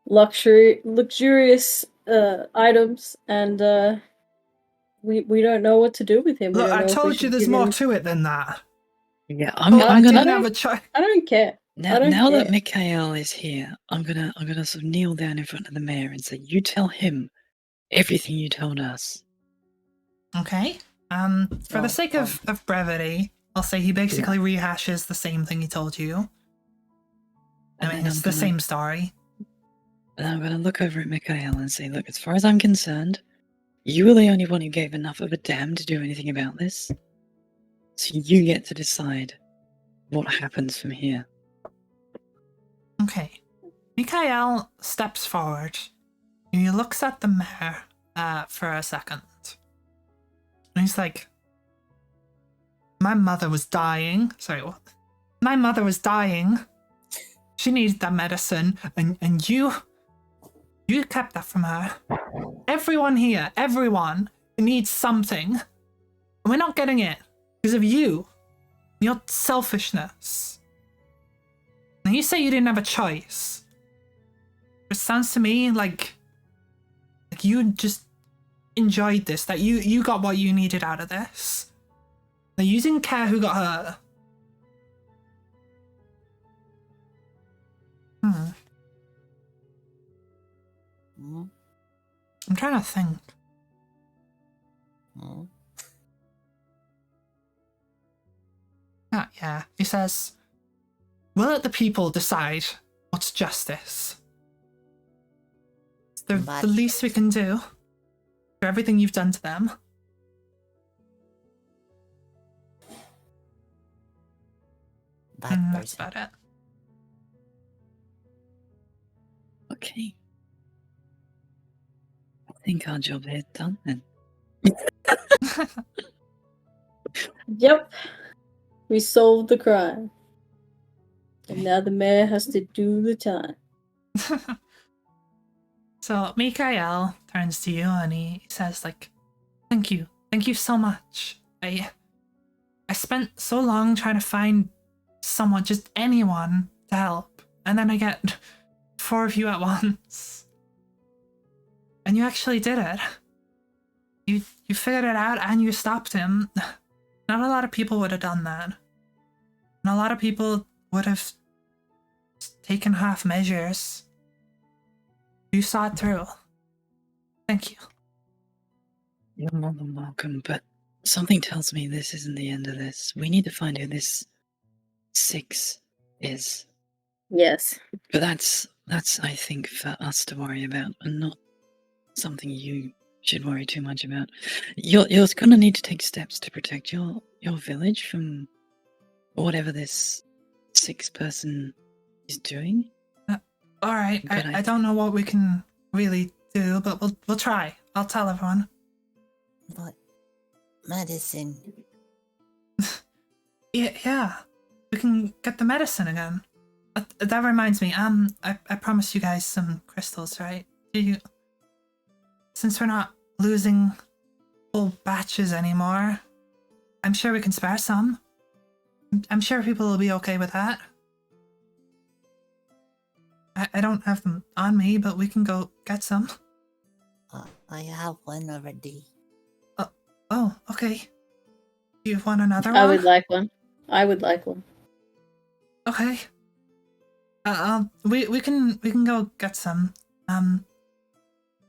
[SPEAKER 4] luxurious items, and we don't know what to do with him. We
[SPEAKER 1] Look,
[SPEAKER 4] don't
[SPEAKER 1] I
[SPEAKER 4] know if we
[SPEAKER 1] told you
[SPEAKER 4] should
[SPEAKER 1] there's
[SPEAKER 4] give
[SPEAKER 1] more
[SPEAKER 4] him-
[SPEAKER 1] to it than that.
[SPEAKER 3] Yeah,
[SPEAKER 1] Oh,
[SPEAKER 3] I'm
[SPEAKER 1] I
[SPEAKER 3] gonna
[SPEAKER 1] didn't have a choice.
[SPEAKER 4] I don't care.
[SPEAKER 3] now.
[SPEAKER 4] I don't
[SPEAKER 3] Now that
[SPEAKER 4] care.
[SPEAKER 3] Mikhail is here, I'm gonna sort of kneel down in front of the mayor and say, "You tell him everything you told us."
[SPEAKER 1] Okay. For the sake of brevity, I'll say he basically rehashes the same thing he told you. I
[SPEAKER 3] And
[SPEAKER 1] mean,
[SPEAKER 3] then
[SPEAKER 1] it's the same story.
[SPEAKER 3] And I'm gonna look over at Mikhail and say, "Look, as far as I'm concerned, you were the only one who gave enough of a damn to do anything about this. So you get to decide what happens from here."
[SPEAKER 1] Okay. Mikael steps forward and he looks at the mayor for a second. And he's like, my mother was dying. Sorry, what? My mother was dying. She needed that medicine, and you kept that from her. Everyone here, everyone needs something. And we're not getting it because of you. Your selfishness. Now you say you didn't have a choice. It sounds to me like you just enjoyed this, that you got what you needed out of this. Now you didn't care who got hurt.
[SPEAKER 2] Mm.
[SPEAKER 1] I'm trying to think.
[SPEAKER 2] Mm.
[SPEAKER 1] Yeah. He says, we'll let the people decide what's justice. It's the least we can do for everything you've done to them.
[SPEAKER 2] Bad
[SPEAKER 1] That's
[SPEAKER 2] person.
[SPEAKER 1] about it.
[SPEAKER 3] Okay. I think our job is done then.
[SPEAKER 4] Yep. We solved the crime. And now the mayor has to do the time.
[SPEAKER 1] So Mikael turns to you and he says, like, thank you so much. I spent so long trying to find someone, just anyone, to help, and then I get 4 of you at once. And you actually did it. You figured it out and you stopped him. Not a lot of people would have done that. And a lot of people would have taken half measures. You saw it through. Thank you.
[SPEAKER 3] You're more than welcome, but something tells me this isn't the end of this. We need to find who this 6 is.
[SPEAKER 4] Yes.
[SPEAKER 3] But that's I think for us to worry about, and not something you should worry too much about. You're gonna need to take steps to protect your village from whatever this 6 person is doing.
[SPEAKER 1] All right.
[SPEAKER 3] But
[SPEAKER 1] I don't know what we can really do, but we'll try. I'll tell everyone.
[SPEAKER 2] But medicine.
[SPEAKER 1] Yeah. We can get the medicine again. That reminds me. I promised you guys some crystals, right? Since we're not losing whole batches anymore, I'm sure we can spare some. I'm sure people will be okay with that. I don't have them on me, but we can go get some.
[SPEAKER 2] I have one already.
[SPEAKER 1] Oh, okay. You want another one?
[SPEAKER 4] I would like one.
[SPEAKER 1] Okay. We can go get some.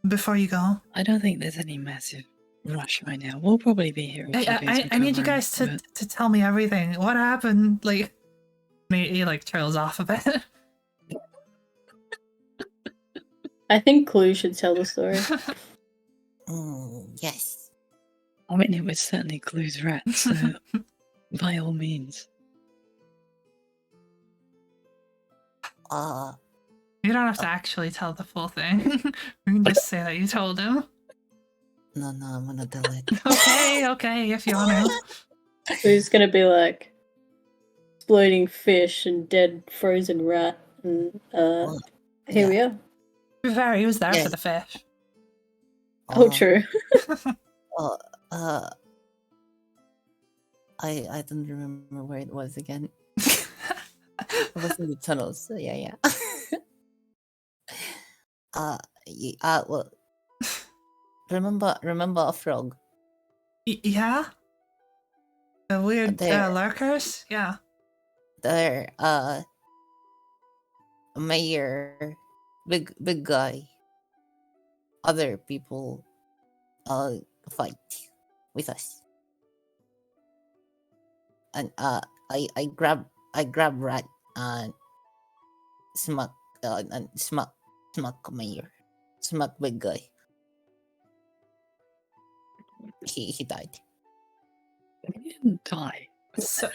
[SPEAKER 1] Before you go.
[SPEAKER 3] I don't think there's any massive rush right now. We'll probably be here.
[SPEAKER 1] I need you guys to tell me everything. What happened? Like, he like trails off a bit.
[SPEAKER 4] I think Clue should tell the story.
[SPEAKER 2] Yes.
[SPEAKER 3] I mean, it was certainly Clue's rat, so by all means.
[SPEAKER 1] You don't have to actually tell the full thing. We can just say that you told him.
[SPEAKER 2] No, I'm gonna tell it.
[SPEAKER 1] Okay, if you want to.
[SPEAKER 4] Clue's gonna be like exploding fish and dead frozen rat, and here we are.
[SPEAKER 1] To be fair, he was there for the fish.
[SPEAKER 4] Oh, true.
[SPEAKER 2] I don't remember where it was again. It was in the tunnels. So yeah. Well, remember a frog?
[SPEAKER 1] Yeah. The weird lurkers. Yeah.
[SPEAKER 2] They're mayor, big guy. Other people fight with us, and I grab rat and smack mayor, smack big guy. He died.
[SPEAKER 3] He didn't die.
[SPEAKER 1] So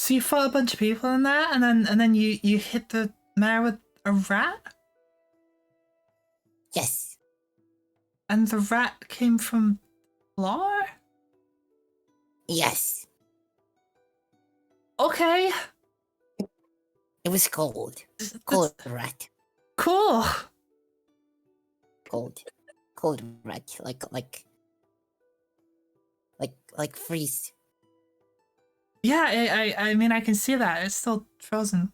[SPEAKER 1] you fought a bunch of people in that, and then you hit the mayor with a rat?
[SPEAKER 2] Yes.
[SPEAKER 1] And the rat came from Lair?
[SPEAKER 2] Yes.
[SPEAKER 1] Okay.
[SPEAKER 2] It was cold. Cold rat.
[SPEAKER 1] Cool.
[SPEAKER 2] Cold rat. Like freeze.
[SPEAKER 1] Yeah, I mean I can see that. It's still frozen.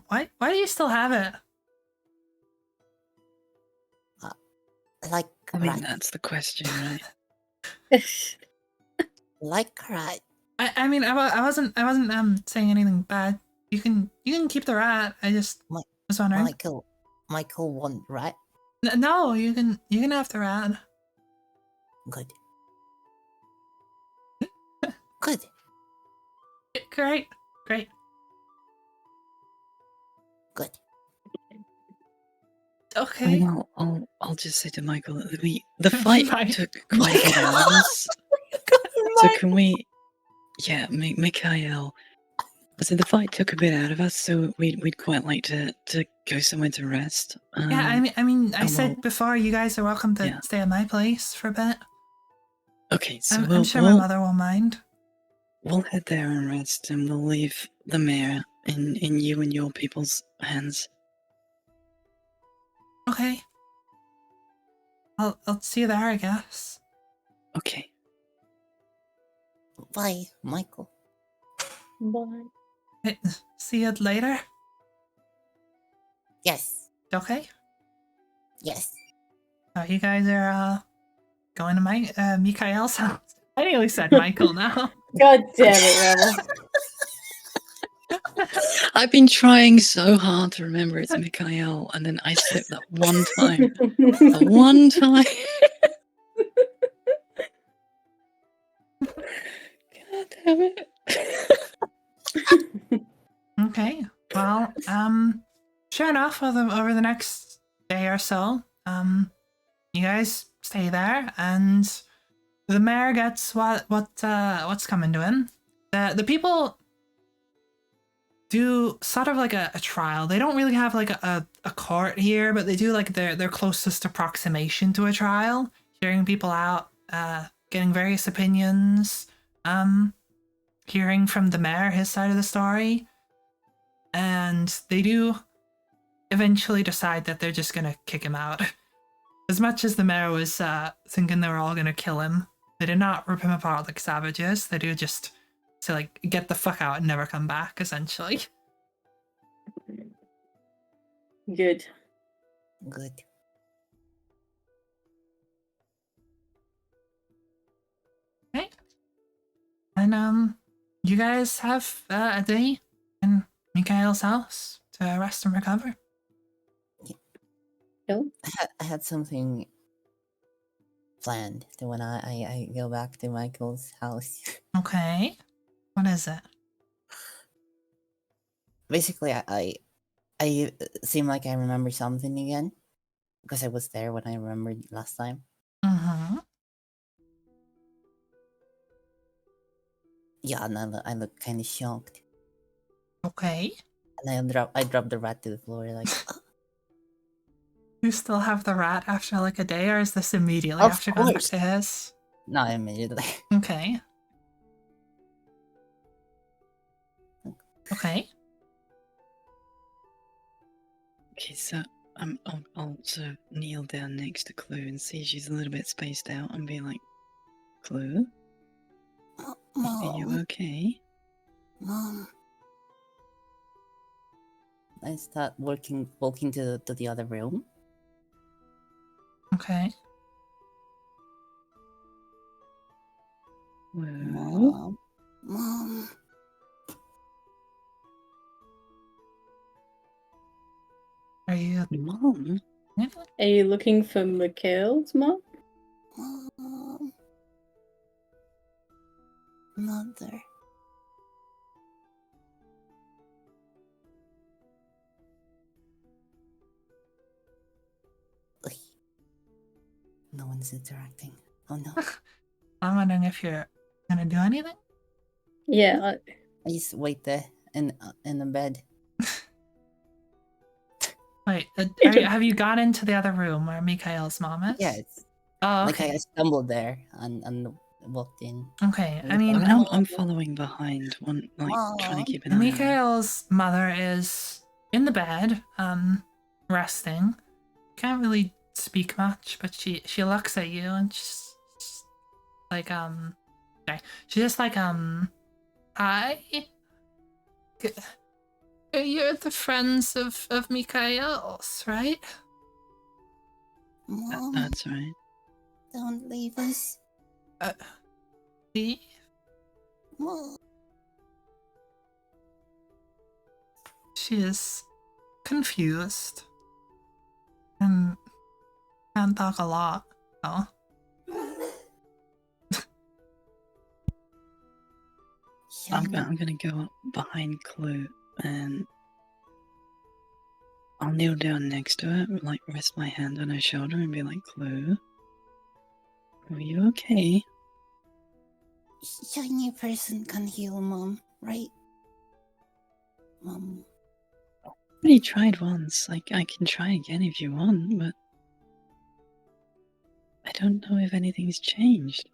[SPEAKER 1] Why do you still have it?
[SPEAKER 3] I mean, that's the question, right?
[SPEAKER 2] Like rat.
[SPEAKER 1] I mean I wasn't saying anything bad. You can keep the rat. I just was wondering.
[SPEAKER 2] Michael want rat?
[SPEAKER 1] No, you can have the rat.
[SPEAKER 2] Good. Good.
[SPEAKER 1] Great.
[SPEAKER 2] Good.
[SPEAKER 1] Okay.
[SPEAKER 3] I'll just say to Michael that the fight took quite a bit out of us. So can we? Yeah, Mikhail. So the fight took a bit out of us, so we'd quite like to go somewhere to rest.
[SPEAKER 1] Yeah, I mean, I said before, you guys are welcome to stay at my place for a bit.
[SPEAKER 3] Okay, so
[SPEAKER 1] I'm sure my mother won't mind.
[SPEAKER 3] We'll head there and rest, and we'll leave the mayor in you and your people's hands.
[SPEAKER 1] Okay. I'll see you there, I guess.
[SPEAKER 3] Okay.
[SPEAKER 2] Bye, Michael.
[SPEAKER 4] Bye.
[SPEAKER 1] See you later.
[SPEAKER 2] Yes.
[SPEAKER 1] Okay.
[SPEAKER 2] Yes.
[SPEAKER 1] So you guys are going to Mikhail's house. I nearly said Michael now.
[SPEAKER 4] God damn it, Rebel.
[SPEAKER 3] I've been trying so hard to remember it's Mikhail, and then I slipped that one time. The one time. God damn it.
[SPEAKER 1] Okay. Well, sure enough, over the next day or so, you guys stay there, and the mayor gets what's coming to him. The people do sort of like a trial. They don't really have like a court here, but they do like their closest approximation to a trial, hearing people out, getting various opinions, hearing from the mayor his side of the story. And they do eventually decide that they're just gonna kick him out. As much as the mayor was thinking they were all gonna kill him, they did not rip him apart like savages. They do just to like get the fuck out and never come back, essentially.
[SPEAKER 4] Good.
[SPEAKER 2] Good.
[SPEAKER 1] Okay. And you guys have a day in Mikhail's house to rest and recover.
[SPEAKER 2] I had something planned to when I go back to Michael's house.
[SPEAKER 1] Okay. What is it?
[SPEAKER 2] Basically, I seem like I remember something again because I was there when I remembered last time.
[SPEAKER 1] Mm-hmm.
[SPEAKER 2] Yeah, and I look kind of shocked,
[SPEAKER 1] Okay.
[SPEAKER 2] and I dropped the rat to the floor like.
[SPEAKER 1] You still have the rat after like a day, or is this immediately
[SPEAKER 2] Of
[SPEAKER 1] after going back
[SPEAKER 2] course.
[SPEAKER 1] to his?
[SPEAKER 2] Not immediately.
[SPEAKER 1] Okay. Okay.
[SPEAKER 3] Okay, so I'll sort of kneel down next to Clue and see she's a little bit spaced out and be like, Clue, are you
[SPEAKER 2] Mom,
[SPEAKER 3] okay?
[SPEAKER 2] Mom. I start walking to the other room.
[SPEAKER 1] Okay.
[SPEAKER 3] Well,
[SPEAKER 2] Mom.
[SPEAKER 1] Are you?
[SPEAKER 3] Mom?
[SPEAKER 4] Are you looking for Mikhail's mom?
[SPEAKER 2] Mom. Mother. No one's interacting. Oh no.
[SPEAKER 1] I'm wondering if you're gonna do anything.
[SPEAKER 4] Yeah.
[SPEAKER 2] I just wait there in the bed.
[SPEAKER 1] Wait, have you gone into the other room where Mikhail's mom is?
[SPEAKER 2] Yeah, it's
[SPEAKER 1] Oh,
[SPEAKER 2] like
[SPEAKER 1] okay.
[SPEAKER 2] I stumbled there and walked in.
[SPEAKER 1] Okay. I
[SPEAKER 3] I
[SPEAKER 1] mean,
[SPEAKER 3] mean, I'm following behind, trying to
[SPEAKER 2] Mom.
[SPEAKER 3] keep an eye on her.
[SPEAKER 1] Mikhail's mother is in the bed, resting. Can't really speak much, but she looks at you and she's like, sorry. She's just like, hi. You're the friends of Mikhail's, right?
[SPEAKER 2] Mom,
[SPEAKER 3] That's right.
[SPEAKER 2] don't leave us.
[SPEAKER 1] See?
[SPEAKER 2] Mom.
[SPEAKER 1] She is confused and can't talk a lot, though.
[SPEAKER 3] I'm gonna go up behind Clue and I'll kneel down next to her, like rest my hand on her shoulder and be like, Clue, are you okay?
[SPEAKER 2] Shiny person can heal, Mom, right? Mom.
[SPEAKER 3] I already tried once. Like, I can try again if you want, but I don't know if anything's changed.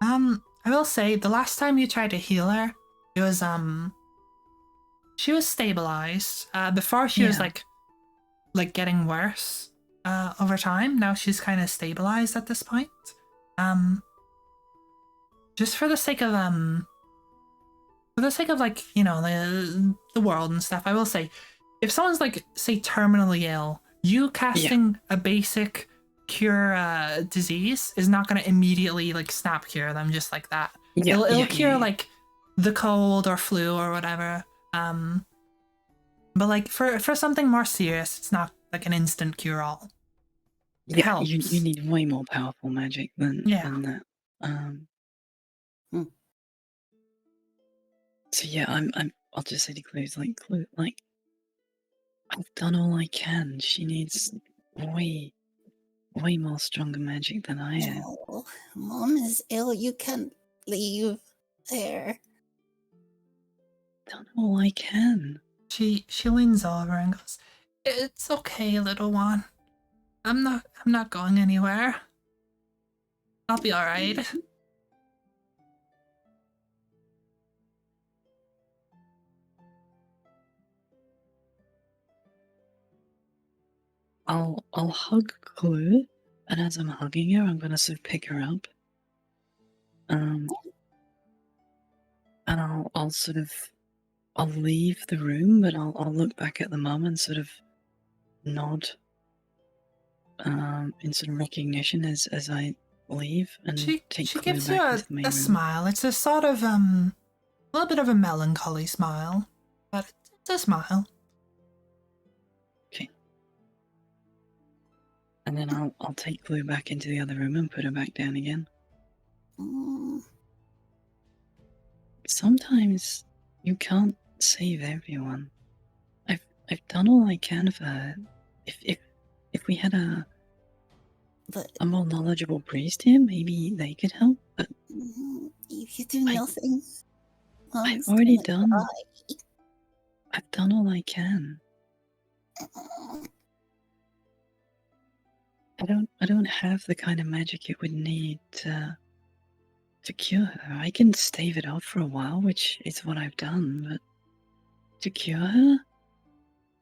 [SPEAKER 1] I will say the last time you tried to heal her, it was she was stabilized. Before she was
[SPEAKER 3] Yeah.
[SPEAKER 1] like getting worse over time. Now she's kind of stabilized at this point. Just for the sake of like, you know, the world and stuff, I will say, if someone's like, say, terminally ill, you casting a basic cure disease is not going to immediately like snap cure them just like that.
[SPEAKER 3] Yeah,
[SPEAKER 1] It'll cure like the cold or flu or whatever. But like for something more serious, it's not like an instant cure all. It helps.
[SPEAKER 3] You need way more powerful magic than that. So yeah, I'll just say to Clue's like, Clue, like, I've done all I can. She needs way more stronger magic than I am.
[SPEAKER 2] No, Mom is ill. You can't leave there.
[SPEAKER 3] Done all I can.
[SPEAKER 1] She leans over and goes, "It's okay, little one. I'm not going anywhere. I'll be all right."
[SPEAKER 3] I'll hug Clue, and as I'm hugging her, I'm gonna sort of pick her up. And I'll leave the room, but I'll look back at the mum and sort of nod in sort of recognition as I leave and take
[SPEAKER 1] She
[SPEAKER 3] Clue
[SPEAKER 1] gives
[SPEAKER 3] back
[SPEAKER 1] you
[SPEAKER 3] into the main
[SPEAKER 1] a
[SPEAKER 3] room.
[SPEAKER 1] smile. It's a sort of a little bit of a melancholy smile, but it's a smile.
[SPEAKER 3] Okay. And then I'll take Clue back into the other room and put her back down again. Sometimes you can't save everyone. I've done all I can for her. If we had a more knowledgeable priest here, maybe they could help. But
[SPEAKER 2] you do nothing.
[SPEAKER 3] I've already done. I've done all I can. I don't have the kind of magic it would need to cure her. I can stave it off for a while, which is what I've done, but to cure her,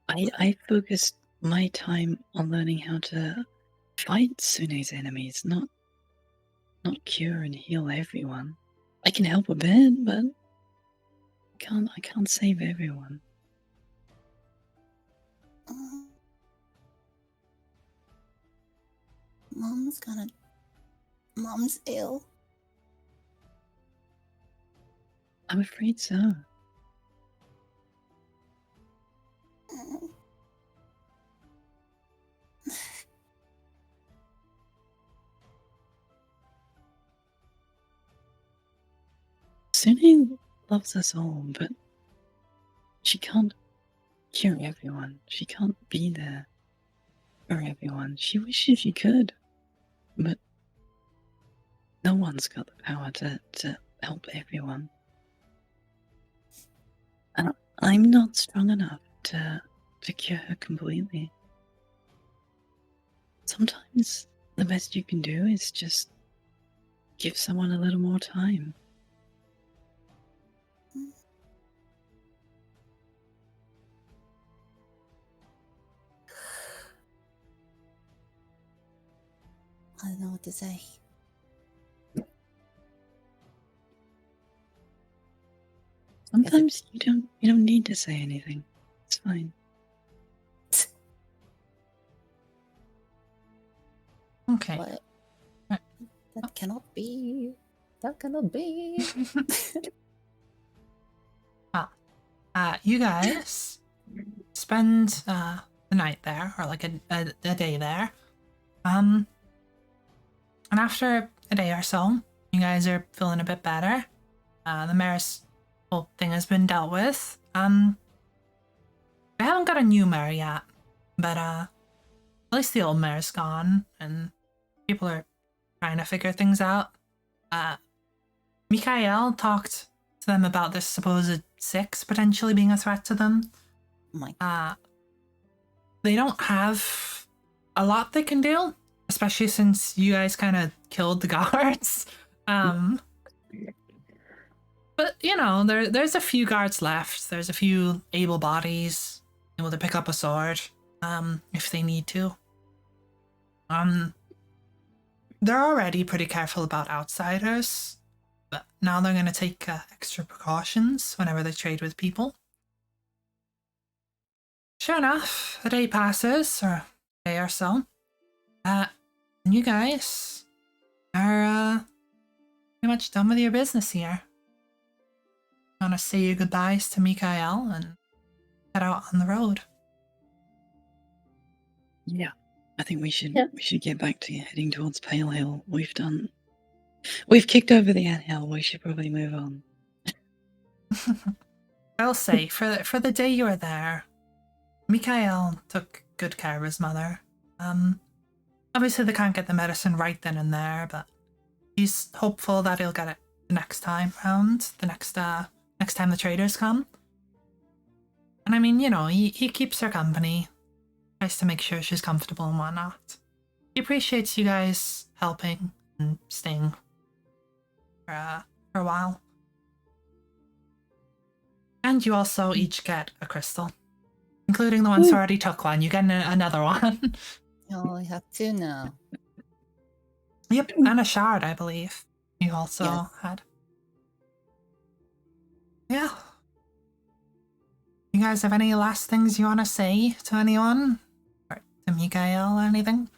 [SPEAKER 3] I focused my time on learning how to fight Sune's enemies, not cure and heal everyone. I can help a bit, but I can't save everyone.
[SPEAKER 2] Mom's ill.
[SPEAKER 3] I'm afraid so. Sune loves us all, but she can't cure everyone. She can't be there for everyone. She wishes she could, but no one's got the power to help everyone. And I'm not strong enough to cure her completely. Sometimes the best you can do is just give someone a little more time.
[SPEAKER 2] I don't know what to say.
[SPEAKER 3] Sometimes you don't need to say anything. It's fine.
[SPEAKER 1] Okay.
[SPEAKER 2] What? That cannot be. That cannot be.
[SPEAKER 1] Well, you guys spend the night there, or like a day there. And after a day or so, you guys are feeling a bit better. The mayor's whole thing has been dealt with. They haven't got a new mayor yet, but at least the old mayor's gone, and people are trying to figure things out. Mikael talked to them about this supposed Six potentially being a threat to them. They don't have a lot they can do, especially since you guys kind of killed the guards. But, you know, there's a few guards left. There's a few able bodies able to pick up a sword, if they need to. They're already pretty careful about outsiders, but now they're going to take extra precautions whenever they trade with people. Sure enough, a day passes, or a day or so, and you guys are pretty much done with your business here. Want to say your goodbyes to Mikael and head out on the road.
[SPEAKER 3] Yeah, I think we should
[SPEAKER 4] Yep.
[SPEAKER 3] we should get back to heading towards Pale Hill. We've kicked over the anthill. We should probably move on.
[SPEAKER 1] I'll say, for the day you were there, Mikael took good care of his mother. Obviously they can't get the medicine right then and there, but he's hopeful that he'll get it the next time round, the next time the traders come. And I mean, you know, he keeps her company, tries to make sure she's comfortable and whatnot. He appreciates you guys helping and staying for a while. And you also each get a crystal, including the ones who already took one. You get another one.
[SPEAKER 2] Oh, I have two now.
[SPEAKER 1] Yep, and a shard, I believe. You also
[SPEAKER 2] Yes.
[SPEAKER 1] had. Yeah. You guys have any last things you want to say to anyone? Or to Mikael or anything?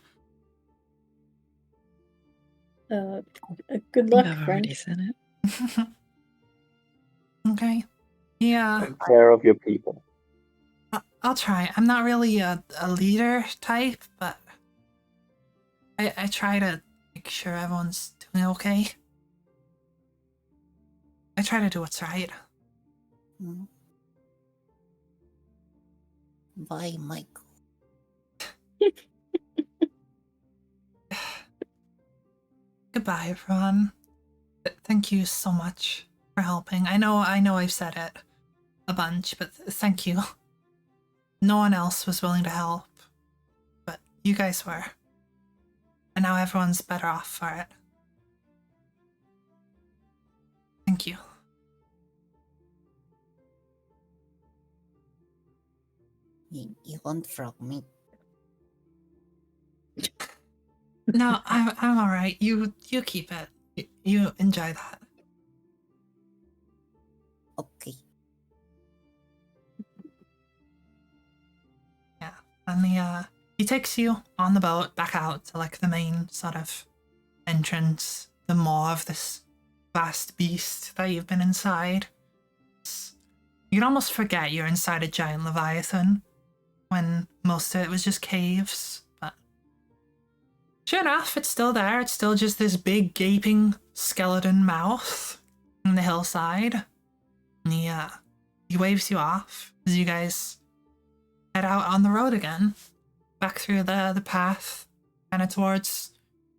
[SPEAKER 4] Good
[SPEAKER 3] I
[SPEAKER 4] luck,
[SPEAKER 3] think I've
[SPEAKER 4] friend.
[SPEAKER 3] already said it.
[SPEAKER 1] Okay. Yeah,
[SPEAKER 5] Take care of your people.
[SPEAKER 1] I'll try. I'm not really a leader type, but I try to make sure everyone's doing okay. I try to do what's right.
[SPEAKER 2] Hmm. Bye, Michael.
[SPEAKER 1] Goodbye, everyone. Thank you so much for helping. I know I've said it a bunch, but thank you. No one else was willing to help, but you guys were. And now everyone's better off for it. Thank you.
[SPEAKER 2] You want frog meat?
[SPEAKER 1] No, I'm all right. You keep it. You enjoy that.
[SPEAKER 2] Okay.
[SPEAKER 1] Yeah, and he takes you on the boat back out to like the main sort of entrance, the maw of this vast beast that you've been inside. You can almost forget you're inside a giant Leviathan when most of it was just caves, but sure enough, it's still there. It's still just this big gaping skeleton mouth in the hillside. And he waves you off as you guys head out on the road again, back through the path, kind of towards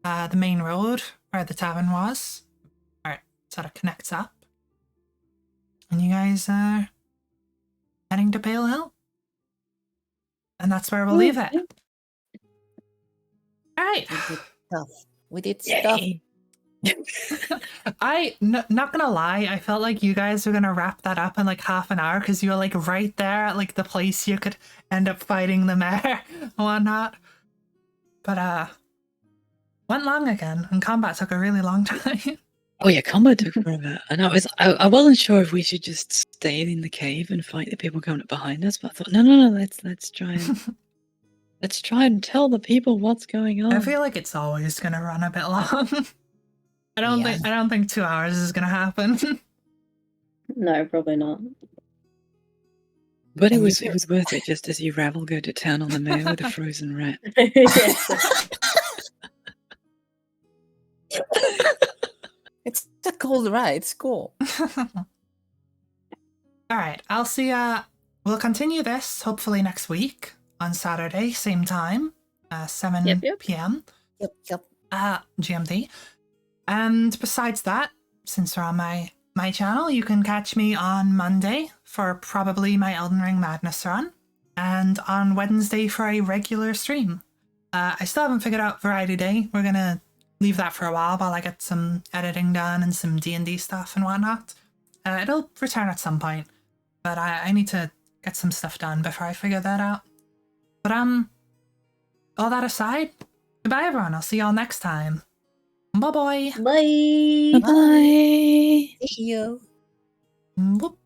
[SPEAKER 1] the main road where the tavern was, where it sort of connects up. And you guys are heading to Pale Hill. And that's where we'll leave it. All right.
[SPEAKER 2] We did stuff.
[SPEAKER 3] Yay.
[SPEAKER 1] Not gonna lie, I felt like you guys were gonna wrap that up in like half an hour because you were like right there at like the place you could end up fighting the mayor and whatnot. But went long again, and combat took a really long time.
[SPEAKER 3] Oh yeah, combat took forever, and I wasn't sure if we should just stay in the cave and fight the people coming up behind us, but I thought no, let's try and let's try and tell the people what's going on.
[SPEAKER 1] I feel like it's always gonna run a bit long. I
[SPEAKER 2] Yeah.
[SPEAKER 1] don't think 2 hours is gonna happen.
[SPEAKER 4] No, probably not.
[SPEAKER 3] But it was worth it just as you Ravel go to town on the mayor with a frozen rat.
[SPEAKER 4] Yes.
[SPEAKER 2] It's a cool ride. It's cool.
[SPEAKER 1] All right, I'll see. We'll continue this hopefully next week on Saturday, same time, 7
[SPEAKER 4] Yep.
[SPEAKER 1] p.m.
[SPEAKER 2] Yep.
[SPEAKER 1] GMT. And besides that, since we're on my channel, you can catch me on Monday for probably my Elden Ring Madness run, and on Wednesday for a regular stream. I still haven't figured out Variety Day. We're gonna leave that for a while I get some editing done and some D&D stuff and whatnot. It'll return at some point, but I need to get some stuff done before I figure that out. But all that aside, goodbye everyone. I'll see y'all next time. Bye-bye.
[SPEAKER 4] Bye.
[SPEAKER 3] Bye.
[SPEAKER 2] See you.
[SPEAKER 1] Whoop.